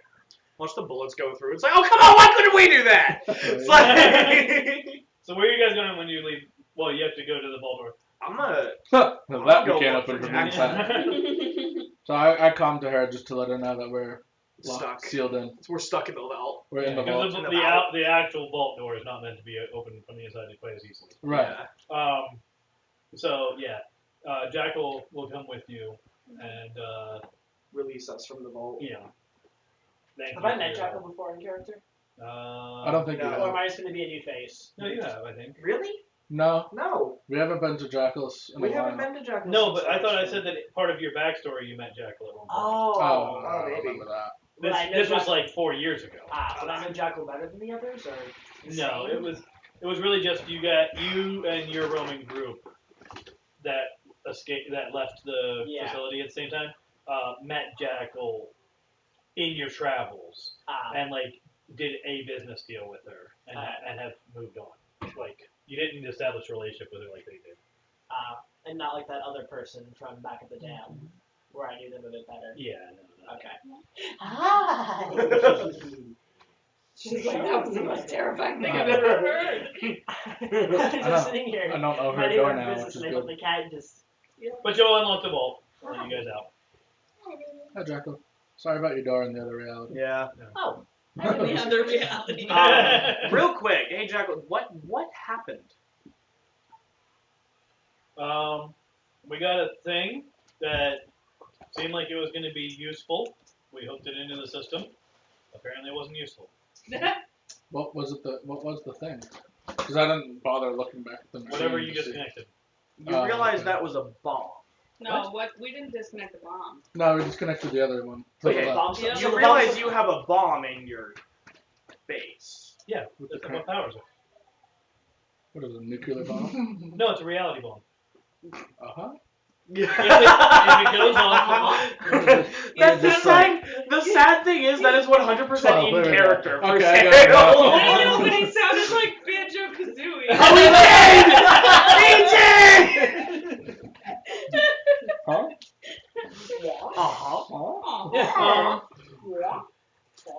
Speaker 8: Watch the bullets go through. It's like, oh come on, why couldn't we do that? It's like,
Speaker 2: So where are you guys going when you leave? Well, you have to go to the vault door.
Speaker 8: I'm gonna.
Speaker 5: Well, that
Speaker 8: I'll
Speaker 5: we
Speaker 8: go
Speaker 5: can't
Speaker 8: look
Speaker 5: open
Speaker 8: for
Speaker 5: from the
Speaker 8: Jackal.
Speaker 5: inside. So I calmed to her just to let her know that we're locked,
Speaker 8: Stuck.
Speaker 5: sealed in.
Speaker 8: We're stuck in the vault.
Speaker 5: We're in the
Speaker 2: Because
Speaker 5: vault.
Speaker 2: the actual vault door is not meant to be opened from the inside quite as easily.
Speaker 5: Right.
Speaker 8: Yeah.
Speaker 2: So yeah, Jackal will come with you, and
Speaker 8: Release us from the vault.
Speaker 2: you know. Thank
Speaker 4: Have
Speaker 2: you
Speaker 4: I
Speaker 2: for
Speaker 4: met
Speaker 2: your
Speaker 4: Jackal
Speaker 2: help.
Speaker 4: before in character?
Speaker 5: I don't think
Speaker 8: No.
Speaker 5: you
Speaker 4: Or
Speaker 5: have.
Speaker 4: am I just going to be a new face?
Speaker 2: No, you have, I think.
Speaker 8: Really?
Speaker 5: No,
Speaker 8: No.
Speaker 5: we haven't been to Jackal's in
Speaker 8: We
Speaker 5: a while.
Speaker 8: haven't been to Jackal.
Speaker 2: No,
Speaker 8: since
Speaker 2: but I thought I
Speaker 8: last
Speaker 2: said
Speaker 8: year.
Speaker 2: that part of your backstory you met Jackal at one point.
Speaker 4: Oh.
Speaker 5: Oh, I don't
Speaker 8: maybe.
Speaker 5: remember that.
Speaker 4: But I know
Speaker 2: This was
Speaker 4: Jackal-
Speaker 2: like 4 years ago.
Speaker 4: But I know Jackal better than the others, or?
Speaker 2: No,
Speaker 4: same?
Speaker 2: it was really just you and your roaming group that left the
Speaker 4: Yeah.
Speaker 2: facility at the same time. Met Jackal in your travels and like did a business deal with her and have moved on. Like you didn't establish a relationship with her like they did.
Speaker 4: And not like that other person from back at the dam, where I knew them a bit better.
Speaker 2: Yeah, no.
Speaker 4: Okay. Hi!
Speaker 7: She's like, that was the most terrifying thing I've ever heard.
Speaker 3: just sitting here.
Speaker 5: I don't know her
Speaker 3: minding
Speaker 5: door
Speaker 3: my
Speaker 5: now,
Speaker 3: business,
Speaker 5: which is
Speaker 3: and I let
Speaker 5: good.
Speaker 3: the cat just.
Speaker 2: But you'll unlock the vault. I'll let you guys out.
Speaker 5: Hi, Jackal. Sorry about your door in the other reality.
Speaker 8: Yeah.
Speaker 3: Oh.
Speaker 7: The other reality.
Speaker 8: Real quick, hey Jackal, what happened?
Speaker 2: We got a thing that seemed like it was going to be useful. We hooked it into the system. Apparently, it wasn't useful.
Speaker 5: What was the thing? Because I didn't bother looking back at the machine.
Speaker 2: Whatever you
Speaker 5: to see.
Speaker 2: disconnected.
Speaker 8: You realized
Speaker 5: okay.
Speaker 8: that was a bomb.
Speaker 7: No, we didn't disconnect the bomb.
Speaker 5: No, we disconnected the other one. To
Speaker 8: Okay,
Speaker 5: the left.
Speaker 3: bombs.
Speaker 7: Yeah.
Speaker 8: You realize you have a bomb in your base.
Speaker 2: Yeah,
Speaker 5: With
Speaker 2: that's
Speaker 5: the
Speaker 2: what powers it.
Speaker 5: What is it, a nuclear bomb?
Speaker 2: No, it's a reality bomb.
Speaker 5: Uh-huh.
Speaker 2: If it goes off,
Speaker 8: The sad thing is that is 100%
Speaker 5: Oh,
Speaker 8: in
Speaker 5: there we go.
Speaker 8: character for
Speaker 5: Okay, I got
Speaker 8: Sarah.
Speaker 5: it now.
Speaker 7: I know, but he sounded like Banjo Kazooie.
Speaker 8: Oh, he did! He did!
Speaker 5: Huh?
Speaker 8: Uh-huh.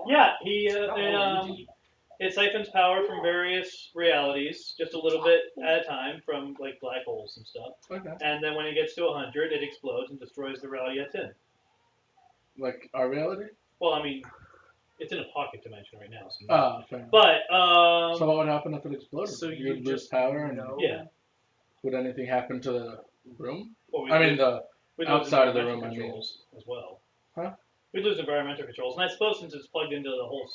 Speaker 2: yeah, it siphons power from various realities, just a little bit at a time, from like black holes and stuff.
Speaker 5: Okay.
Speaker 2: And then when it gets to 100, it explodes and destroys the reality it's in.
Speaker 5: Like our reality?
Speaker 2: Well, I mean, it's in a pocket dimension right now. So
Speaker 5: Fair enough.
Speaker 2: but
Speaker 5: So what would happen if it exploded?
Speaker 8: So
Speaker 5: You'd
Speaker 8: you
Speaker 5: lose
Speaker 8: just
Speaker 5: power and
Speaker 2: yeah,
Speaker 5: would anything happen to the room?
Speaker 2: well,
Speaker 5: The
Speaker 2: we'd lose
Speaker 5: outside of the
Speaker 2: environmental
Speaker 5: room, I mean.
Speaker 2: controls as well.
Speaker 5: Huh?
Speaker 2: We'd lose environmental controls, and I suppose since it's plugged into the whole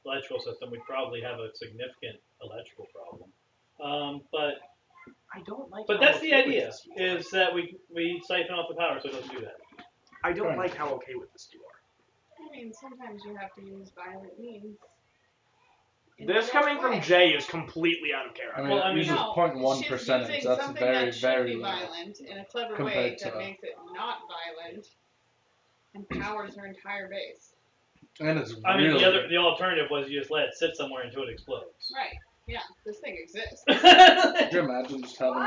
Speaker 2: electrical system, we'd probably have a significant electrical problem. But
Speaker 8: I don't like.
Speaker 2: But
Speaker 8: how
Speaker 2: that's the
Speaker 8: okay with
Speaker 2: idea,
Speaker 8: this you are.
Speaker 2: is that we siphon off the power so it doesn't do that.
Speaker 8: I don't
Speaker 5: Fair
Speaker 8: like how okay with this you are.
Speaker 7: I mean, sometimes you have to use violent means. In
Speaker 8: This
Speaker 7: the
Speaker 8: coming
Speaker 7: right
Speaker 8: from
Speaker 7: way.
Speaker 8: Jay is completely out of
Speaker 5: I
Speaker 8: character.
Speaker 5: mean,
Speaker 2: Well, I
Speaker 5: it
Speaker 2: mean,
Speaker 5: uses
Speaker 7: No,
Speaker 5: 0.1
Speaker 7: she's
Speaker 5: percentage.
Speaker 7: using
Speaker 5: That's
Speaker 7: something
Speaker 5: very,
Speaker 7: that should
Speaker 5: very
Speaker 7: be
Speaker 5: low.
Speaker 7: violent in a clever way
Speaker 5: compared
Speaker 7: that
Speaker 5: to-
Speaker 7: makes it not violent and powers her entire base.
Speaker 5: And it's
Speaker 2: I mean,
Speaker 5: really...
Speaker 2: the alternative was you just let it sit somewhere until it explodes.
Speaker 7: Right. Yeah, this thing exists.
Speaker 5: Could you imagine just having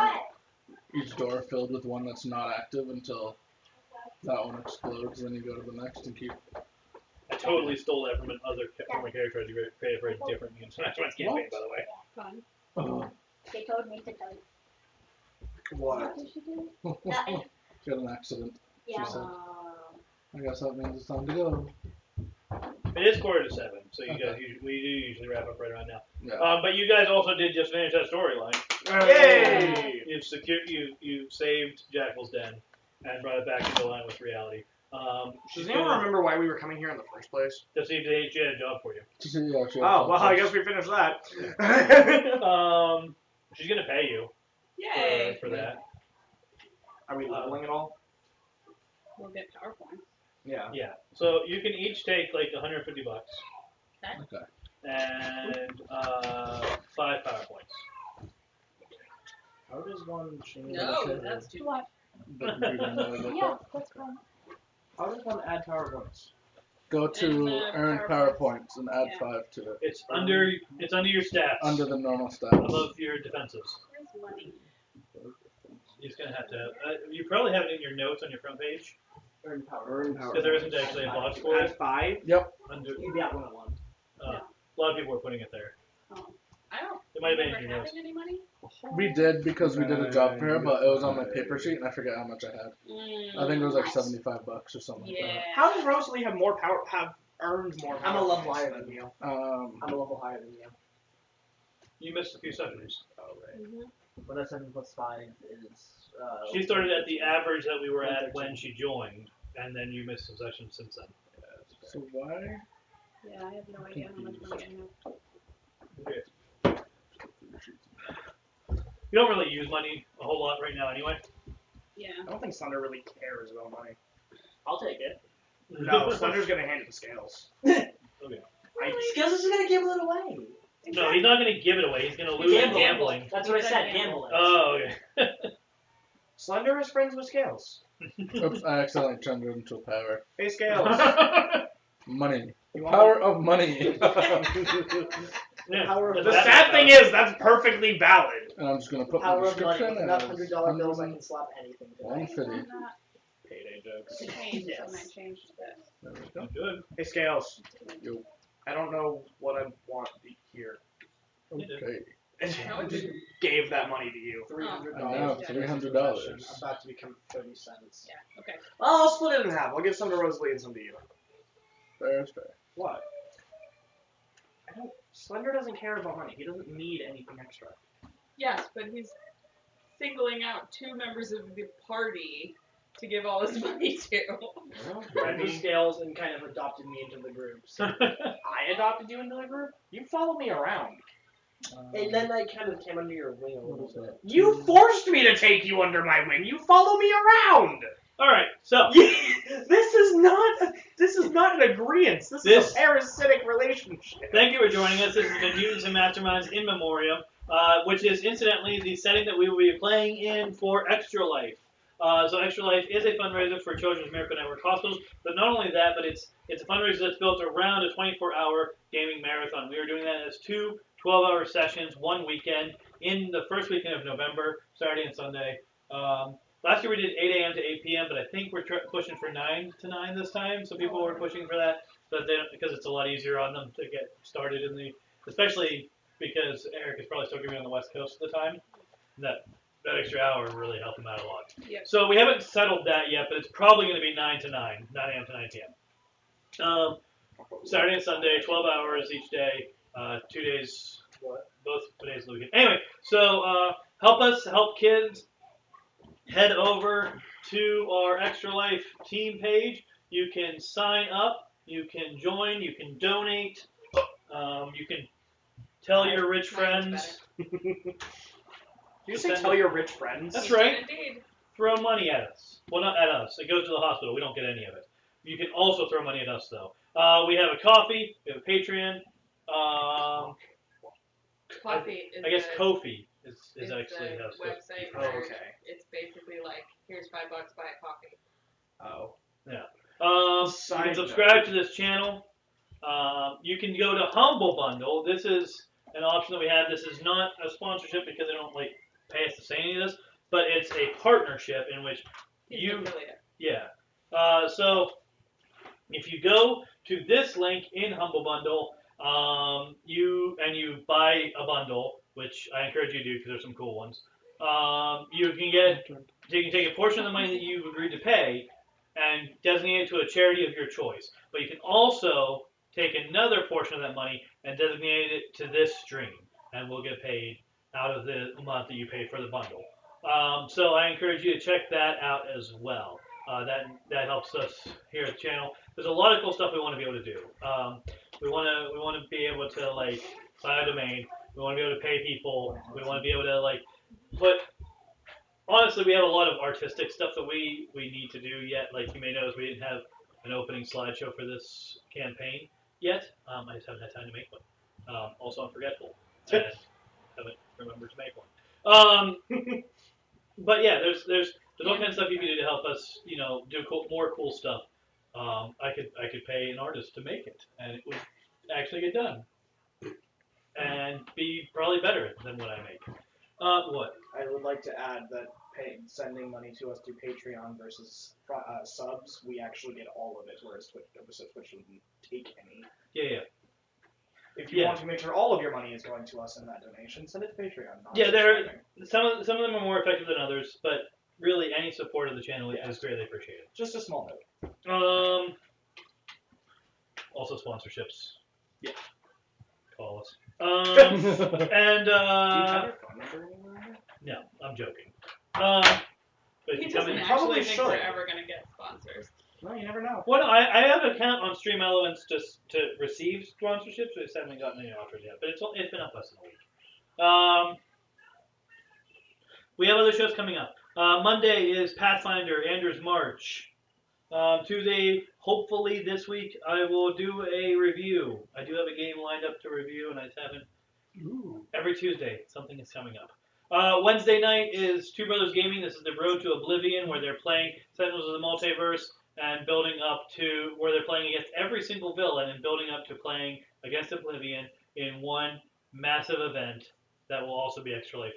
Speaker 5: each door filled with one that's not active until that one explodes, then you go to the next and keep...
Speaker 2: I totally stole that from from a character I created for a different Matchman's campaign, by the way.
Speaker 7: Fun.
Speaker 5: Oh,
Speaker 1: They told me to tell you.
Speaker 8: What?
Speaker 1: Did she do?
Speaker 5: she had an accident.
Speaker 1: Yeah.
Speaker 5: said. I guess that means it's time to go.
Speaker 2: It is 6:45, so you
Speaker 5: Okay.
Speaker 2: guys we do usually wrap up right around now.
Speaker 5: Yeah.
Speaker 2: But you guys also did just finish that storyline.
Speaker 8: Yay!
Speaker 2: You saved Jackal's den and brought it back into line with reality.
Speaker 8: Does anyone remember why we were coming here in the first place?
Speaker 2: To see if she had a job for you.
Speaker 5: Yeah, she had
Speaker 8: Oh, well, I
Speaker 5: something.
Speaker 8: guess we finished that.
Speaker 2: She's gonna pay you
Speaker 7: Yay!
Speaker 2: for that.
Speaker 8: Are we leveling at all?
Speaker 7: We'll get PowerPoint.
Speaker 8: Yeah.
Speaker 2: Yeah. So you can each take like $150
Speaker 5: Okay.
Speaker 2: and 5 PowerPoints.
Speaker 8: How does one change?
Speaker 7: No, that's too much.
Speaker 5: The computer knows it.
Speaker 6: Yeah, that's fine.
Speaker 8: How does one add PowerPoints?
Speaker 5: Go to
Speaker 7: And,
Speaker 5: earn
Speaker 7: PowerPoints.
Speaker 5: PowerPoints and add
Speaker 7: Yeah.
Speaker 5: 5 to it.
Speaker 2: It's under your stats.
Speaker 5: Under the normal stats.
Speaker 2: above your defensives.
Speaker 7: Where's money?
Speaker 2: You're just gonna have to. You probably have it in your notes on your front page
Speaker 8: Earn power.
Speaker 2: because there isn't actually a box for
Speaker 8: Add
Speaker 2: it.
Speaker 8: 5?
Speaker 2: Under,
Speaker 8: You'd be at 101.
Speaker 2: a lot of people are putting it there.
Speaker 7: Oh, I don't
Speaker 2: It might have been in
Speaker 7: remember
Speaker 2: your notes.
Speaker 7: having any money.
Speaker 5: We did because we did a job for her, but it was on my paper sheet and I forget how much I had. I think it was like $75 or something
Speaker 7: Yeah.
Speaker 5: like
Speaker 8: How does Rosalie have more power? Have earned more power?
Speaker 3: I'm a level higher than you.
Speaker 5: that.
Speaker 3: I'm a level higher than you.
Speaker 2: You missed a few sessions.
Speaker 8: Oh, right.
Speaker 7: Mhm.
Speaker 3: But that 7 plus 5 is.
Speaker 2: She started at the average that we were at when she joined, and then you missed some sessions since then.
Speaker 5: So why?
Speaker 7: Yeah, I have no idea how much money I have.
Speaker 2: Okay. You don't really use money a whole lot right now, anyway.
Speaker 7: Yeah.
Speaker 8: I don't think Slender really cares about money.
Speaker 3: I'll take it.
Speaker 8: No, Slender's gonna hand it to Scales.
Speaker 2: Okay.
Speaker 3: Scales is gonna give it away.
Speaker 2: No, he's not gonna give it away. He's gonna lose at gambling.
Speaker 3: That's what I said, gambling.
Speaker 2: Oh, okay.
Speaker 8: Slender is friends with Scales.
Speaker 5: Oops, I accidentally turned it into a power.
Speaker 8: Hey, Scales.
Speaker 5: Money.
Speaker 8: You want
Speaker 5: Power of money.
Speaker 2: Yeah.
Speaker 3: Power of
Speaker 8: The
Speaker 2: That's
Speaker 8: sad thing
Speaker 2: power.
Speaker 8: is, that's perfectly valid.
Speaker 5: And I'm just gonna put my
Speaker 3: Power of money.
Speaker 5: description
Speaker 3: With enough
Speaker 5: as
Speaker 3: $100 bills, I can slap anything.
Speaker 5: $150.
Speaker 7: I'm not
Speaker 8: Payday jokes.
Speaker 7: changed
Speaker 3: Yes.
Speaker 7: when I changed this.
Speaker 5: There we go.
Speaker 2: Good.
Speaker 8: Hey, Scales.
Speaker 5: Yo.
Speaker 8: I don't know what I want here.
Speaker 5: Okay.
Speaker 8: Gave that money to you.
Speaker 3: $300.
Speaker 5: I know, $300.
Speaker 3: About to become 30 cents.
Speaker 7: Yeah. Okay.
Speaker 8: I'll split it in half. I'll give some to Rosalie and some to you.
Speaker 5: Fair is fair.
Speaker 8: What? Slender doesn't care about money. He doesn't need anything extra.
Speaker 7: Yes, but he's singling out 2 members of the party to give all his money to.
Speaker 3: Read the scales and kind of adopted me into the group. So.
Speaker 8: I adopted you into the group? You follow me around.
Speaker 3: And then I kind of came under your wing a little bit.
Speaker 8: You forced me to take you under my wing. You follow me around.
Speaker 2: All right, so
Speaker 8: This is not an agreement. This is a parasitic relationship.
Speaker 2: thank you for joining us. This has been Mutants and Masterminds in Memoriam, which is incidentally the setting that we will be playing in for Extra Life. So Extra Life is a fundraiser for Children's Miracle Network Hospitals, but not only that, but it's a fundraiser that's built around a 24-hour gaming marathon. We are doing that as 2 12-hour sessions, one weekend, in the first weekend of November, Saturday and Sunday. Last year we did 8 a.m. to 8 p.m., but I think we're pushing for 9 to 9 this time. So people were pushing for that, because it's a lot easier on them to get started especially because Eric is probably still going to be on the West Coast at the time. That extra hour really helped him out a lot.
Speaker 7: Yep.
Speaker 2: So we haven't settled that yet, but it's probably going to be 9 to 9, 9 a.m. to 9 p.m. Saturday and Sunday, 12 hours each day, 2 days, both days of the weekend. Anyway, so help us, help kids. Head over to our Extra Life team page. You can sign up, you can join, you can donate, you can tell your rich friends.
Speaker 8: You say tell your rich friends?
Speaker 2: That's right.
Speaker 7: Indeed.
Speaker 2: Throw money at us. Well, not at us. It goes to the hospital. We don't get any of it. You can also throw money at us, though. We have a coffee. We have a Patreon.
Speaker 7: Coffee is
Speaker 2: I guess
Speaker 7: the,
Speaker 2: Ko-fi is
Speaker 7: is
Speaker 2: actually
Speaker 7: the
Speaker 2: how it's
Speaker 7: website
Speaker 8: Oh,
Speaker 7: where
Speaker 8: okay.
Speaker 7: it's basically like, here's $5, buy a coffee.
Speaker 8: Oh.
Speaker 2: You can subscribe to this channel. You can go to Humble Bundle. This is an option that we have. This is not a sponsorship because they don't pay us to say any of this, but it's a partnership in which
Speaker 7: He's an affiliate.
Speaker 2: yeah. So if you go to this link in Humble Bundle, you buy a bundle, which I encourage you to do because there's some cool ones. You can take a portion of the money that you've agreed to pay and designate it to a charity of your choice. But you can also take another portion of that money and designate it to this stream, and we'll get paid out of the amount that you pay for the bundle. So I encourage you to check that out as well. That helps us here at the channel. There's a lot of cool stuff we want to be able to do. We want to be able to buy a domain. We want to be able to pay people. We want to be able to put. Honestly, we have a lot of artistic stuff that we need to do yet. Like you may notice, we didn't have an opening slideshow for this campaign yet. I just haven't had time to make one. Also, I'm forgetful and haven't remembered to make one. But yeah, there's all kinds of stuff you can do to help us, do more cool stuff. I could pay an artist to make it, and it would actually get done, and be probably better than what I make. What?
Speaker 3: I would like to add that sending money to us through Patreon versus subs, we actually get all of it, whereas Twitch wouldn't take any.
Speaker 2: Yeah.
Speaker 3: If you want to make sure all of your money is going to us in that donation, send it to Patreon.
Speaker 2: Yeah, some of them are more effective than others, but really any support of the channel is greatly appreciated.
Speaker 3: Just a small note.
Speaker 2: Also sponsorships.
Speaker 3: Yeah.
Speaker 2: Call us.
Speaker 3: Do
Speaker 2: And
Speaker 3: you have your phone number anywhere?
Speaker 2: no, I'm joking. But if
Speaker 7: He
Speaker 2: you come
Speaker 7: doesn't
Speaker 2: in,
Speaker 7: actually think
Speaker 3: should.
Speaker 7: we're ever going to get sponsors.
Speaker 3: No, you never know.
Speaker 2: well, I have an account on Stream Elements just to receive sponsorships. We just haven't gotten any offers yet, but it's been up less than a week. We have other shows coming up. Monday is Pathfinder Andrew's March. Tuesday, hopefully this week, I will do a review. I do have a game lined up to review, and I just haven't.
Speaker 3: Ooh.
Speaker 2: Every Tuesday, something is coming up. Wednesday night is Two Brothers Gaming. This is the Road to Oblivion, where they're playing Sentinels of the Multiverse and building up to where they're playing against every single villain and building up to playing against Oblivion in one massive event that will also be Extra Life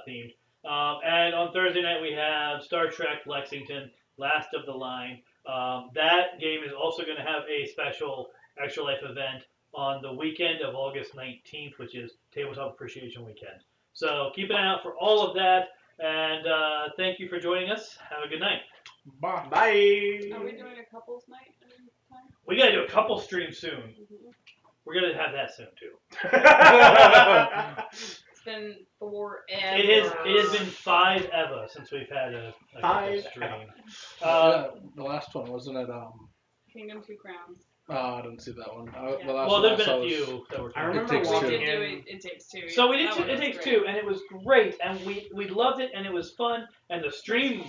Speaker 2: themed. And on Thursday night, we have Star Trek Lexington, Last of the Line. That game is also going to have a special Extra Life event on the weekend of August 19th, which is Tabletop Appreciation Weekend. So keep an eye out for all of that, and thank you for joining us. Have a good night.
Speaker 5: Bye.
Speaker 8: Bye.
Speaker 7: Are we doing a couples night any time?
Speaker 2: We gotta do a couple streams soon. We're gonna have that soon too.
Speaker 7: It's been forever.
Speaker 2: It has been 5 ever since we've had a couple
Speaker 8: 5
Speaker 2: stream.
Speaker 5: The last one wasn't it?
Speaker 7: Kingdom Two Crowns.
Speaker 5: I didn't see that one.
Speaker 7: Yeah.
Speaker 5: The last
Speaker 2: Well,
Speaker 5: one
Speaker 2: there's
Speaker 5: I saw
Speaker 2: been a
Speaker 5: was-
Speaker 2: few that were.
Speaker 8: I
Speaker 5: It
Speaker 8: remember
Speaker 5: Takes
Speaker 8: walking
Speaker 5: Two.
Speaker 7: We did do
Speaker 8: in.
Speaker 7: It Takes Two.
Speaker 2: So we did.
Speaker 7: That one
Speaker 2: It
Speaker 7: was
Speaker 2: Takes
Speaker 7: great.
Speaker 2: Two, and it was great, and we loved it, and it was fun, and the stream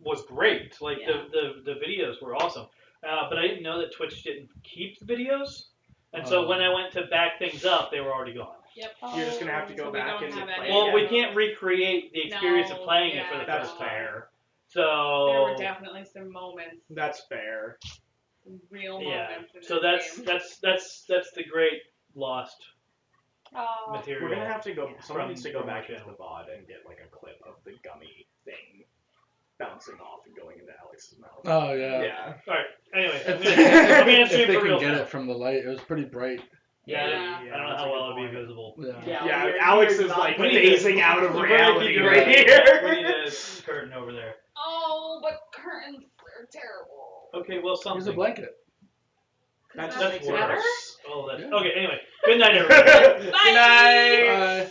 Speaker 2: was great. Like
Speaker 7: Yeah.
Speaker 2: the videos were awesome, but I didn't know that Twitch didn't keep the videos, and so when I went to back things up, they were already gone.
Speaker 7: Yep.
Speaker 8: You're just gonna have to
Speaker 7: So
Speaker 8: go
Speaker 7: we
Speaker 8: back
Speaker 7: don't
Speaker 8: and
Speaker 7: have
Speaker 8: play
Speaker 7: any.
Speaker 8: it
Speaker 2: Well, we
Speaker 8: again.
Speaker 2: can't recreate the experience of
Speaker 7: No,
Speaker 2: playing it
Speaker 7: yeah,
Speaker 2: for the
Speaker 8: That's
Speaker 2: first time.
Speaker 8: fair.
Speaker 2: So
Speaker 7: There were definitely some moments,
Speaker 8: That's fair.
Speaker 7: some real
Speaker 2: yeah.
Speaker 7: moments. In
Speaker 2: So
Speaker 7: this
Speaker 2: that's the great lost
Speaker 6: Oh.
Speaker 2: material.
Speaker 8: We're gonna have to go. Someone
Speaker 2: from-
Speaker 8: needs to go
Speaker 2: from our
Speaker 8: back into
Speaker 2: channel.
Speaker 8: the VOD and get like a clip of the gummy thing bouncing off and going into Alex's mouth.
Speaker 5: Oh yeah.
Speaker 8: Yeah.
Speaker 2: All right. Anyway, I'm
Speaker 5: If
Speaker 2: gonna,
Speaker 5: they,
Speaker 2: I'm gonna
Speaker 5: if
Speaker 2: stream
Speaker 5: they
Speaker 2: for
Speaker 5: can
Speaker 2: real.
Speaker 5: get
Speaker 2: now.
Speaker 5: it from the light, it was pretty bright.
Speaker 2: Yeah,
Speaker 7: Yeah.
Speaker 2: I don't know
Speaker 8: that's
Speaker 2: how
Speaker 8: a
Speaker 2: well
Speaker 8: good
Speaker 2: it'd be
Speaker 8: point.
Speaker 2: visible.
Speaker 5: Yeah.
Speaker 8: Yeah,
Speaker 3: we're-
Speaker 8: Alex
Speaker 3: we're
Speaker 8: is
Speaker 3: not-
Speaker 8: like
Speaker 2: We need to-
Speaker 8: phasing out of
Speaker 2: we're
Speaker 8: reality
Speaker 2: keep
Speaker 8: right
Speaker 2: We
Speaker 8: here.
Speaker 2: need a curtain over there.
Speaker 7: Oh, but curtains are terrible.
Speaker 2: Okay, well, something.
Speaker 5: Here's a blanket.
Speaker 8: That just
Speaker 2: That's
Speaker 8: makes it
Speaker 2: worse.
Speaker 7: better?
Speaker 2: Oh, that's
Speaker 5: Yeah.
Speaker 2: okay. Anyway, good night, everybody.
Speaker 8: Good night.
Speaker 5: Bye.